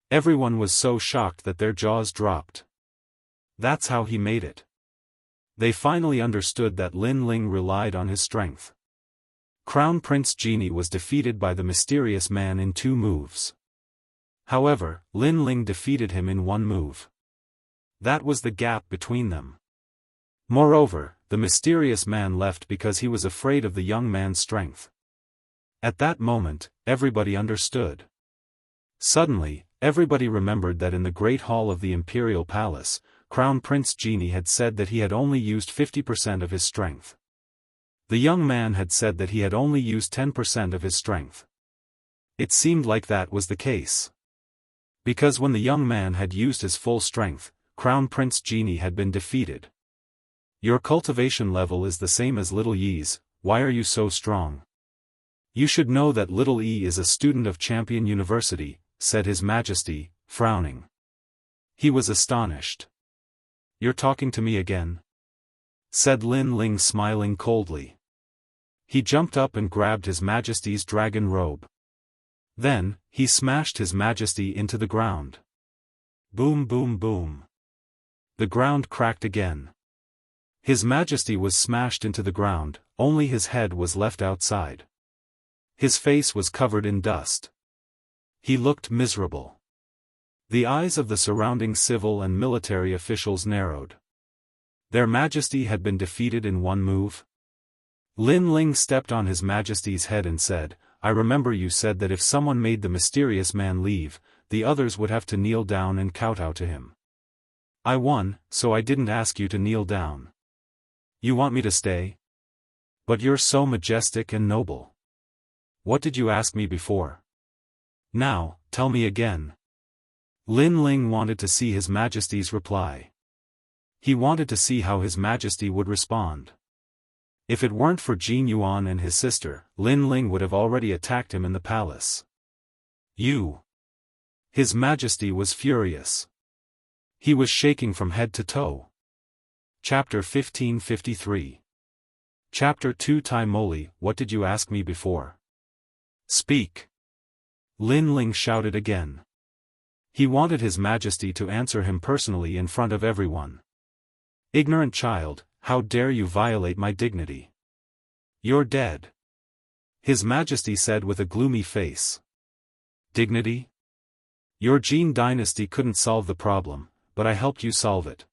Everyone was so shocked that their jaws dropped. That's how he made it. They finally understood that Lin Ling relied on his strength. Crown Prince Genie was defeated by the mysterious man in 2 moves. However, Lin Ling defeated him in 1 move. That was the gap between them. Moreover, the mysterious man left because he was afraid of the young man's strength. At that moment, everybody understood. Suddenly, everybody remembered that in the Great Hall of the Imperial Palace, Crown Prince Genie had said that he had only used 50% of his strength. The young man had said that he had only used 10% of his strength. It seemed like that was the case. Because when the young man had used his full strength, Crown Prince Genie had been defeated. Your cultivation level is the same as Little Yi's, why are you so strong? You should know that Little E is a student of Champion University, said His Majesty, frowning. He was astonished. You're talking to me again? Said Lin Ling smiling coldly. He jumped up and grabbed His Majesty's dragon robe. Then, he smashed His Majesty into the ground. Boom boom boom. The ground cracked again. His Majesty was smashed into the ground, only his head was left outside. His face was covered in dust. He looked miserable. The eyes of the surrounding civil and military officials narrowed. Their Majesty had been defeated in 1 move. Lin Ling stepped on His Majesty's head and said, I remember you said that if someone made the mysterious man leave, the others would have to kneel down and kowtow to him. I won, so I didn't ask you to kneel down. You want me to stay? But you're so majestic and noble. What did you ask me before? Now, tell me again. Lin Ling wanted to see His Majesty's reply. He wanted to see how His Majesty would respond. If it weren't for Jin Yuan and his sister, Lin Ling would have already attacked him in the palace. You! His Majesty was furious. He was shaking from head to toe. Chapter 1553. Chapter 2 Tai Moli, what did you ask me before? Speak! Lin Ling shouted again. He wanted His Majesty to answer him personally in front of everyone. "Ignorant child, how dare you violate my dignity? You're dead," His Majesty said with a gloomy face. "Dignity? Your Jin dynasty couldn't solve the problem, but I helped you solve it.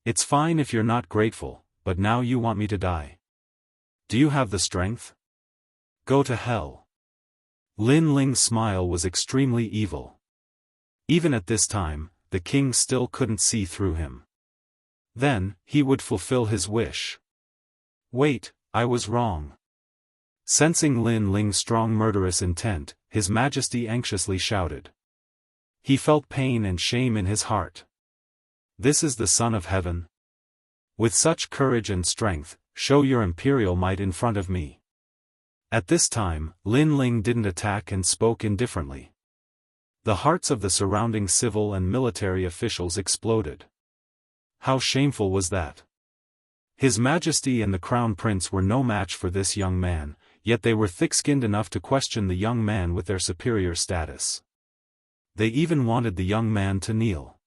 It's fine if you're not grateful, but now you want me to die. Do you have the strength? Go to hell." Lin Ling's smile was extremely evil. Even at this time, the king still couldn't see through him. Then, he would fulfill his wish. "Wait, I was wrong." Sensing Lin Ling's strong murderous intent, His Majesty anxiously shouted. He felt pain and shame in his heart. "This is the Son of Heaven? With such courage and strength, show your imperial might in front of me." At this time, Lin Ling didn't attack and spoke indifferently. The hearts of the surrounding civil and military officials exploded. How shameful was that? His Majesty and the Crown Prince were no match for this young man, yet they were thick-skinned enough to question the young man with their superior status. They even wanted the young man to kneel.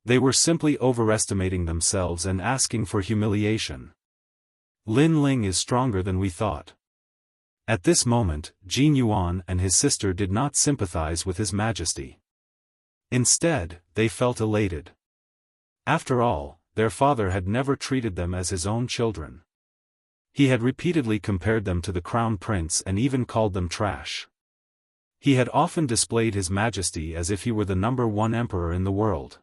They were simply overestimating themselves and asking for humiliation. Lin Ling is stronger than we thought. At this moment, Jin Yuan and his sister did not sympathize with His Majesty. Instead, they felt elated. After all, their father had never treated them as his own children. He had repeatedly compared them to the Crown Prince and even called them trash. He had often displayed His Majesty as if he were the #1 emperor in the world.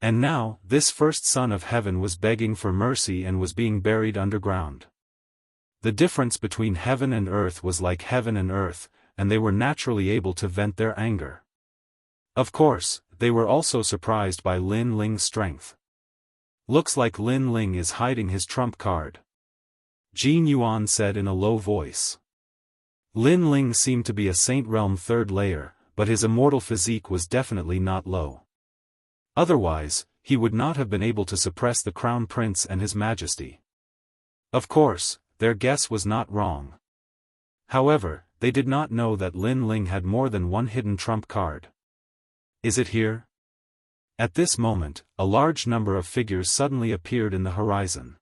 And now, this first son of heaven was begging for mercy and was being buried underground. The difference between heaven and earth was like heaven and earth, and they were naturally able to vent their anger. Of course, they were also surprised by Lin Ling's strength. "Looks like Lin Ling is hiding his trump card," Jin Yuan said in a low voice. Lin Ling seemed to be a Saint Realm 3rd layer, but his immortal physique was definitely not low. Otherwise, he would not have been able to suppress the Crown Prince and His Majesty. Of course, their guess was not wrong. However, they did not know that Lin Ling had more than one hidden trump card. "Is it here?" At this moment, a large number of figures suddenly appeared in the horizon.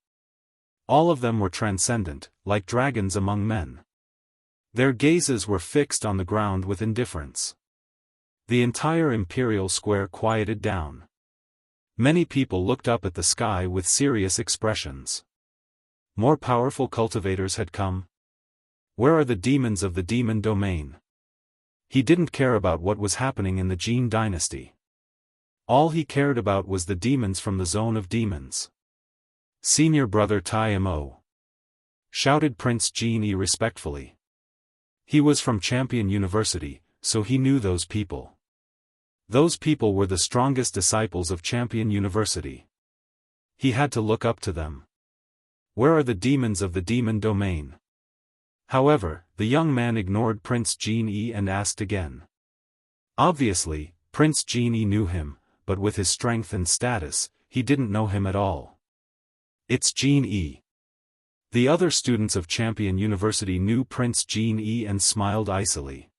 All of them were transcendent, like dragons among men. Their gazes were fixed on the ground with indifference. The entire imperial square quieted down. Many people looked up at the sky with serious expressions. More powerful cultivators had come. Where are the demons of the demon domain? He didn't care about what was happening in the Jin dynasty. All he cared about was the demons from the zone of demons. "Senior brother Tai Mo," shouted Prince Jin respectfully. He was from Champion University, so he knew those people. Those people were the strongest disciples of Champion University. He had to look up to them. Where are the demons of the demon domain? However, the young man ignored Prince Jin and asked again. Obviously, Prince Jin knew him, but with his strength and status, he didn't know him at all. "It's Jin E." The other students of Champion University knew Prince Jin and smiled icily.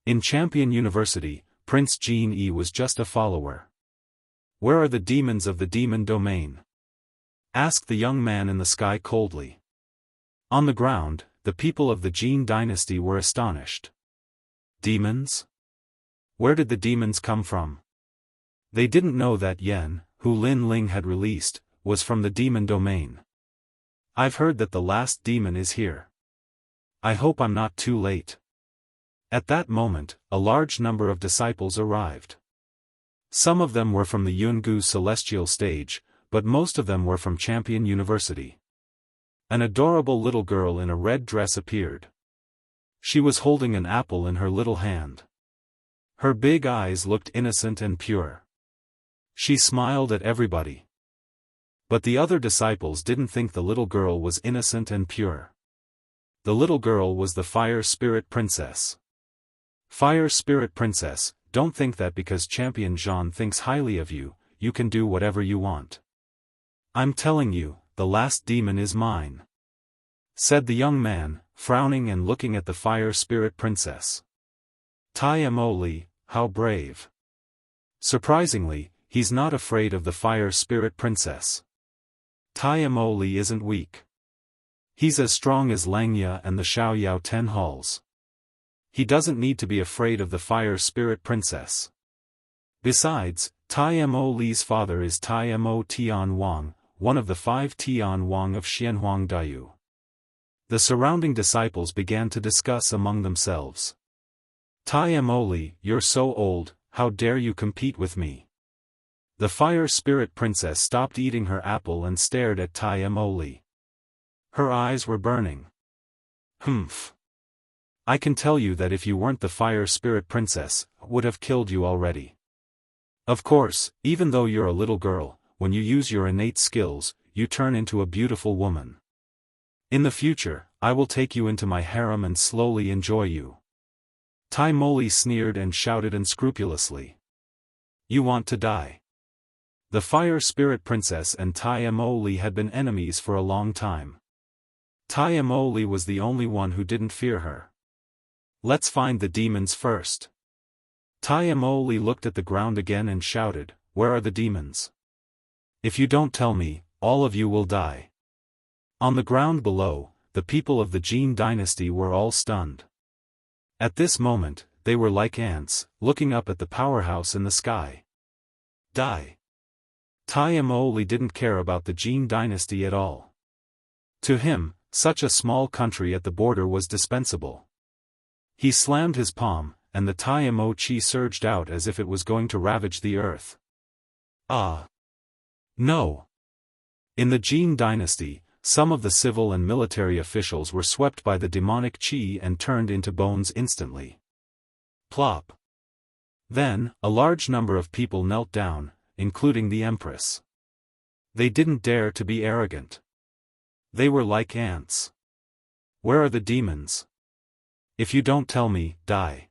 In Champion University, Prince Jin was just a follower. "Where are the demons of the demon domain?" asked the young man in the sky coldly. On the ground, the people of the Jin dynasty were astonished. Demons? Where did the demons come from? They didn't know that Yen, who Lin Ling had released, was from the demon domain. "I've heard that the last demon is here. I hope I'm not too late." At that moment, a large number of disciples arrived. Some of them were from the Jianghu celestial stage, but most of them were from Champion University. An adorable little girl in a red dress appeared. She was holding an apple in her little hand. Her big eyes looked innocent and pure. She smiled at everybody. But the other disciples didn't think the little girl was innocent and pure. The little girl was the Fire Spirit Princess. "Fire Spirit Princess, don't think that because Champion Jean thinks highly of you, you can do whatever you want. I'm telling you, the last demon is mine," said the young man, frowning and looking at the Fire Spirit Princess. "Tai Mo Li, how brave." Surprisingly, he's not afraid of the fire spirit princess. Tai Mo Li isn't weak. He's as strong as Langya and the Xiaoyao 10 halls. He doesn't need to be afraid of the fire spirit princess. Besides, Tai Mo Li's father is Tai Mo Tian Wang, one of the 5 Tian Wang of Xianhuang Dayu. The surrounding disciples began to discuss among themselves. Tai Mo Li, you're so old, how dare you compete with me? The fire spirit princess stopped eating her apple and stared at Tai Mo Li. Her eyes were burning. Humph. I can tell you that if you weren't the fire spirit princess, I would have killed you already. Of course, even though you're a little girl, when you use your innate skills, you turn into a beautiful woman. In the future, I will take you into my harem and slowly enjoy you. Tai Mo Li sneered and shouted unscrupulously. You want to die? The fire spirit princess and Tai Mo Li had been enemies for a long time. Tai Mo Li was the only one who didn't fear her. Let's find the demons first. Tai Mo Li looked at the ground again and shouted, where are the demons? If you don't tell me, all of you will die. On the ground below, the people of the Jin dynasty were all stunned. At this moment, they were like ants, looking up at the powerhouse in the sky. Die. Tai Mo Li didn't care about the Jin dynasty at all. To him, such a small country at the border was dispensable. He slammed his palm, and the Tai Mo Chi surged out as if it was going to ravage the earth. Ah! No! In the Jin dynasty, some of the civil and military officials were swept by the demonic chi and turned into bones instantly. Plop! Then, a large number of people knelt down, including the empress. They didn't dare to be arrogant. They were like ants. Where are the demons? If you don't tell me, die.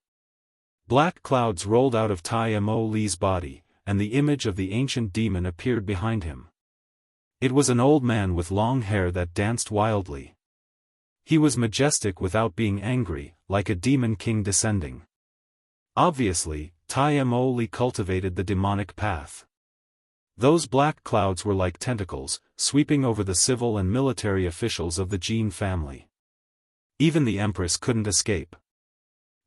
Black clouds rolled out of Tai Mo Li's body, and the image of the ancient demon appeared behind him. It was an old man with long hair that danced wildly. He was majestic without being angry, like a demon king descending. Obviously, Tai Mo Li cultivated the demonic path. Those black clouds were like tentacles, sweeping over the civil and military officials of the Jin family. Even the empress couldn't escape.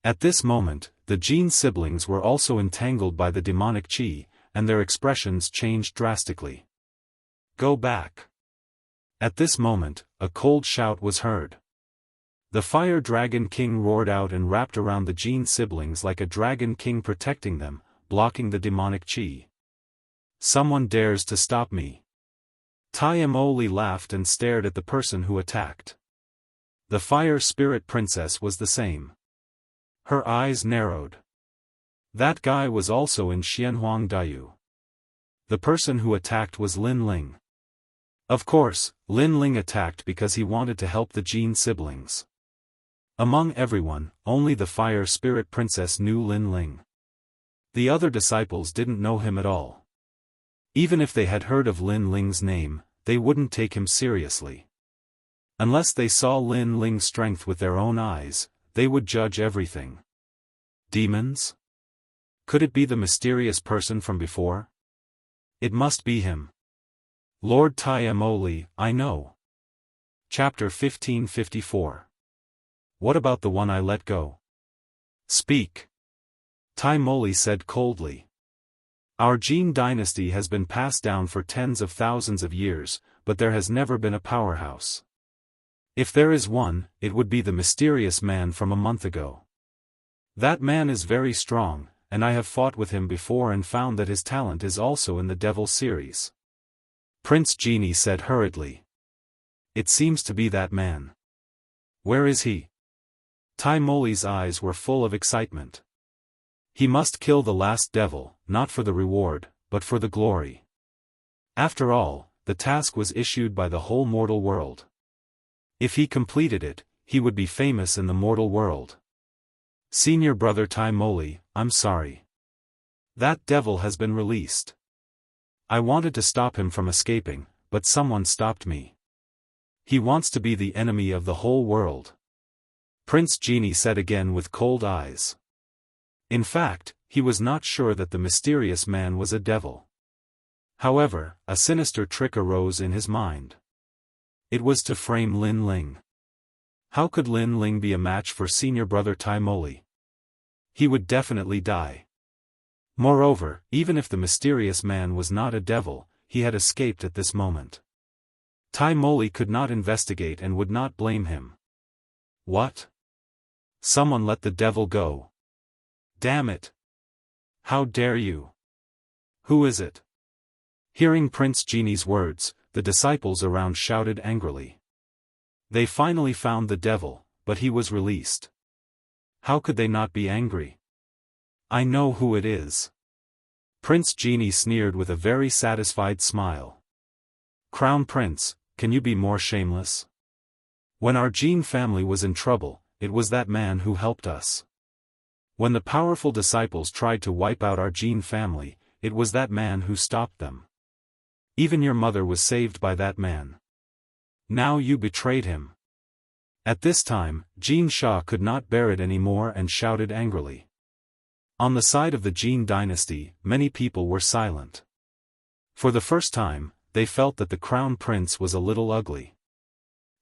At this moment, the Jin siblings were also entangled by the demonic chi, and their expressions changed drastically. Go back. At this moment, a cold shout was heard. The Fire Dragon King roared out and wrapped around the Jin siblings like a dragon king protecting them, blocking the demonic chi. Someone dares to stop me. Tai Mo Li laughed and stared at the person who attacked. The fire spirit princess was the same. Her eyes narrowed. That guy was also in Xianhuang Dayu. The person who attacked was Lin Ling. Of course, Lin Ling attacked because he wanted to help the Jin siblings. Among everyone, only the fire spirit princess knew Lin Ling. The other disciples didn't know him at all. Even if they had heard of Lin Ling's name, they wouldn't take him seriously. Unless they saw Lin Ling's strength with their own eyes, they would judge everything. Demons? Could it be the mysterious person from before? It must be him. Lord Tai Mo Li, I know. Chapter 1554. What about the one I let go? Speak. Tai Mo Li said coldly. Our Jin dynasty has been passed down for tens of thousands of years, but there has never been a powerhouse. If there is one, it would be the mysterious man from a month ago. That man is very strong, and I have fought with him before and found that his talent is also in the Devil series. Prince Genie said hurriedly. It seems to be that man. Where is he? Tai Mo Li's eyes were full of excitement. He must kill the last devil, not for the reward, but for the glory. After all, the task was issued by the whole mortal world. If he completed it, he would be famous in the mortal world. Senior brother Tai Mo Li, I'm sorry. That devil has been released. I wanted to stop him from escaping, but someone stopped me. He wants to be the enemy of the whole world. Prince Genie said again with cold eyes. In fact, he was not sure that the mysterious man was a devil. However, a sinister trick arose in his mind. It was to frame Lin Ling. How could Lin Ling be a match for senior brother Tai Moli? He would definitely die. Moreover, even if the mysterious man was not a devil, he had escaped at this moment. Tai Moli could not investigate and would not blame him. What? Someone let the devil go. Damn it! How dare you? Who is it? Hearing Prince Genie's words, the disciples around shouted angrily. They finally found the devil, but he was released. How could they not be angry? I know who it is. Prince Genie sneered with a very satisfied smile. Crown Prince, can you be more shameless? When our Jin family was in trouble, it was that man who helped us. When the powerful disciples tried to wipe out our Jin family, it was that man who stopped them. Even your mother was saved by that man. Now you betrayed him. At this time, Jin Sha could not bear it anymore and shouted angrily. On the side of the Jin dynasty, many people were silent. For the first time, they felt that the Crown Prince was a little ugly.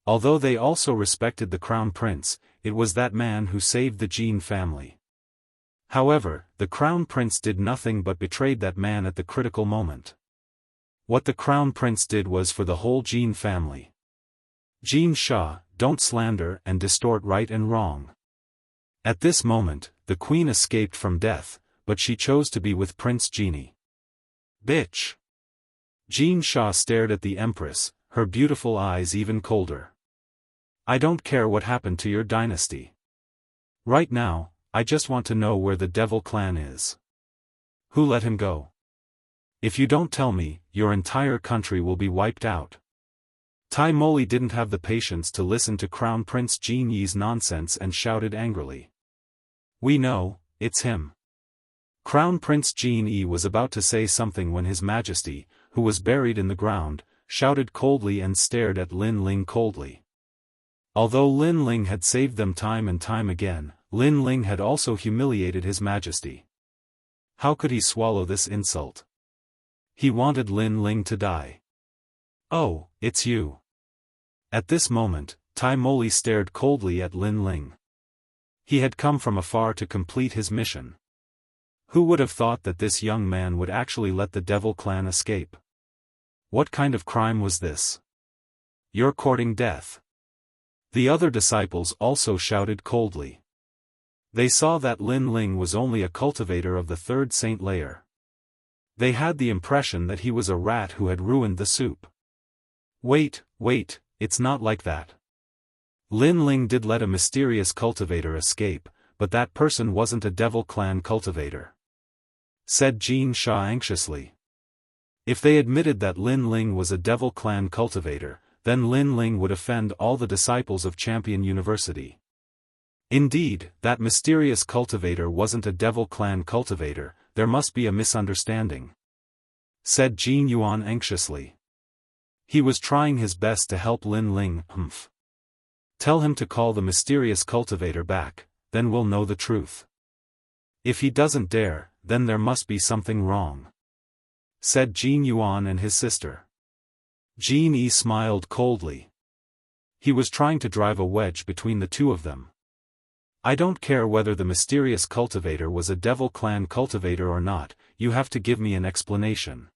Although they also respected the Crown Prince, it was that man who saved the Jin family. However, the Crown Prince did nothing but betrayed that man at the critical moment. What the Crown Prince did was for the whole Jin family. Jin Sha, don't slander and distort right and wrong. At this moment, the queen escaped from death, but she chose to be with Prince Genie. Bitch! Jin Sha stared at the Empress, her beautiful eyes even colder. I don't care what happened to your dynasty. Right now, I just want to know where the Devil Clan is. Who let him go? If you don't tell me, your entire country will be wiped out. Tai Moli didn't have the patience to listen to Crown Prince Jin Yi's nonsense and shouted angrily. We know, it's him. Crown Prince Jin Yi was about to say something when His Majesty, who was buried in the ground, shouted coldly and stared at Lin Ling coldly. Although Lin Ling had saved them time and time again, Lin Ling had also humiliated His Majesty. How could he swallow this insult? He wanted Lin Ling to die. Oh, it's you. At this moment, Tai Moli stared coldly at Lin Ling. He had come from afar to complete his mission. Who would have thought that this young man would actually let the Devil Clan escape? What kind of crime was this? You're courting death. The other disciples also shouted coldly. They saw that Lin Ling was only a cultivator of the third saint layer. They had the impression that he was a rat who had ruined the soup. Wait, it's not like that. Lin Ling did let a mysterious cultivator escape, but that person wasn't a Devil Clan cultivator. Said Jin Sha anxiously. If they admitted that Lin Ling was a Devil Clan cultivator, then Lin Ling would offend all the disciples of Champion University. Indeed, that mysterious cultivator wasn't a Devil Clan cultivator, there must be a misunderstanding. Said Jin Yuan anxiously. He was trying his best to help Lin Ling. Tell him to call the mysterious cultivator back, then we'll know the truth. If he doesn't dare, then there must be something wrong. Said Jin Yuan and his sister. Jin Yi smiled coldly. He was trying to drive a wedge between the two of them. I don't care whether the mysterious cultivator was a Devil Clan cultivator or not, you have to give me an explanation.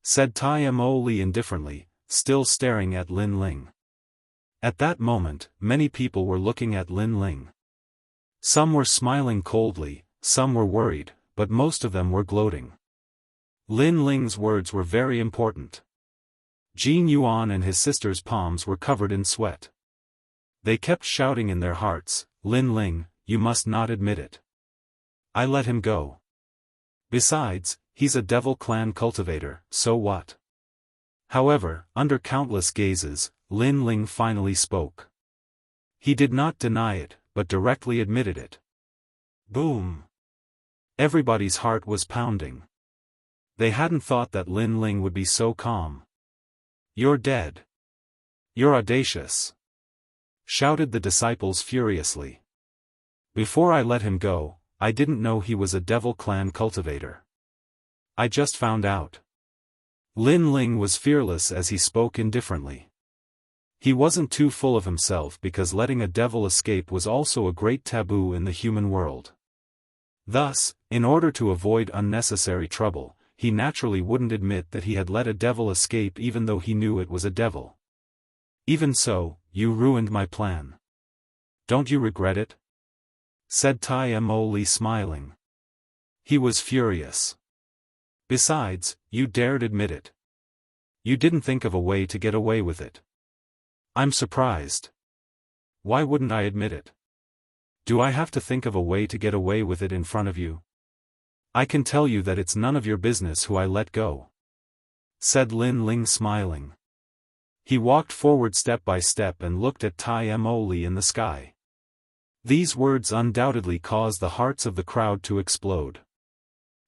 Said Tai Moli indifferently, still staring at Lin Ling. At that moment, many people were looking at Lin Ling. Some were smiling coldly, some were worried, but most of them were gloating. Lin Ling's words were very important. Jin Yuan and his sister's palms were covered in sweat. They kept shouting in their hearts, Lin Ling, you must not admit it. I let him go. Besides, he's a Devil Clan cultivator, so what? However, under countless gazes, Lin Ling finally spoke. He did not deny it, but directly admitted it. Boom! Everybody's heart was pounding. They hadn't thought that Lin Ling would be so calm. You're dead. You're audacious. Shouted the disciples furiously. Before I let him go, I didn't know he was a devil clan cultivator. I just found out. Lin Ling was fearless as he spoke indifferently. He wasn't too full of himself because letting a devil escape was also a great taboo in the human world. Thus, in order to avoid unnecessary trouble, he naturally wouldn't admit that he had let a devil escape even though he knew it was a devil. Even so, you ruined my plan. Don't you regret it? Said Tai Mo smiling. He was furious. Besides, you dared admit it. You didn't think of a way to get away with it. I'm surprised. Why wouldn't I admit it? Do I have to think of a way to get away with it in front of you? I can tell you that it's none of your business who I let go. Said Lin Ling smiling. He walked forward step by step and looked at Tai Mo in the sky. These words undoubtedly caused the hearts of the crowd to explode.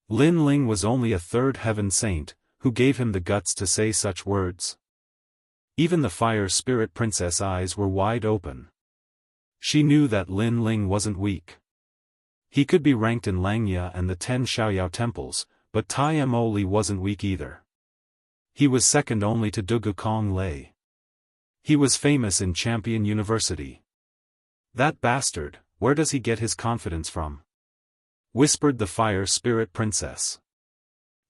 Lin Ling was only a third heaven saint, who gave him the guts to say such words. Even the fire spirit princess' eyes were wide open. She knew that Lin Ling wasn't weak. He could be ranked in Langya and the 10 Xiaoyao temples, but Tai Mo wasn't weak either. He was second only to Dugu Kong Lei. He was famous in Champion University. That bastard, where does he get his confidence from? Whispered the fire spirit princess.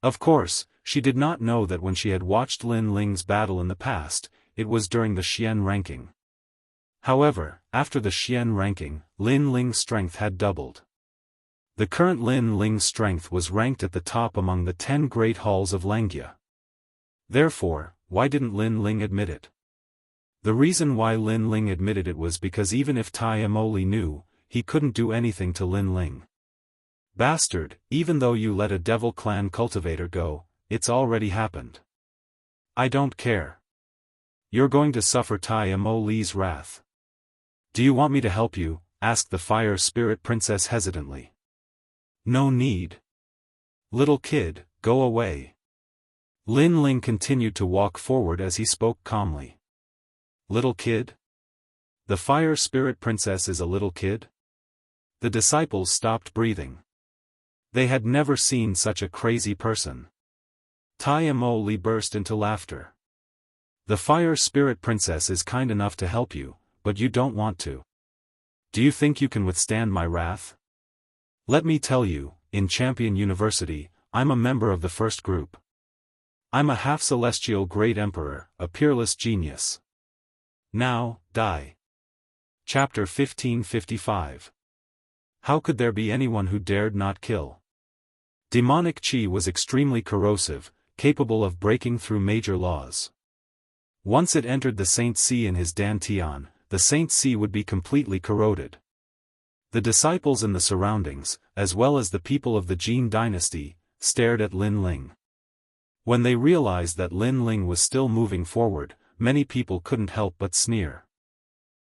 Of course, she did not know that when she had watched Lin Ling's battle in the past, it was during the Xian ranking. However, after the Xian ranking, Lin Ling's strength had doubled. The current Lin Ling's strength was ranked at the top among the 10 great halls of Langya. Therefore, why didn't Lin Ling admit it? The reason why Lin Ling admitted it was because even if Tai Mo knew, he couldn't do anything to Lin Ling. Bastard, even though you let a devil clan cultivator go, it's already happened. I don't care. You're going to suffer Tai Mo's wrath. Do you want me to help you? Asked the fire spirit princess hesitantly. No need. Little kid, go away. Lin Ling continued to walk forward as he spoke calmly. Little kid? The fire spirit princess is a little kid? The disciples stopped breathing. They had never seen such a crazy person. Tai Mo burst into laughter. The fire spirit princess is kind enough to help you, but you don't want to. Do you think you can withstand my wrath? Let me tell you, in Champion University, I'm a member of the first group. I'm a half-celestial great emperor, a peerless genius. Now, die. Chapter 1555. How could there be anyone who dared not kill? Demonic qi was extremely corrosive, capable of breaking through major laws. Once it entered the Saint Si in his dantian, the Saint Si would be completely corroded. The disciples in the surroundings, as well as the people of the Jin dynasty, stared at Lin Ling. When they realized that Lin Ling was still moving forward, many people couldn't help but sneer.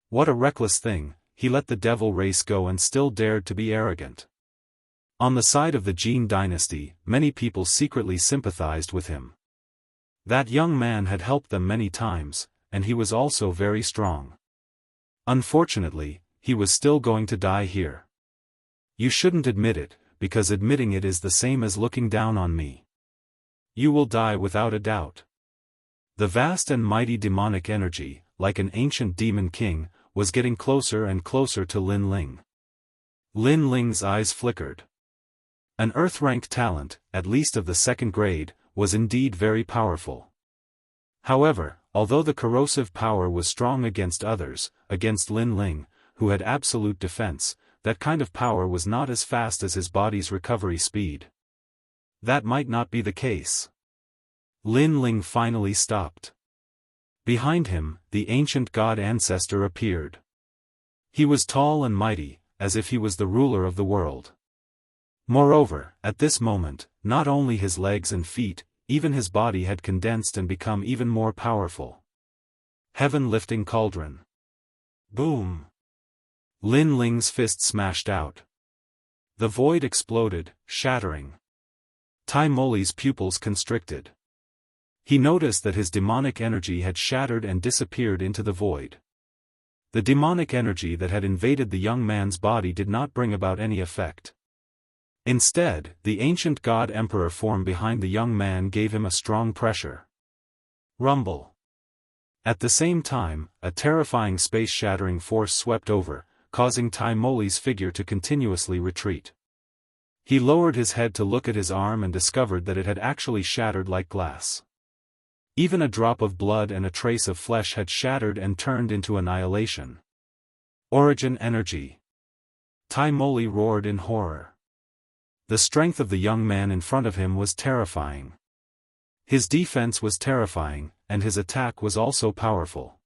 What a reckless thing, he let the devil race go and still dared to be arrogant. On the side of the Jin dynasty, many people secretly sympathized with him. That young man had helped them many times, and he was also very strong. Unfortunately, he was still going to die here. You shouldn't admit it, because admitting it is the same as looking down on me. You will die without a doubt. The vast and mighty demonic energy, like an ancient demon king, was getting closer and closer to Lin Ling. Lin Ling's eyes flickered. An Earth-ranked talent, at least of the second grade, was indeed very powerful. However, although the corrosive power was strong against others, against Lin Ling, who had absolute defense, that kind of power was not as fast as his body's recovery speed. That might not be the case. Lin Ling finally stopped. Behind him, the ancient god ancestor appeared. He was tall and mighty, as if he was the ruler of the world. Moreover, at this moment, not only his legs and feet, even his body had condensed and become even more powerful. Heaven-lifting cauldron. Boom! Lin Ling's fist smashed out. The void exploded, shattering. Tai Mo's pupils constricted. He noticed that his demonic energy had shattered and disappeared into the void. The demonic energy that had invaded the young man's body did not bring about any effect. Instead, the ancient god-emperor form behind the young man gave him a strong pressure. Rumble. At the same time, a terrifying space-shattering force swept over, causing Tai Moli's figure to continuously retreat. He lowered his head to look at his arm and discovered that it had actually shattered like glass. Even a drop of blood and a trace of flesh had shattered and turned into annihilation. Origin energy. Tai Moli roared in horror. The strength of the young man in front of him was terrifying. His defense was terrifying, and his attack was also powerful.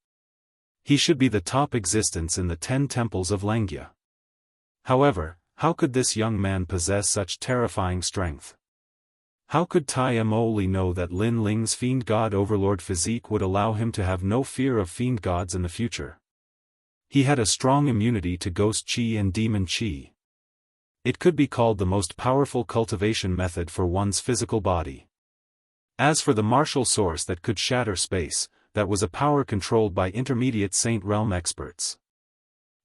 He should be the top existence in the 10 temples of Langia. However, how could this young man possess such terrifying strength? How could Tai Moli know that Lin Ling's fiend god overlord physique would allow him to have no fear of fiend gods in the future? He had a strong immunity to ghost chi and demon chi. It could be called the most powerful cultivation method for one's physical body. As for the martial source that could shatter space, that was a power controlled by intermediate Saint Realm experts.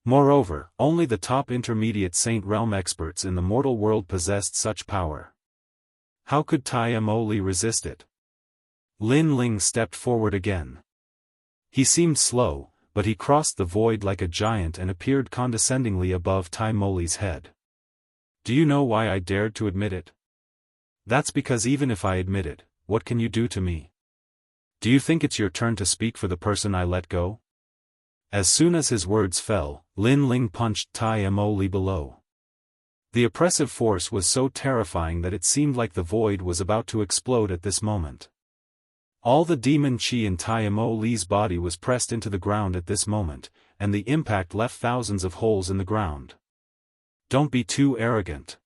Moreover, only the top intermediate Saint Realm experts in the mortal world possessed such power. How could Tai Moli resist it? Lin Ling stepped forward again. He seemed slow, but he crossed the void like a giant and appeared condescendingly above Tai Moli's head. Do you know why I dared to admit it? That's because even if I admit it, what can you do to me? Do you think it's your turn to speak for the person I let go? As soon as his words fell, Lin Ling punched Tai Moli below. The oppressive force was so terrifying that it seemed like the void was about to explode at this moment. All the demon chi in Tai Moli's body was pressed into the ground at this moment, and the impact left thousands of holes in the ground. Don't be too arrogant.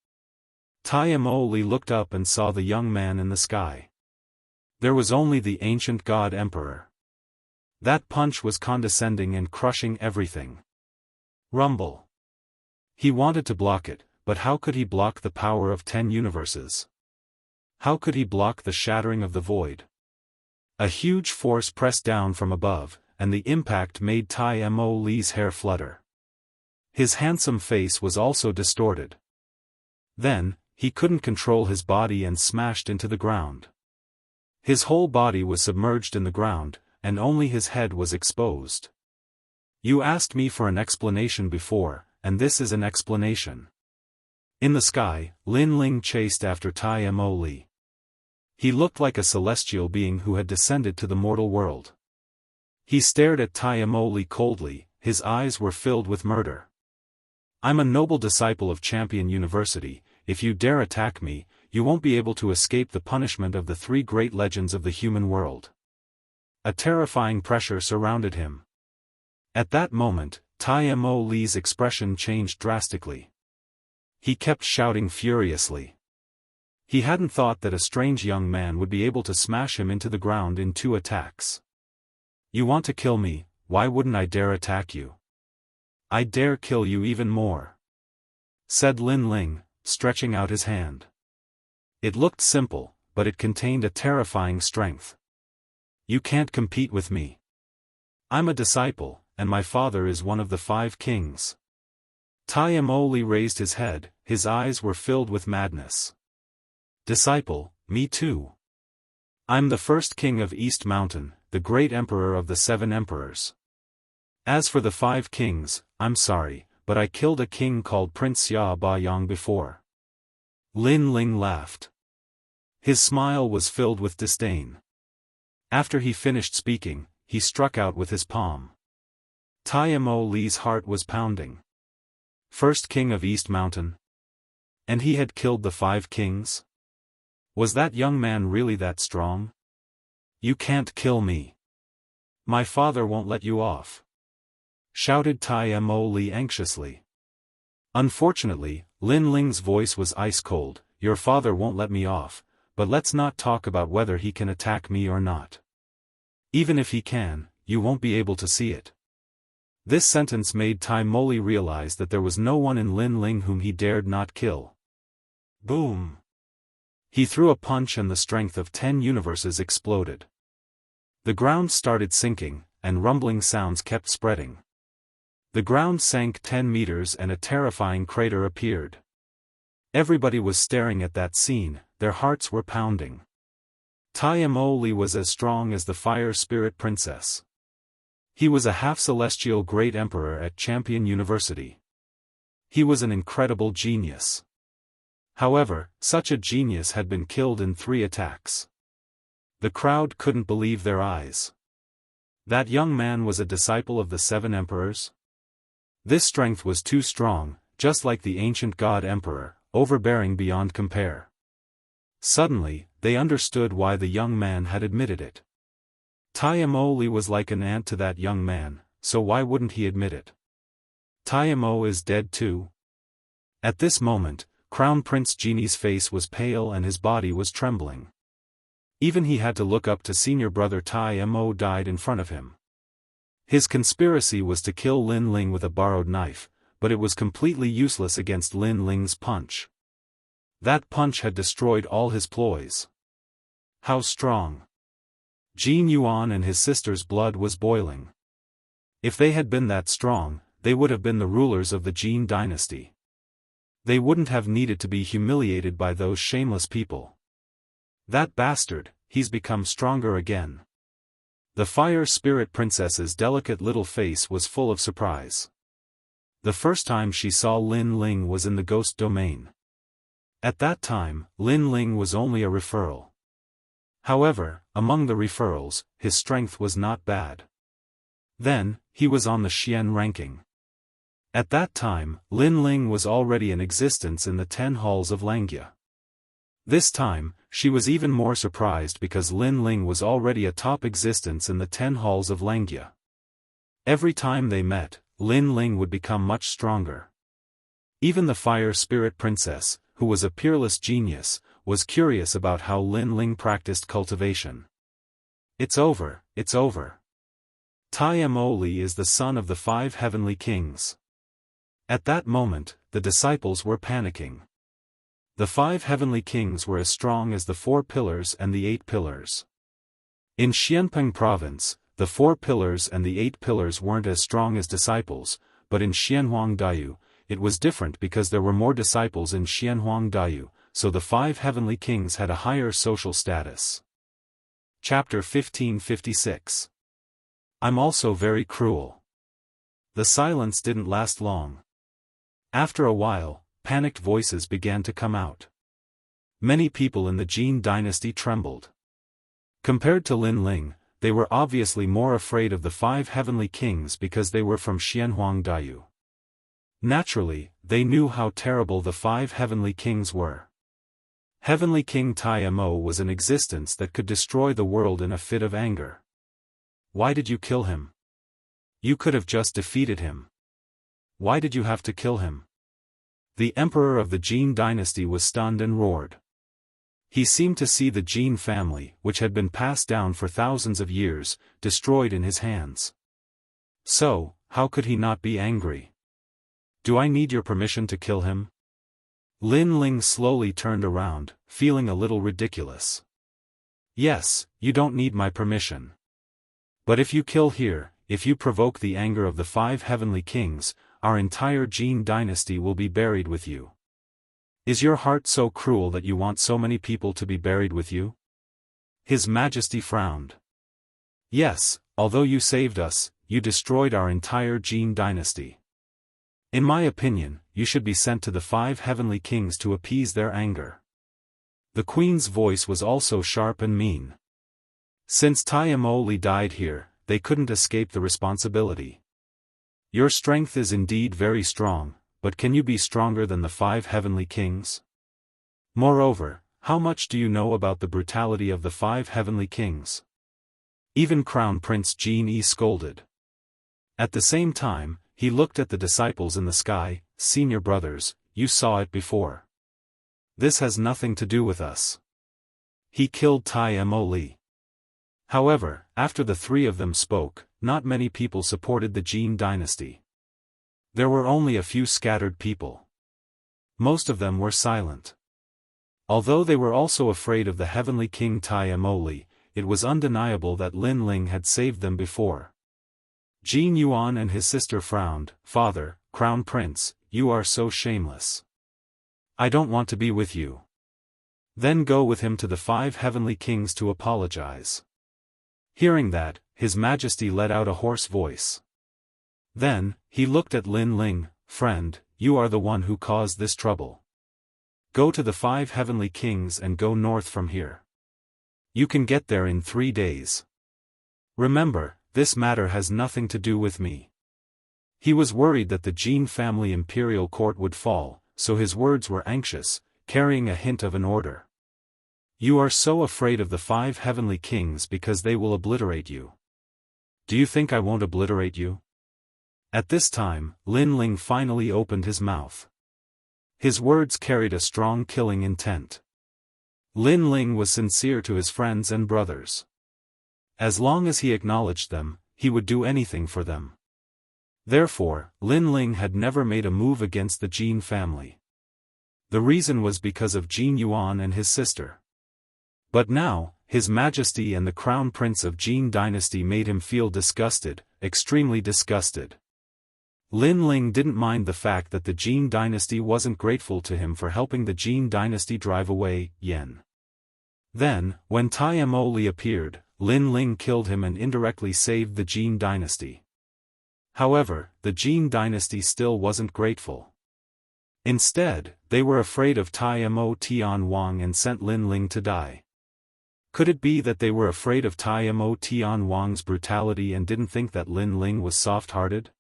Tai Moli looked up and saw the young man in the sky. There was only the ancient god emperor. That punch was condescending and crushing everything. Rumble. He wanted to block it, but how could he block the power of 10 universes? How could he block the shattering of the void? A huge force pressed down from above, and the impact made Tai Moli's hair flutter. His handsome face was also distorted. Then, he couldn't control his body and smashed into the ground. His whole body was submerged in the ground, and only his head was exposed. You asked me for an explanation before, and this is an explanation. In the sky, Lin Ling chased after Tai Moli. He looked like a celestial being who had descended to the mortal world. He stared at Tai Moli coldly, his eyes were filled with murder. I'm a noble disciple of Champion University. If you dare attack me, you won't be able to escape the punishment of the 3 great legends of the human world. A terrifying pressure surrounded him. At that moment, Tai Moli's expression changed drastically. He kept shouting furiously. He hadn't thought that a strange young man would be able to smash him into the ground in 2 attacks. You want to kill me, why wouldn't I dare attack you? I dare kill you even more, said Lin Ling, stretching out his hand. It looked simple, but it contained a terrifying strength. You can't compete with me. I'm a disciple, and my father is one of the 5 kings. Tai Moli raised his head, his eyes were filled with madness. Disciple, me too. I'm the first king of East Mountain, the great emperor of the 7 emperors. As for the 5 kings, I'm sorry, but I killed a king called Prince Xia Bayang before. Lin Ling laughed. His smile was filled with disdain. After he finished speaking, he struck out with his palm. Tai Moli's heart was pounding. First king of East Mountain? And he had killed the 5 kings? Was that young man really that strong? You can't kill me. My father won't let you off, shouted Tai Moli anxiously. Unfortunately, Lin Ling's voice was ice cold. Your father won't let me off, but let's not talk about whether he can attack me or not. Even if he can, you won't be able to see it. This sentence made Tai Moli realize that there was no one in Lin Ling whom he dared not kill. Boom! He threw a punch and the strength of 10 universes exploded. The ground started sinking, and rumbling sounds kept spreading. The ground sank 10 meters and a terrifying crater appeared. Everybody was staring at that scene, their hearts were pounding. Tai Mo Li was as strong as the Fire Spirit Princess. He was a half-celestial great emperor at Champion University. He was an incredible genius. However, such a genius had been killed in 3 attacks. The crowd couldn't believe their eyes. That young man was a disciple of the 7 emperors? This strength was too strong, just like the ancient god emperor, overbearing beyond compare. Suddenly, they understood why the young man had admitted it. Tai Mo Li was like an aunt to that young man, so why wouldn't he admit it? Tai Mo is dead too? At this moment, Crown Prince Genie's face was pale and his body was trembling. Even he had to look up to senior brother Tai Mo died in front of him. His conspiracy was to kill Lin Ling with a borrowed knife, but it was completely useless against Lin Ling's punch. That punch had destroyed all his ploys. How strong! Jin Yuan and his sister's blood was boiling. If they had been that strong, they would have been the rulers of the Jin dynasty. They wouldn't have needed to be humiliated by those shameless people. That bastard, he's become stronger again. The Fire Spirit Princess's delicate little face was full of surprise. The first time she saw Lin Ling was in the ghost domain. At that time, Lin Ling was only a referral. However, among the referrals, his strength was not bad. Then, he was on the Xian ranking. At that time, Lin Ling was already in existence in the 10 halls of Langia. This time, she was even more surprised because Lin Ling was already a top existence in the 10 halls of Langia. Every time they met, Lin Ling would become much stronger. Even the Fire Spirit Princess, who was a peerless genius, was curious about how Lin Ling practiced cultivation. It's over, it's over. Tai Mo Li is the son of the 5 heavenly kings. At that moment, the disciples were panicking. The 5 heavenly kings were as strong as the 4 pillars and the 8 pillars. In Xianpeng province, the 4 pillars and the 8 pillars weren't as strong as disciples, but in Xianhuang Dayu, it was different because there were more disciples in Xianhuang Dayu, so the 5 heavenly kings had a higher social status. Chapter 1556. I'm also very cruel. The silence didn't last long. After a while, panicked voices began to come out. Many people in the Jin dynasty trembled. Compared to Lin Ling, they were obviously more afraid of the 5 heavenly kings because they were from Xianhuang Dayu. Naturally, they knew how terrible the 5 heavenly kings were. Heavenly King Tai Mo was an existence that could destroy the world in a fit of anger. Why did you kill him? You could have just defeated him. Why did you have to kill him? The emperor of the Jin dynasty was stunned and roared. He seemed to see the Jin family, which had been passed down for thousands of years, destroyed in his hands. So, how could he not be angry? Do I need your permission to kill him? Lin Ling slowly turned around, feeling a little ridiculous. Yes, you don't need my permission. But if you kill here, if you provoke the anger of the 5 heavenly kings, our entire Jin dynasty will be buried with you. Is your heart so cruel that you want so many people to be buried with you? His Majesty frowned. Yes, although you saved us, you destroyed our entire Jin dynasty. In my opinion, you should be sent to the 5 heavenly kings to appease their anger. The queen's voice was also sharp and mean. Since Tai Mo Li died here, they couldn't escape the responsibility. Your strength is indeed very strong, but can you be stronger than the 5 heavenly kings? Moreover, how much do you know about the brutality of the 5 heavenly kings? Even Crown Prince Jin scolded. At the same time, he looked at the disciples in the sky. Senior brothers, you saw it before. This has nothing to do with us. He killed Tai Mo Li. However, after the 3 of them spoke, not many people supported the Jin dynasty. There were only a few scattered people. Most of them were silent. Although they were also afraid of the heavenly king Tai Mo Li, it was undeniable that Lin Ling had saved them before. Jin Yuan and his sister frowned. Father, Crown Prince, you are so shameless. I don't want to be with you. Then go with him to the 5 heavenly kings to apologize. Hearing that, His Majesty let out a hoarse voice. Then, he looked at Lin Ling. Friend, you are the one who caused this trouble. Go to the 5 heavenly kings and go north from here. You can get there in 3 days. Remember, this matter has nothing to do with me. He was worried that the Jin family imperial court would fall, so his words were anxious, carrying a hint of an order. You are so afraid of the 5 heavenly kings because they will obliterate you. Do you think I won't obliterate you? At this time, Lin Ling finally opened his mouth. His words carried a strong killing intent. Lin Ling was sincere to his friends and brothers. As long as he acknowledged them, he would do anything for them. Therefore, Lin Ling had never made a move against the Jin family. The reason was because of Jin Yuan and his sister. But now, His Majesty and the Crown Prince of Jin dynasty made him feel disgusted, extremely disgusted. Lin Ling didn't mind the fact that the Jin dynasty wasn't grateful to him for helping the Jin dynasty drive away Yen. Then, when Tai Mo Li appeared, Lin Ling killed him and indirectly saved the Jin dynasty. However, the Jin dynasty still wasn't grateful. Instead, they were afraid of Tai Mo Tian Wang and sent Lin Ling to die. Could it be that they were afraid of Tai Mo Tian Wang's brutality and didn't think that Lin Ling was soft-hearted?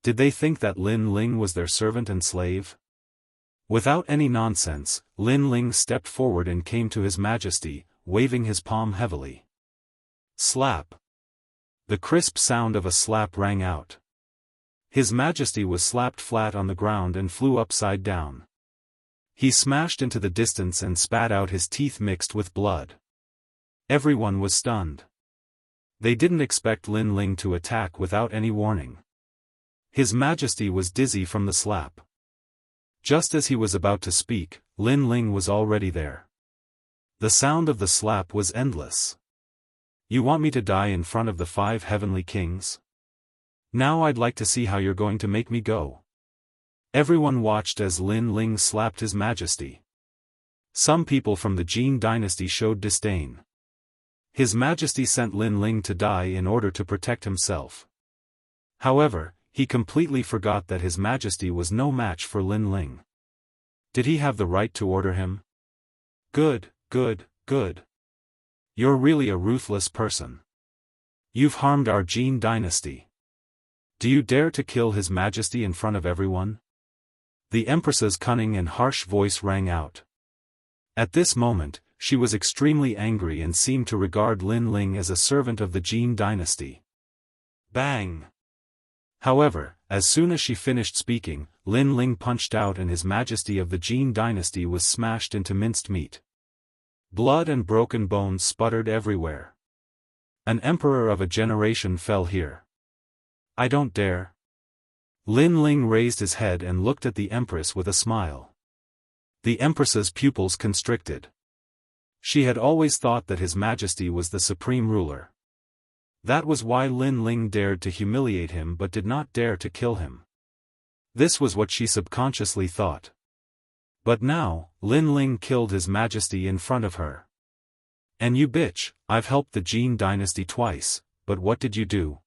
Did they think that Lin Ling was their servant and slave? Without any nonsense, Lin Ling stepped forward and came to His Majesty, waving his palm heavily. Slap. The crisp sound of a slap rang out. His Majesty was slapped flat on the ground and flew upside down. He smashed into the distance and spat out his teeth mixed with blood. Everyone was stunned. They didn't expect Lin Ling to attack without any warning. His Majesty was dizzy from the slap. Just as he was about to speak, Lin Ling was already there. The sound of the slap was endless. You want me to die in front of the 5 heavenly kings? Now I'd like to see how you're going to make me go. Everyone watched as Lin Ling slapped His Majesty. Some people from the Jin dynasty showed disdain. His Majesty sent Lin Ling to die in order to protect himself. However, he completely forgot that His Majesty was no match for Lin Ling. Did he have the right to order him? Good, good, good. You're really a ruthless person. You've harmed our Jin dynasty. Do you dare to kill His Majesty in front of everyone? The Empress's cunning and harsh voice rang out. At this moment, she was extremely angry and seemed to regard Lin Ling as a servant of the Jin dynasty. Bang! However, as soon as she finished speaking, Lin Ling punched out and His Majesty of the Jin dynasty was smashed into minced meat. Blood and broken bones sputtered everywhere. An emperor of a generation fell here. I don't dare. Lin Ling raised his head and looked at the Empress with a smile. The Empress's pupils constricted. She had always thought that His Majesty was the supreme ruler. That was why Lin Ling dared to humiliate him but did not dare to kill him. This was what she subconsciously thought. But now, Lin Ling killed His Majesty in front of her. And you bitch, I've helped the Jin dynasty twice, but what did you do?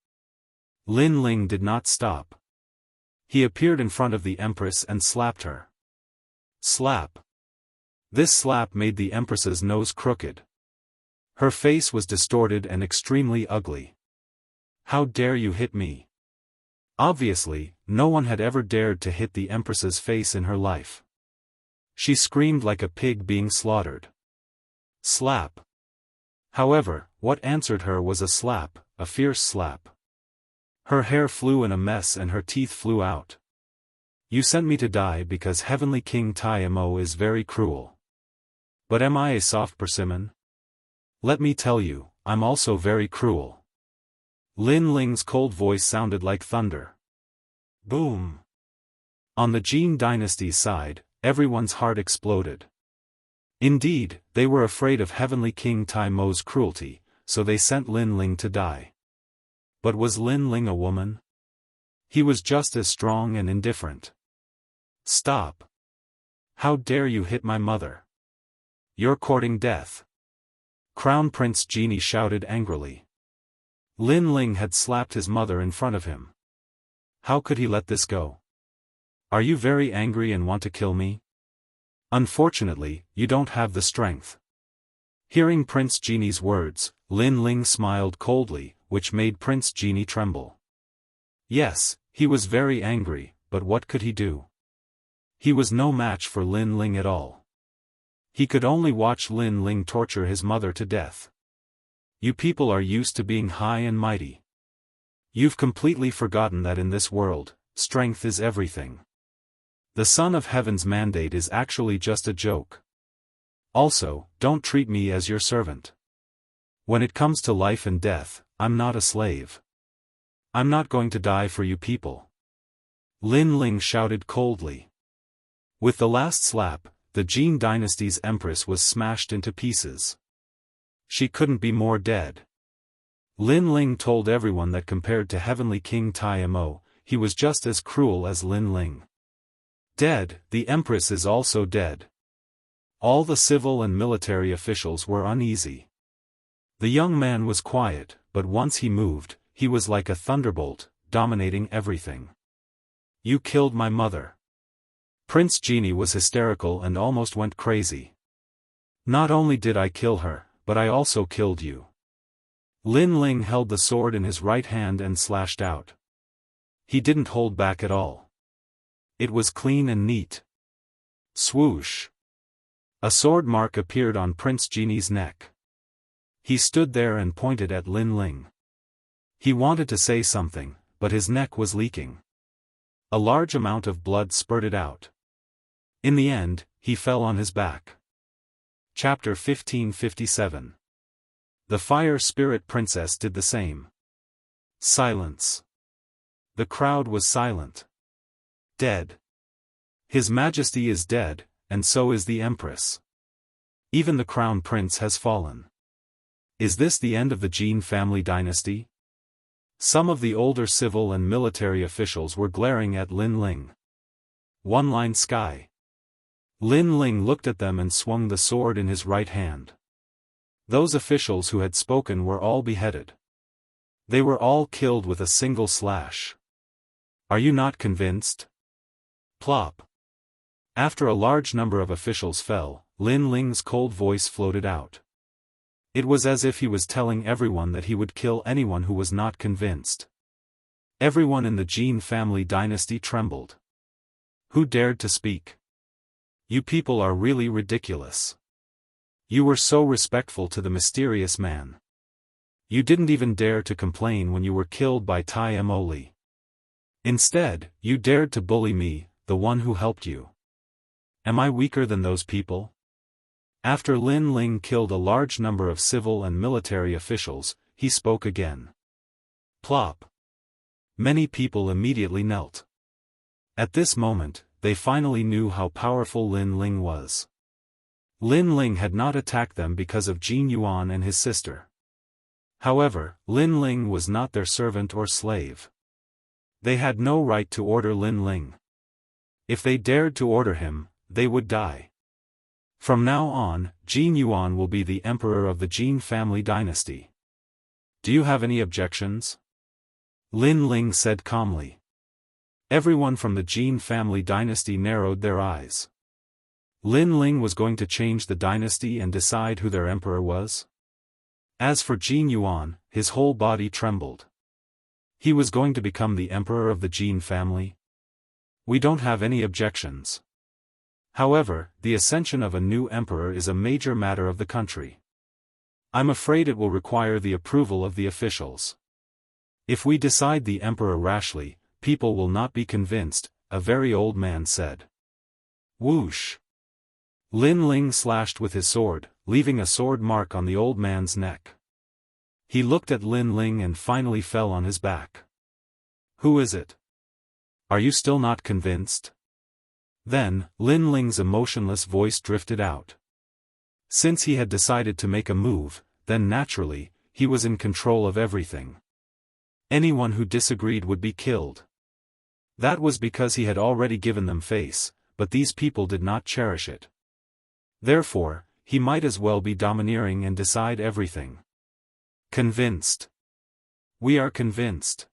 Lin Ling did not stop. He appeared in front of the Empress and slapped her. Slap. This slap made the Empress's nose crooked. Her face was distorted and extremely ugly. How dare you hit me? Obviously, no one had ever dared to hit the Empress's face in her life. She screamed like a pig being slaughtered. Slap. However, what answered her was a slap, a fierce slap. Her hair flew in a mess and her teeth flew out. You sent me to die because Heavenly King Tai Mo is very cruel. But am I a soft persimmon? Let me tell you, I'm also very cruel. Lin Ling's cold voice sounded like thunder. Boom. On the Jin dynasty's side, everyone's heart exploded. Indeed, they were afraid of Heavenly King Tai Mo's cruelty, so they sent Lin Ling to die. But was Lin Ling a woman? He was just as strong and indifferent. Stop. How dare you hit my mother? You're courting death. Crown Prince Genie shouted angrily. Lin Ling had slapped his mother in front of him. How could he let this go? Are you very angry and want to kill me? Unfortunately, you don't have the strength. Hearing Prince Genie's words, Lin Ling smiled coldly, which made Prince Genie tremble. Yes, he was very angry, but what could he do? He was no match for Lin Ling at all. He could only watch Lin Ling torture his mother to death. You people are used to being high and mighty. You've completely forgotten that in this world, strength is everything. The Son of Heaven's mandate is actually just a joke. Also, don't treat me as your servant. When it comes to life and death, I'm not a slave. I'm not going to die for you people. Lin Ling shouted coldly. With the last slap, the Jin dynasty's empress was smashed into pieces. She couldn't be more dead. Lin Ling told everyone that compared to Heavenly King Taimo, he was just as cruel as Lin Ling. Dead, the empress is also dead. All the civil and military officials were uneasy. The young man was quiet, but once he moved, he was like a thunderbolt, dominating everything. You killed my mother. Prince Genie was hysterical and almost went crazy. Not only did I kill her, but I also killed you. Lin Ling held the sword in his right hand and slashed out. He didn't hold back at all. It was clean and neat. Swoosh! A sword mark appeared on Prince Genie's neck. He stood there and pointed at Lin Ling. He wanted to say something, but his neck was leaking. A large amount of blood spurted out. In the end, he fell on his back. Chapter 1557. The Fire Spirit Princess did the same. Silence. The crowd was silent. Dead. His Majesty is dead, and so is the Empress. Even the Crown Prince has fallen. Is this the end of the Jin family dynasty? Some of the older civil and military officials were glaring at Lin Ling. One line sky. Lin Ling looked at them and swung the sword in his right hand. Those officials who had spoken were all beheaded. They were all killed with a single slash. Are you not convinced? Plop. After a large number of officials fell, Lin Ling's cold voice floated out. It was as if he was telling everyone that he would kill anyone who was not convinced. Everyone in the Jin family dynasty trembled. Who dared to speak? You people are really ridiculous. You were so respectful to the mysterious man. You didn't even dare to complain when you were killed by Tai Emoli. Instead, you dared to bully me, the one who helped you. Am I weaker than those people? After Lin Ling killed a large number of civil and military officials, he spoke again. Plop. Many people immediately knelt. At this moment, they finally knew how powerful Lin Ling was. Lin Ling had not attacked them because of Jin Yuan and his sister. However, Lin Ling was not their servant or slave. They had no right to order Lin Ling. If they dared to order him, they would die. From now on, Jin Yuan will be the emperor of the Jin family dynasty. Do you have any objections? Lin Ling said calmly. Everyone from the Jin family dynasty narrowed their eyes. Lin Ling was going to change the dynasty and decide who their emperor was? As for Jin Yuan, his whole body trembled. He was going to become the emperor of the Jin family? We don't have any objections. However, the ascension of a new emperor is a major matter of the country. I'm afraid it will require the approval of the officials. If we decide the emperor rashly, people will not be convinced, a very old man said. Whoosh! Lin Ling slashed with his sword, leaving a sword mark on the old man's neck. He looked at Lin Ling and finally fell on his back. Who is it? Are you still not convinced? Then, Lin Ling's emotionless voice drifted out. Since he had decided to make a move, then naturally, he was in control of everything. Anyone who disagreed would be killed. That was because he had already given them face, but these people did not cherish it. Therefore, he might as well be domineering and decide everything. Convinced. We are convinced.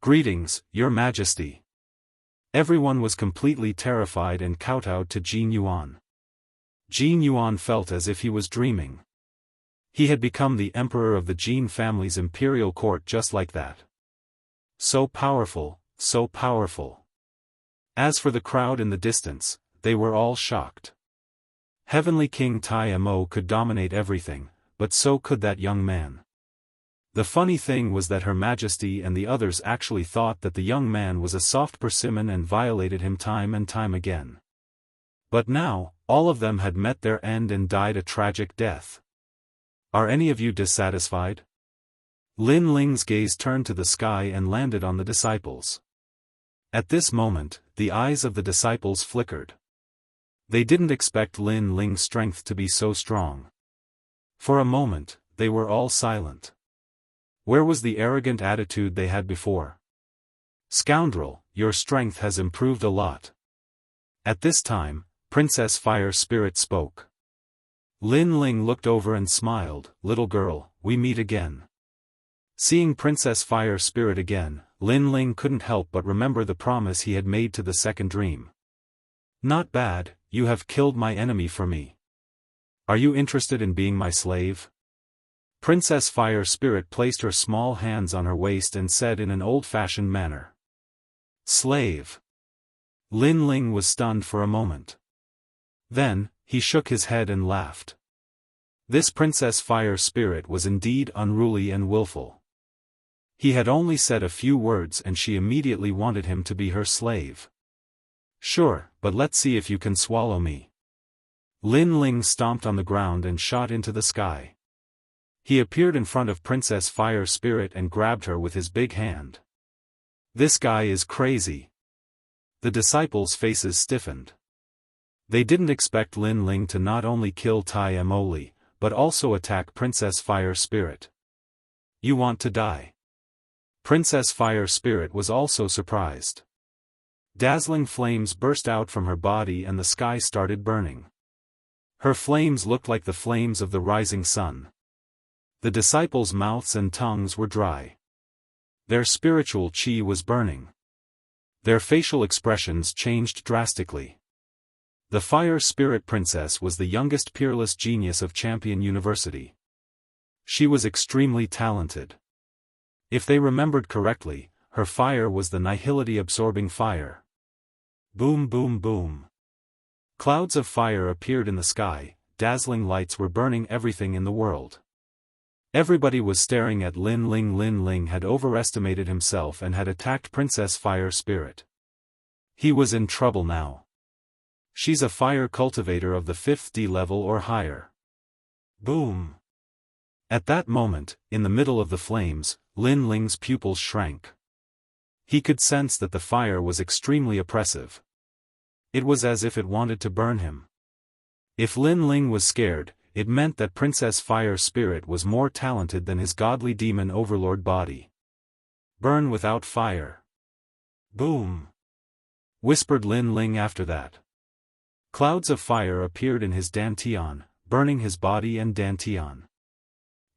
Greetings, Your Majesty. Everyone was completely terrified and kowtowed to Jin Yuan. Jin Yuan felt as if he was dreaming. He had become the emperor of the Jin family's imperial court just like that. So powerful, so powerful. As for the crowd in the distance, they were all shocked. Heavenly King Tai Mo could dominate everything, but so could that young man. The funny thing was that Her Majesty and the others actually thought that the young man was a soft persimmon and violated him time and time again. But now, all of them had met their end and died a tragic death. Are any of you dissatisfied? Lin Ling's gaze turned to the sky and landed on the disciples. At this moment, the eyes of the disciples flickered. They didn't expect Lin Ling's strength to be so strong. For a moment, they were all silent. Where was the arrogant attitude they had before? Scoundrel, your strength has improved a lot. At this time, Princess Fire Spirit spoke. Lin Ling looked over and smiled. Little girl, we meet again. Seeing Princess Fire Spirit again, Lin Ling couldn't help but remember the promise he had made to the second dream. Not bad, you have killed my enemy for me. Are you interested in being my slave? Princess Fire Spirit placed her small hands on her waist and said in an old-fashioned manner. Slave. Lin Ling was stunned for a moment. Then, he shook his head and laughed. This Princess Fire Spirit was indeed unruly and willful. He had only said a few words and she immediately wanted him to be her slave. Sure, but let's see if you can swallow me. Lin Ling stomped on the ground and shot into the sky. He appeared in front of Princess Fire Spirit and grabbed her with his big hand. This guy is crazy. The disciples' faces stiffened. They didn't expect Lin Ling to not only kill Tai Emoli, but also attack Princess Fire Spirit. You want to die? Princess Fire Spirit was also surprised. Dazzling flames burst out from her body and the sky started burning. Her flames looked like the flames of the rising sun. The disciples' mouths and tongues were dry. Their spiritual chi was burning. Their facial expressions changed drastically. The Fire Spirit Princess was the youngest peerless genius of Champion University. She was extremely talented. If they remembered correctly, her fire was the nihility-absorbing fire. Boom boom boom. Clouds of fire appeared in the sky, dazzling lights were burning everything in the world. Everybody was staring at Lin Ling. Lin Ling had overestimated himself and had attacked Princess Fire Spirit. He was in trouble now. She's a fire cultivator of the 5th D level or higher. Boom. At that moment, in the middle of the flames, Lin Ling's pupils shrank. He could sense that the fire was extremely oppressive. It was as if it wanted to burn him. If Lin Ling was scared, it meant that Princess Fire Spirit was more talented than his godly demon overlord body. Burn without fire. Boom. Whispered Lin Ling after that. Clouds of fire appeared in his dantian, burning his body and dantian.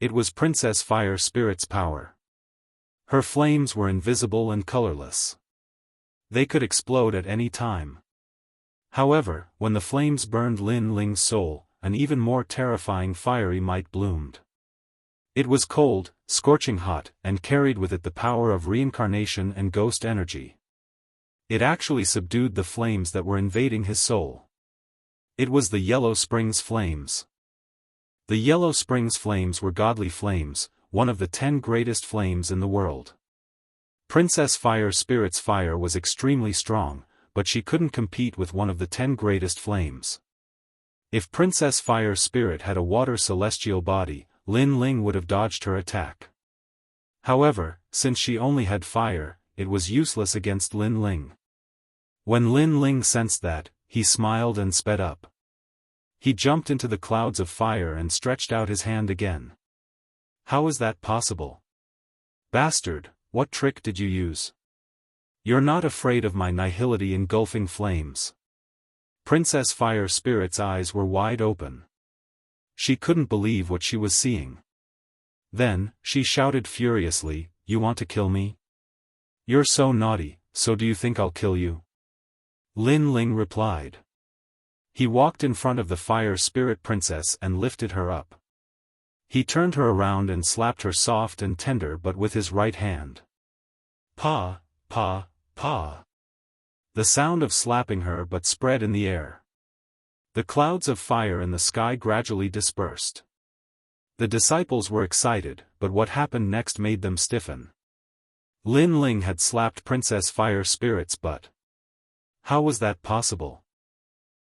It was Princess Fire Spirit's power. Her flames were invisible and colorless. They could explode at any time. However, when the flames burned Lin Ling's soul, an even more terrifying fiery might bloomed. It was cold, scorching hot, and carried with it the power of reincarnation and ghost energy. It actually subdued the flames that were invading his soul. It was the Yellow Springs flames. The Yellow Springs flames were godly flames, one of the 10 greatest flames in the world. Princess Fire Spirit's fire was extremely strong, but she couldn't compete with one of the 10 greatest flames. If Princess Fire Spirit had a water celestial body, Lin Ling would have dodged her attack. However, since she only had fire, it was useless against Lin Ling. When Lin Ling sensed that, he smiled and sped up. He jumped into the clouds of fire and stretched out his hand again. How is that possible? Bastard, what trick did you use? You're not afraid of my nihility engulfing flames. Princess Fire Spirit's eyes were wide open. She couldn't believe what she was seeing. Then, she shouted furiously, "You want to kill me? You're so naughty, so do you think I'll kill you?" Lin Ling replied. He walked in front of the Fire Spirit Princess and lifted her up. He turned her around and slapped her soft and tender but with his right hand. Pa, pa, pa. The sound of slapping her but spread in the air. The clouds of fire in the sky gradually dispersed. The disciples were excited, but what happened next made them stiffen. Lin Ling had slapped Princess Fire Spirit's butt. How was that possible?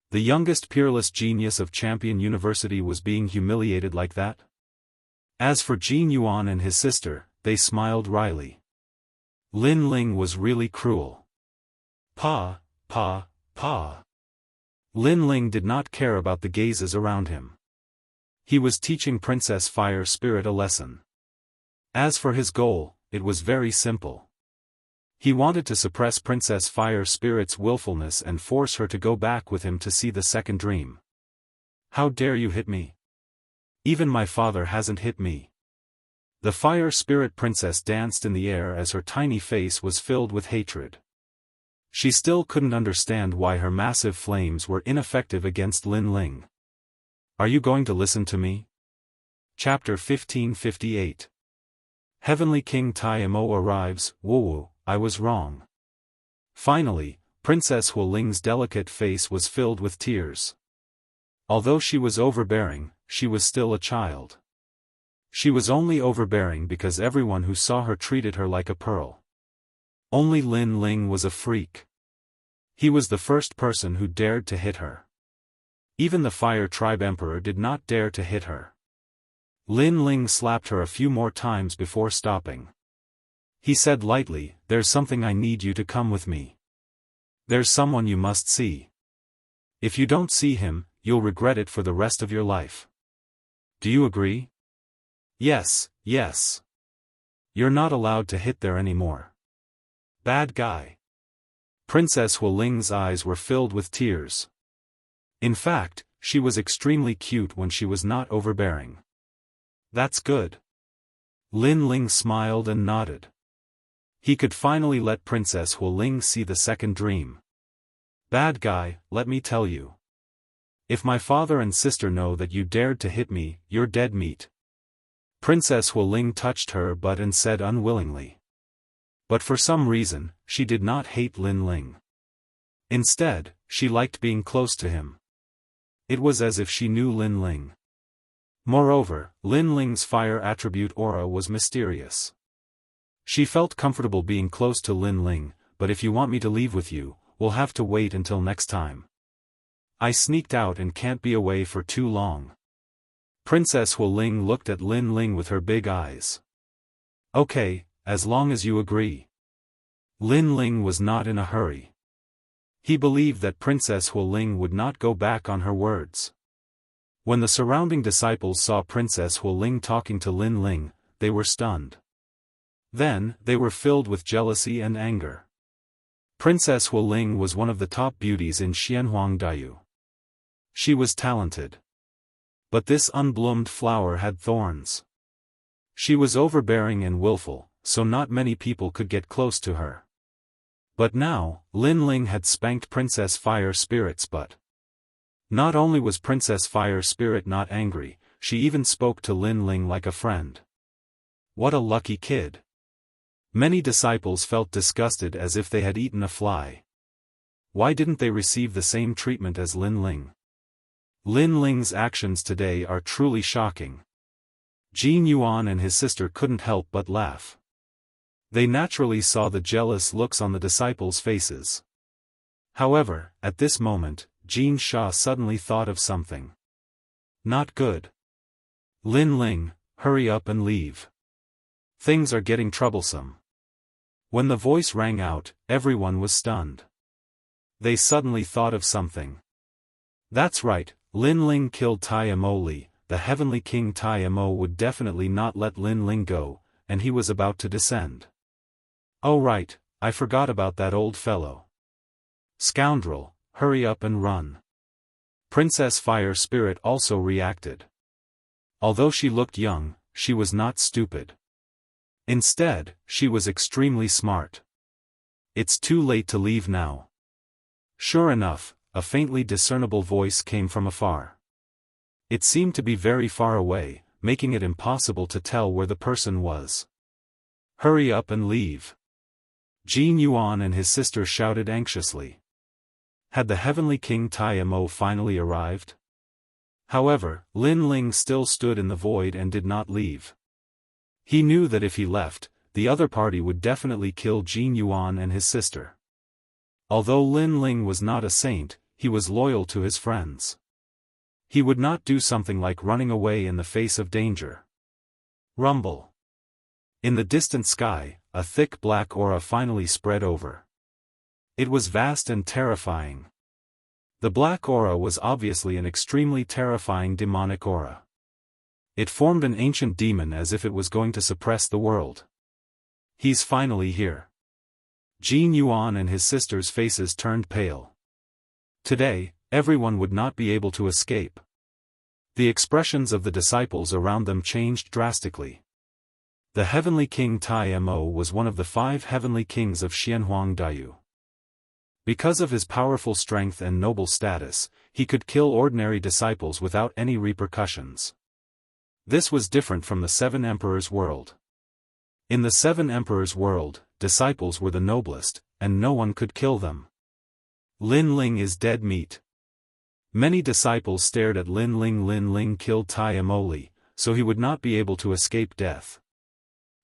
The youngest peerless genius of Champion University was being humiliated like that? As for Jin Yuan and his sister, they smiled wryly. Lin Ling was really cruel. Pa, pa, pa. Lin Ling did not care about the gazes around him. He was teaching Princess Fire Spirit a lesson. As for his goal, it was very simple. He wanted to suppress Princess Fire Spirit's willfulness and force her to go back with him to see the second dream. How dare you hit me? Even my father hasn't hit me. The Fire Spirit Princess danced in the air as her tiny face was filled with hatred. She still couldn't understand why her massive flames were ineffective against Lin Ling. Are you going to listen to me? Chapter 1558. Heavenly King Tai Mo arrives. Woo, I was wrong. Finally, Princess Hu Ling's delicate face was filled with tears. Although she was overbearing, she was still a child. She was only overbearing because everyone who saw her treated her like a pearl. Only Lin Ling was a freak. He was the first person who dared to hit her. Even the Fire Tribe Emperor did not dare to hit her. Lin Ling slapped her a few more times before stopping. He said lightly, "There's something I need you to come with me. There's someone you must see. If you don't see him, you'll regret it for the rest of your life. Do you agree?" "Yes, yes." "You're not allowed to hit there anymore." "Bad guy." Princess Hu Ling's eyes were filled with tears. In fact, she was extremely cute when she was not overbearing. "That's good." Lin Ling smiled and nodded. He could finally let Princess Hu Ling see the second dream. "Bad guy, let me tell you. If my father and sister know that you dared to hit me, you're dead meat." Princess Hu Ling touched her butt and said unwillingly. But for some reason, she did not hate Lin Ling. Instead, she liked being close to him. It was as if she knew Lin Ling. Moreover, Lin Ling's fire attribute aura was mysterious. She felt comfortable being close to Lin Ling, but if you want me to leave with you, we'll have to wait until next time. I sneaked out and can't be away for too long. Princess Hu Ling looked at Lin Ling with her big eyes. "Okay, as long as you agree." Lin Ling was not in a hurry. He believed that Princess Hu Ling would not go back on her words. When the surrounding disciples saw Princess Hu Ling talking to Lin Ling, they were stunned. Then, they were filled with jealousy and anger. Princess Hu Ling was one of the top beauties in Xianhuangdao. She was talented. But this unbloomed flower had thorns. She was overbearing and willful, so not many people could get close to her. But now, Lin Ling had spanked Princess Fire Spirit's butt. Not only was Princess Fire Spirit not angry, she even spoke to Lin Ling like a friend. What a lucky kid. Many disciples felt disgusted as if they had eaten a fly. Why didn't they receive the same treatment as Lin Ling? Lin Ling's actions today are truly shocking. Jin Yuan and his sister couldn't help but laugh. They naturally saw the jealous looks on the disciples' faces. However, at this moment, Jin Sha suddenly thought of something. Not good. Lin Ling, hurry up and leave. Things are getting troublesome. When the voice rang out, everyone was stunned. They suddenly thought of something. That's right, Lin Ling killed Tai Mo Li. The Heavenly King Tai Mo would definitely not let Lin Ling go, and he was about to descend. Oh right, I forgot about that old fellow. Scoundrel, hurry up and run. Princess Fire Spirit also reacted. Although she looked young, she was not stupid. Instead, she was extremely smart. It's too late to leave now. Sure enough, a faintly discernible voice came from afar. It seemed to be very far away, making it impossible to tell where the person was. Hurry up and leave. Jin Yuan and his sister shouted anxiously. Had the Heavenly King Tai Mo finally arrived? However, Lin Ling still stood in the void and did not leave. He knew that if he left, the other party would definitely kill Jin Yuan and his sister. Although Lin Ling was not a saint, he was loyal to his friends. He would not do something like running away in the face of danger. Rumble. In the distant sky, a thick black aura finally spread over. It was vast and terrifying. The black aura was obviously an extremely terrifying demonic aura. It formed an ancient demon as if it was going to suppress the world. He's finally here. Jin Yuan and his sister's faces turned pale. Today, everyone would not be able to escape. The expressions of the disciples around them changed drastically. The Heavenly King Tai Mo was one of the 5 Heavenly Kings of Xianhuang Daiyu. Because of his powerful strength and noble status, he could kill ordinary disciples without any repercussions. This was different from the 7 Emperors' world. In the 7 Emperors' world, disciples were the noblest, and no one could kill them. Lin Ling is dead meat. Many disciples stared at Lin Ling. Lin Ling killed Tai Mo Li, so he would not be able to escape death.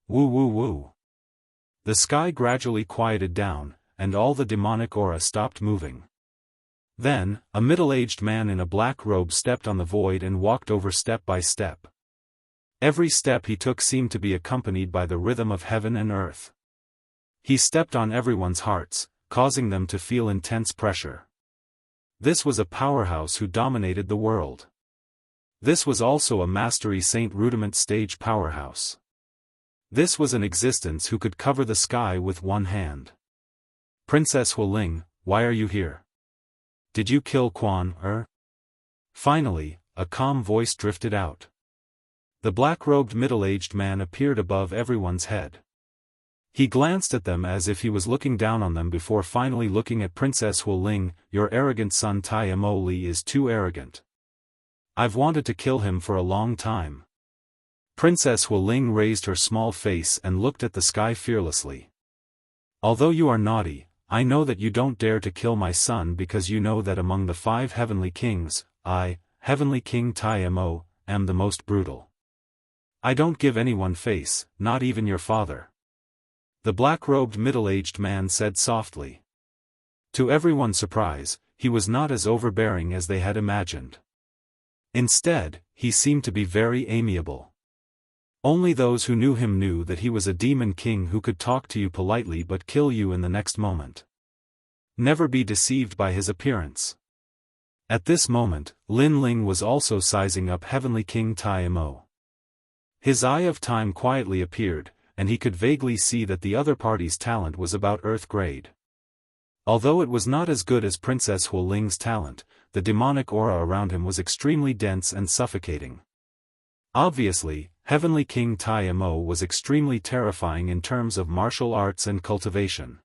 Woo woo woo. The sky gradually quieted down, and all the demonic aura stopped moving. Then, a middle-aged man in a black robe stepped on the void and walked over step by step. Every step he took seemed to be accompanied by the rhythm of heaven and earth. He stepped on everyone's hearts, causing them to feel intense pressure. This was a powerhouse who dominated the world. This was also a Mastery Saint Rudiment stage powerhouse. This was an existence who could cover the sky with one hand. Princess Hualing, why are you here? Did you kill Quan Er? Finally, a calm voice drifted out. The black-robed middle-aged man appeared above everyone's head. He glanced at them as if he was looking down on them before finally looking at Princess Hualing. Your arrogant son Tai Mo Li is too arrogant. I've wanted to kill him for a long time. Princess Hualing raised her small face and looked at the sky fearlessly. Although you are naughty, I know that you don't dare to kill my son because you know that among the 5 Heavenly Kings, I, Heavenly King Tai Mo, am the most brutal. I don't give anyone face, not even your father. The black-robed middle-aged man said softly. To everyone's surprise, he was not as overbearing as they had imagined. Instead, he seemed to be very amiable. Only those who knew him knew that he was a demon king who could talk to you politely but kill you in the next moment. Never be deceived by his appearance. At this moment, Lin Ling was also sizing up Heavenly King Tai Mo. His eye of time quietly appeared, and he could vaguely see that the other party's talent was about Earth grade. Although it was not as good as Princess Hualing's talent, the demonic aura around him was extremely dense and suffocating. Obviously, Heavenly King Tai Mo was extremely terrifying in terms of martial arts and cultivation.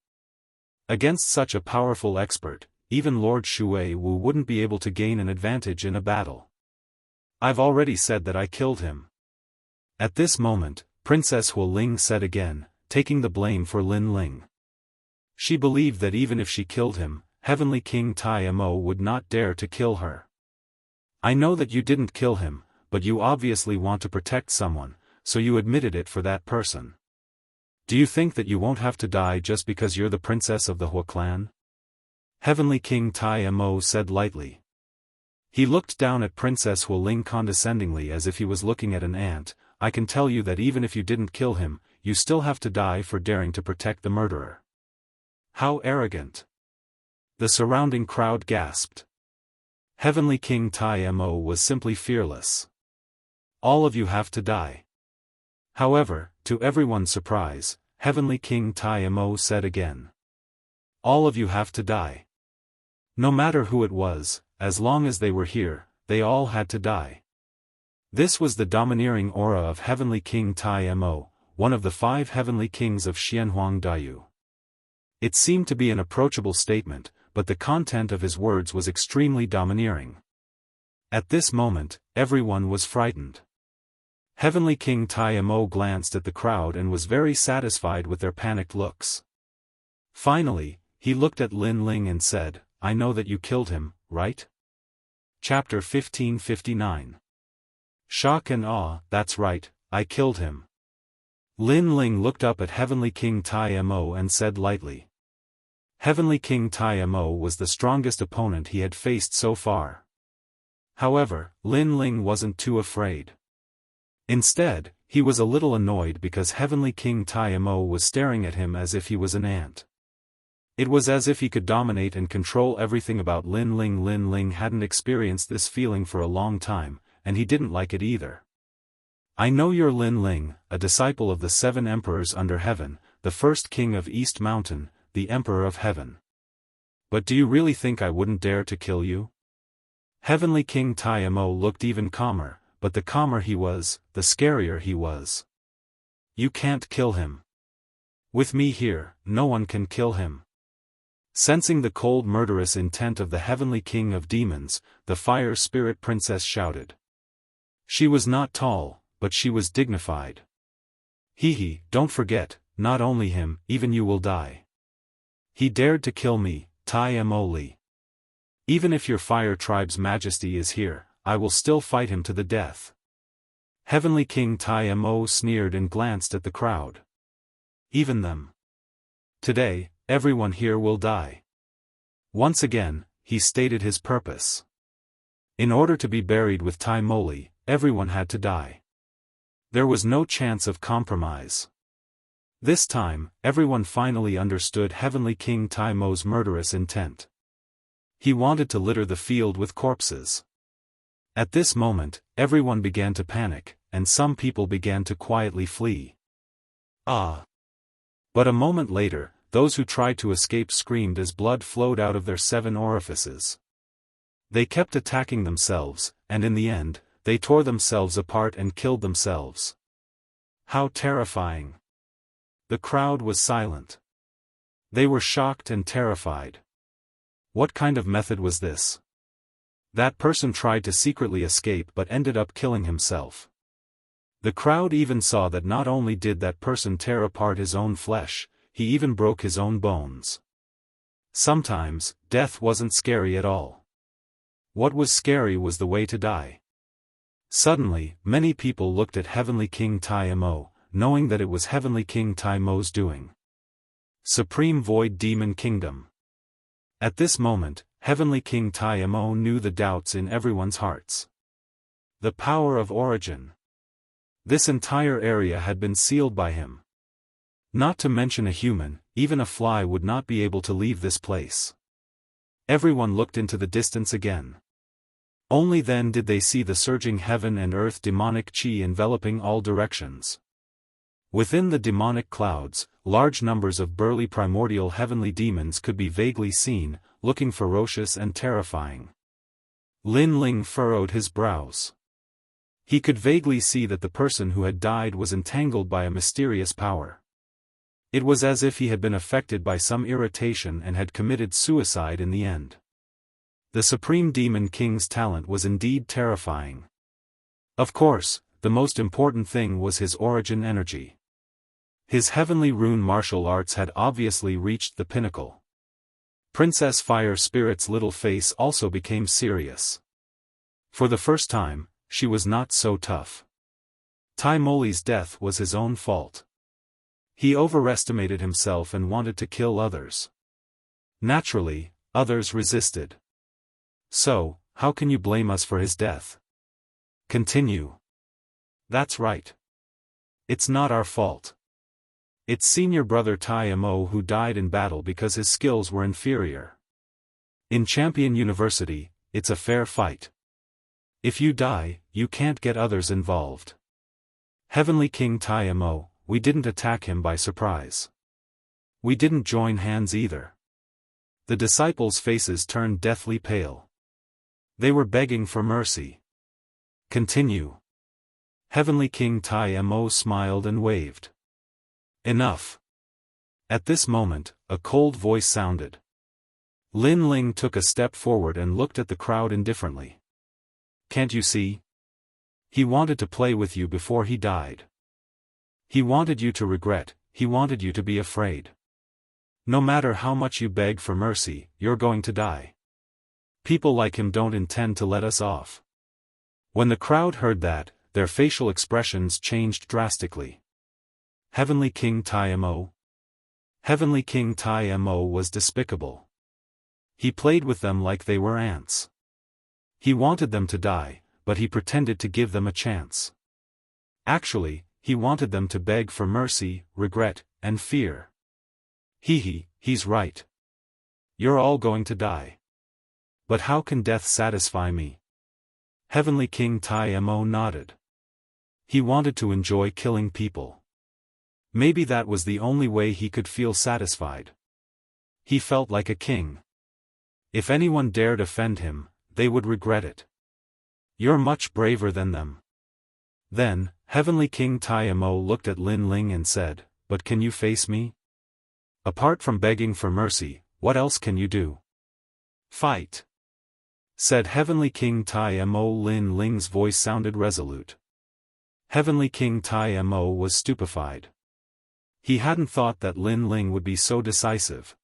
Against such a powerful expert, even Lord Shui Wu wouldn't be able to gain an advantage in a battle. I've already said that I killed him. At this moment, Princess Hualing said again, taking the blame for Lin Ling. She believed that even if she killed him, Heavenly King Tai Mo would not dare to kill her. I know that you didn't kill him, but you obviously want to protect someone, so you admitted it for that person. Do you think that you won't have to die just because you're the princess of the Hua clan? Heavenly King Tai Mo said lightly. He looked down at Princess Hualing condescendingly as if he was looking at an ant. I can tell you that even if you didn't kill him, you still have to die for daring to protect the murderer. How arrogant! The surrounding crowd gasped. Heavenly King Tai Mo was simply fearless. All of you have to die. However, to everyone's surprise, Heavenly King Tai Mo said again. All of you have to die. No matter who it was, as long as they were here, they all had to die. This was the domineering aura of Heavenly King Tai Mo, one of the 5 heavenly kings of Xianhuang Daiyu. It seemed to be an approachable statement, but the content of his words was extremely domineering. At this moment, everyone was frightened. Heavenly King Tai Mo glanced at the crowd and was very satisfied with their panicked looks. Finally, he looked at Lin Ling and said, "I know that you killed him, right?" Chapter 1559. Shock and awe. "That's right, I killed him." Lin Ling looked up at Heavenly King Tai Mo and said lightly. Heavenly King Tai Mo was the strongest opponent he had faced so far. However, Lin Ling wasn't too afraid. Instead, he was a little annoyed because Heavenly King Tai Mo was staring at him as if he was an ant. It was as if he could dominate and control everything about Lin Ling. Lin Ling hadn't experienced this feeling for a long time, and he didn't like it either. "I know you're Lin Ling, a disciple of the 7 emperors under heaven, the first king of East Mountain, the Emperor of Heaven. But do you really think I wouldn't dare to kill you?" Heavenly King Tai Mo looked even calmer, but the calmer he was, the scarier he was. "You can't kill him. With me here, no one can kill him." Sensing the cold murderous intent of the Heavenly King of Demons, the Fire Spirit Princess shouted. She was not tall, but she was dignified. "Hee, don't forget, not only him, even you will die. He dared to kill me, Tai Mo Li. Even if your Fire Tribe's Majesty is here, I will still fight him to the death." Heavenly King Tai Mo sneered and glanced at the crowd. "Even them. Today, everyone here will die." Once again, he stated his purpose. In order to be buried with Tai Mo Li, everyone had to die. There was no chance of compromise. This time, everyone finally understood Heavenly King Tai Mo's murderous intent. He wanted to litter the field with corpses. At this moment, everyone began to panic, and some people began to quietly flee. But a moment later, those who tried to escape screamed as blood flowed out of their 7 orifices. They kept attacking themselves, and in the end, they tore themselves apart and killed themselves. How terrifying! The crowd was silent. They were shocked and terrified. What kind of method was this? That person tried to secretly escape but ended up killing himself. The crowd even saw that not only did that person tear apart his own flesh, he even broke his own bones. Sometimes, death wasn't scary at all. What was scary was the way to die. Suddenly, many people looked at Heavenly King Tai Mo, knowing that it was Heavenly King Tai Mo's doing. Supreme Void Demon Kingdom. At this moment, Heavenly King Tai Mo knew the doubts in everyone's hearts. The power of origin. This entire area had been sealed by him. Not to mention a human, even a fly would not be able to leave this place. Everyone looked into the distance again. Only then did they see the surging heaven and earth demonic chi enveloping all directions. Within the demonic clouds, large numbers of burly primordial heavenly demons could be vaguely seen, looking ferocious and terrifying. Lin Ling furrowed his brows. He could vaguely see that the person who had died was entangled by a mysterious power. It was as if he had been affected by some irritation and had committed suicide in the end. The Supreme Demon King's talent was indeed terrifying. Of course, the most important thing was his origin energy. His heavenly rune martial arts had obviously reached the pinnacle. Princess Fire Spirit's little face also became serious. For the first time, she was not so tough. Tai Mo Li's death was his own fault. He overestimated himself and wanted to kill others. Naturally, others resisted. So, how can you blame us for his death? Continue. That's right. It's not our fault. It's senior brother Tai Mo who died in battle because his skills were inferior. In Champion University, it's a fair fight. If you die, you can't get others involved. Heavenly King Tai Mo, we didn't attack him by surprise. We didn't join hands either. The disciples' faces turned deathly pale. They were begging for mercy. Continue. Heavenly King Tai Mo smiled and waved. Enough. At this moment, a cold voice sounded. Lin Ling took a step forward and looked at the crowd indifferently. Can't you see? He wanted to play with you before he died. He wanted you to regret, he wanted you to be afraid. No matter how much you beg for mercy, you're going to die. People like him don't intend to let us off. When the crowd heard that, their facial expressions changed drastically. Heavenly King Tai Mo? Heavenly King Tai Mo was despicable. He played with them like they were ants. He wanted them to die, but he pretended to give them a chance. Actually, he wanted them to beg for mercy, regret, and fear. He's right. You're all going to die. But how can death satisfy me? Heavenly King Tai Mo nodded. He wanted to enjoy killing people. Maybe that was the only way he could feel satisfied. He felt like a king. If anyone dared offend him, they would regret it. You're much braver than them. Then, Heavenly King Tai Mo looked at Lin Ling and said, But can you face me? Apart from begging for mercy, what else can you do? Fight. Said Heavenly King Tai Mo. Lin Ling's voice sounded resolute. Heavenly King Tai Mo was stupefied. He hadn't thought that Lin Ling would be so decisive.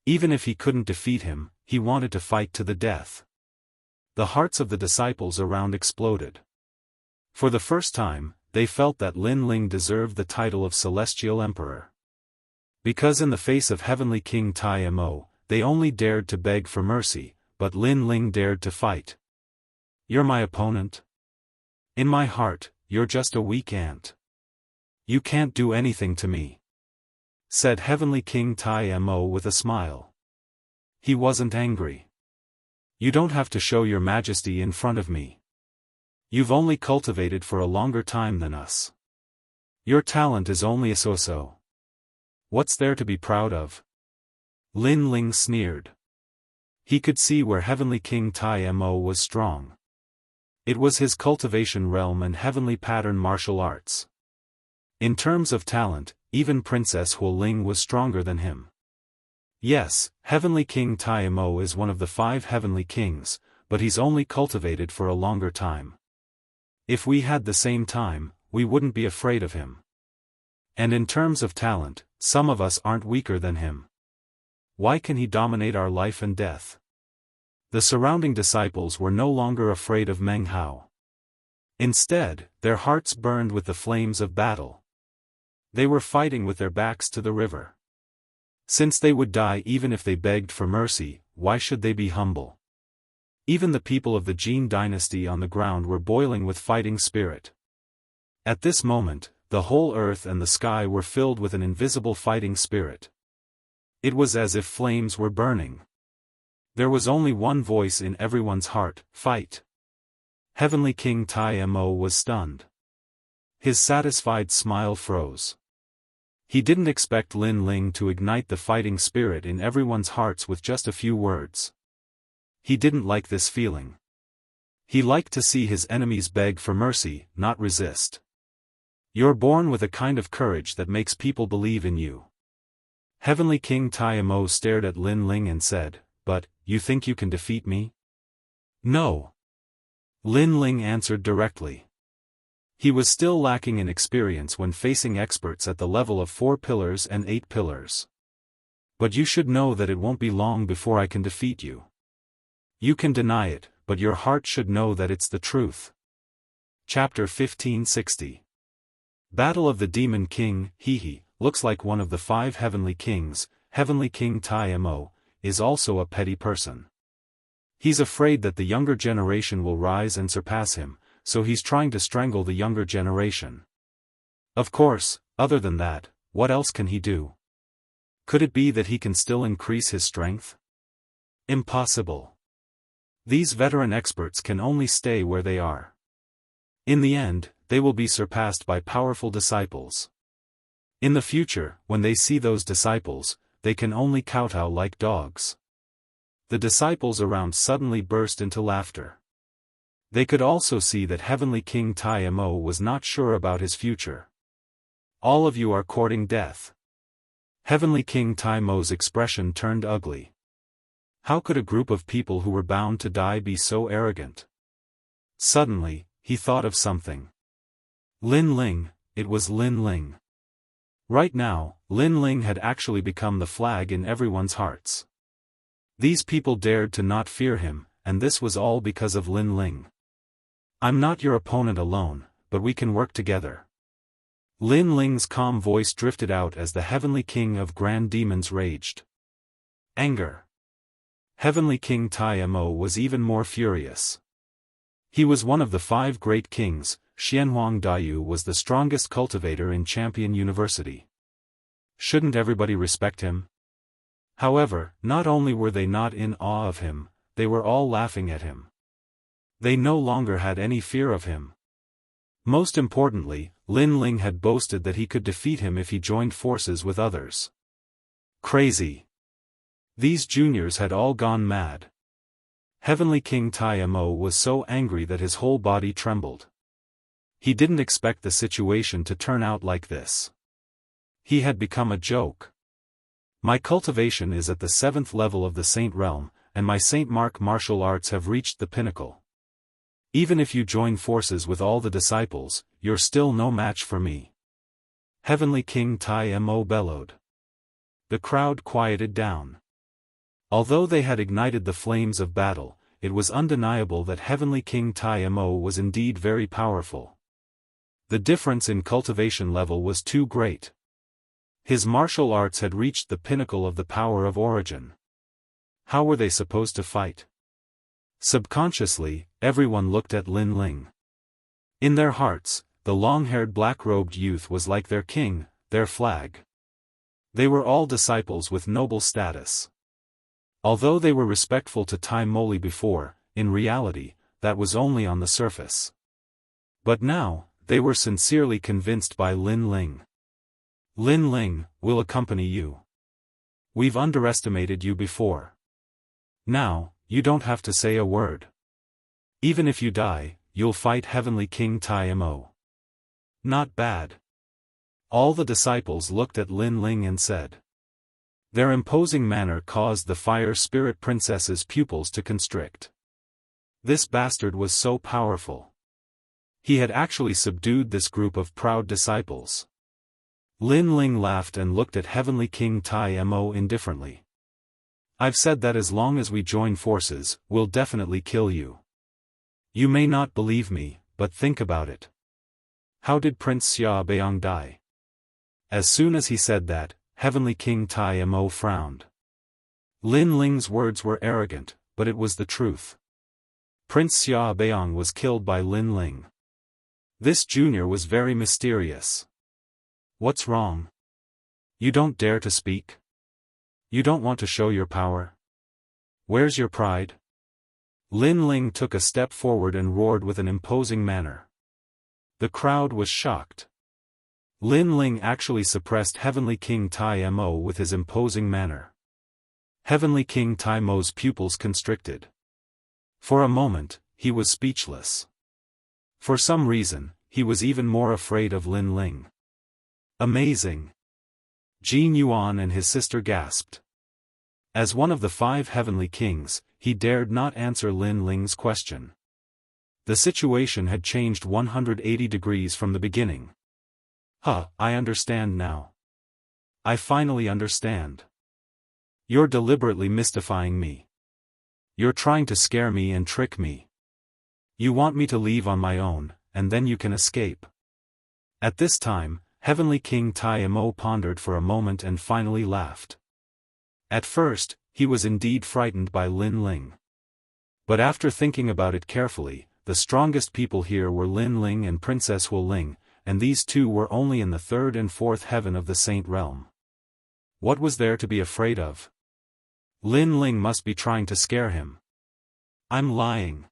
Even if he couldn't defeat him, he wanted to fight to the death. The hearts of the disciples around exploded. For the first time, they felt that Lin Ling deserved the title of Celestial Emperor. Because in the face of Heavenly King Tai Mo, they only dared to beg for mercy, but Lin Ling dared to fight. You're my opponent? In my heart, you're just a weak ant. You can't do anything to me. Said Heavenly King Tai Mo with a smile. He wasn't angry. You don't have to show your majesty in front of me. You've only cultivated for a longer time than us. Your talent is only a so-so. What's there to be proud of? Lin Ling sneered. He could see where Heavenly King Tai Mo was strong. It was his cultivation realm and heavenly pattern martial arts. In terms of talent, even Princess Hu Ling was stronger than him. Yes, Heavenly King Tai Mo is one of the 5 heavenly kings, but he's only cultivated for a longer time. If we had the same time, we wouldn't be afraid of him. And in terms of talent, some of us aren't weaker than him. Why can he dominate our life and death? The surrounding disciples were no longer afraid of Meng Hao. Instead, their hearts burned with the flames of battle. They were fighting with their backs to the river. Since they would die even if they begged for mercy, why should they be humble? Even the people of the Jin dynasty on the ground were boiling with fighting spirit. At this moment, the whole earth and the sky were filled with an invisible fighting spirit. It was as if flames were burning. There was only one voice in everyone's heart: fight. Heavenly King Tai Mo was stunned. His satisfied smile froze. He didn't expect Lin Ling to ignite the fighting spirit in everyone's hearts with just a few words. He didn't like this feeling. He liked to see his enemies beg for mercy, not resist. You're born with a kind of courage that makes people believe in you. Heavenly King Tai Mo stared at Lin Ling and said, But, you think you can defeat me? No. Lin Ling answered directly. He was still lacking in experience when facing experts at the level of 4 pillars and 8 pillars. But you should know that it won't be long before I can defeat you. You can deny it, but your heart should know that it's the truth. Chapter 1560. Battle of the Demon King. Looks like one of the 5 heavenly kings. Heavenly King Tai Mo is also a petty person. He's afraid that the younger generation will rise and surpass him, so he's trying to strangle the younger generation. Of course, other than that, what else can he do? Could it be that he can still increase his strength? Impossible. These veteran experts can only stay where they are. In the end, they will be surpassed by powerful disciples. In the future, when they see those disciples, they can only kowtow like dogs. The disciples around suddenly burst into laughter. They could also see that Heavenly King Tai Mo was not sure about his future. All of you are courting death. Heavenly King Tai Mo's expression turned ugly. How could a group of people who were bound to die be so arrogant? Suddenly, he thought of something. Lin Ling, it was Lin Ling. Right now, Lin Ling had actually become the flag in everyone's hearts. These people dared to not fear him, and this was all because of Lin Ling. I'm not your opponent alone, but we can work together. Lin Ling's calm voice drifted out as the Heavenly King of Grand Demons raged. Anger. Heavenly King Tai Mo was even more furious. He was one of the 5 great kings. Xianhuang Daiyu was the strongest cultivator in Champion University. Shouldn't everybody respect him? However, not only were they not in awe of him, they were all laughing at him. They no longer had any fear of him. Most importantly, Lin Ling had boasted that he could defeat him if he joined forces with others. Crazy. These juniors had all gone mad. Heavenly King Tai Mo was so angry that his whole body trembled. He didn't expect the situation to turn out like this. He had become a joke. My cultivation is at the 7th level of the Saint Realm, and my Saint Mark martial arts have reached the pinnacle. Even if you join forces with all the disciples, you're still no match for me. Heavenly King Tai Mo bellowed. The crowd quieted down. Although they had ignited the flames of battle, it was undeniable that Heavenly King Tai Mo was indeed very powerful. The difference in cultivation level was too great. His martial arts had reached the pinnacle of the power of origin. How were they supposed to fight? Subconsciously, everyone looked at Lin Ling. In their hearts, the long-haired black-robed youth was like their king, their flag. They were all disciples with noble status. Although they were respectful to Tai Moli before, in reality, that was only on the surface. But now, they were sincerely convinced by Lin Ling. Lin Ling, we'll accompany you. We've underestimated you before. Now, you don't have to say a word. Even if you die, you'll fight Heavenly King Tai Mo. Not bad. All the disciples looked at Lin Ling and said. Their imposing manner caused the Fire Spirit Princess's pupils to constrict. This bastard was so powerful. He had actually subdued this group of proud disciples. Lin Ling laughed and looked at Heavenly King Tai Mo indifferently. I've said that as long as we join forces, we'll definitely kill you. You may not believe me, but think about it. How did Prince Xia Beiyang die? As soon as he said that, Heavenly King Tai Mo frowned. Lin Ling's words were arrogant, but it was the truth. Prince Xia Beiyang was killed by Lin Ling. This junior was very mysterious. What's wrong? You don't dare to speak? You don't want to show your power? Where's your pride? Lin Ling took a step forward and roared with an imposing manner. The crowd was shocked. Lin Ling actually suppressed Heavenly King Tai Mo with his imposing manner. Heavenly King Tai Mo's pupils constricted. For a moment, he was speechless. For some reason, he was even more afraid of Lin Ling. Amazing! Jin Yuan and his sister gasped. As one of the 5 heavenly kings, he dared not answer Lin Ling's question. The situation had changed 180 degrees from the beginning. I understand now. I finally understand. You're deliberately mystifying me. You're trying to scare me and trick me. You want me to leave on my own, and then you can escape. At this time, Heavenly King Tai Mo pondered for a moment and finally laughed. At first, he was indeed frightened by Lin Ling. But after thinking about it carefully, the strongest people here were Lin Ling and Princess Hu Ling, and these two were only in the 3rd and 4th heaven of the Saint Realm. What was there to be afraid of? Lin Ling must be trying to scare him. I'm lying.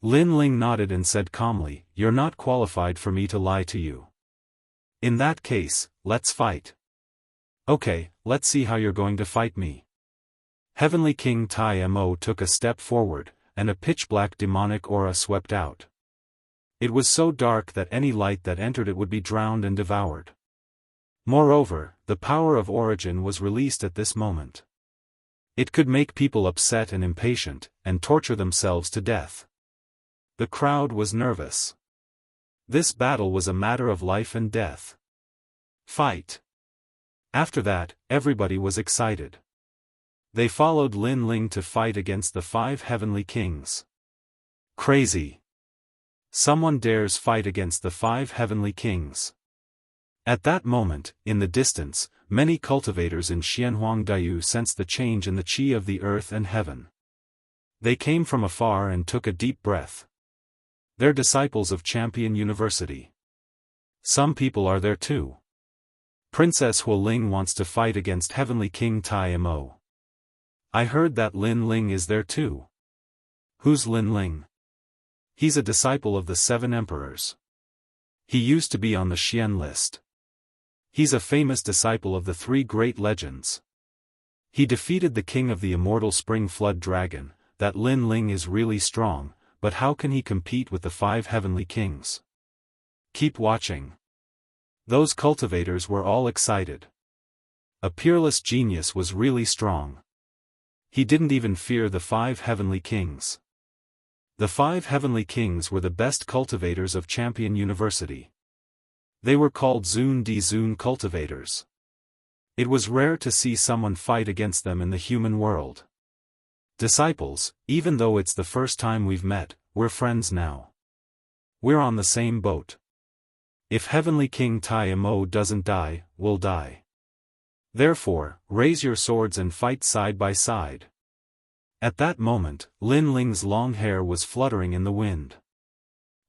Lin Ling nodded and said calmly, You're not qualified for me to lie to you. In that case, let's fight. Okay, let's see how you're going to fight me. Heavenly King Tai Mo took a step forward, and a pitch-black demonic aura swept out. It was so dark that any light that entered it would be drowned and devoured. Moreover, the power of origin was released at this moment. It could make people upset and impatient, and torture themselves to death. The crowd was nervous. This battle was a matter of life and death. Fight. After that, everybody was excited. They followed Lin Ling to fight against the 5 heavenly kings. Crazy. Someone dares fight against the 5 heavenly kings. At that moment, in the distance, many cultivators in Xianhuangdiyu sensed the change in the qi of the earth and heaven. They came from afar and took a deep breath. They're disciples of Champion University. Some people are there too. Princess Huoling wants to fight against Heavenly King Tai Mo. I heard that Lin Ling is there too. Who's Lin Ling? He's a disciple of the 7 emperors. He used to be on the Xian list. He's a famous disciple of the 3 great legends. He defeated the king of the immortal spring flood dragon. That Lin Ling is really strong, but how can he compete with the 5 heavenly kings? Keep watching. Those cultivators were all excited. A peerless genius was really strong. He didn't even fear the 5 heavenly kings. The 5 heavenly kings were the best cultivators of Champion University. They were called Zun Di Zun cultivators. It was rare to see someone fight against them in the human world. Disciples, even though it's the first time we've met, we're friends now. We're on the same boat. If Heavenly King Tai Mo doesn't die, we'll die. Therefore, raise your swords and fight side by side. At that moment, Lin Ling's long hair was fluttering in the wind.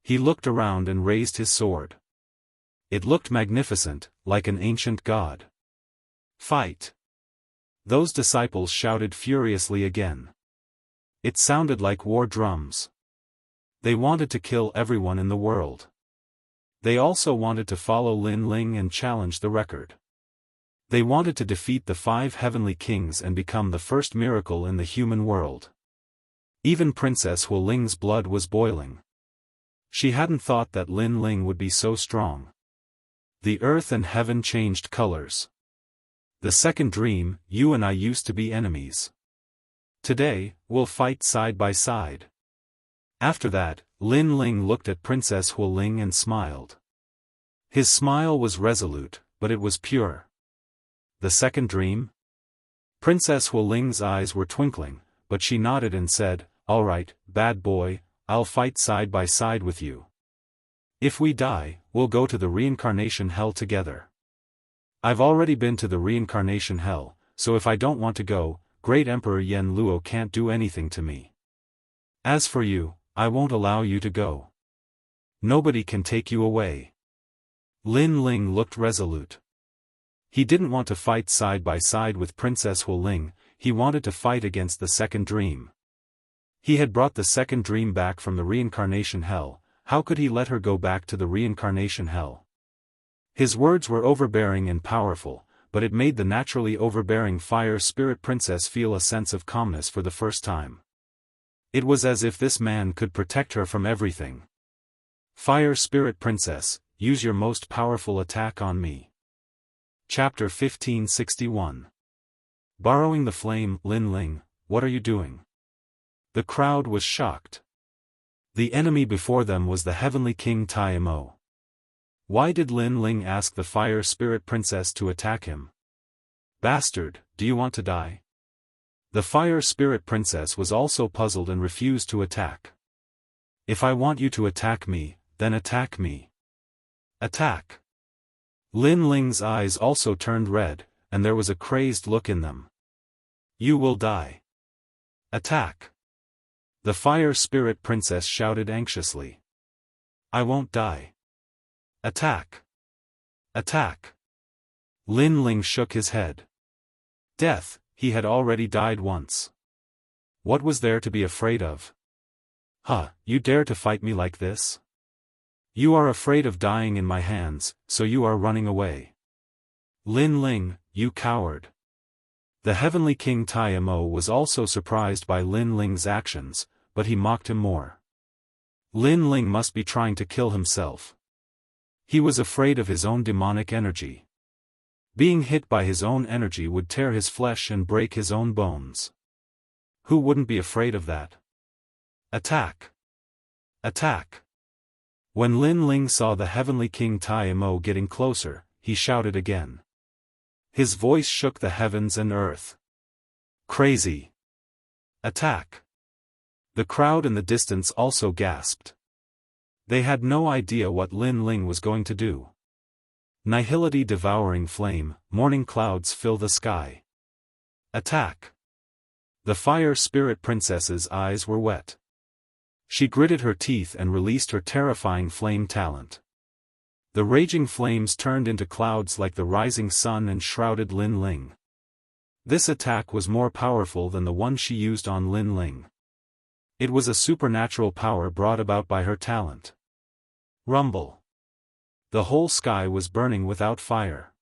He looked around and raised his sword. It looked magnificent, like an ancient god. Fight! Those disciples shouted furiously again. It sounded like war drums. They wanted to kill everyone in the world. They also wanted to follow Lin Ling and challenge the record. They wanted to defeat the 5 heavenly kings and become the first miracle in the human world. Even Princess Huoling's blood was boiling. She hadn't thought that Lin Ling would be so strong. The earth and heaven changed colors. The second dream, you and I used to be enemies. Today, we'll fight side by side. After that, Lin Ling looked at Princess Huoling and smiled. His smile was resolute, but it was pure. The second dream? Princess Huoling's eyes were twinkling, but she nodded and said, "All right, bad boy, I'll fight side by side with you. If we die, we'll go to the reincarnation hell together. I've already been to the reincarnation hell, so if I don't want to go, Great Emperor Yen Luo can't do anything to me. As for you, I won't allow you to go. Nobody can take you away." Lin Ling looked resolute. He didn't want to fight side by side with Princess Huoling, he wanted to fight against the second dream. He had brought the second dream back from the reincarnation hell, how could he let her go back to the reincarnation hell? His words were overbearing and powerful, but it made the naturally overbearing fire spirit princess feel a sense of calmness for the first time. It was as if this man could protect her from everything. "Fire spirit princess, use your most powerful attack on me." Chapter 1561. Borrowing the flame. Lin Ling, what are you doing? The crowd was shocked. The enemy before them was the heavenly king Tai Mo. Why did Lin Ling ask the fire spirit princess to attack him? Bastard, do you want to die? The fire spirit princess was also puzzled and refused to attack. If I want you to attack me, then attack me. Attack. Lin Ling's eyes also turned red, and there was a crazed look in them. You will die. Attack. The fire spirit princess shouted anxiously. I won't die. Attack. Attack. Lin Ling shook his head. Death, he had already died once. What was there to be afraid of? Huh, you dare to fight me like this? You are afraid of dying in my hands, so you are running away. Lin Ling, you coward. The Heavenly King Tai Mo was also surprised by Lin Ling's actions, but he mocked him more. Lin Ling must be trying to kill himself. He was afraid of his own demonic energy. Being hit by his own energy would tear his flesh and break his own bones. Who wouldn't be afraid of that? Attack! Attack! When Lin Ling saw the Heavenly King Tai Mo getting closer, he shouted again. His voice shook the heavens and earth. Crazy! Attack! The crowd in the distance also gasped. They had no idea what Lin Ling was going to do. Nihility devouring flame, morning clouds fill the sky. Attack! The fire spirit princess's eyes were wet. She gritted her teeth and released her terrifying flame talent. The raging flames turned into clouds like the rising sun and shrouded Lin Ling. This attack was more powerful than the one she used on Lin Ling. It was a supernatural power brought about by her talent. Rumble. The whole sky was burning without fire.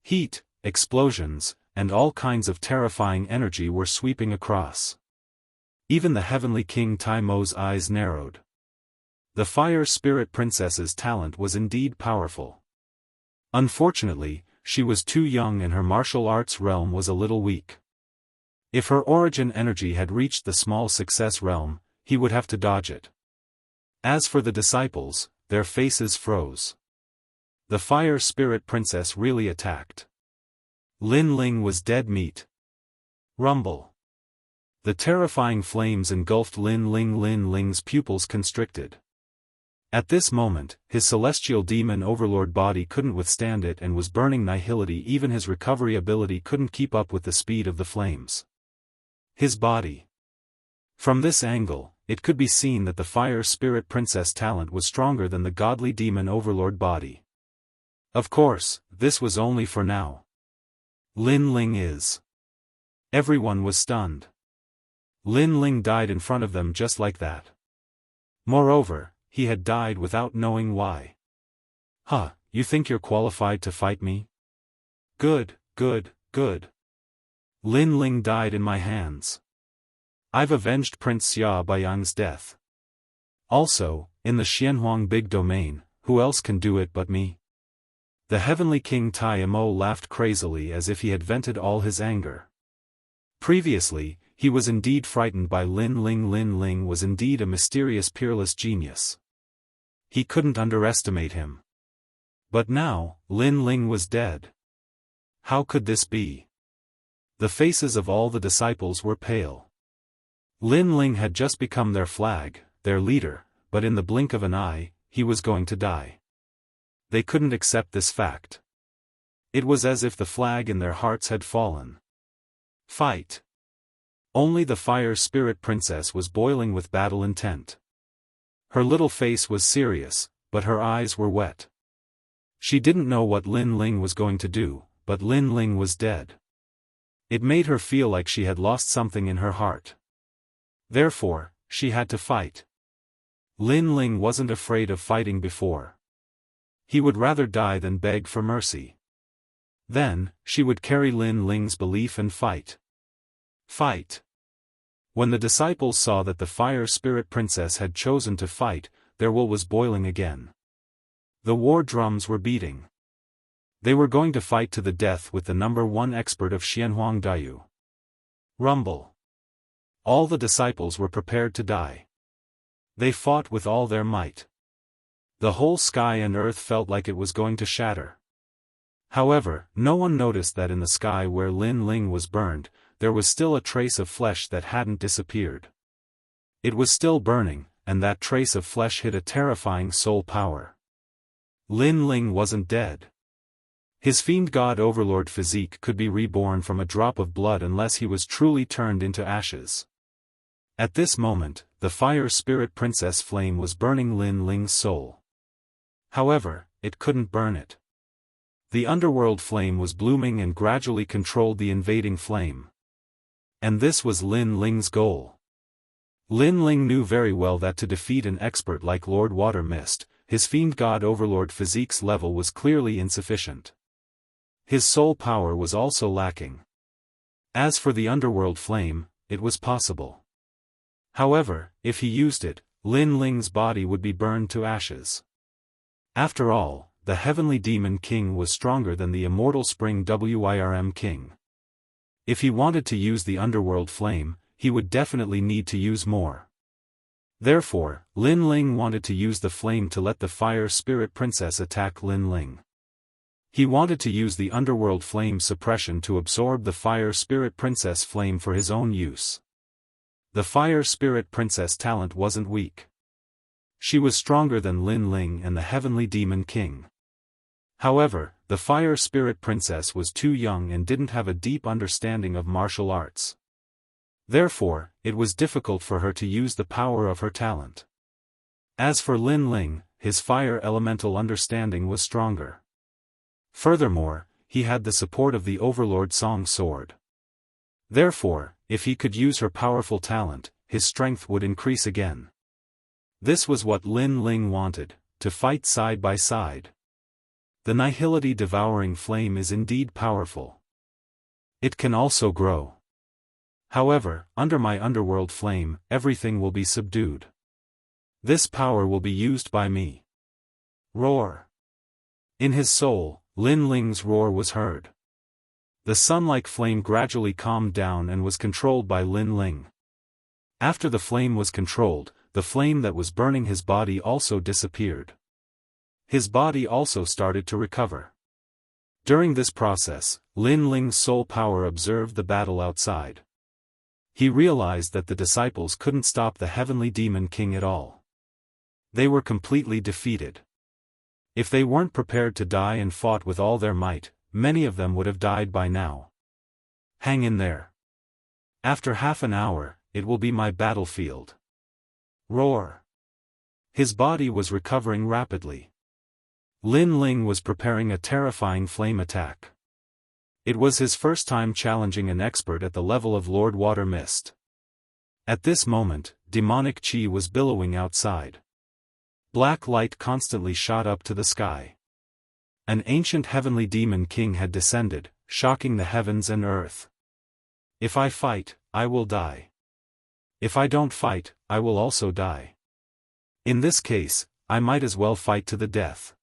Heat, explosions, and all kinds of terrifying energy were sweeping across. Even the Heavenly King Tai Mo's eyes narrowed. The Fire Spirit Princess's talent was indeed powerful. Unfortunately, she was too young and her martial arts realm was a little weak. If her origin energy had reached the small success realm, he would have to dodge it. As for the disciples, their faces froze. The Fire Spirit Princess really attacked. Lin Ling was dead meat. Rumble. The terrifying flames engulfed Lin Ling. Lin Ling's pupils constricted. At this moment, his celestial demon overlord body couldn't withstand it and was burning nihility. Even his recovery ability couldn't keep up with the speed of the flames. His body. From this angle, it could be seen that the Fire Spirit Princess talent was stronger than the godly demon overlord body. Of course, this was only for now. Lin Ling is. Everyone was stunned. Lin Ling died in front of them just like that. Moreover, he had died without knowing why. Huh, you think you're qualified to fight me? Good, good, good. Lin Ling died in my hands. I've avenged Prince Xia Baiyang's death. Also, in the Xianhuang Big Domain, who else can do it but me? The Heavenly King Tai Mo laughed crazily as if he had vented all his anger. Previously, he was indeed frightened by Lin Ling. Lin Ling was indeed a mysterious peerless genius. He couldn't underestimate him. But now, Lin Ling was dead. How could this be? The faces of all the disciples were pale. Lin Ling had just become their flag, their leader, but in the blink of an eye, he was going to die. They couldn't accept this fact. It was as if the flag in their hearts had fallen. Fight! Only the Fire Spirit Princess was boiling with battle intent. Her little face was serious, but her eyes were wet. She didn't know what Lin Ling was going to do, but Lin Ling was dead. It made her feel like she had lost something in her heart. Therefore, she had to fight. Lin Ling wasn't afraid of fighting before. He would rather die than beg for mercy. Then, she would carry Lin Ling's belief and fight. Fight! When the disciples saw that the Fire Spirit Princess had chosen to fight, their will was boiling again. The war drums were beating. They were going to fight to the death with the #1 expert of Xianhuang Dayu. Rumble. All the disciples were prepared to die. They fought with all their might. The whole sky and earth felt like it was going to shatter. However, no one noticed that in the sky where Lin Ling was burned, there was still a trace of flesh that hadn't disappeared. It was still burning, and that trace of flesh hid a terrifying soul power. Lin Ling wasn't dead. His fiend god overlord physique could be reborn from a drop of blood unless he was truly turned into ashes. At this moment, the Fire Spirit Princess flame was burning Lin Ling's soul. However, it couldn't burn it. The underworld flame was blooming and gradually controlled the invading flame. And this was Lin Ling's goal. Lin Ling knew very well that to defeat an expert like Lord Water Mist, his fiend god overlord physique's level was clearly insufficient. His soul power was also lacking. As for the underworld flame, it was possible. However, if he used it, Lin Ling's body would be burned to ashes. After all, the heavenly demon king was stronger than the immortal spring Wirm king. If he wanted to use the underworld flame, he would definitely need to use more. Therefore, Lin Ling wanted to use the flame to let the fire spirit princess attack Lin Ling. He wanted to use the underworld flame suppression to absorb the fire spirit princess flame for his own use. The fire spirit princess talent wasn't weak. She was stronger than Lin Ling and the heavenly demon king. However, the fire spirit princess was too young and didn't have a deep understanding of martial arts. Therefore, it was difficult for her to use the power of her talent. As for Lin Ling, his fire elemental understanding was stronger. Furthermore, he had the support of the Overlord Song Sword. Therefore, if he could use her powerful talent, his strength would increase again. This was what Lin Ling wanted, to fight side by side. The nihility devouring flame is indeed powerful. It can also grow. However, under my underworld flame, everything will be subdued. This power will be used by me. Roar. In his soul, Lin Ling's roar was heard. The sun-like flame gradually calmed down and was controlled by Lin Ling. After the flame was controlled, the flame that was burning his body also disappeared. His body also started to recover. During this process, Lin Ling's soul power observed the battle outside. He realized that the disciples couldn't stop the heavenly demon king at all. They were completely defeated. If they weren't prepared to die and fought with all their might, many of them would have died by now. Hang in there. After half an hour, it will be my battlefield. Roar. His body was recovering rapidly. Lin Ling was preparing a terrifying flame attack. It was his first time challenging an expert at the level of Lord Water Mist. At this moment, demonic chi was billowing outside. Black light constantly shot up to the sky. An ancient heavenly demon king had descended, shocking the heavens and earth. If I fight, I will die. If I don't fight, I will also die. In this case, I might as well fight to the death.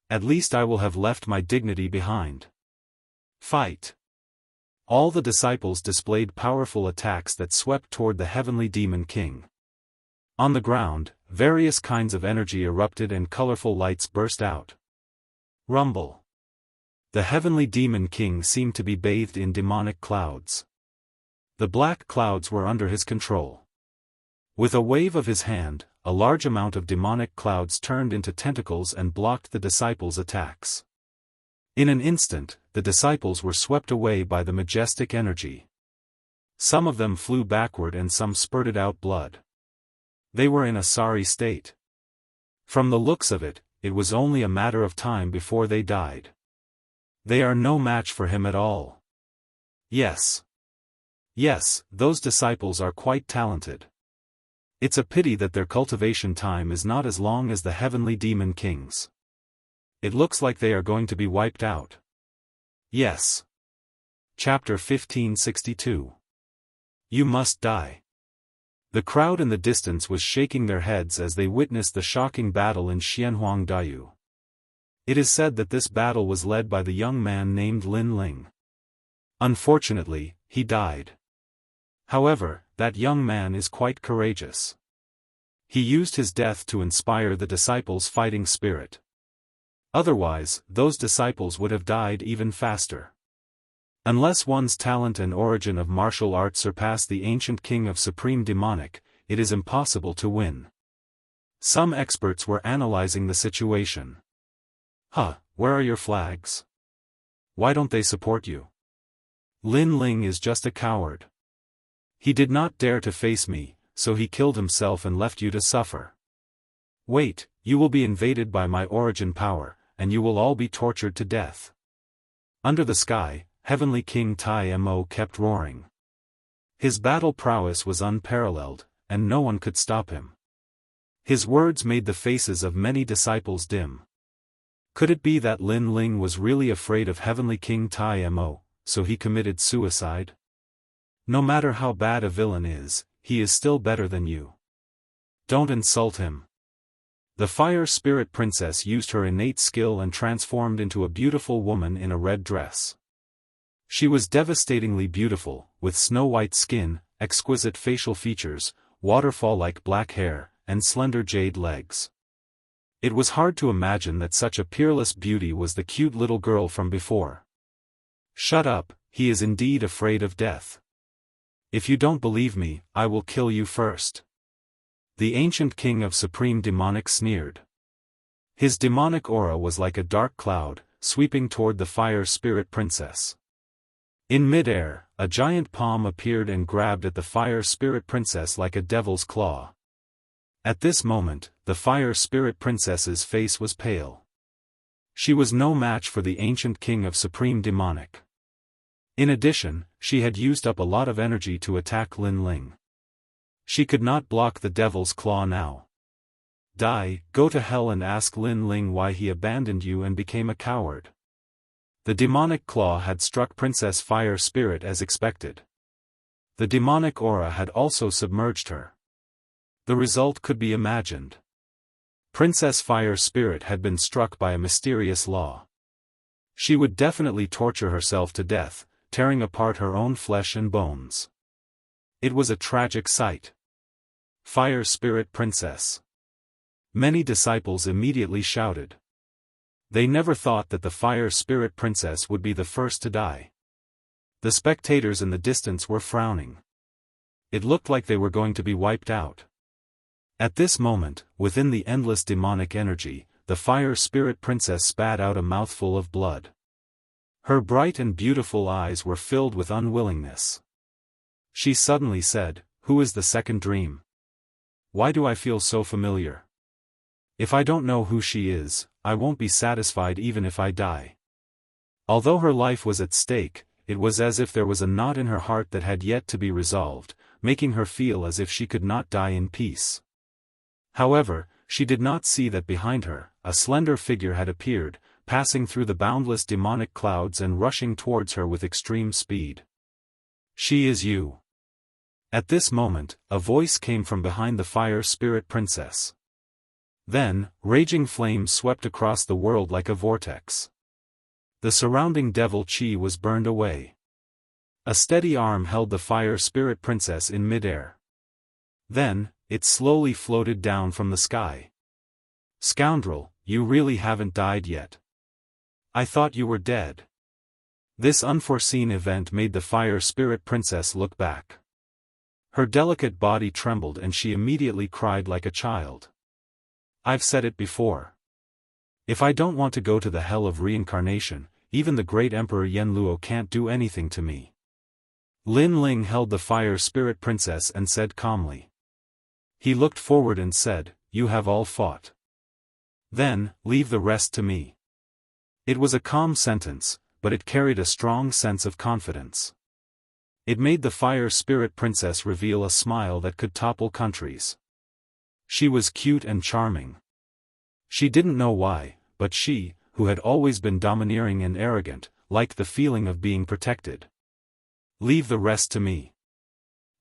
At least I will have left my dignity behind. Fight. All the disciples displayed powerful attacks that swept toward the heavenly demon king. On the ground, various kinds of energy erupted and colorful lights burst out. Rumble. The heavenly demon king seemed to be bathed in demonic clouds. The black clouds were under his control. With a wave of his hand, a large amount of demonic clouds turned into tentacles and blocked the disciples' attacks. In an instant, the disciples were swept away by the majestic energy. Some of them flew backward and some spurted out blood. They were in a sorry state. From the looks of it, it was only a matter of time before they died. They are no match for him at all. Yes. Yes, those disciples are quite talented. It's a pity that their cultivation time is not as long as the heavenly demon kings. It looks like they are going to be wiped out. Yes. Chapter 1562. You must die. The crowd in the distance was shaking their heads as they witnessed the shocking battle in Xianhuang Dayu. It is said that this battle was led by the young man named Lin Ling. Unfortunately, he died. However, that young man is quite courageous. He used his death to inspire the disciples' fighting spirit. Otherwise, those disciples would have died even faster. Unless one's talent and origin of martial arts surpass the ancient king of supreme demonic, it is impossible to win. Some experts were analyzing the situation. Where are your flags? Why don't they support you? Lin Ling is just a coward. He did not dare to face me, so he killed himself and left you to suffer. Wait, you will be invaded by my origin power, and you will all be tortured to death. Under the sky, Heavenly King Tai Mo kept roaring. His battle prowess was unparalleled, and no one could stop him. His words made the faces of many disciples dim. Could it be that Lin Ling was really afraid of Heavenly King Tai Mo, so he committed suicide? No matter how bad a villain is, he is still better than you. Don't insult him. The Fire Spirit Princess used her innate skill and transformed into a beautiful woman in a red dress. She was devastatingly beautiful, with snow-white skin, exquisite facial features, waterfall-like black hair, and slender jade legs. It was hard to imagine that such a peerless beauty was the cute little girl from before. Shut up, he is indeed afraid of death. If you don't believe me, I will kill you first. The ancient king of supreme demonic sneered. His demonic aura was like a dark cloud, sweeping toward the Fire Spirit Princess. In mid-air, a giant palm appeared and grabbed at the Fire Spirit Princess like a devil's claw. At this moment, the Fire Spirit Princess's face was pale. She was no match for the ancient king of supreme demonic. In addition, she had used up a lot of energy to attack Lin Ling. She could not block the devil's claw now. Go to hell and ask Lin Ling why he abandoned you and became a coward. The demonic claw had struck Princess Fire Spirit as expected. The demonic aura had also submerged her. The result could be imagined. Princess Fire Spirit had been struck by a mysterious law. She would definitely torture herself to death, tearing apart her own flesh and bones. It was a tragic sight. Fire Spirit Princess. Many disciples immediately shouted. They never thought that the Fire Spirit Princess would be the first to die. The spectators in the distance were frowning. It looked like they were going to be wiped out. At this moment, within the endless demonic energy, the Fire Spirit Princess spat out a mouthful of blood. Her bright and beautiful eyes were filled with unwillingness. She suddenly said, "Who is the second dream? Why do I feel so familiar? If I don't know who she is, I won't be satisfied even if I die." Although her life was at stake, it was as if there was a knot in her heart that had yet to be resolved, making her feel as if she could not die in peace. However, she did not see that behind her, a slender figure had appeared, passing through the boundless demonic clouds and rushing towards her with extreme speed. "She is you." At this moment, a voice came from behind the Fire Spirit Princess. Then, raging flames swept across the world like a vortex. The surrounding devil chi was burned away. A steady arm held the Fire Spirit Princess in midair. Then, it slowly floated down from the sky. "Scoundrel, you really haven't died yet. I thought you were dead." This unforeseen event made the Fire Spirit Princess look back. Her delicate body trembled and she immediately cried like a child. "I've said it before. If I don't want to go to the hell of reincarnation, even the great Emperor Yen Luo can't do anything to me." Lin Ling held the Fire Spirit Princess and said calmly. He looked forward and said, "You have all fought. Then, leave the rest to me." It was a calm sentence, but it carried a strong sense of confidence. It made the Fire Spirit Princess reveal a smile that could topple countries. She was cute and charming. She didn't know why, but she, who had always been domineering and arrogant, liked the feeling of being protected. "Leave the rest to me."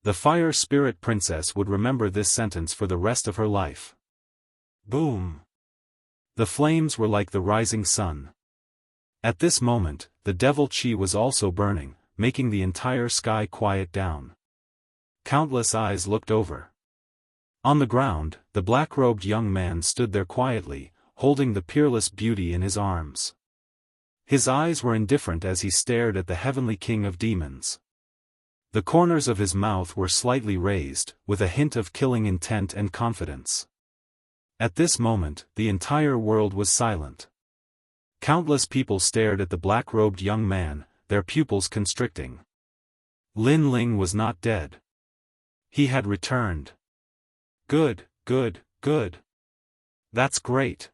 The Fire Spirit Princess would remember this sentence for the rest of her life. Boom! The flames were like the rising sun. At this moment, the devil chi was also burning, making the entire sky quiet down. Countless eyes looked over. On the ground, the black-robed young man stood there quietly, holding the peerless beauty in his arms. His eyes were indifferent as he stared at the heavenly king of demons. The corners of his mouth were slightly raised, with a hint of killing intent and confidence. At this moment, the entire world was silent. Countless people stared at the black-robed young man, their pupils constricting. Lin Ling was not dead. He had returned. Good, good, good. That's great.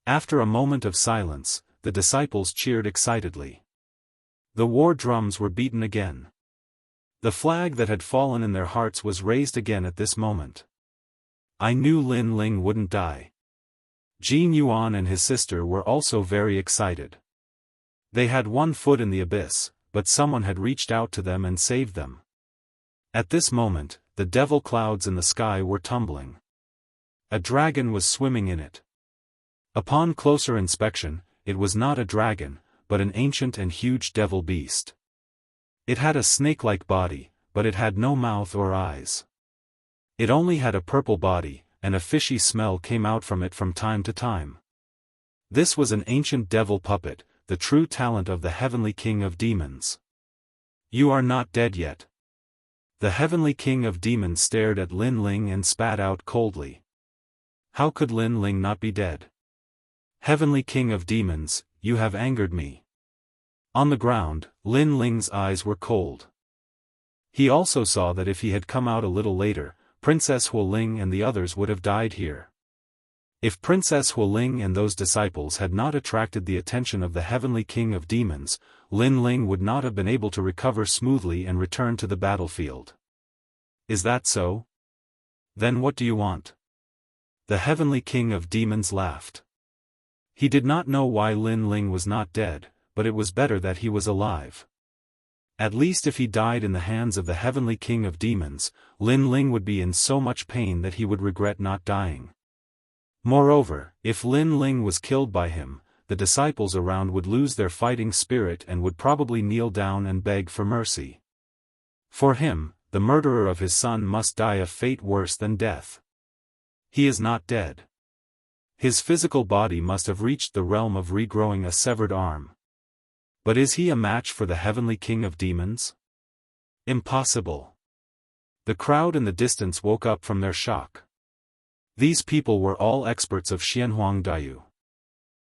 After a moment of silence, the disciples cheered excitedly. The war drums were beaten again. The flag that had fallen in their hearts was raised again at this moment. I knew Lin Ling wouldn't die. Jin Yuan and his sister were also very excited. They had one foot in the abyss, but someone had reached out to them and saved them. At this moment, the devil clouds in the sky were tumbling. A dragon was swimming in it. Upon closer inspection, it was not a dragon, but an ancient and huge devil beast. It had a snake-like body, but it had no mouth or eyes. It only had a purple body, and a fishy smell came out from it from time to time. This was an ancient devil puppet, the true talent of the heavenly king of demons. You are not dead yet. The heavenly king of demons stared at Lin Ling and spat out coldly. How could Lin Ling not be dead? Heavenly king of demons, you have angered me. On the ground, Lin Ling's eyes were cold. He also saw that if he had come out a little later, Princess Huoling and the others would have died here. If Princess Huoling and those disciples had not attracted the attention of the heavenly king of demons, Lin Ling would not have been able to recover smoothly and return to the battlefield. Is that so? Then what do you want? The heavenly king of demons laughed. He did not know why Lin Ling was not dead, but it was better that he was alive. At least if he died in the hands of the heavenly king of demons, Lin Ling would be in so much pain that he would regret not dying. Moreover, if Lin Ling was killed by him, the disciples around would lose their fighting spirit and would probably kneel down and beg for mercy. For him, the murderer of his son must die a fate worse than death. He is not dead. His physical body must have reached the realm of regrowing a severed arm. But is he a match for the heavenly king of demons? Impossible. The crowd in the distance woke up from their shock. These people were all experts of Xianhuang Daiyu.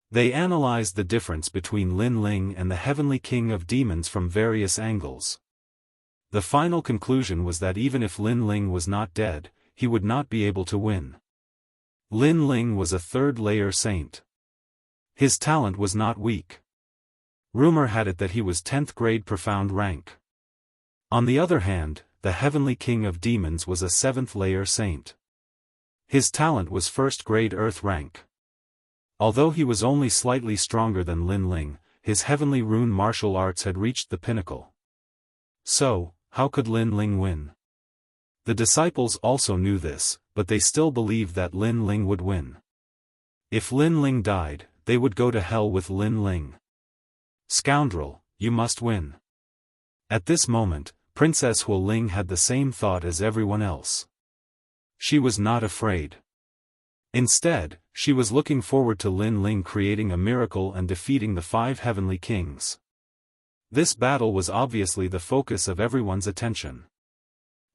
They analyzed the difference between Lin Ling and the heavenly king of demons from various angles. The final conclusion was that even if Lin Ling was not dead, he would not be able to win. Lin Ling was a third-layer saint. His talent was not weak. Rumor had it that he was 10th grade profound rank. On the other hand, the heavenly king of demons was a 7th-layer saint. His talent was 1st grade earth rank. Although he was only slightly stronger than Lin Ling, his heavenly rune martial arts had reached the pinnacle. So, how could Lin Ling win? The disciples also knew this, but they still believed that Lin Ling would win. If Lin Ling died, they would go to hell with Lin Ling. Scoundrel, you must win. At this moment, Princess Huoling had the same thought as everyone else. She was not afraid. Instead, she was looking forward to Lin Ling creating a miracle and defeating the 5 heavenly kings. This battle was obviously the focus of everyone's attention.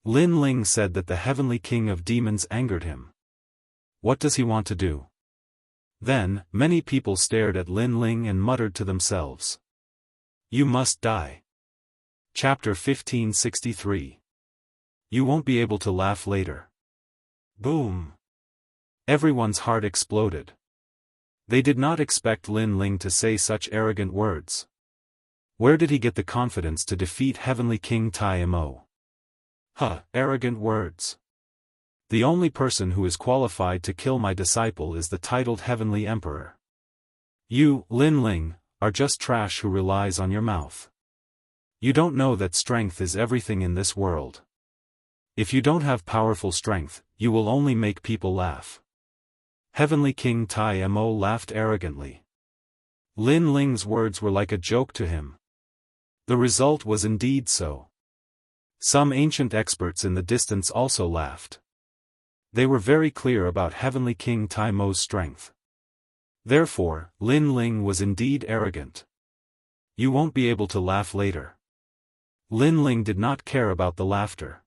Lin Ling said that the heavenly king of demons angered him. What does he want to do? Then, many people stared at Lin Ling and muttered to themselves. You must die. Chapter 1563. You won't be able to laugh later. Boom. Everyone's heart exploded. They did not expect Lin Ling to say such arrogant words. Where did he get the confidence to defeat Heavenly King Tai Mo? Arrogant words. The only person who is qualified to kill my disciple is the titled Heavenly Emperor. You, Lin Ling, are just trash who relies on your mouth. You don't know that strength is everything in this world. If you don't have powerful strength, you will only make people laugh. Heavenly King Tai Mo laughed arrogantly. Lin Ling's words were like a joke to him. The result was indeed so. Some ancient experts in the distance also laughed. They were very clear about Heavenly King Tai Mo's strength. Therefore, Lin Ling was indeed arrogant. You won't be able to laugh later. Lin Ling did not care about the laughter.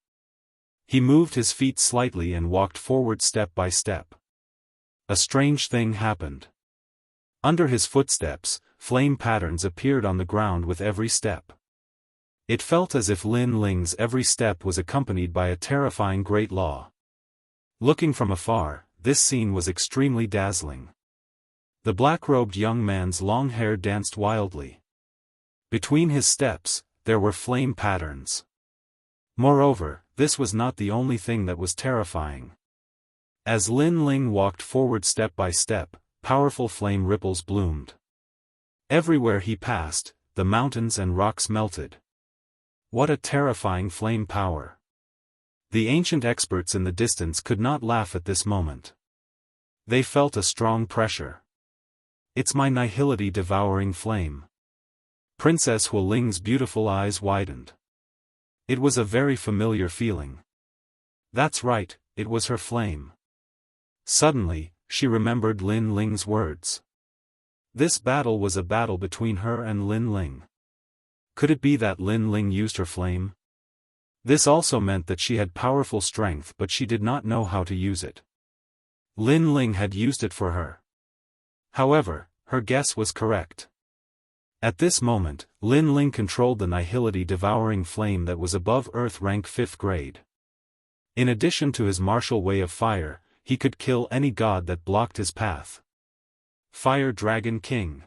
He moved his feet slightly and walked forward step by step. A strange thing happened. Under his footsteps, flame patterns appeared on the ground with every step. It felt as if Lin Ling's every step was accompanied by a terrifying great law. Looking from afar, this scene was extremely dazzling. The black-robed young man's long hair danced wildly. Between his steps, there were flame patterns. Moreover, this was not the only thing that was terrifying. As Lin Ling walked forward step by step, powerful flame ripples bloomed. Everywhere he passed, the mountains and rocks melted. What a terrifying flame power! The ancient experts in the distance could not laugh at this moment. They felt a strong pressure. It's my nihility devouring flame. Princess Huoling's beautiful eyes widened. It was a very familiar feeling. That's right, it was her flame. Suddenly, she remembered Lin Ling's words. This battle was a battle between her and Lin Ling. Could it be that Lin Ling used her flame? This also meant that she had powerful strength, but she did not know how to use it. Lin Ling had used it for her. However, her guess was correct. At this moment, Lin Ling controlled the nihility devouring flame that was above Earth rank 5th grade. In addition to his martial way of fire, he could kill any god that blocked his path. Fire Dragon King.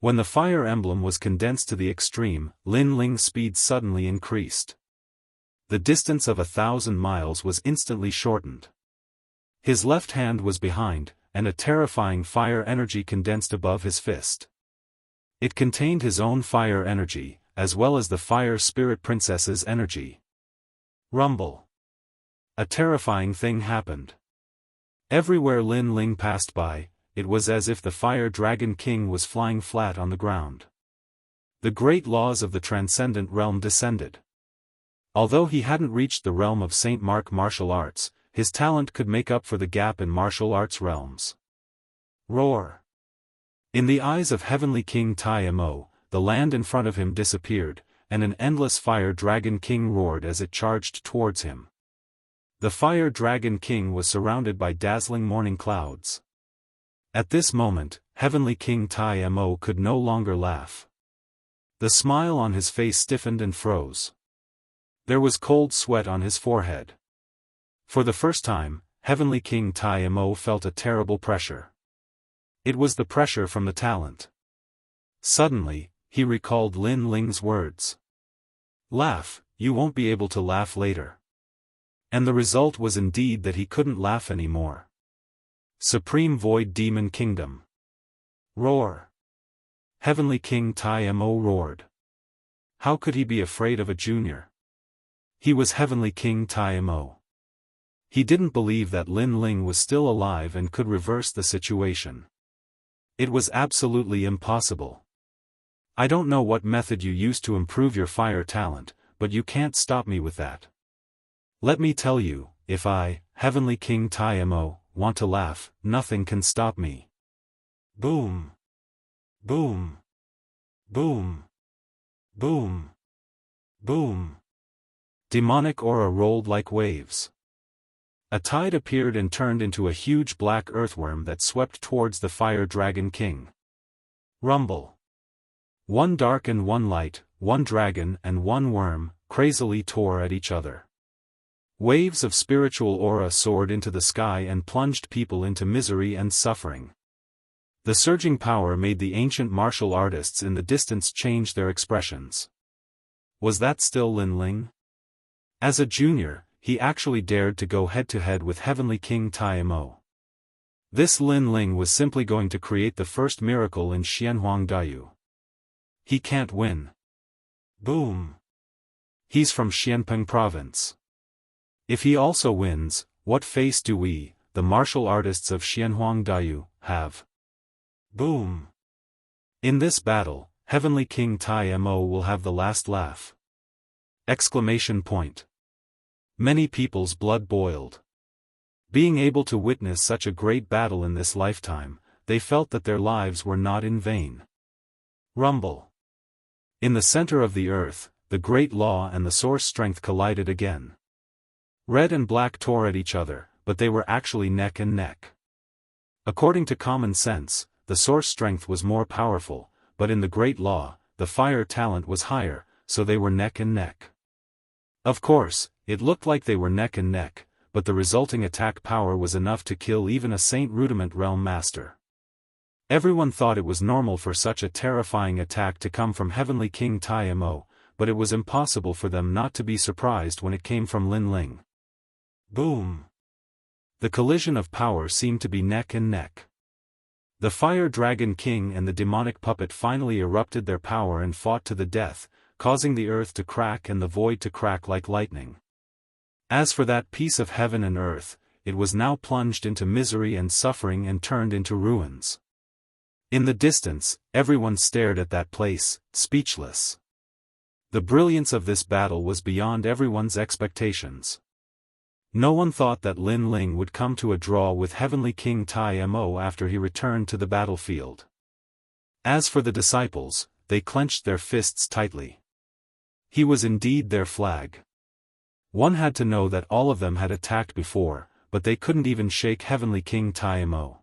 When the fire emblem was condensed to the extreme, Lin Ling's speed suddenly increased. The distance of 1,000 miles was instantly shortened. His left hand was behind, and a terrifying fire energy condensed above his fist. It contained his own fire energy, as well as the fire spirit princess's energy. Rumble. A terrifying thing happened. Everywhere Lin Ling passed by, it was as if the Fire Dragon King was flying flat on the ground. The great laws of the transcendent realm descended. Although he hadn't reached the realm of Saint Mark martial arts, his talent could make up for the gap in martial arts realms. Roar. In the eyes of Heavenly King Tai Mo, the land in front of him disappeared, and an endless Fire Dragon King roared as it charged towards him. The Fire Dragon King was surrounded by dazzling morning clouds. At this moment, Heavenly King Tai Mo could no longer laugh. The smile on his face stiffened and froze. There was cold sweat on his forehead. For the first time, Heavenly King Tai Mo felt a terrible pressure. It was the pressure from the talent. Suddenly, he recalled Lin Ling's words. Laugh, you won't be able to laugh later. And the result was indeed that he couldn't laugh anymore. Supreme Void Demon Kingdom. Roar. Heavenly King Tai Mo roared. How could he be afraid of a junior? He was Heavenly King Tai Mo. He didn't believe that Lin Ling was still alive and could reverse the situation. It was absolutely impossible. I don't know what method you used to improve your fire talent, but you can't stop me with that. Let me tell you, if I, Heavenly King Tai Mo, want to laugh, nothing can stop me. Boom. Boom. Boom. Boom. Boom. Demonic aura rolled like waves. A tide appeared and turned into a huge black earthworm that swept towards the Fire Dragon King. Rumble. One dark and one light, one dragon and one worm, crazily tore at each other. Waves of spiritual aura soared into the sky and plunged people into misery and suffering. The surging power made the ancient martial artists in the distance change their expressions. Was that still Lin Ling? As a junior, he actually dared to go head-to-head with Heavenly King Tai Mo. This Lin Ling was simply going to create the first miracle in Xianhuang Daoist. He can't win. Boom. He's from Xianpeng province. If he also wins, what face do we, the martial artists of Xianhuang Daoist, have? Boom. In this battle, Heavenly King Tai Mo will have the last laugh. Exclamation point. Many people's blood boiled. Being able to witness such a great battle in this lifetime, they felt that their lives were not in vain. Rumble. In the center of the earth, the great law and the source strength collided again. Red and black tore at each other, but they were actually neck and neck. According to common sense, the source strength was more powerful, but in the great law, the fire talent was higher, so they were neck and neck. Of course, it looked like they were neck and neck, but the resulting attack power was enough to kill even a Saint Rudiment Realm Master. Everyone thought it was normal for such a terrifying attack to come from Heavenly King Tai Mo, but it was impossible for them not to be surprised when it came from Lin Ling. Boom. The collision of power seemed to be neck and neck. The Fire Dragon King and the demonic puppet finally erupted their power and fought to the death, causing the earth to crack and the void to crack like lightning. As for that piece of heaven and earth, it was now plunged into misery and suffering and turned into ruins. In the distance, everyone stared at that place, speechless. The brilliance of this battle was beyond everyone's expectations. No one thought that Lin Ling would come to a draw with Heavenly King Tai Mo after he returned to the battlefield. As for the disciples, they clenched their fists tightly. He was indeed their flag. One had to know that all of them had attacked before, but they couldn't even shake Heavenly King Tai Mo.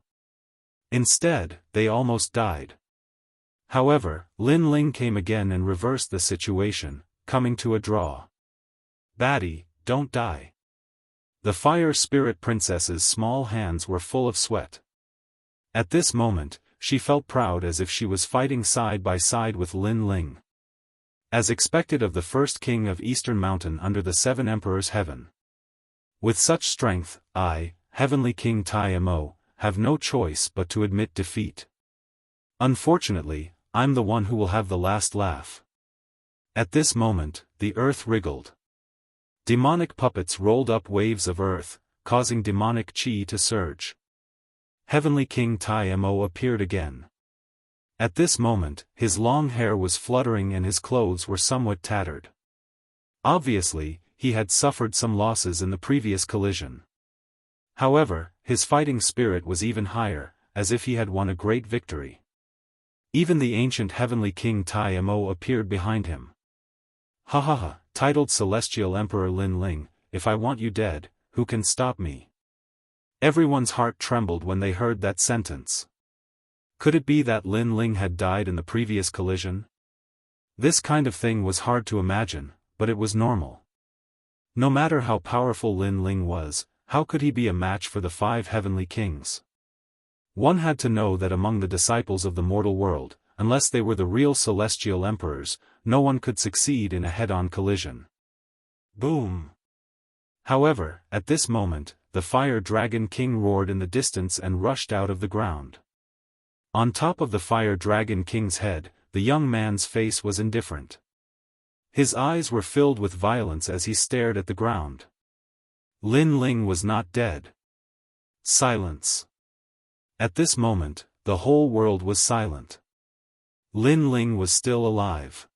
Instead, they almost died. However, Lin Ling came again and reversed the situation, coming to a draw. "Baddie, don't die." The Fire Spirit Princess's small hands were full of sweat. At this moment, she felt proud as if she was fighting side by side with Lin Ling. As expected of the first king of Eastern Mountain under the Seven Emperors' Heaven. With such strength, I, Heavenly King Tai Mo, have no choice but to admit defeat. Unfortunately, I'm the one who will have the last laugh. At this moment, the earth wriggled. Demonic puppets rolled up waves of earth, causing demonic chi to surge. Heavenly King Tai Mo appeared again. At this moment, his long hair was fluttering and his clothes were somewhat tattered. Obviously, he had suffered some losses in the previous collision. However, his fighting spirit was even higher, as if he had won a great victory. Even the ancient Heavenly King Tai Mo appeared behind him. "Ha ha ha," titled Celestial Emperor Lin Ling, "if I want you dead, who can stop me?" Everyone's heart trembled when they heard that sentence. Could it be that Lin Ling had died in the previous collision? This kind of thing was hard to imagine, but it was normal. No matter how powerful Lin Ling was, how could he be a match for the 5 heavenly kings? One had to know that among the disciples of the mortal world, unless they were the real celestial emperors, no one could succeed in a head-on collision. Boom! However, at this moment, the Fire Dragon King roared in the distance and rushed out of the ground. On top of the Fire Dragon King's head, the young man's face was indifferent. His eyes were filled with violence as he stared at the ground. Lin Ling was not dead. Silence. At this moment, the whole world was silent. Lin Ling was still alive.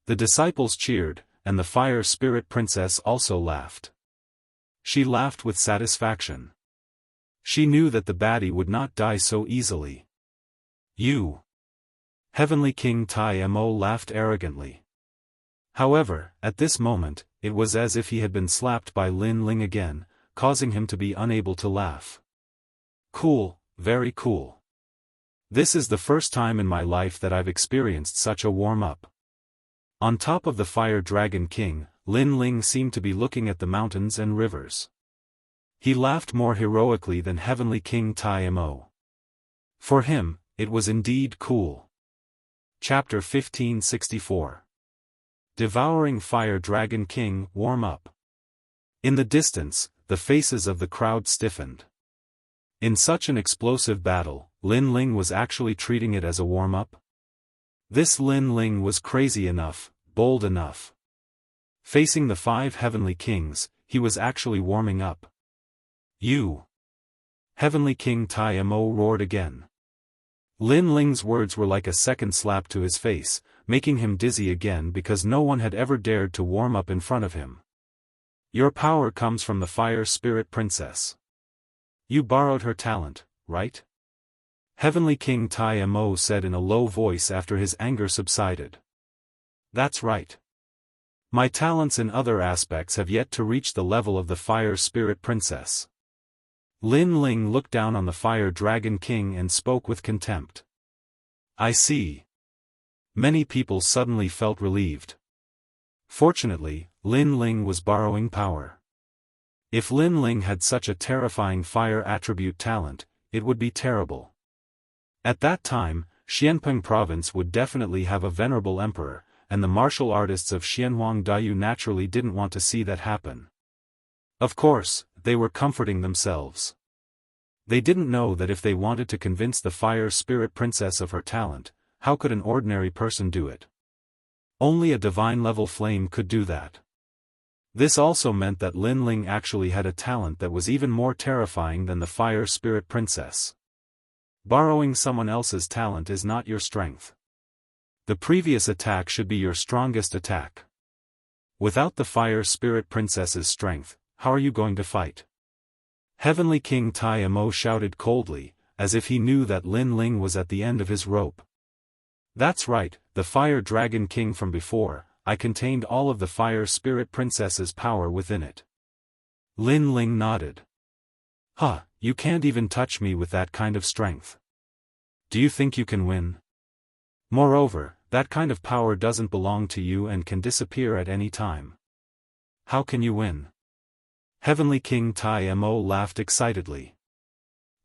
The disciples cheered, and the Fire Spirit Princess also laughed. She laughed with satisfaction. She knew that the baddie would not die so easily. "You!" Heavenly King Tai Mo laughed arrogantly. However, at this moment, it was as if he had been slapped by Lin Ling again, causing him to be unable to laugh. "Cool, very cool. This is the first time in my life that I've experienced such a warm-up." On top of the Fire Dragon King, Lin Ling seemed to be looking at the mountains and rivers. He laughed more heroically than Heavenly King Tai Mo. For him, it was indeed cool. Chapter 1564. Devouring Fire Dragon King, Warm Up. In the distance, the faces of the crowd stiffened. In such an explosive battle, Lin Ling was actually treating it as a warm-up? This Lin Ling was crazy enough, bold enough. Facing the 5 heavenly kings, he was actually warming up. "You!" Heavenly King Tai Mo roared again. Lin Ling's words were like a second slap to his face, making him dizzy again because no one had ever dared to warm up in front of him. "Your power comes from the Fire Spirit Princess. You borrowed her talent, right?" Heavenly King Tai Mo said in a low voice after his anger subsided. "That's right. My talents in other aspects have yet to reach the level of the Fire Spirit Princess." Lin Ling looked down on the Fire Dragon King and spoke with contempt. "I see." Many people suddenly felt relieved. Fortunately, Lin Ling was borrowing power. If Lin Ling had such a terrifying fire attribute talent, it would be terrible. At that time, Xianpeng province would definitely have a venerable emperor, and the martial artists of Xianhuang Daoyu naturally didn't want to see that happen. Of course, they were comforting themselves. They didn't know that if they wanted to convince the fire spirit princess of her talent, how could an ordinary person do it? Only a divine-level flame could do that. This also meant that Lin Ling actually had a talent that was even more terrifying than the fire spirit princess. Borrowing someone else's talent is not your strength. The previous attack should be your strongest attack. Without the fire spirit princess's strength, how are you going to fight? Heavenly King Tai Mo shouted coldly, as if he knew that Lin Ling was at the end of his rope. That's right, the Fire Dragon King from before, I contained all of the Fire Spirit Princess's power within it. Lin Ling nodded. Huh, you can't even touch me with that kind of strength. Do you think you can win? Moreover, that kind of power doesn't belong to you and can disappear at any time. How can you win? Heavenly King Tai Mo laughed excitedly.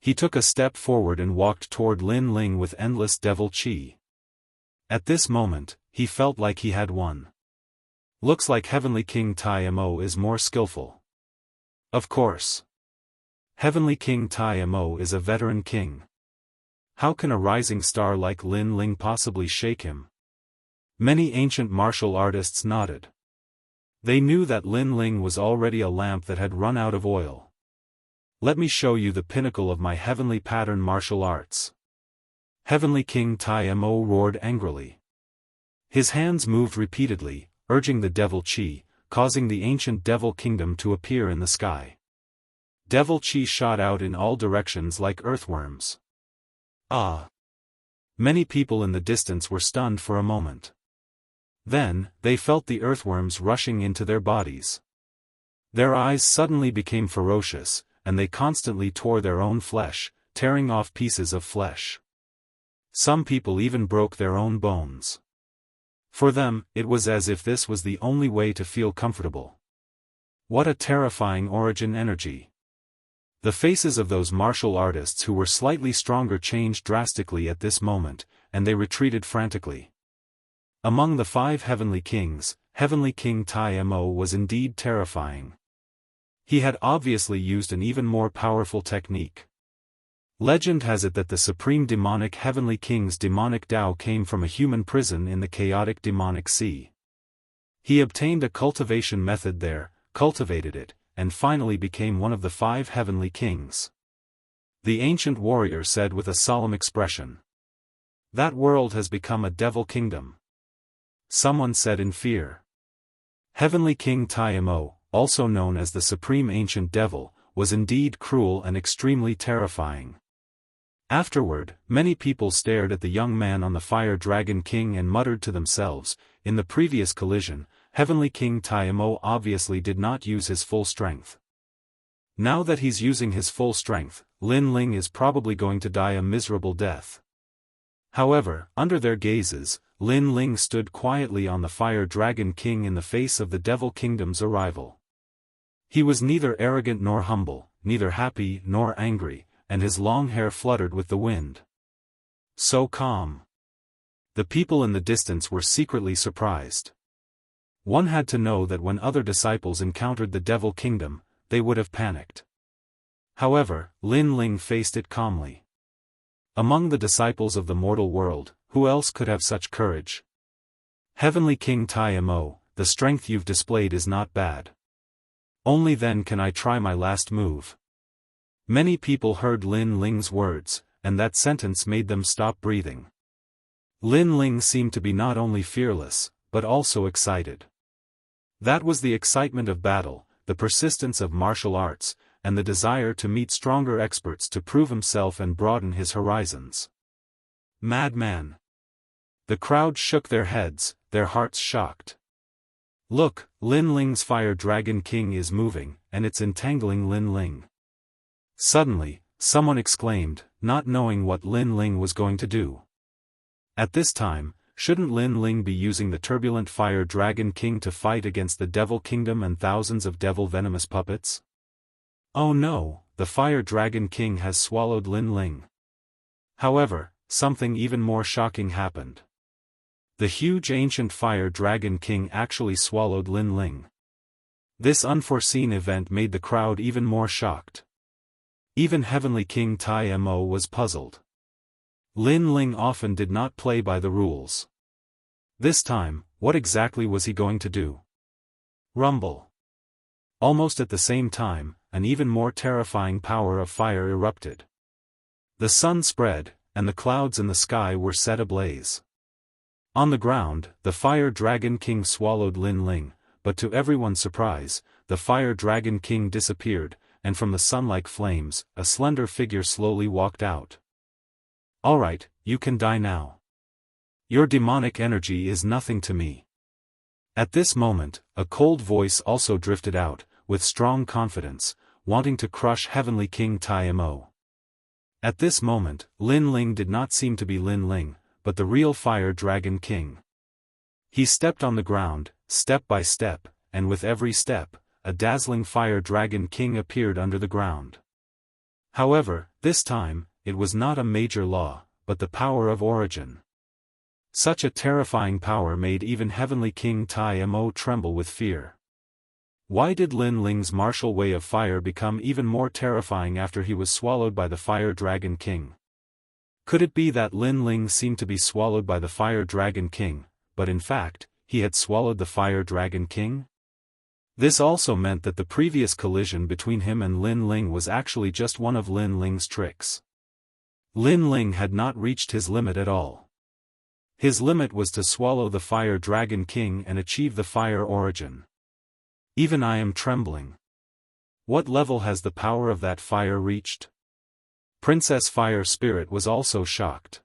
He took a step forward and walked toward Lin Ling with endless devil chi. At this moment, he felt like he had won. Looks like Heavenly King Tai Mo is more skillful. Of course. Heavenly King Tai Mo is a veteran king. How can a rising star like Lin Ling possibly shake him? Many ancient martial artists nodded. They knew that Lin Ling was already a lamp that had run out of oil. Let me show you the pinnacle of my heavenly pattern martial arts. Heavenly King Tai Mo roared angrily. His hands moved repeatedly, urging the devil chi, causing the ancient devil kingdom to appear in the sky. Devil chi shot out in all directions like earthworms. Ah! Many people in the distance were stunned for a moment. Then, they felt the earthworms rushing into their bodies. Their eyes suddenly became ferocious, and they constantly tore their own flesh, tearing off pieces of flesh. Some people even broke their own bones. For them, it was as if this was the only way to feel comfortable. What a terrifying origin energy. The faces of those martial artists who were slightly stronger changed drastically at this moment, and they retreated frantically. Among the 5 heavenly kings, Heavenly King Tai Mo was indeed terrifying. He had obviously used an even more powerful technique. Legend has it that the supreme demonic heavenly king's demonic Tao came from a human prison in the chaotic demonic sea. He obtained a cultivation method there, cultivated it, and finally became one of the 5 heavenly kings. The ancient warrior said with a solemn expression. That world has become a devil kingdom. Someone said in fear. Heavenly King Tai Mo, also known as the Supreme Ancient Devil, was indeed cruel and extremely terrifying. Afterward, many people stared at the young man on the Fire Dragon King and muttered to themselves, in the previous collision, Heavenly King Tai Mo obviously did not use his full strength. Now that he's using his full strength, Lin Ling is probably going to die a miserable death. However, under their gazes, Lin Ling stood quietly on the Fire Dragon King in the face of the Devil Kingdom's arrival. He was neither arrogant nor humble, neither happy nor angry, and his long hair fluttered with the wind. So calm. The people in the distance were secretly surprised. One had to know that when other disciples encountered the Devil Kingdom, they would have panicked. However, Lin Ling faced it calmly. Among the disciples of the mortal world, who else could have such courage? Heavenly King Tai Mo, the strength you've displayed is not bad. Only then can I try my last move. Many people heard Lin Ling's words, and that sentence made them stop breathing. Lin Ling seemed to be not only fearless, but also excited. That was the excitement of battle, the persistence of martial arts, and the desire to meet stronger experts to prove himself and broaden his horizons. Madman! The crowd shook their heads, their hearts shocked. Look, Lin Ling's Fire Dragon King is moving, and it's entangling Lin Ling. Suddenly, someone exclaimed, not knowing what Lin Ling was going to do. At this time, shouldn't Lin Ling be using the turbulent Fire Dragon King to fight against the Devil Kingdom and thousands of devil venomous puppets? Oh no, the Fire Dragon King has swallowed Lin Ling. However, something even more shocking happened. The huge ancient Fire Dragon King actually swallowed Lin Ling. This unforeseen event made the crowd even more shocked. Even Heavenly King Tai Mo was puzzled. Lin Ling often did not play by the rules. This time, what exactly was he going to do? Rumble. Almost at the same time, an even more terrifying power of fire erupted. The sun spread, and the clouds in the sky were set ablaze. On the ground, the Fire Dragon King swallowed Lin Ling, but to everyone's surprise, the Fire Dragon King disappeared, and from the sun-like flames, a slender figure slowly walked out. "Alright, you can die now. Your demonic energy is nothing to me." At this moment, a cold voice also drifted out, with strong confidence, wanting to crush Heavenly King Tai Mo. At this moment, Lin Ling did not seem to be Lin Ling, but the real Fire Dragon King. He stepped on the ground, step by step, and with every step, a dazzling Fire Dragon King appeared under the ground. However, this time, it was not a major law, but the power of origin. Such a terrifying power made even Heavenly King Tai Mo tremble with fear. Why did Lin Ling's martial way of fire become even more terrifying after he was swallowed by the Fire Dragon King? Could it be that Lin Ling seemed to be swallowed by the Fire Dragon King, but in fact, he had swallowed the Fire Dragon King? This also meant that the previous collision between him and Lin Ling was actually just one of Lin Ling's tricks. Lin Ling had not reached his limit at all. His limit was to swallow the Fire Dragon King and achieve the fire origin. Even I am trembling. What level has the power of that fire reached? Princess Fire Spirit was also shocked.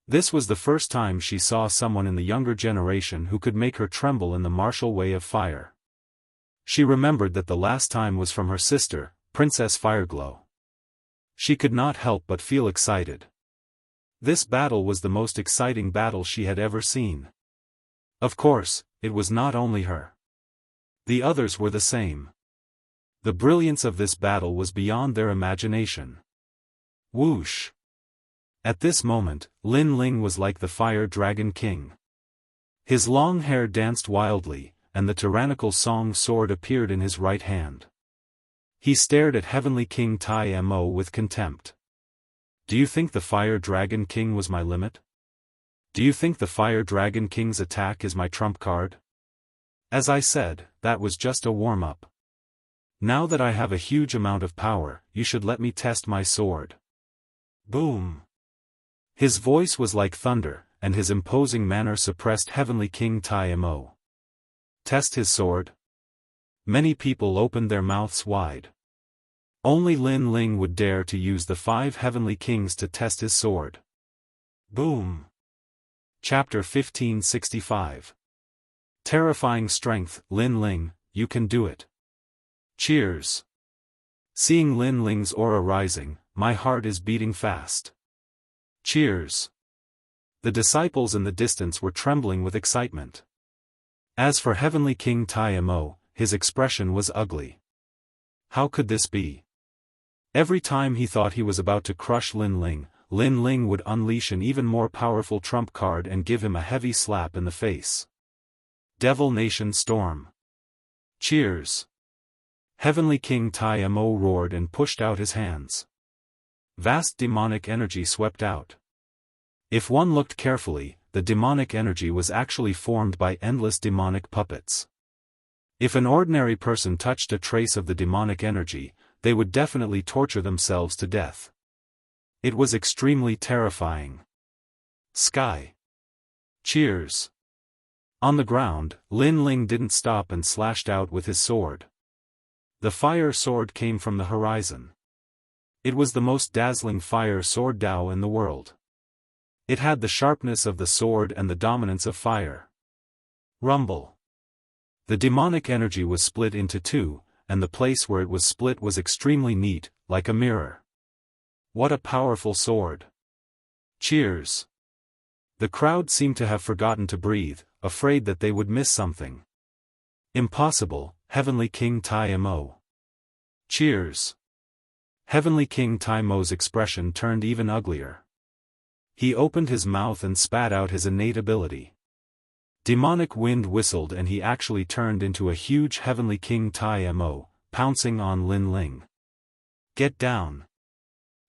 This was the first time she saw someone in the younger generation who could make her tremble in the martial way of fire. She remembered that the last time was from her sister, Princess Fireglow. She could not help but feel excited. This battle was the most exciting battle she had ever seen. Of course, it was not only her. The others were the same. The brilliance of this battle was beyond their imagination. Whoosh! At this moment, Lin Ling was like the Fire Dragon King. His long hair danced wildly, and the tyrannical song sword appeared in his right hand. He stared at Heavenly King Tai Mo with contempt. Do you think the Fire Dragon King was my limit? Do you think the Fire Dragon King's attack is my trump card? As I said, that was just a warm-up. Now that I have a huge amount of power, you should let me test my sword. Boom! His voice was like thunder, and his imposing manner suppressed Heavenly King Tai Mo. Test his sword? Many people opened their mouths wide. Only Lin Ling would dare to use the 5 Heavenly Kings to test his sword. Boom! Chapter 1565. Terrifying strength. Lin Ling, you can do it. Cheers! Seeing Lin Ling's aura rising, my heart is beating fast. Cheers! The disciples in the distance were trembling with excitement. As for Heavenly King Tai Mo, his expression was ugly. How could this be? Every time he thought he was about to crush Lin Ling would unleash an even more powerful trump card and give him a heavy slap in the face. Devil Nation Storm. Cheers! Heavenly King Tai Mo roared and pushed out his hands. Vast demonic energy swept out. If one looked carefully, the demonic energy was actually formed by endless demonic puppets. If an ordinary person touched a trace of the demonic energy, they would definitely torture themselves to death. It was extremely terrifying. Sky. Cheers! On the ground, Lin Ling didn't stop and slashed out with his sword. The fire sword came from the horizon. It was the most dazzling fire sword Dao in the world. It had the sharpness of the sword and the dominance of fire. Rumble. The demonic energy was split into 2, and the place where it was split was extremely neat, like a mirror. What a powerful sword! Cheers! The crowd seemed to have forgotten to breathe, afraid that they would miss something. Impossible, Heavenly King Tai Mo. Cheers! Heavenly King Tai Mo's expression turned even uglier. He opened his mouth and spat out his innate ability. Demonic wind whistled and he actually turned into a huge Heavenly King Tai Mo, pouncing on Lin Ling. Get down.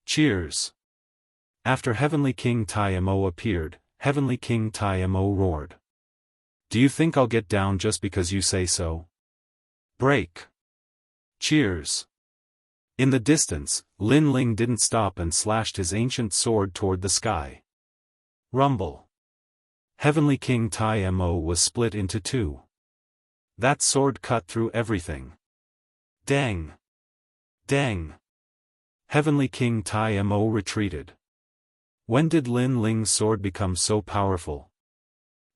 Cheers. After Heavenly King Tai Mo appeared, Heavenly King Tai Mo roared. Do you think I'll get down just because you say so? Break. Cheers. In the distance, Lin Ling didn't stop and slashed his ancient sword toward the sky. Rumble. Heavenly King Tai Mo was split into two. That sword cut through everything. Dang. Dang. Heavenly King Tai Mo retreated. When did Lin Ling's sword become so powerful?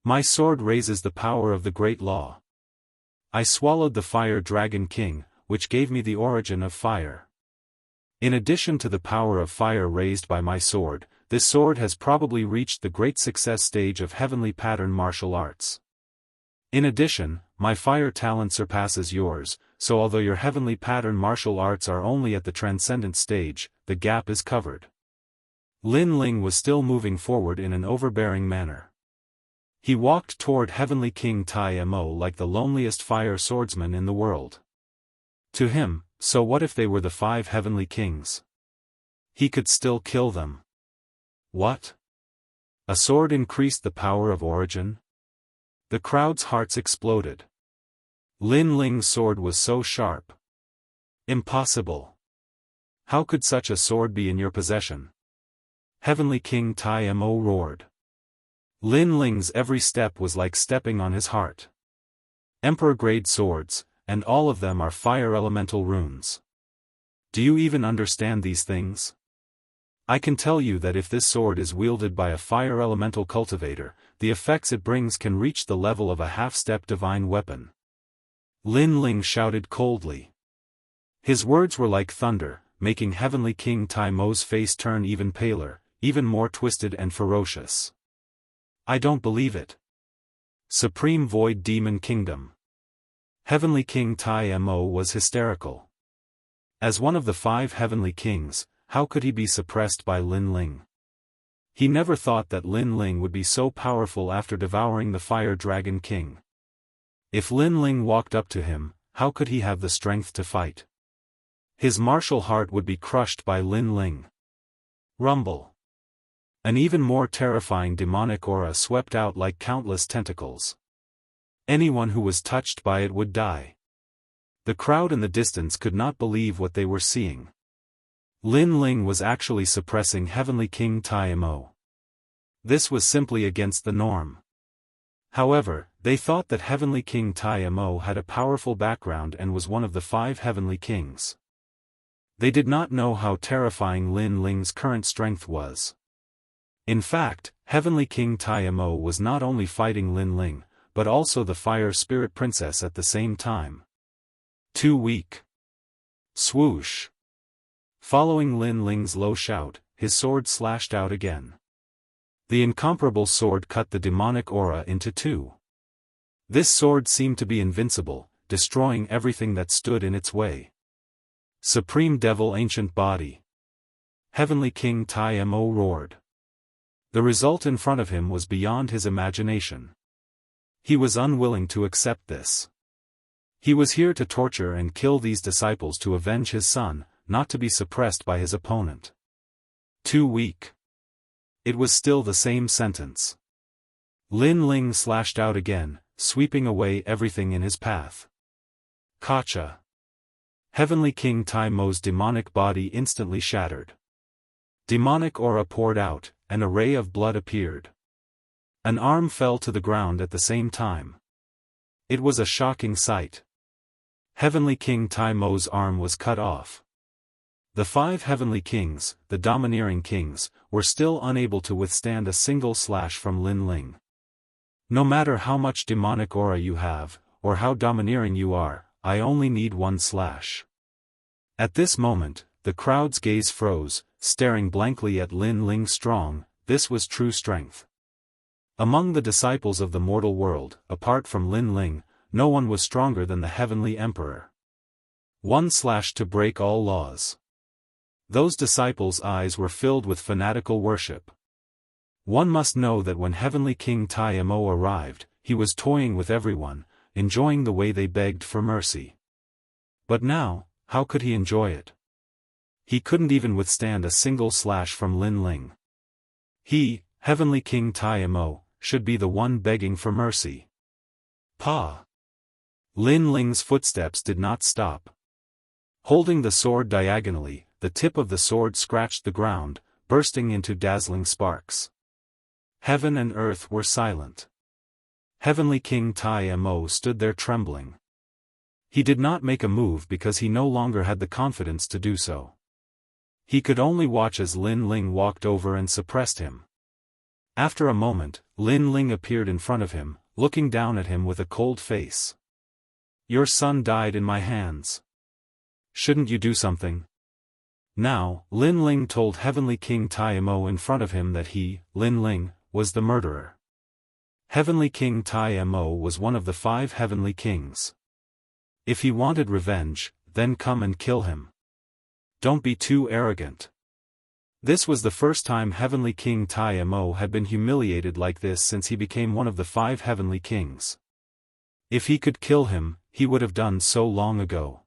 My sword raises the power of the Great Law. I swallowed the Fire Dragon King, which gave me the origin of fire. In addition to the power of fire raised by my sword, this sword has probably reached the great success stage of heavenly pattern martial arts. In addition, my fire talent surpasses yours, so although your heavenly pattern martial arts are only at the transcendent stage, the gap is covered. Lin Ling was still moving forward in an overbearing manner. He walked toward Heavenly King Tai Mo like the loneliest fire swordsman in the world. To him, so what if they were the 5 heavenly kings? He could still kill them. What? A sword increased the power of origin? The crowd's hearts exploded. Lin Ling's sword was so sharp. Impossible. How could such a sword be in your possession? Heavenly King Tai Mo roared. Lin Ling's every step was like stepping on his heart. Emperor-grade swords, and all of them are fire elemental runes. Do you even understand these things? I can tell you that if this sword is wielded by a fire elemental cultivator, the effects it brings can reach the level of a half-step divine weapon. Lin Ling shouted coldly. His words were like thunder, making Heavenly King Tai Mo's face turn even paler, even more twisted and ferocious. I don't believe it. Supreme Void Demon Kingdom. Heavenly King Tai Mo was hysterical. As one of the 5 heavenly kings, how could he be suppressed by Lin Ling? He never thought that Lin Ling would be so powerful after devouring the Fire Dragon King. If Lin Ling walked up to him, how could he have the strength to fight? His martial heart would be crushed by Lin Ling. Rumble. An even more terrifying demonic aura swept out like countless tentacles. Anyone who was touched by it would die. The crowd in the distance could not believe what they were seeing. Lin Ling was actually suppressing Heavenly King Tai Mo. This was simply against the norm. However, they thought that Heavenly King Tai Mo had a powerful background and was one of the 5 heavenly kings. They did not know how terrifying Lin Ling's current strength was. In fact, Heavenly King Tai Mo was not only fighting Lin Ling, but also the Fire Spirit Princess at the same time. Too weak. Swoosh. Following Lin Ling's low shout, his sword slashed out again. The incomparable sword cut the demonic aura into 2. This sword seemed to be invincible, destroying everything that stood in its way. Supreme Devil Ancient Body. Heavenly King Tai Mo roared. The result in front of him was beyond his imagination. He was unwilling to accept this. He was here to torture and kill these disciples to avenge his son, not to be suppressed by his opponent. Too weak. It was still the same sentence. Lin Ling slashed out again, sweeping away everything in his path. Gotcha. Heavenly King Tai Mo's demonic body instantly shattered. Demonic aura poured out, an array of blood appeared. An arm fell to the ground at the same time. It was a shocking sight. Heavenly King Tai Mo's arm was cut off. The 5 heavenly kings, the domineering kings, were still unable to withstand a single slash from Lin Ling. No matter how much demonic aura you have, or how domineering you are, I only need 1 slash. At this moment, the crowd's gaze froze, staring blankly at Lin Ling's strong. This was true strength. Among the disciples of the mortal world, apart from Lin Ling, no one was stronger than the Heavenly Emperor. 1 slash to break all laws. Those disciples' eyes were filled with fanatical worship. One must know that when Heavenly King Tai Mo arrived, he was toying with everyone, enjoying the way they begged for mercy. But now, how could he enjoy it? He couldn't even withstand a single slash from Lin Ling. He, Heavenly King Tai Mo, should be the one begging for mercy. Pa! Lin Ling's footsteps did not stop. Holding the sword diagonally, the tip of the sword scratched the ground, bursting into dazzling sparks. Heaven and earth were silent. Heavenly King Tai Mo stood there trembling. He did not make a move because he no longer had the confidence to do so. He could only watch as Lin Ling walked over and suppressed him. After a moment, Lin Ling appeared in front of him, looking down at him with a cold face. Your son died in my hands. Shouldn't you do something? Now, Lin Ling told Heavenly King Tai Mo in front of him that he, Lin Ling, was the murderer. Heavenly King Tai Mo was one of the 5 heavenly kings. If he wanted revenge, then come and kill him. Don't be too arrogant. This was the first time Heavenly King Tai Mo had been humiliated like this since he became one of the 5 heavenly kings. If he could kill him, he would have done so long ago.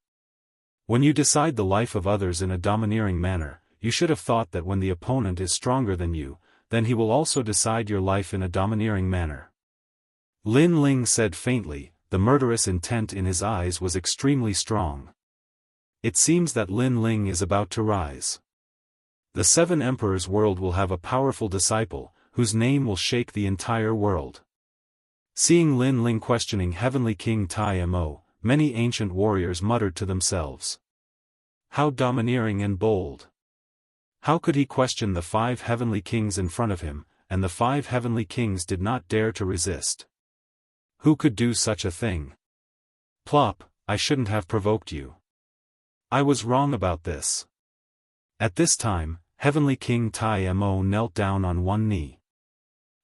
When you decide the life of others in a domineering manner, you should have thought that when the opponent is stronger than you, then he will also decide your life in a domineering manner. Lin Ling said faintly, the murderous intent in his eyes was extremely strong. It seems that Lin Ling is about to rise. The 7 Emperors' world will have a powerful disciple, whose name will shake the entire world. Seeing Lin Ling questioning Heavenly King Tai Mo, many ancient warriors muttered to themselves. How domineering and bold! How could he question the 5 heavenly kings in front of him, and the 5 heavenly kings did not dare to resist? Who could do such a thing? Plop, I shouldn't have provoked you. I was wrong about this. At this time, Heavenly King Tai Mo knelt down on one knee.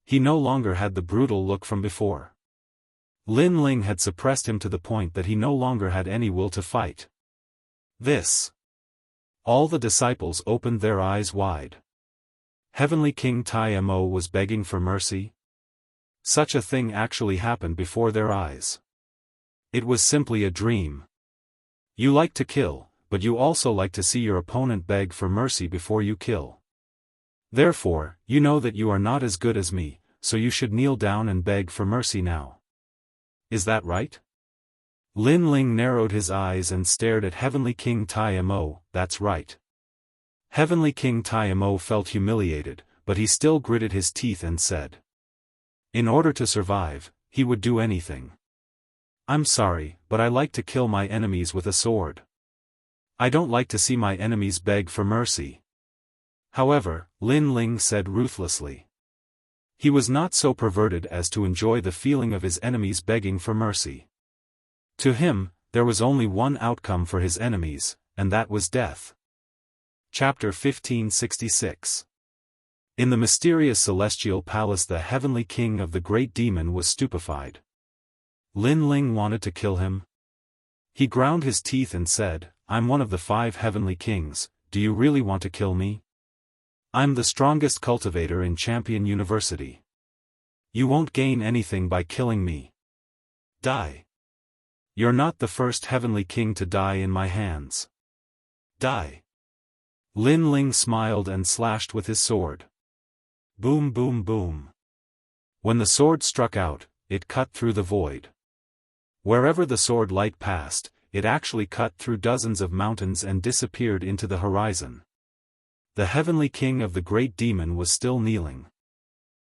He no longer had the brutal look from before. Lin Ling had suppressed him to the point that he no longer had any will to fight. This. All the disciples opened their eyes wide. Heavenly King Tai Mo was begging for mercy? Such a thing actually happened before their eyes. It was simply a dream. You like to kill, but you also like to see your opponent beg for mercy before you kill. Therefore, you know that you are not as good as me, so you should kneel down and beg for mercy now. Is that right? Lin Ling narrowed his eyes and stared at Heavenly King Tai Mo. That's right. Heavenly King Tai Mo felt humiliated, but he still gritted his teeth and said. In order to survive, he would do anything. I'm sorry, but I like to kill my enemies with a sword. I don't like to see my enemies beg for mercy. However, Lin Ling said ruthlessly. He was not so perverted as to enjoy the feeling of his enemies begging for mercy. To him, there was only one outcome for his enemies, and that was death. Chapter 1566. In the mysterious celestial palace, the heavenly king of the great demon was stupefied. Lin Ling wanted to kill him. He ground his teeth and said, I'm one of the 5 heavenly kings, do you really want to kill me? I'm the strongest cultivator in Champion University. You won't gain anything by killing me. Die. You're not the first heavenly king to die in my hands. Die. Lin Ling smiled and slashed with his sword. Boom boom boom. When the sword struck out, it cut through the void. Wherever the sword light passed, it actually cut through dozens of mountains and disappeared into the horizon. The heavenly king of the great demon was still kneeling.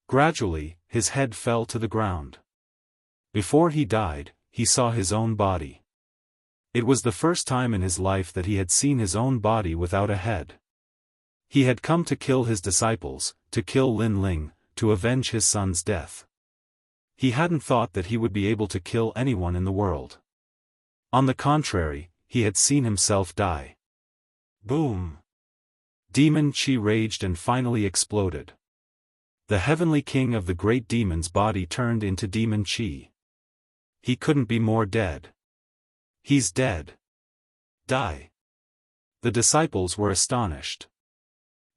Gradually, his head fell to the ground. Before he died, he saw his own body. It was the first time in his life that he had seen his own body without a head. He had come to kill his disciples, to kill Lin Ling, to avenge his son's death. He hadn't thought that he would be able to kill anyone in the world. On the contrary, he had seen himself die. Boom! Demon Chi raged and finally exploded. The heavenly king of the great demon's body turned into Demon Chi. He couldn't be more dead. He's dead. Die. The disciples were astonished.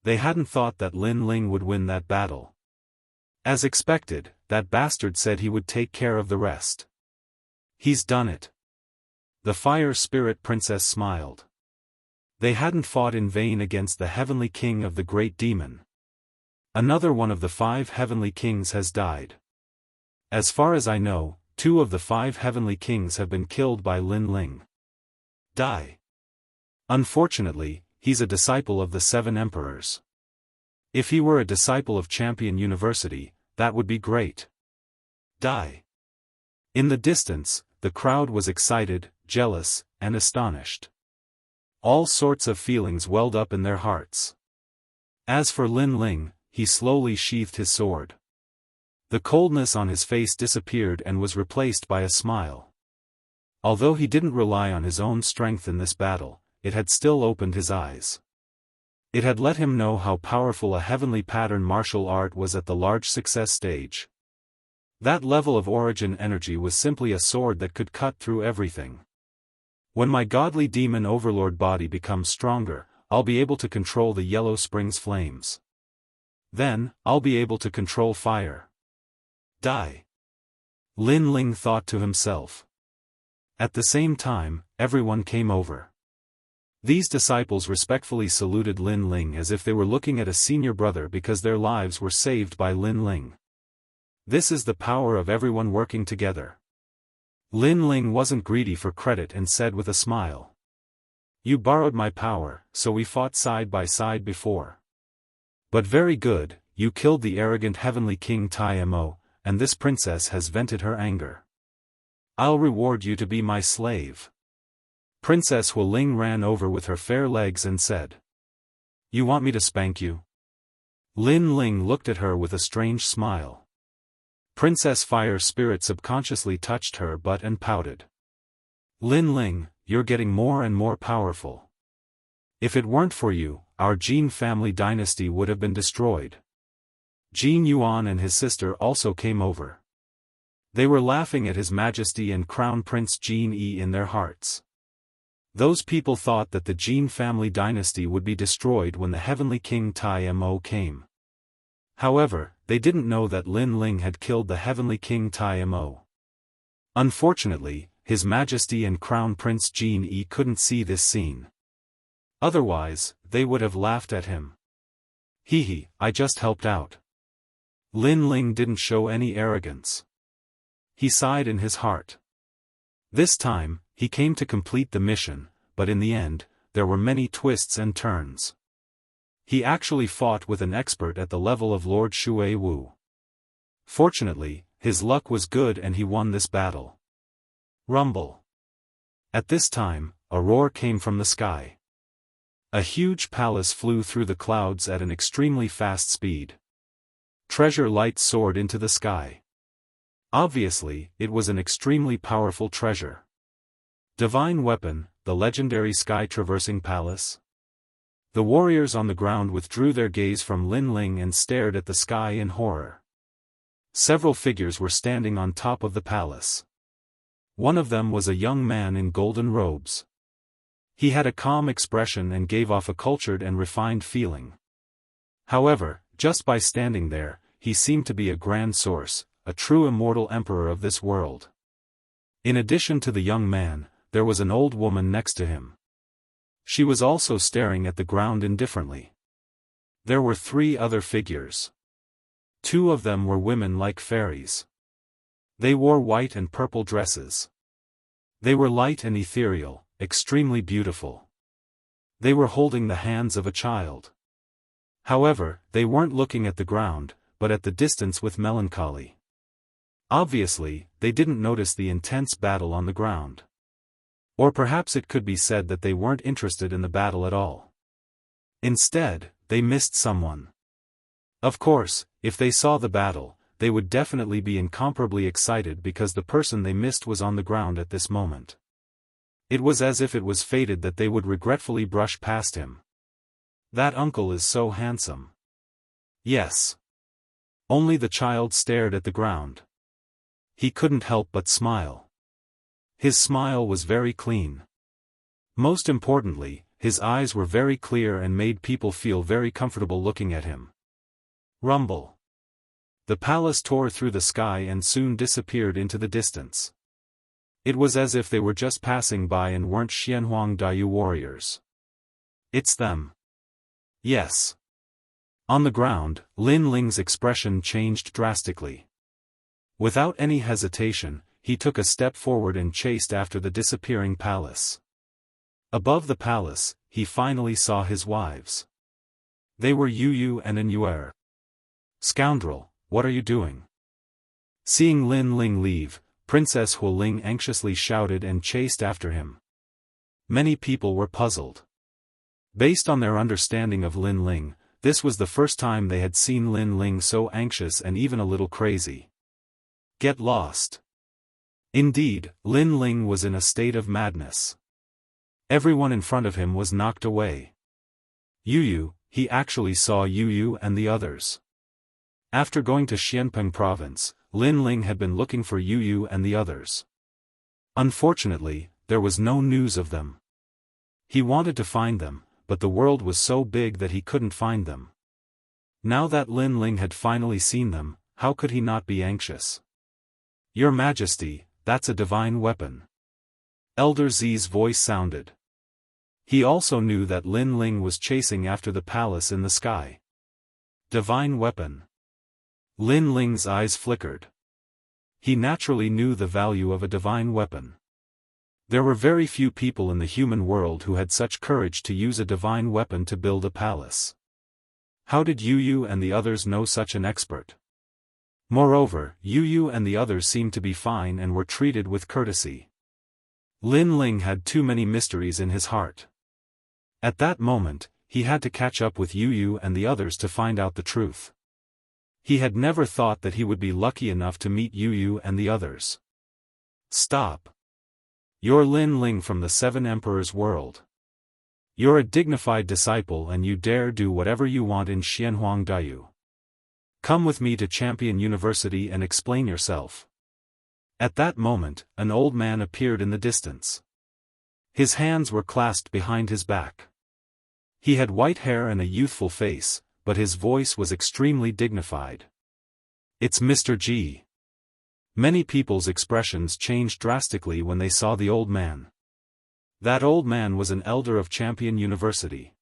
They hadn't thought that Lin Ling would win that battle. As expected, that bastard said he would take care of the rest. He's done it. The fire spirit princess smiled. They hadn't fought in vain against the heavenly king of the great demon. Another one of the 5 heavenly kings has died. As far as I know, 2 of the 5 heavenly kings have been killed by Lin Ling. Die. Unfortunately, he's a disciple of the 7 emperors. If he were a disciple of Champion University, that would be great. Die. In the distance, the crowd was excited, jealous, and astonished. All sorts of feelings welled up in their hearts. As for Lin Ling, he slowly sheathed his sword. The coldness on his face disappeared and was replaced by a smile. Although he didn't rely on his own strength in this battle, it had still opened his eyes. It had let him know how powerful a heavenly pattern martial art was at the large success stage. That level of origin energy was simply a sword that could cut through everything. When my godly demon overlord body becomes stronger, I'll be able to control the Yellow Springs flames. Then, I'll be able to control fire. Die. Lin Ling thought to himself. At the same time, everyone came over. These disciples respectfully saluted Lin Ling as if they were looking at a senior brother because their lives were saved by Lin Ling. This is the power of everyone working together. Lin Ling wasn't greedy for credit and said with a smile. You borrowed my power, so we fought side by side before. But very good, you killed the arrogant heavenly king Tai Mo, and this princess has vented her anger. I'll reward you to be my slave. Princess Hu Ling ran over with her fair legs and said. You want me to spank you? Lin Ling looked at her with a strange smile. Princess Fire Spirit subconsciously touched her butt and pouted. Lin Ling, you're getting more and more powerful. If it weren't for you, our Jin family dynasty would have been destroyed. Jin Yuan and his sister also came over. They were laughing at His Majesty and Crown Prince Jin Yi in their hearts. Those people thought that the Jin family dynasty would be destroyed when the heavenly king Tai Mo came. However, they didn't know that Lin Ling had killed the heavenly king Tai Mo. Unfortunately, His Majesty and Crown Prince Jin Yi couldn't see this scene. Otherwise, they would have laughed at him. Hee, I just helped out. Lin Ling didn't show any arrogance. He sighed in his heart. This time, he came to complete the mission, but in the end, there were many twists and turns. He actually fought with an expert at the level of Lord Shui Wu. Fortunately, his luck was good and he won this battle. Rumble. At this time, a roar came from the sky. A huge palace flew through the clouds at an extremely fast speed. Treasure light soared into the sky. Obviously, it was an extremely powerful treasure. Divine weapon, the legendary sky-traversing palace. The warriors on the ground withdrew their gaze from Lin Ling and stared at the sky in horror. Several figures were standing on top of the palace. One of them was a young man in golden robes. He had a calm expression and gave off a cultured and refined feeling. However, just by standing there, he seemed to be a grand source, a true immortal emperor of this world. In addition to the young man, there was an old woman next to him. She was also staring at the ground indifferently. There were 3 other figures. 2 of them were women like fairies. They wore white and purple dresses. They were light and ethereal, extremely beautiful. They were holding the hands of a child. However, they weren't looking at the ground, but at the distance with melancholy. Obviously, they didn't notice the intense battle on the ground. Or perhaps it could be said that they weren't interested in the battle at all. Instead, they missed someone. Of course, if they saw the battle, they would definitely be incomparably excited because the person they missed was on the ground at this moment. It was as if it was fated that they would regretfully brush past him. That uncle is so handsome. Yes. Only the child stared at the ground. He couldn't help but smile. His smile was very clean. Most importantly, his eyes were very clear and made people feel very comfortable looking at him. Rumble. The palace tore through the sky and soon disappeared into the distance. It was as if they were just passing by and weren't Xianhuang Daoyu warriors. It's them. Yes. On the ground, Lin Ling's expression changed drastically. Without any hesitation, he took a step forward and chased after the disappearing palace. Above the palace, he finally saw his wives. They were Yu Yu and An. Scoundrel, what are you doing? Seeing Lin Ling leave, Princess Hu Ling anxiously shouted and chased after him. Many people were puzzled. Based on their understanding of Lin Ling, this was the first time they had seen Lin Ling so anxious and even a little crazy. Get lost. Indeed, Lin Ling was in a state of madness. Everyone in front of him was knocked away. Yu Yu, he actually saw Yu Yu and the others. After going to Xianpeng province, Lin Ling had been looking for Yu Yu and the others. Unfortunately, there was no news of them. He wanted to find them, but the world was so big that he couldn't find them. Now that Lin Ling had finally seen them, how could he not be anxious? Your Majesty, that's a divine weapon. Elder Zi's voice sounded. He also knew that Lin Ling was chasing after the palace in the sky. Divine weapon. Lin Ling's eyes flickered. He naturally knew the value of a divine weapon. There were very few people in the human world who had such courage to use a divine weapon to build a palace. How did Yu Yu and the others know such an expert? Moreover, Yu Yu and the others seemed to be fine and were treated with courtesy. Lin Ling had too many mysteries in his heart. At that moment, he had to catch up with Yu Yu and the others to find out the truth. He had never thought that he would be lucky enough to meet Yu Yu and the others. Stop. You're Lin Ling from the Seven Emperors world. You're a dignified disciple and you dare do whatever you want in Xianhuang Dayu. Come with me to Champion University and explain yourself. At that moment, an old man appeared in the distance. His hands were clasped behind his back. He had white hair and a youthful face, but his voice was extremely dignified. It's Mr. G. Many people's expressions changed drastically when they saw the old man. That old man was an elder of Champion University.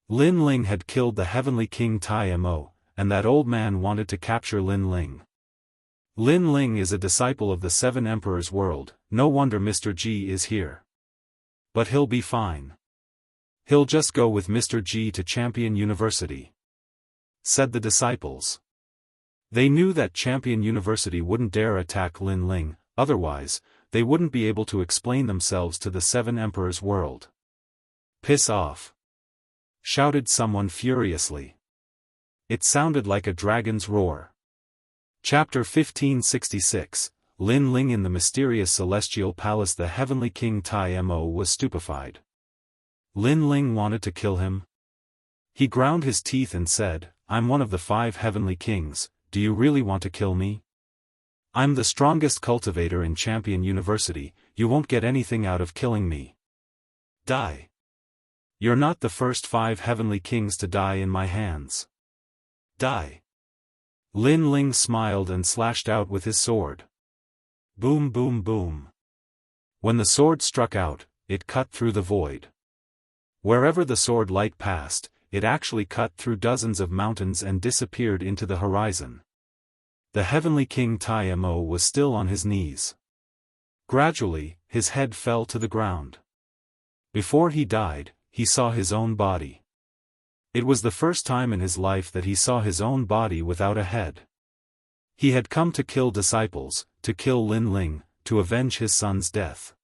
Lin Ling had killed the Heavenly King Tai Mo, and that old man wanted to capture Lin Ling. Lin Ling is a disciple of the Seven Emperors world, no wonder Mr. G is here. But he'll be fine. He'll just go with Mr. G to Champion University, said the disciples. They knew that Champion University wouldn't dare attack Lin Ling, otherwise, they wouldn't be able to explain themselves to the Seven Emperors world. Piss off! Shouted someone furiously. It sounded like a dragon's roar. Chapter 1566, Lin Ling in the mysterious celestial palace. The heavenly king Tai Mo was stupefied. Lin Ling wanted to kill him? He ground his teeth and said, I'm one of the 5 heavenly kings, do you really want to kill me? I'm the strongest cultivator in Champion University, you won't get anything out of killing me. Die. You're not the first 5 heavenly kings to die in my hands. Die. Lin Ling smiled and slashed out with his sword. Boom boom boom. When the sword struck out, it cut through the void. Wherever the sword light passed, it actually cut through dozens of mountains and disappeared into the horizon. The heavenly king Tai Mo was still on his knees. Gradually, his head fell to the ground. Before he died, he saw his own body. It was the first time in his life that he saw his own body without a head. He had come to kill disciples, to kill Lin Ling, to avenge his son's death.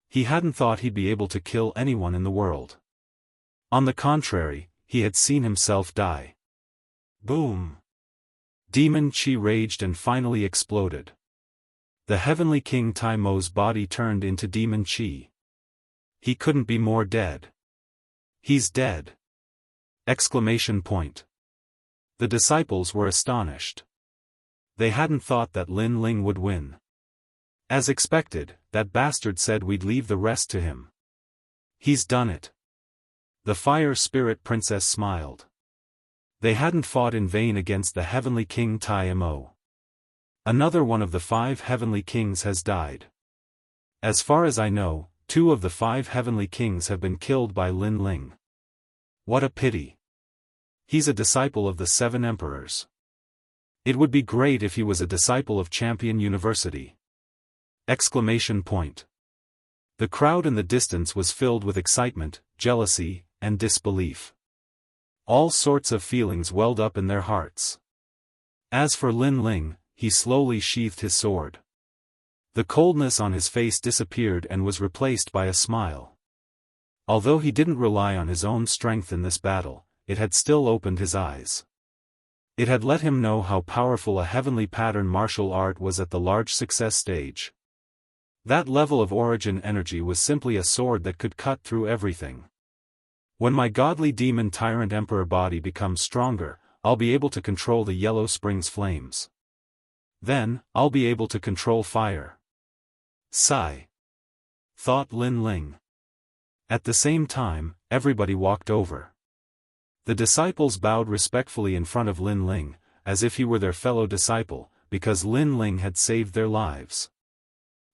He hadn't thought he'd be able to kill anyone in the world. On the contrary, he had seen himself die. Boom! Demon Qi raged and finally exploded. The heavenly king Tai Mo's body turned into Demon Qi. He couldn't be more dead. He's dead! Exclamation point. The disciples were astonished. They hadn't thought that Lin Ling would win. As expected, that bastard said we'd leave the rest to him. He's done it. The fire spirit princess smiled. They hadn't fought in vain against the heavenly king Tai Mo. Another one of the 5 heavenly kings has died. As far as I know, 2 of the 5 heavenly kings have been killed by Lin Ling. What a pity. He's a disciple of the 7 emperors. It would be great if he was a disciple of Champion University! Exclamation point. The crowd in the distance was filled with excitement, jealousy, and disbelief. All sorts of feelings welled up in their hearts. As for Lin Ling, he slowly sheathed his sword. The coldness on his face disappeared and was replaced by a smile. Although he didn't rely on his own strength in this battle, it had still opened his eyes. It had let him know how powerful a heavenly pattern martial art was at the large success stage. That level of origin energy was simply a sword that could cut through everything. When my godly demon tyrant emperor body becomes stronger, I'll be able to control the Yellow Springs flames. Then, I'll be able to control fire. Sigh. Thought Lin Ling. At the same time, everybody walked over. The disciples bowed respectfully in front of Lin Ling, as if he were their fellow disciple, because Lin Ling had saved their lives.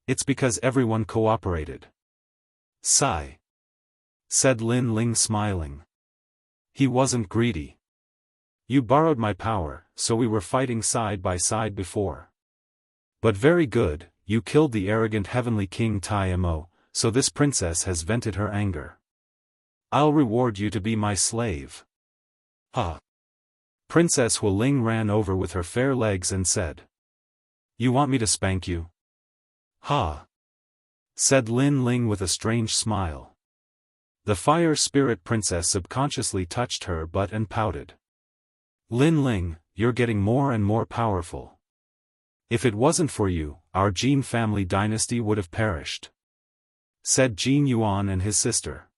It's because everyone cooperated. Sigh. Said Lin Ling smiling. He wasn't greedy. You borrowed my power, so we were fighting side by side before. But very good, you killed the arrogant heavenly king Tai Mo, so this princess has vented her anger. I'll reward you to be my slave. Ha! Princess Hu Ling ran over with her fair legs and said. You want me to spank you? Ha! Said Lin Ling with a strange smile. The fire spirit princess subconsciously touched her butt and pouted. Lin Ling, you're getting more and more powerful. If it wasn't for you, our Jin family dynasty would have perished. Said Jin Yuan and his sister.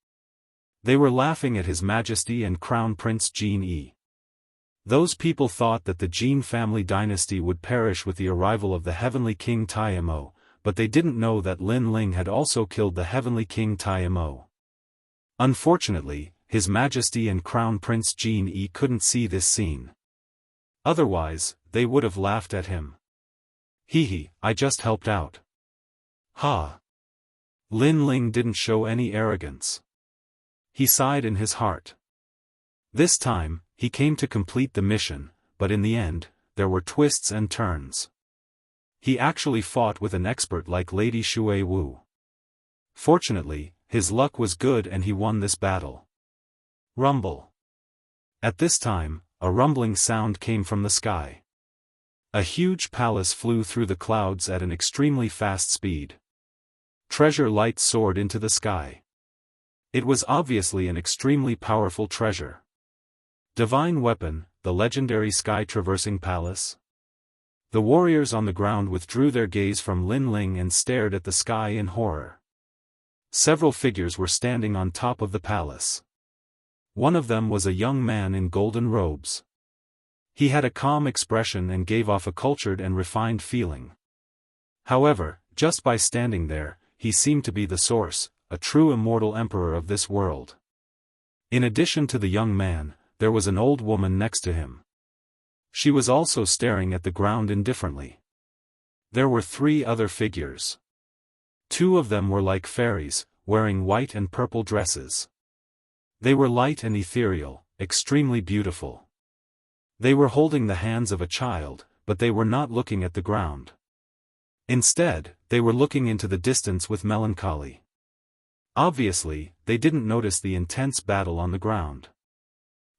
They were laughing at His Majesty and Crown Prince Jin Yi. Those people thought that the Jin family dynasty would perish with the arrival of the heavenly king Tai Mo, but they didn't know that Lin Ling had also killed the heavenly king Tai Mo. Unfortunately, His Majesty and Crown Prince Jin Yi couldn't see this scene. Otherwise, they would have laughed at him. Hee, I just helped out. Ha! Lin Ling didn't show any arrogance. He sighed in his heart. This time, he came to complete the mission, but in the end, there were twists and turns. He actually fought with an expert like Lady Shui Wu. Fortunately, his luck was good and he won this battle. Rumble. At this time, a rumbling sound came from the sky. A huge palace flew through the clouds at an extremely fast speed. Treasure light soared into the sky. It was obviously an extremely powerful treasure. Divine weapon, the legendary sky-traversing palace. The warriors on the ground withdrew their gaze from Lin Ling and stared at the sky in horror. Several figures were standing on top of the palace. One of them was a young man in golden robes. He had a calm expression and gave off a cultured and refined feeling. However, just by standing there, he seemed to be the source, a true immortal emperor of this world. In addition to the young man, there was an old woman next to him. She was also staring at the ground indifferently. There were 3 other figures. 2 of them were like fairies, wearing white and purple dresses. They were light and ethereal, extremely beautiful. They were holding the hands of a child, but they were not looking at the ground. Instead, they were looking into the distance with melancholy. Obviously, they didn't notice the intense battle on the ground.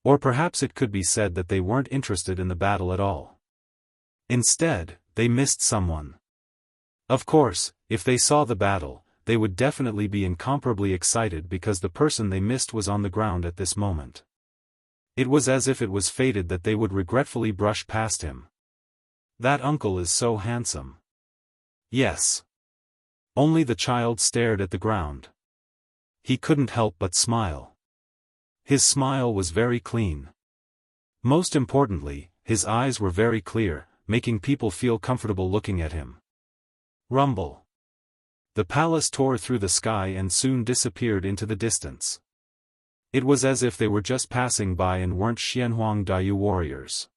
Or perhaps it could be said that they weren't interested in the battle at all. Instead, they missed someone. Of course, if they saw the battle, they would definitely be incomparably excited because the person they missed was on the ground at this moment. It was as if it was fated that they would regretfully brush past him. That uncle is so handsome. Yes. Only the child stared at the ground. He couldn't help but smile. His smile was very clean. Most importantly, his eyes were very clear, making people feel comfortable looking at him. Rumble. The palace tore through the sky and soon disappeared into the distance. It was as if they were just passing by and weren't Xianhuang Daoyu warriors.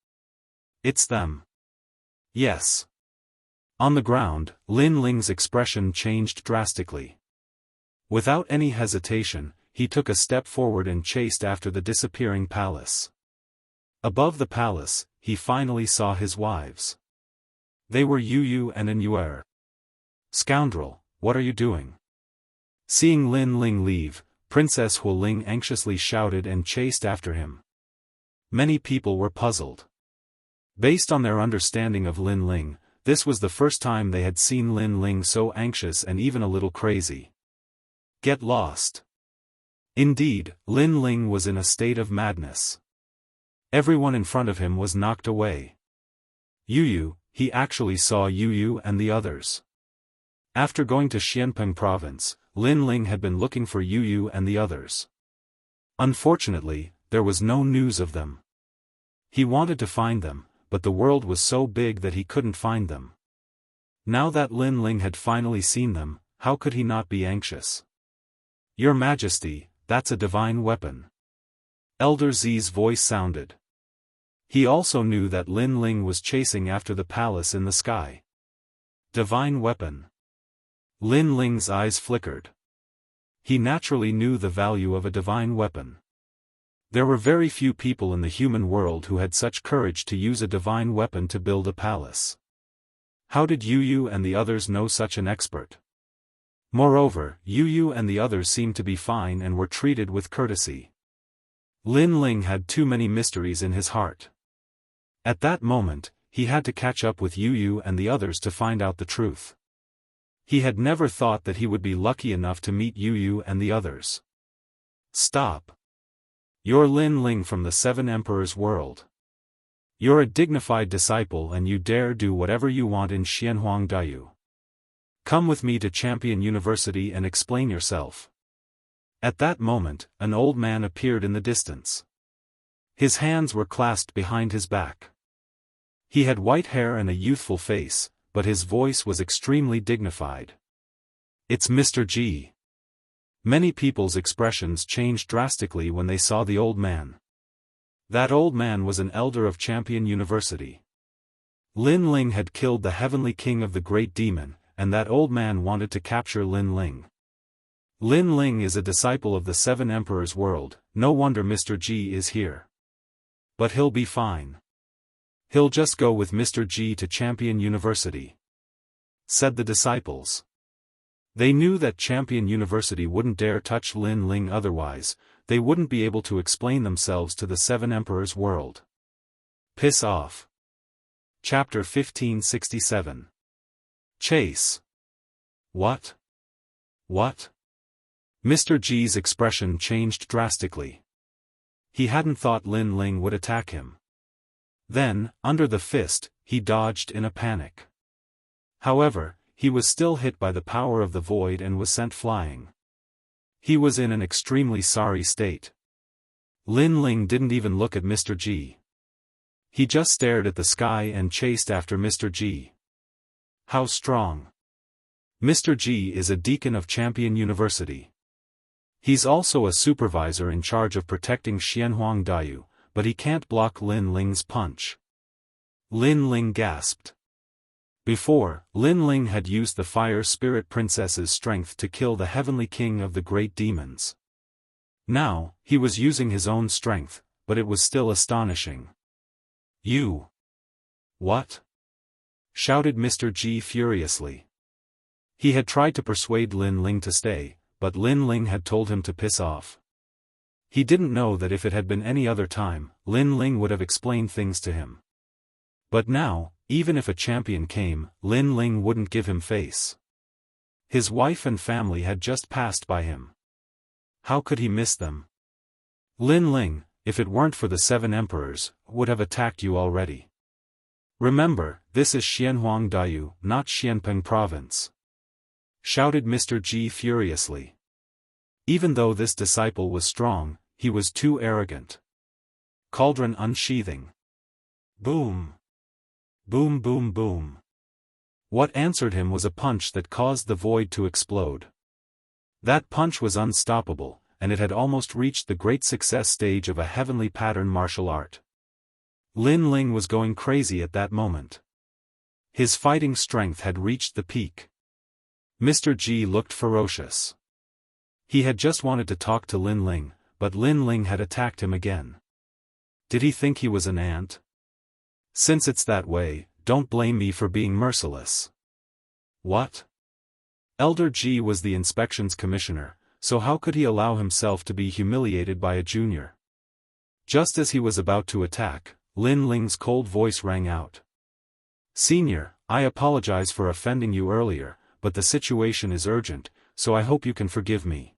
It's them. Yes. On the ground, Lin Ling's expression changed drastically. Without any hesitation, he took a step forward and chased after the disappearing palace. Above the palace, he finally saw his wives. They were Yu and An. "Scoundrel, what are you doing?" Seeing Lin Ling leave, Princess Hu Ling anxiously shouted and chased after him. Many people were puzzled. Based on their understanding of Lin Ling, this was the first time they had seen Lin Ling so anxious and even a little crazy. Get lost. Indeed, Lin Ling was in a state of madness. Everyone in front of him was knocked away. He actually saw Yu and the others. After going to Xianpeng province, Lin Ling had been looking for Yu and the others. Unfortunately, there was no news of them. He wanted to find them, but the world was so big that he couldn't find them. Now that Lin Ling had finally seen them, how could he not be anxious? "Your Majesty, that's a divine weapon." Elder Z's voice sounded. He also knew that Lin Ling was chasing after the palace in the sky. Divine weapon. Lin Ling's eyes flickered. He naturally knew the value of a divine weapon. There were very few people in the human world who had such courage to use a divine weapon to build a palace. How did Yu and the others know such an expert? Moreover, Yu and the others seemed to be fine and were treated with courtesy. Lin Ling had too many mysteries in his heart. At that moment, he had to catch up with Yu and the others to find out the truth. He had never thought that he would be lucky enough to meet Yu and the others. "Stop. You're Lin Ling from the Seven Emperors world. You're a dignified disciple and you dare do whatever you want in Xianhuang Dayu. Come with me to Champion University and explain yourself." At that moment, an old man appeared in the distance. His hands were clasped behind his back. He had white hair and a youthful face, but his voice was extremely dignified. "It's Mr. G." Many people's expressions changed drastically when they saw the old man. That old man was an elder of Champion University. Lin Ling had killed the heavenly king of the great demon, and that old man wanted to capture Lin Ling. Lin Ling is a disciple of the Seven Emperors world, no wonder Mr. G is here. But he'll be fine. He'll just go with Mr. G to Champion University," said the disciples. They knew that Champion University wouldn't dare touch Lin Ling, otherwise, they wouldn't be able to explain themselves to the Seven Emperors world. Piss off. Chapter 1567. Chase. What? What? Mr. G's expression changed drastically. He hadn't thought Lin Ling would attack him. Then, under the fist, he dodged in a panic. However, he was still hit by the power of the void and was sent flying. He was in an extremely sorry state. Lin Ling didn't even look at Mr. G. He just stared at the sky and chased after Mr. G. How strong! Mr. G is a deacon of Champion University. He's also a supervisor in charge of protecting Xianhuang Dayu, but he can't block Lin Ling's punch. Lin Ling gasped. Before, Lin Ling had used the Fire Spirit Princess's strength to kill the heavenly king of the great demons. Now, he was using his own strength, but it was still astonishing. "You! What?" shouted Mr. G furiously. He had tried to persuade Lin Ling to stay, but Lin Ling had told him to piss off. He didn't know that if it had been any other time, Lin Ling would have explained things to him. But now, even if a champion came, Lin Ling wouldn't give him face. His wife and family had just passed by him. How could he miss them? Lin Ling, if it weren't for the Seven Emperors, would have attacked you already. Remember, this is Xianhuang Dayu, not Xianpeng province," shouted Mr. G furiously. Even though this disciple was strong, he was too arrogant. Cauldron unsheathing. Boom! Boom boom boom. What answered him was a punch that caused the void to explode. That punch was unstoppable, and it had almost reached the great success stage of a heavenly pattern martial art. Lin Ling was going crazy at that moment. His fighting strength had reached the peak. Mr. G looked ferocious. He had just wanted to talk to Lin Ling, but Lin Ling had attacked him again. Did he think he was an ant? Since it's that way, don't blame me for being merciless. What? Elder Ji was the inspections commissioner, so how could he allow himself to be humiliated by a junior? Just as he was about to attack, Lin Ling's cold voice rang out. Senior, I apologize for offending you earlier, but the situation is urgent, so I hope you can forgive me.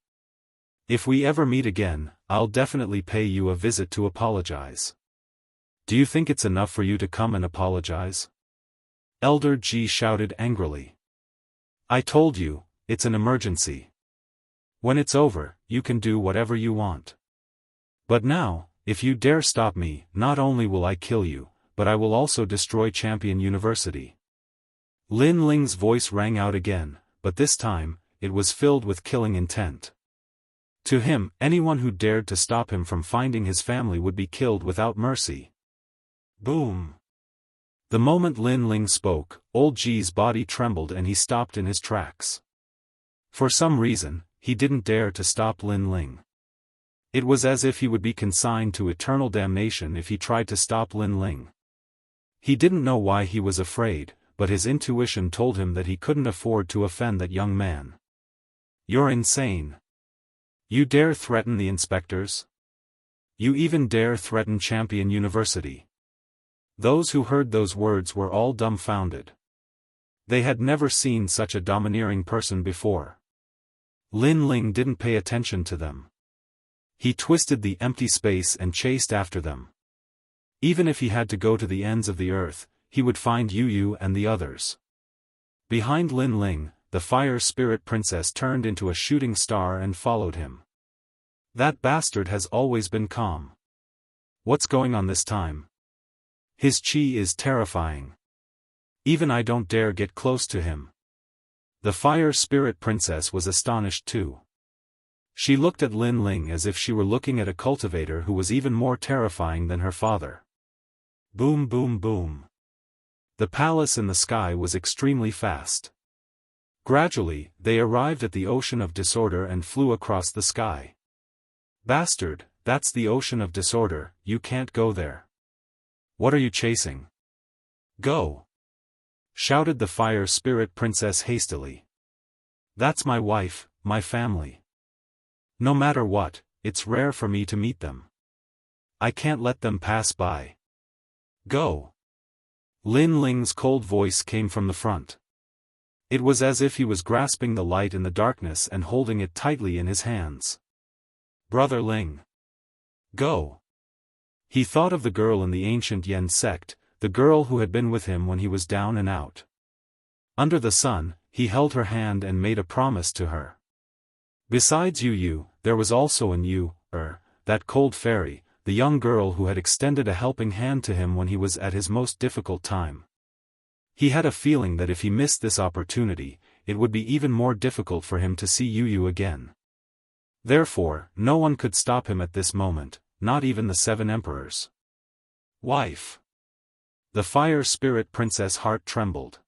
If we ever meet again, I'll definitely pay you a visit to apologize. Do you think it's enough for you to come and apologize? Elder Ji shouted angrily. I told you, it's an emergency. When it's over, you can do whatever you want. But now, if you dare stop me, not only will I kill you, but I will also destroy Champion University. Lin Ling's voice rang out again, but this time, it was filled with killing intent. To him, anyone who dared to stop him from finding his family would be killed without mercy. Boom! The moment Lin Ling spoke, Old Ji's body trembled and he stopped in his tracks. For some reason, he didn't dare to stop Lin Ling. It was as if he would be consigned to eternal damnation if he tried to stop Lin Ling. He didn't know why he was afraid, but his intuition told him that he couldn't afford to offend that young man. You're insane. You dare threaten the inspectors? You even dare threaten Champion University? Those who heard those words were all dumbfounded. They had never seen such a domineering person before. Lin Ling didn't pay attention to them. He twisted the empty space and chased after them. Even if he had to go to the ends of the earth, he would find Yu and the others. Behind Lin Ling, the fire spirit princess turned into a shooting star and followed him. That bastard has always been calm. What's going on this time? His chi is terrifying. Even I don't dare get close to him. The fire spirit princess was astonished too. She looked at Lin Ling as if she were looking at a cultivator who was even more terrifying than her father. Boom boom boom. The palace in the sky was extremely fast. Gradually, they arrived at the ocean of disorder and flew across the sky. Bastard, that's the ocean of disorder, you can't go there. What are you chasing? Go! Shouted the fire spirit princess hastily. That's my wife, my family. No matter what, it's rare for me to meet them. I can't let them pass by. Go! Lin Ling's cold voice came from the front. It was as if he was grasping the light in the darkness and holding it tightly in his hands. Brother Ling. Go! He thought of the girl in the ancient Yen sect, the girl who had been with him when he was down and out. Under the sun, he held her hand and made a promise to her. Besides Yu, there was also an that cold fairy, the young girl who had extended a helping hand to him when he was at his most difficult time. He had a feeling that if he missed this opportunity, it would be even more difficult for him to see Yu again. Therefore, no one could stop him at this moment, not even the 7 emperors. Wife. The fire spirit princess' heart trembled.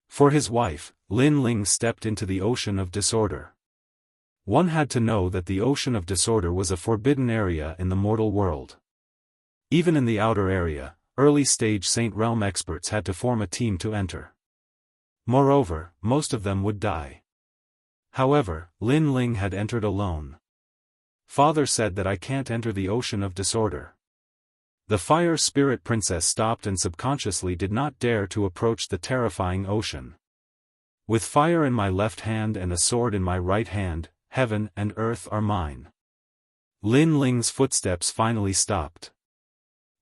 For his wife, Lin Ling stepped into the ocean of disorder. One had to know that the ocean of disorder was a forbidden area in the mortal world. Even in the outer area, early-stage Saint Realm experts had to form a team to enter. Moreover, most of them would die. However, Lin Ling had entered alone. Father said that I can't enter the ocean of disorder. The fire spirit princess stopped and subconsciously did not dare to approach the terrifying ocean. With fire in my left hand and a sword in my right hand, heaven and earth are mine. Lin Ling's footsteps finally stopped.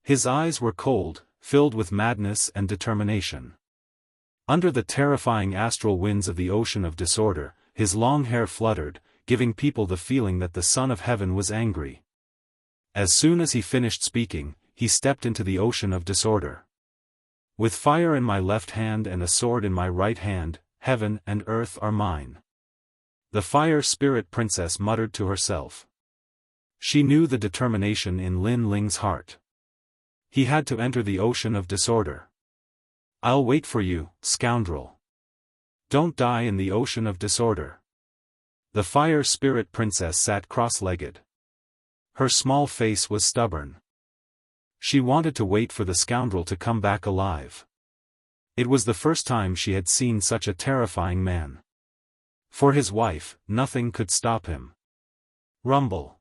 His eyes were cold, filled with madness and determination. Under the terrifying astral winds of the ocean of disorder, his long hair fluttered, giving people the feeling that the Son of Heaven was angry. As soon as he finished speaking, he stepped into the ocean of disorder. With fire in my left hand and a sword in my right hand, heaven and earth are mine. The fire spirit princess muttered to herself. She knew the determination in Lin Ling's heart. He had to enter the ocean of disorder. I'll wait for you, scoundrel. Don't die in the ocean of disorder. The fire spirit princess sat cross-legged. Her small face was stubborn. She wanted to wait for the scoundrel to come back alive. It was the first time she had seen such a terrifying man. For his wife, nothing could stop him. Rumble.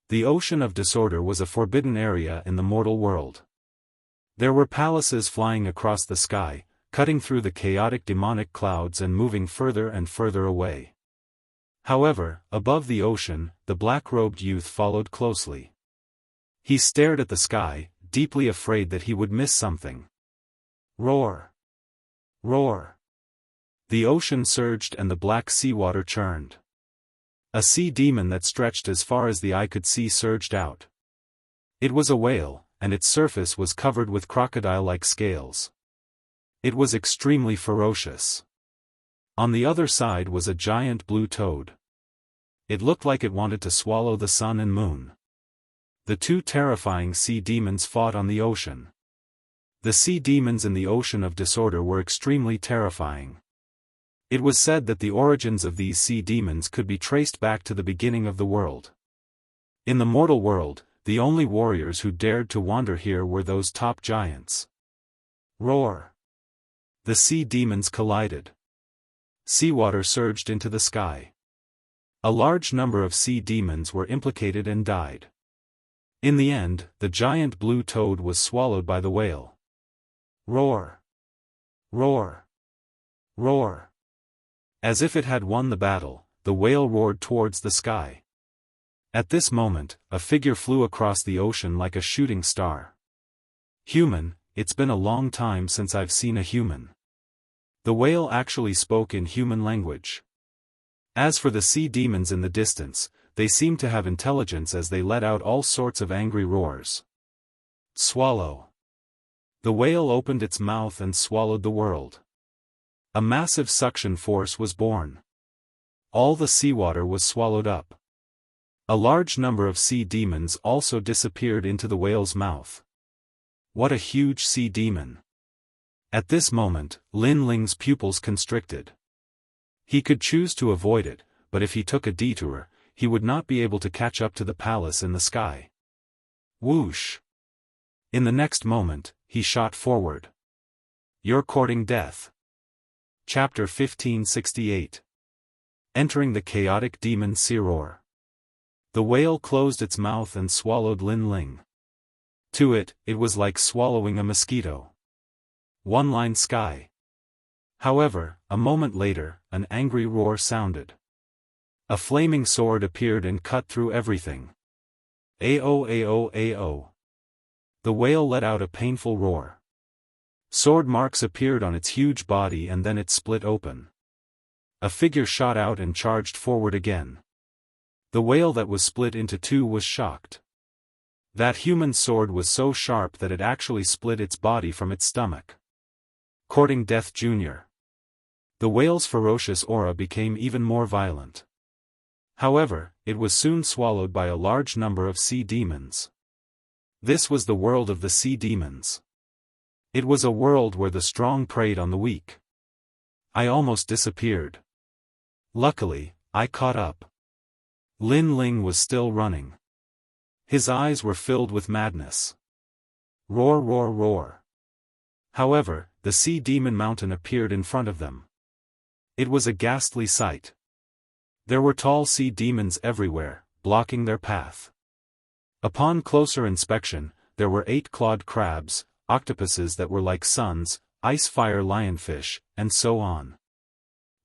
The ocean of disorder was a forbidden area in the mortal world. There were palaces flying across the sky, cutting through the chaotic demonic clouds and moving further and further away. However, above the ocean, the black-robed youth followed closely. He stared at the sky, deeply afraid that he would miss something. Roar! Roar! The ocean surged and the black seawater churned. A sea demon that stretched as far as the eye could see surged out. It was a whale, and its surface was covered with crocodile-like scales. It was extremely ferocious. On the other side was a giant blue toad. It looked like it wanted to swallow the sun and moon. The two terrifying sea demons fought on the ocean. The sea demons in the ocean of disorder were extremely terrifying. It was said that the origins of these sea demons could be traced back to the beginning of the world. In the mortal world, the only warriors who dared to wander here were those top giants. Roar! The sea demons collided. Seawater surged into the sky. A large number of sea demons were implicated and died. In the end, the giant blue toad was swallowed by the whale. Roar! Roar! Roar! As if it had won the battle, the whale roared towards the sky. At this moment, a figure flew across the ocean like a shooting star. Human, it's been a long time since I've seen a human. The whale actually spoke in human language. As for the sea demons in the distance, they seemed to have intelligence as they let out all sorts of angry roars. Swallow. The whale opened its mouth and swallowed the world. A massive suction force was born. All the seawater was swallowed up. A large number of sea demons also disappeared into the whale's mouth. What a huge sea demon! At this moment, Lin Ling's pupils constricted. He could choose to avoid it, but if he took a detour, he would not be able to catch up to the palace in the sky. Whoosh! In the next moment, he shot forward. You're courting death. Chapter 1568. Entering the chaotic demon Siror. The whale closed its mouth and swallowed Lin Ling. To it, it was like swallowing a mosquito. One-line sky. However, a moment later, an angry roar sounded. A flaming sword appeared and cut through everything. Ao ao ao. The whale let out a painful roar. Sword marks appeared on its huge body and then it split open. A figure shot out and charged forward again. The whale that was split into two was shocked. That human sword was so sharp that it actually split its body from its stomach. Courting Death Jr. The whale's ferocious aura became even more violent. However, it was soon swallowed by a large number of sea demons. This was the world of the sea demons. It was a world where the strong preyed on the weak. I almost disappeared. Luckily, I caught up. Lin Ling was still running. His eyes were filled with madness. Roar roar roar. However, the sea demon mountain appeared in front of them. It was a ghastly sight. There were tall sea demons everywhere, blocking their path. Upon closer inspection, there were 8-clawed crabs, octopuses that were like suns, ice-fire lionfish, and so on.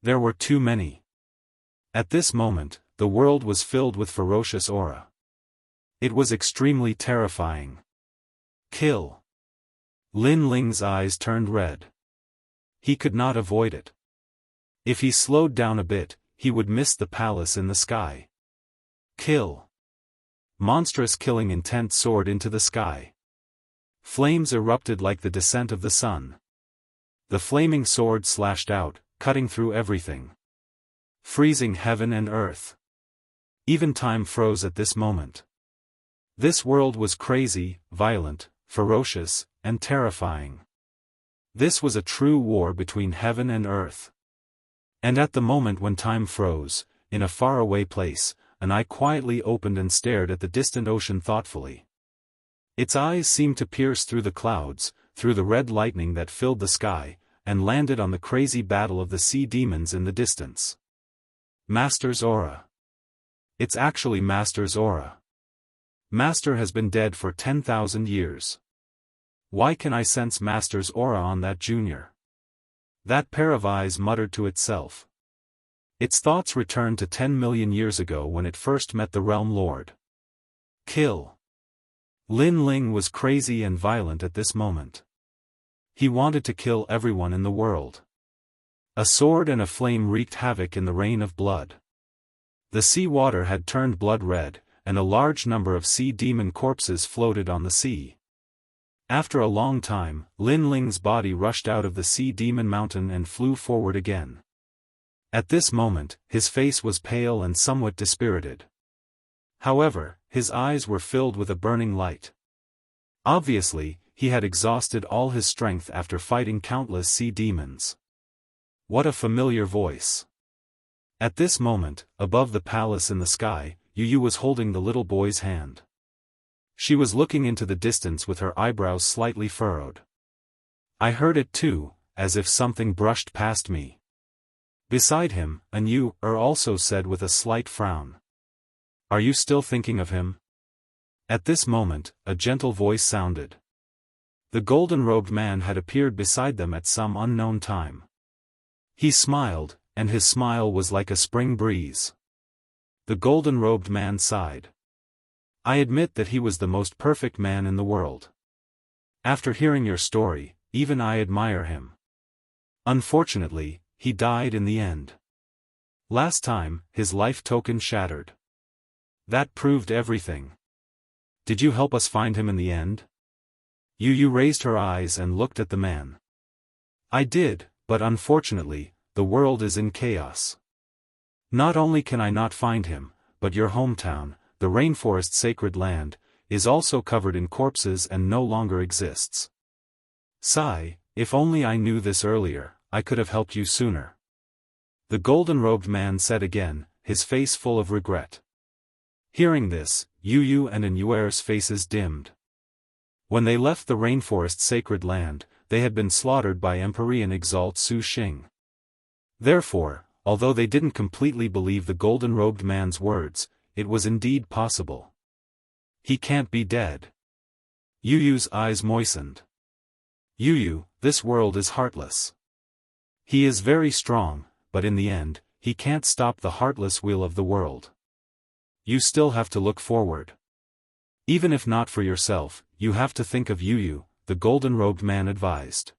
There were too many. At this moment, the world was filled with ferocious aura. It was extremely terrifying. Kill. Lin Ling's eyes turned red. He could not avoid it. If he slowed down a bit, he would miss the palace in the sky. Kill. Monstrous killing intent soared into the sky. Flames erupted like the descent of the sun. The flaming sword slashed out, cutting through everything. Freezing heaven and earth. Even time froze at this moment. This world was crazy, violent, ferocious, and terrifying. This was a true war between heaven and earth. And at the moment when time froze, in a faraway place, an eye quietly opened and stared at the distant ocean thoughtfully. Its eyes seemed to pierce through the clouds, through the red lightning that filled the sky, and landed on the crazy battle of the sea demons in the distance. Master's aura. It's actually Master's aura. Master has been dead for 10,000 years. Why can I sense Master's aura on that junior? That pair of eyes muttered to itself. Its thoughts returned to 10 million years ago when it first met the Realm Lord. Kill. Lin Ling was crazy and violent at this moment. He wanted to kill everyone in the world. A sword and a flame wreaked havoc in the rain of blood. The sea water had turned blood red, and a large number of sea demon corpses floated on the sea. After a long time, Lin Ling's body rushed out of the sea demon mountain and flew forward again. At this moment, his face was pale and somewhat dispirited. However, his eyes were filled with a burning light. Obviously, he had exhausted all his strength after fighting countless sea demons. What a familiar voice. At this moment, above the palace in the sky, Yu was holding the little boy's hand. She was looking into the distance with her eyebrows slightly furrowed. I heard it too, as if something brushed past me. Beside him, Yu also said with a slight frown. Are you still thinking of him? At this moment, a gentle voice sounded. The golden-robed man had appeared beside them at some unknown time. He smiled, and his smile was like a spring breeze. The golden-robed man sighed. I admit that he was the most perfect man in the world. After hearing your story, even I admire him. Unfortunately, he died in the end. Last time, his life token shattered. That proved everything. Did you help us find him in the end? Yu raised her eyes and looked at the man. I did, but unfortunately, the world is in chaos. Not only can I not find him, but your hometown, the rainforest sacred land, is also covered in corpses and no longer exists. Sigh, if only I knew this earlier, I could have helped you sooner. The golden-robed man said again, his face full of regret. Hearing this, Yu and Inuer's faces dimmed. When they left the rainforest sacred land, they had been slaughtered by Empyrean Exalt Su Xing. Therefore, although they didn't completely believe the golden-robed man's words, it was indeed possible. He can't be dead. Yu's eyes moistened. Yu, this world is heartless. He is very strong, but in the end, he can't stop the heartless wheel of the world. You still have to look forward. Even if not for yourself, you have to think of Yu, the golden-robed man advised.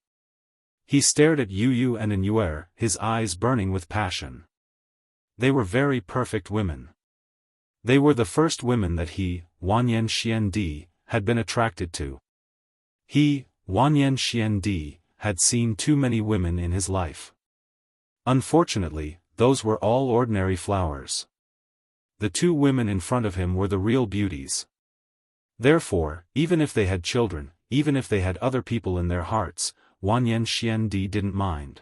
He stared at Yu and Inuer, his eyes burning with passion. They were very perfect women. They were the first women that he, Wanyan Xiandi, had been attracted to. He, Wanyan Xiandi, had seen too many women in his life. Unfortunately, those were all ordinary flowers. The two women in front of him were the real beauties. Therefore, even if they had children, even if they had other people in their hearts, Wanyan Xiandi didn't mind.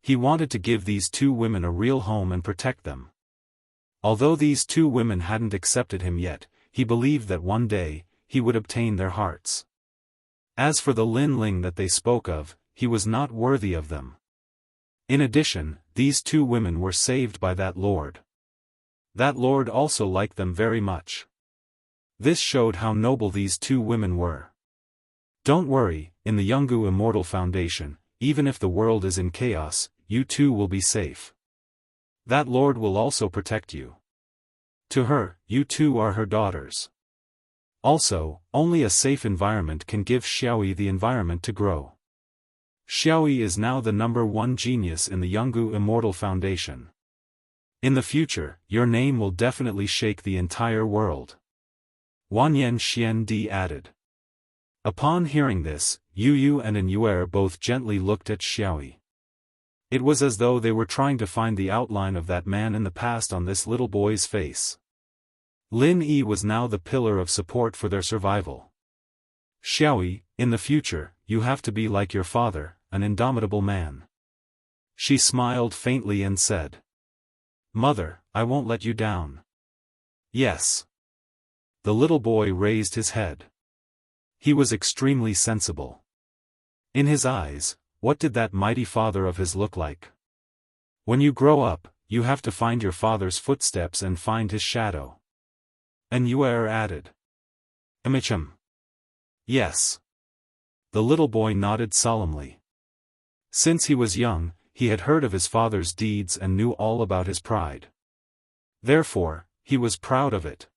He wanted to give these two women a real home and protect them. Although these two women hadn't accepted him yet, he believed that one day, he would obtain their hearts. As for the Lin Ling that they spoke of, he was not worthy of them. In addition, these two women were saved by that lord. That lord also liked them very much. This showed how noble these two women were. Don't worry, in the Jianghu Immortal Foundation, even if the world is in chaos, you too will be safe. That lord will also protect you. To her, you two are her daughters. Also, only a safe environment can give Xiaoyi the environment to grow. Xiaoyi is now the #1 genius in the Jianghu Immortal Foundation. In the future, your name will definitely shake the entire world. Wanyan Xiandi added. Upon hearing this, Yu and Inuer both gently looked at Xiaoyi. It was as though they were trying to find the outline of that man in the past on this little boy's face. Lin Yi was now the pillar of support for their survival. Xiaoyi, in the future, you have to be like your father, an indomitable man. She smiled faintly and said. Mother, I won't let you down. Yes. The little boy raised his head. He was extremely sensible. In his eyes, what did that mighty father of his look like? When you grow up, you have to find your father's footsteps and find his shadow. And Yuer added. Amicham. Yes. The little boy nodded solemnly. Since he was young, he had heard of his father's deeds and knew all about his pride. Therefore, he was proud of it.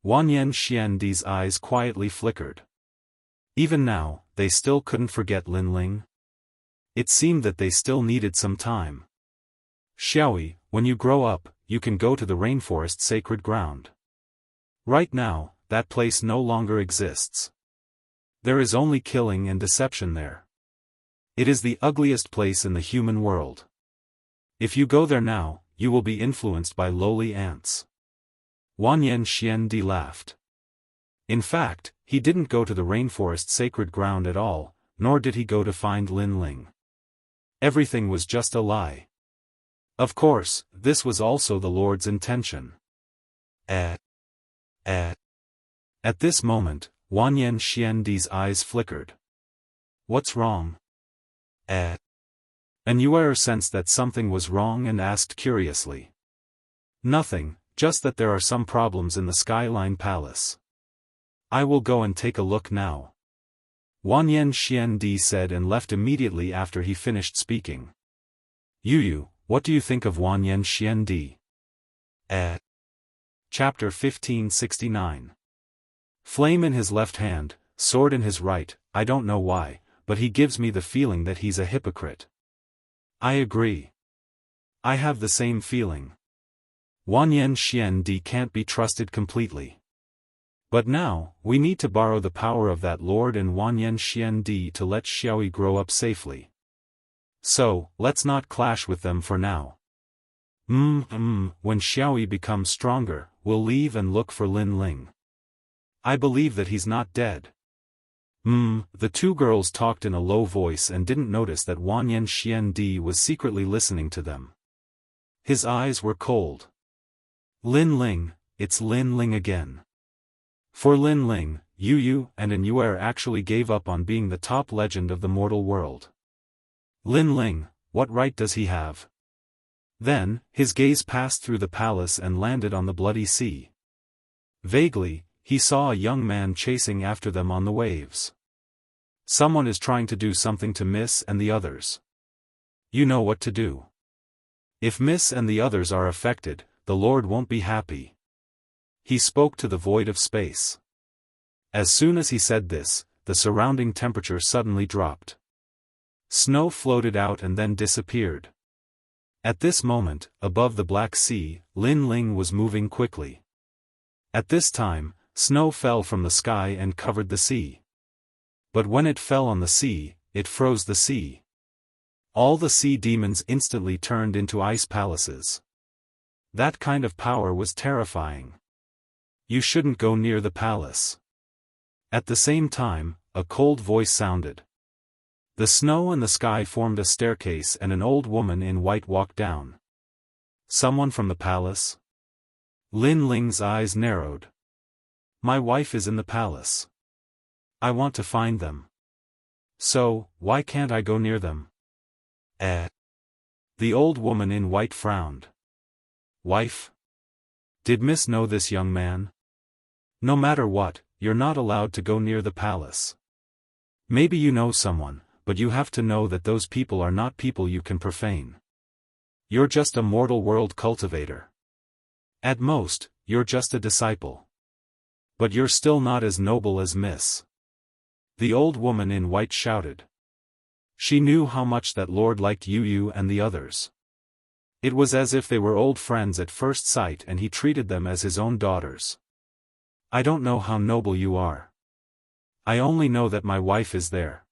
Wanyan Xiandi's eyes quietly flickered. Even now, they still couldn't forget Lin Ling. It seemed that they still needed some time. Xiaoyi, when you grow up, you can go to the rainforest sacred ground. Right now, that place no longer exists. There is only killing and deception there. It is the ugliest place in the human world. If you go there now, you will be influenced by lowly ants. Wanyan Xiandi laughed. In fact, he didn't go to the rainforest sacred ground at all, nor did he go to find Lin Ling. Everything was just a lie. Of course, this was also the Lord's intention. At this moment, Wanyan Xiandi's eyes flickered. What's wrong? And Yuer sensed that something was wrong and asked curiously. Nothing, just that there are some problems in the Skyline Palace. I will go and take a look now. Wanyan Xiandi said and left immediately after he finished speaking. Yu, what do you think of Wanyan Xiandi? Chapter 1569. Flame in his left hand, sword in his right, I don't know why, but he gives me the feeling that he's a hypocrite. I agree. I have the same feeling. Wanyan Xiandi can't be trusted completely. But now, we need to borrow the power of that lord and Wanyan Xiandi to let Xiaoyi grow up safely. So, let's not clash with them for now. When Xiaoyi becomes stronger, we'll leave and look for Lin Ling. I believe that he's not dead. The two girls talked in a low voice and didn't notice that Wanyan Xiandi was secretly listening to them. His eyes were cold. Lin Ling, it's Lin Ling again. For Lin Ling, Yu and Yuer actually gave up on being the top legend of the mortal world. Lin Ling, what right does he have? Then, his gaze passed through the palace and landed on the bloody sea. Vaguely, he saw a young man chasing after them on the waves. Someone is trying to do something to Miss and the others. You know what to do. If Miss and the others are affected, the Lord won't be happy. He spoke to the void of space. As soon as he said this, the surrounding temperature suddenly dropped. Snow floated out and then disappeared. At this moment, above the Black Sea, Lin Ling was moving quickly. At this time, snow fell from the sky and covered the sea. But when it fell on the sea, it froze the sea. All the sea demons instantly turned into ice palaces. That kind of power was terrifying. You shouldn't go near the palace. At the same time, a cold voice sounded. The snow and the sky formed a staircase and an old woman in white walked down. Someone from the palace? Lin Ling's eyes narrowed. My wife is in the palace. I want to find them. So, why can't I go near them? The old woman in white frowned. Wife? Did Miss know this young man? No matter what, you're not allowed to go near the palace. Maybe you know someone, but you have to know that those people are not people you can profane. You're just a mortal world cultivator. At most, you're just a disciple. But you're still not as noble as Miss. The old woman in white shouted. She knew how much that lord liked Yu and the others. It was as if they were old friends at first sight and he treated them as his own daughters. I don't know how noble you are. I only know that my wife is there.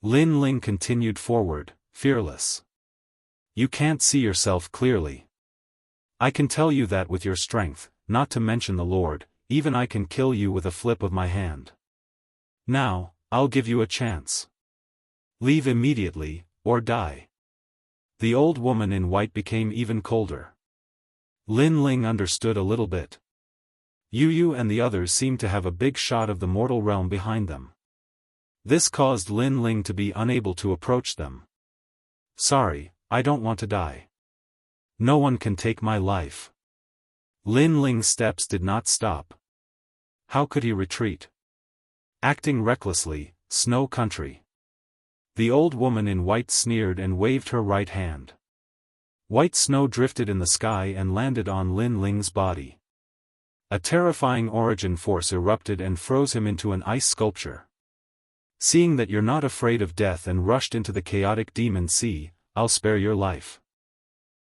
Lin Ling continued forward, fearless. You can't see yourself clearly. I can tell you that with your strength, not to mention the Lord, even I can kill you with a flip of my hand. Now, I'll give you a chance. Leave immediately, or die. The old woman in white became even colder. Lin Ling understood a little bit. Yu Yu and the others seemed to have a big shot of the mortal realm behind them. This caused Lin Ling to be unable to approach them. Sorry, I don't want to die. No one can take my life. Lin Ling's steps did not stop. How could he retreat? Acting recklessly, Snow Country. The old woman in white sneered and waved her right hand. White snow drifted in the sky and landed on Lin Ling's body. A terrifying origin force erupted and froze him into an ice sculpture. Seeing that you're not afraid of death and rushed into the chaotic demon sea, I'll spare your life.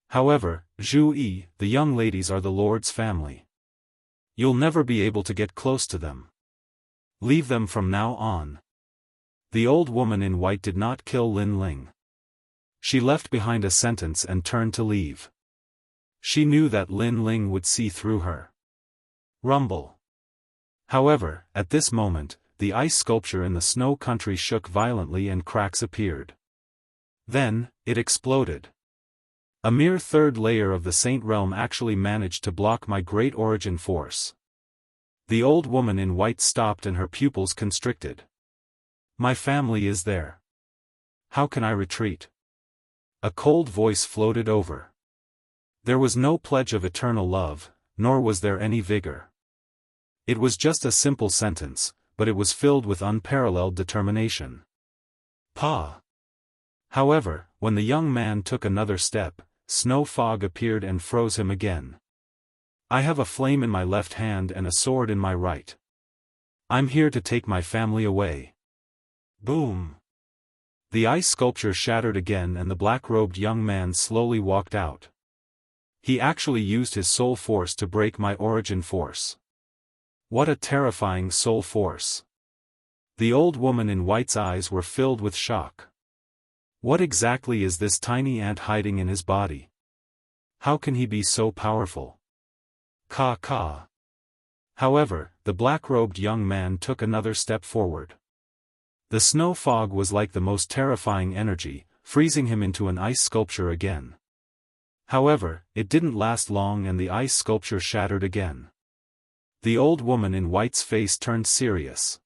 However, Zhu Yi, the young ladies are the Lord's family. You'll never be able to get close to them. Leave them from now on. The old woman in white did not kill Lin Ling. She left behind a sentence and turned to leave. She knew that Lin Ling would see through her. Rumble. However, at this moment, the ice sculpture in the Snow Country shook violently and cracks appeared. Then, it exploded. A mere third layer of the Saint Realm actually managed to block my great origin force. The old woman in white stopped and her pupils constricted. My family is there. How can I retreat? A cold voice floated over. There was no pledge of eternal love, nor was there any vigor. It was just a simple sentence, but it was filled with unparalleled determination. Pa. However, when the young man took another step, snow fog appeared and froze him again. I have a flame in my left hand and a sword in my right. I'm here to take my family away. Boom. The ice sculpture shattered again and the black-robed young man slowly walked out. He actually used his soul force to break my origin force. What a terrifying soul force. The old woman in white's eyes were filled with shock. What exactly is this tiny ant hiding in his body? How can he be so powerful? Ka. However, the black-robed young man took another step forward. The snow fog was like the most terrifying energy, freezing him into an ice sculpture again. However, it didn't last long and the ice sculpture shattered again. The old woman in white's face turned serious.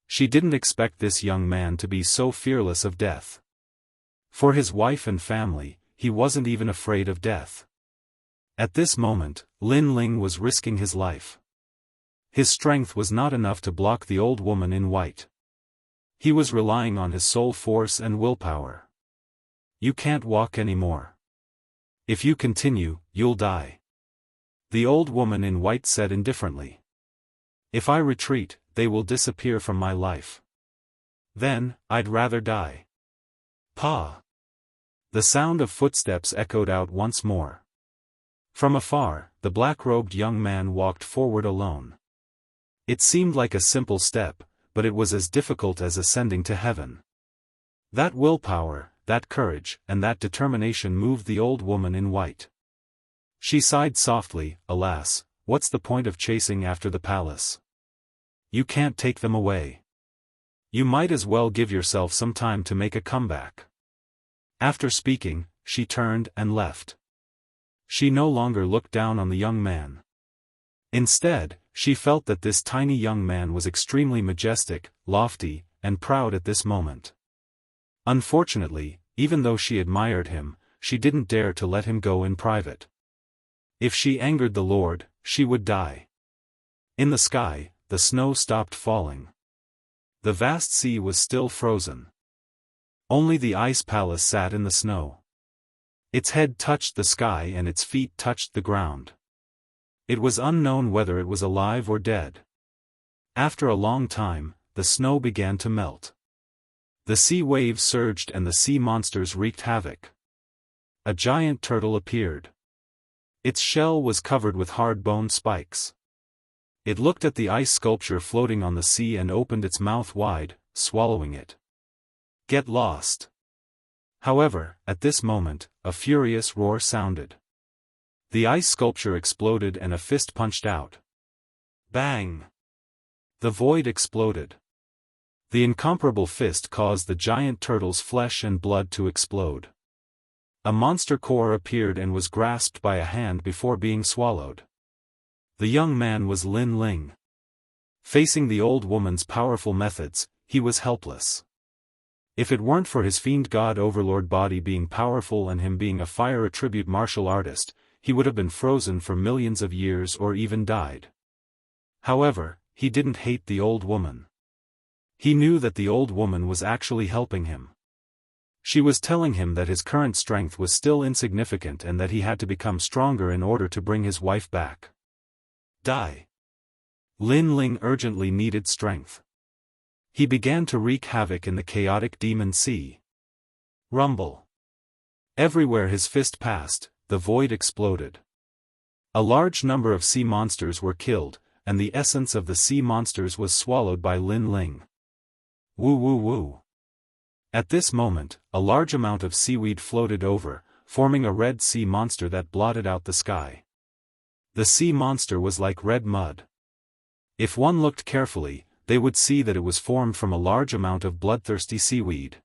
She didn't expect this young man to be so fearless of death. For his wife and family, he wasn't even afraid of death. At this moment, Lin Ling was risking his life. His strength was not enough to block the old woman in white. He was relying on his soul force and willpower. You can't walk anymore. If you continue, you'll die. The old woman in white said indifferently. If I retreat, they will disappear from my life. Then, I'd rather die. Pa. The sound of footsteps echoed out once more. From afar, the black-robed young man walked forward alone. It seemed like a simple step, but it was as difficult as ascending to heaven. That willpower, that courage, and that determination moved the old woman in white. She sighed softly, alas, what's the point of chasing after the palace? You can't take them away. You might as well give yourself some time to make a comeback. After speaking, she turned and left. She no longer looked down on the young man. Instead, she felt that this tiny young man was extremely majestic, lofty, and proud at this moment. Unfortunately, even though she admired him, she didn't dare to let him go in private. If she angered the Lord, she would die. In the sky, the snow stopped falling. The vast sea was still frozen. Only the ice palace sat in the snow. Its head touched the sky and its feet touched the ground. It was unknown whether it was alive or dead. After a long time, the snow began to melt. The sea waves surged and the sea monsters wreaked havoc. A giant turtle appeared. Its shell was covered with hard bone spikes. It looked at the ice sculpture floating on the sea and opened its mouth wide, swallowing it. Get lost. However, at this moment, a furious roar sounded. The ice sculpture exploded and a fist punched out. Bang! The void exploded. The incomparable fist caused the giant turtle's flesh and blood to explode. A monster core appeared and was grasped by a hand before being swallowed. The young man was Lin Ling. Facing the old woman's powerful methods, he was helpless. If it weren't for his fiend god overlord body being powerful and him being a fire attribute martial artist, he would have been frozen for millions of years or even died. However, he didn't hate the old woman. He knew that the old woman was actually helping him. She was telling him that his current strength was still insignificant and that he had to become stronger in order to bring his wife back. Die. Lin Ling urgently needed strength. He began to wreak havoc in the chaotic demon sea. Rumble. Everywhere his fist passed, the void exploded. A large number of sea monsters were killed, and the essence of the sea monsters was swallowed by Lin Ling. Woo woo woo. At this moment, a large amount of seaweed floated over, forming a red sea monster that blotted out the sky. The sea monster was like red mud. If one looked carefully, they would see that it was formed from a large amount of bloodthirsty seaweed.